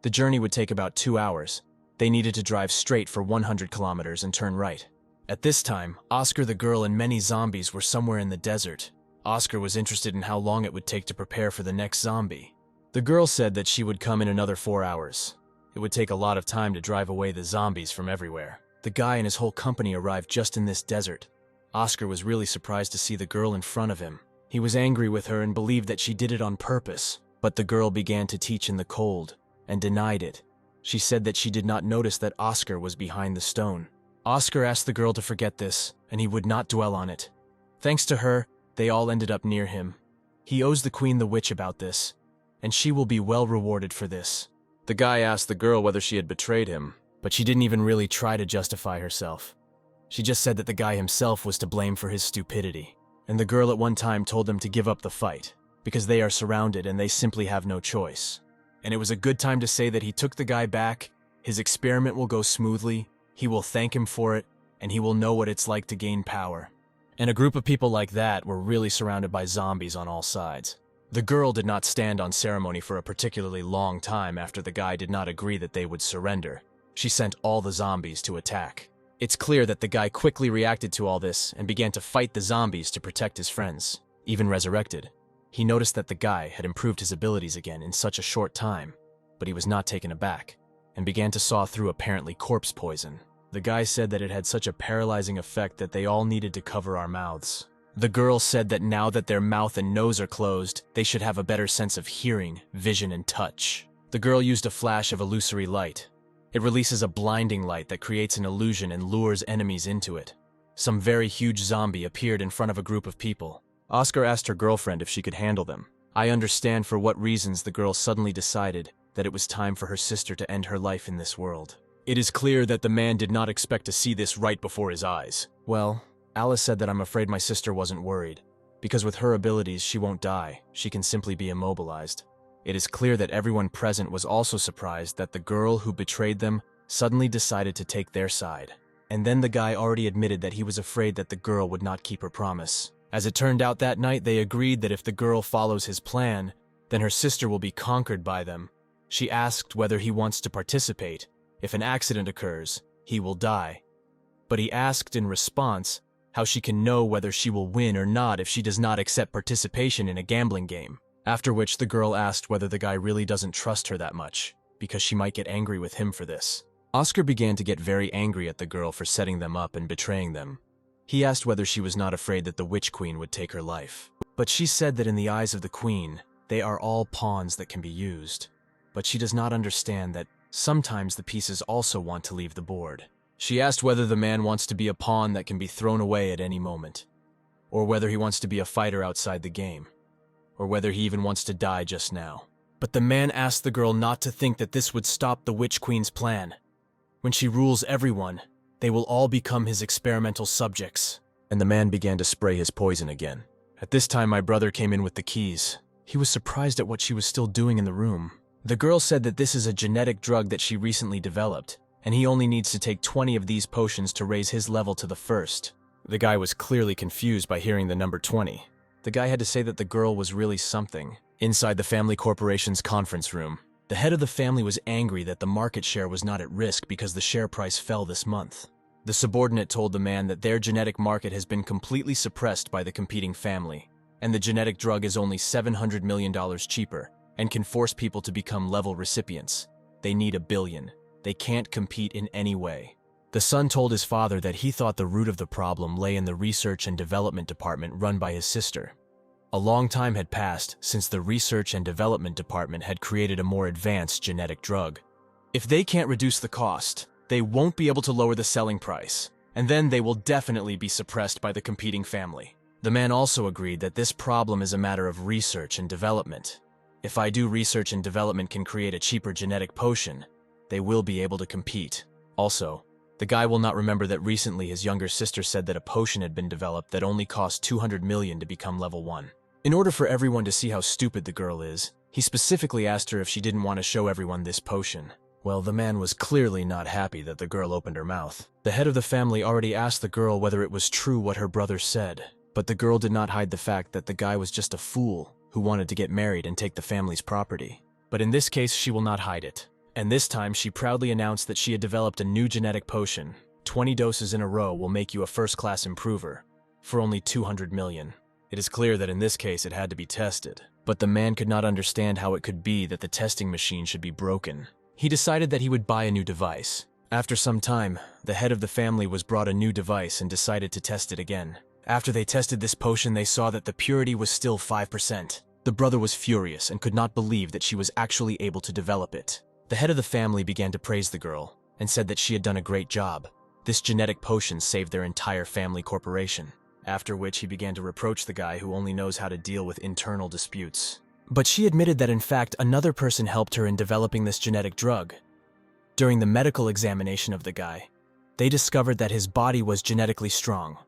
The journey would take about 2 hours. They needed to drive straight for 100 kilometers and turn right. At this time, Oscar the girl and many zombies were somewhere in the desert. Oscar was interested in how long it would take to prepare for the next zombie. The girl said that she would come in another 4 hours. It would take a lot of time to drive away the zombies from everywhere. The guy and his whole company arrived just in this desert. Oscar was really surprised to see the girl in front of him. He was angry with her and believed that she did it on purpose. But the girl began to teach in the cold and denied it. She said that she did not notice that Oscar was behind the stone. Oscar asked the girl to forget this, and he would not dwell on it. Thanks to her, they all ended up near him. He owes the queen the witch about this, and she will be well rewarded for this. The guy asked the girl whether she had betrayed him, but she didn't even really try to justify herself. She just said that the guy himself was to blame for his stupidity, and the girl at one time told them to give up the fight, because they are surrounded and they simply have no choice. And it was a good time to say that he took the guy back, his experiment will go smoothly, he will thank him for it, and he will know what it's like to gain power. And a group of people like that were really surrounded by zombies on all sides. The girl did not stand on ceremony for a particularly long time after the guy did not agree that they would surrender. She sent all the zombies to attack. It's clear that the guy quickly reacted to all this and began to fight the zombies to protect his friends, even resurrected. He noticed that the guy had improved his abilities again in such a short time, but he was not taken aback, and began to saw through apparently corpse poison. The guy said that it had such a paralyzing effect that they all needed to cover our mouths. The girl said that now that their mouth and nose are closed, they should have a better sense of hearing, vision, and touch. The girl used a flash of illusory light. It releases a blinding light that creates an illusion and lures enemies into it. Some very huge zombie appeared in front of a group of people. Oscar asked her girlfriend if she could handle them. I understand for what reasons the girl suddenly decided that it was time for her sister to end her life in this world. It is clear that the man did not expect to see this right before his eyes. Well, Alice said that I'm afraid my sister wasn't worried, because with her abilities she won't die, she can simply be immobilized. It is clear that everyone present was also surprised that the girl who betrayed them suddenly decided to take their side. And then the guy already admitted that he was afraid that the girl would not keep her promise. As it turned out that night, they agreed that if the girl follows his plan, then her sister will be conquered by them. She asked whether he wants to participate. If an accident occurs, he will die. But he asked in response how she can know whether she will win or not if she does not accept participation in a gambling game. After which the girl asked whether the guy really doesn't trust her that much, because she might get angry with him for this. Oscar began to get very angry at the girl for setting them up and betraying them. He asked whether she was not afraid that the Witch Queen would take her life. But she said that in the eyes of the Queen, they are all pawns that can be used. But she does not understand that sometimes the pieces also want to leave the board. She asked whether the man wants to be a pawn that can be thrown away at any moment, or whether he wants to be a fighter outside the game, or whether he even wants to die just now. But the man asked the girl not to think that this would stop the Witch Queen's plan. When she rules everyone, they will all become his experimental subjects. And the man began to spray his poison again. At this time, my brother came in with the keys. He was surprised at what she was still doing in the room. The girl said that this is a genetic drug that she recently developed, and he only needs to take 20 of these potions to raise his level to the first. The guy was clearly confused by hearing the number 20. The guy had to say that the girl was really something. Inside the family corporation's conference room, the head of the family was angry that the market share was not at risk because the share price fell this month. The subordinate told the man that their genetic market has been completely suppressed by the competing family, and the genetic drug is only $700 million cheaper and can force people to become level recipients. They need $1 billion. They can't compete in any way. The son told his father that he thought the root of the problem lay in the research and development department run by his sister. A long time had passed since the research and development department had created a more advanced genetic drug. If they can't reduce the cost, they won't be able to lower the selling price, and then they will definitely be suppressed by the competing family. The man also agreed that this problem is a matter of research and development. If I do research and development can create a cheaper genetic potion, they will be able to compete. Also, the guy will not remember that recently his younger sister said that a potion had been developed that only cost 200 million to become level 1. In order for everyone to see how stupid the girl is, he specifically asked her if she didn't want to show everyone this potion. Well, the man was clearly not happy that the girl opened her mouth. The head of the family already asked the girl whether it was true what her brother said, but the girl did not hide the fact that the guy was just a fool who wanted to get married and take the family's property. But in this case, she will not hide it. And this time, she proudly announced that she had developed a new genetic potion. 20 doses in a row will make you a first-class improver, for only 200 million. It is clear that in this case it had to be tested, but the man could not understand how it could be that the testing machine should be broken. He decided that he would buy a new device. After some time, the head of the family was brought a new device and decided to test it again. After they tested this potion, they saw that the purity was still 5%. The brother was furious and could not believe that she was actually able to develop it. The head of the family began to praise the girl and said that she had done a great job. This genetic potion saved their entire family corporation. After which he began to reproach the guy who only knows how to deal with internal disputes. But she admitted that in fact another person helped her in developing this genetic drug. During the medical examination of the guy, they discovered that his body was genetically strong,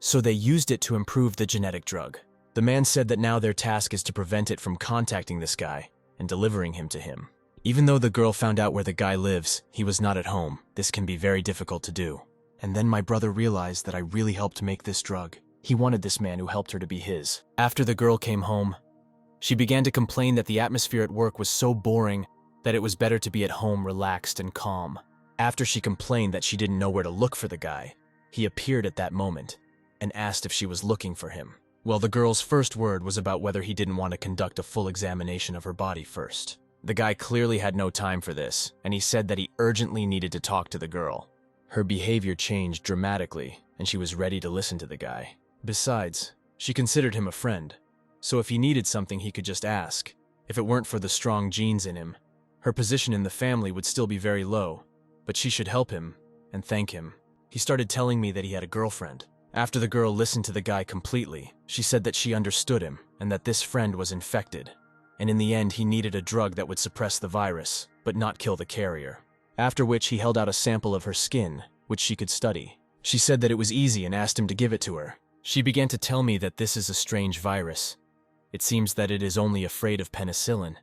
so they used it to improve the genetic drug. The man said that now their task is to prevent it from contacting this guy and delivering him to him. Even though the girl found out where the guy lives, he was not at home. This can be very difficult to do. And then my brother realized that I really helped make this drug. He wanted this man who helped her to be his. After the girl came home, she began to complain that the atmosphere at work was so boring that it was better to be at home relaxed and calm. After she complained that she didn't know where to look for the guy, he appeared at that moment and asked if she was looking for him. Well, the girl's first word was about whether he didn't want to conduct a full examination of her body first. The guy clearly had no time for this, and he said that he urgently needed to talk to the girl. Her behavior changed dramatically, and she was ready to listen to the guy. Besides, she considered him a friend, so if he needed something he could just ask. If it weren't for the strong genes in him, her position in the family would still be very low, but she should help him and thank him. He started telling me that he had a girlfriend. After the girl listened to the guy completely, she said that she understood him and that this friend was infected. And in the end, he needed a drug that would suppress the virus, but not kill the carrier. After which he held out a sample of her skin, which she could study. She said that it was easy and asked him to give it to her. She began to tell me that this is a strange virus. It seems that it is only afraid of penicillin.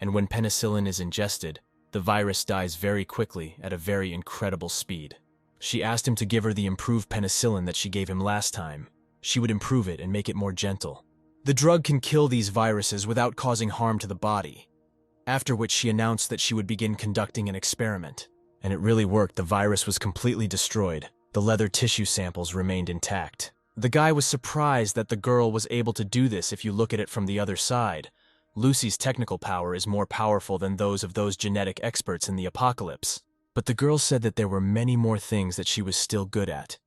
And when penicillin is ingested, the virus dies very quickly at a very incredible speed. She asked him to give her the improved penicillin that she gave him last time. She would improve it and make it more gentle. The drug can kill these viruses without causing harm to the body. After which she announced that she would begin conducting an experiment. And it really worked. The virus was completely destroyed. The leather tissue samples remained intact. The guy was surprised that the girl was able to do this if you look at it from the other side. Lucy's technical power is more powerful than those of those genetic experts in the apocalypse. But the girl said that there were many more things that she was still good at,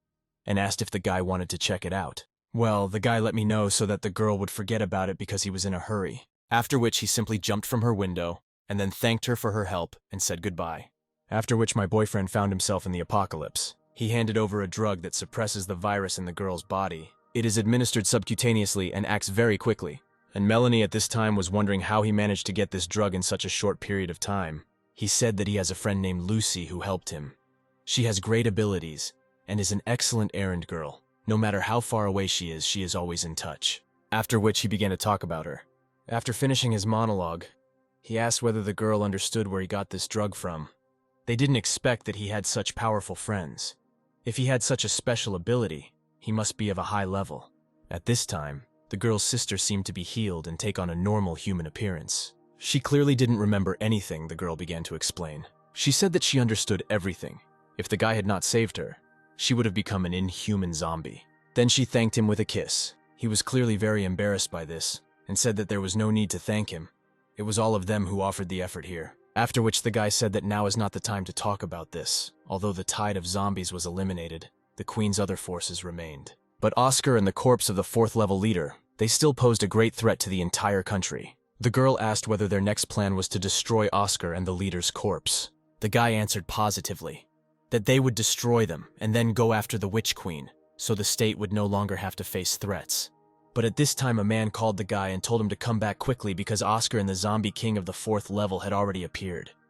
and asked if the guy wanted to check it out. Well, the guy let me know so that the girl would forget about it because he was in a hurry. After which he simply jumped from her window, and then thanked her for her help and said goodbye. After which my boyfriend found himself in the apocalypse. He handed over a drug that suppresses the virus in the girl's body. It is administered subcutaneously and acts very quickly. And Melanie at this time was wondering how he managed to get this drug in such a short period of time. He said that he has a friend named Lucy who helped him. She has great abilities and is an excellent errand girl. No matter how far away she is always in touch. After which he began to talk about her. After finishing his monologue, he asked whether the girl understood where he got this drug from. They didn't expect that he had such powerful friends. If he had such a special ability, he must be of a high level. At this time, the girl's sister seemed to be healed and take on a normal human appearance. She clearly didn't remember anything, the girl began to explain. She said that she understood everything. If the guy had not saved her, she would have become an inhuman zombie. Then she thanked him with a kiss. He was clearly very embarrassed by this, and said that there was no need to thank him. It was all of them who offered the effort here. After which the guy said that now is not the time to talk about this. Although the tide of zombies was eliminated, the Queen's other forces remained. But Oscar and the corpse of the 4th level leader, they still posed a great threat to the entire country. The girl asked whether their next plan was to destroy Oscar and the leader's corpse. The guy answered positively that they would destroy them and then go after the Witch Queen. so the state would no longer have to face threats. But at this time, a man called the guy and told him to come back quickly because Oscar and the zombie king of the 4th level had already appeared.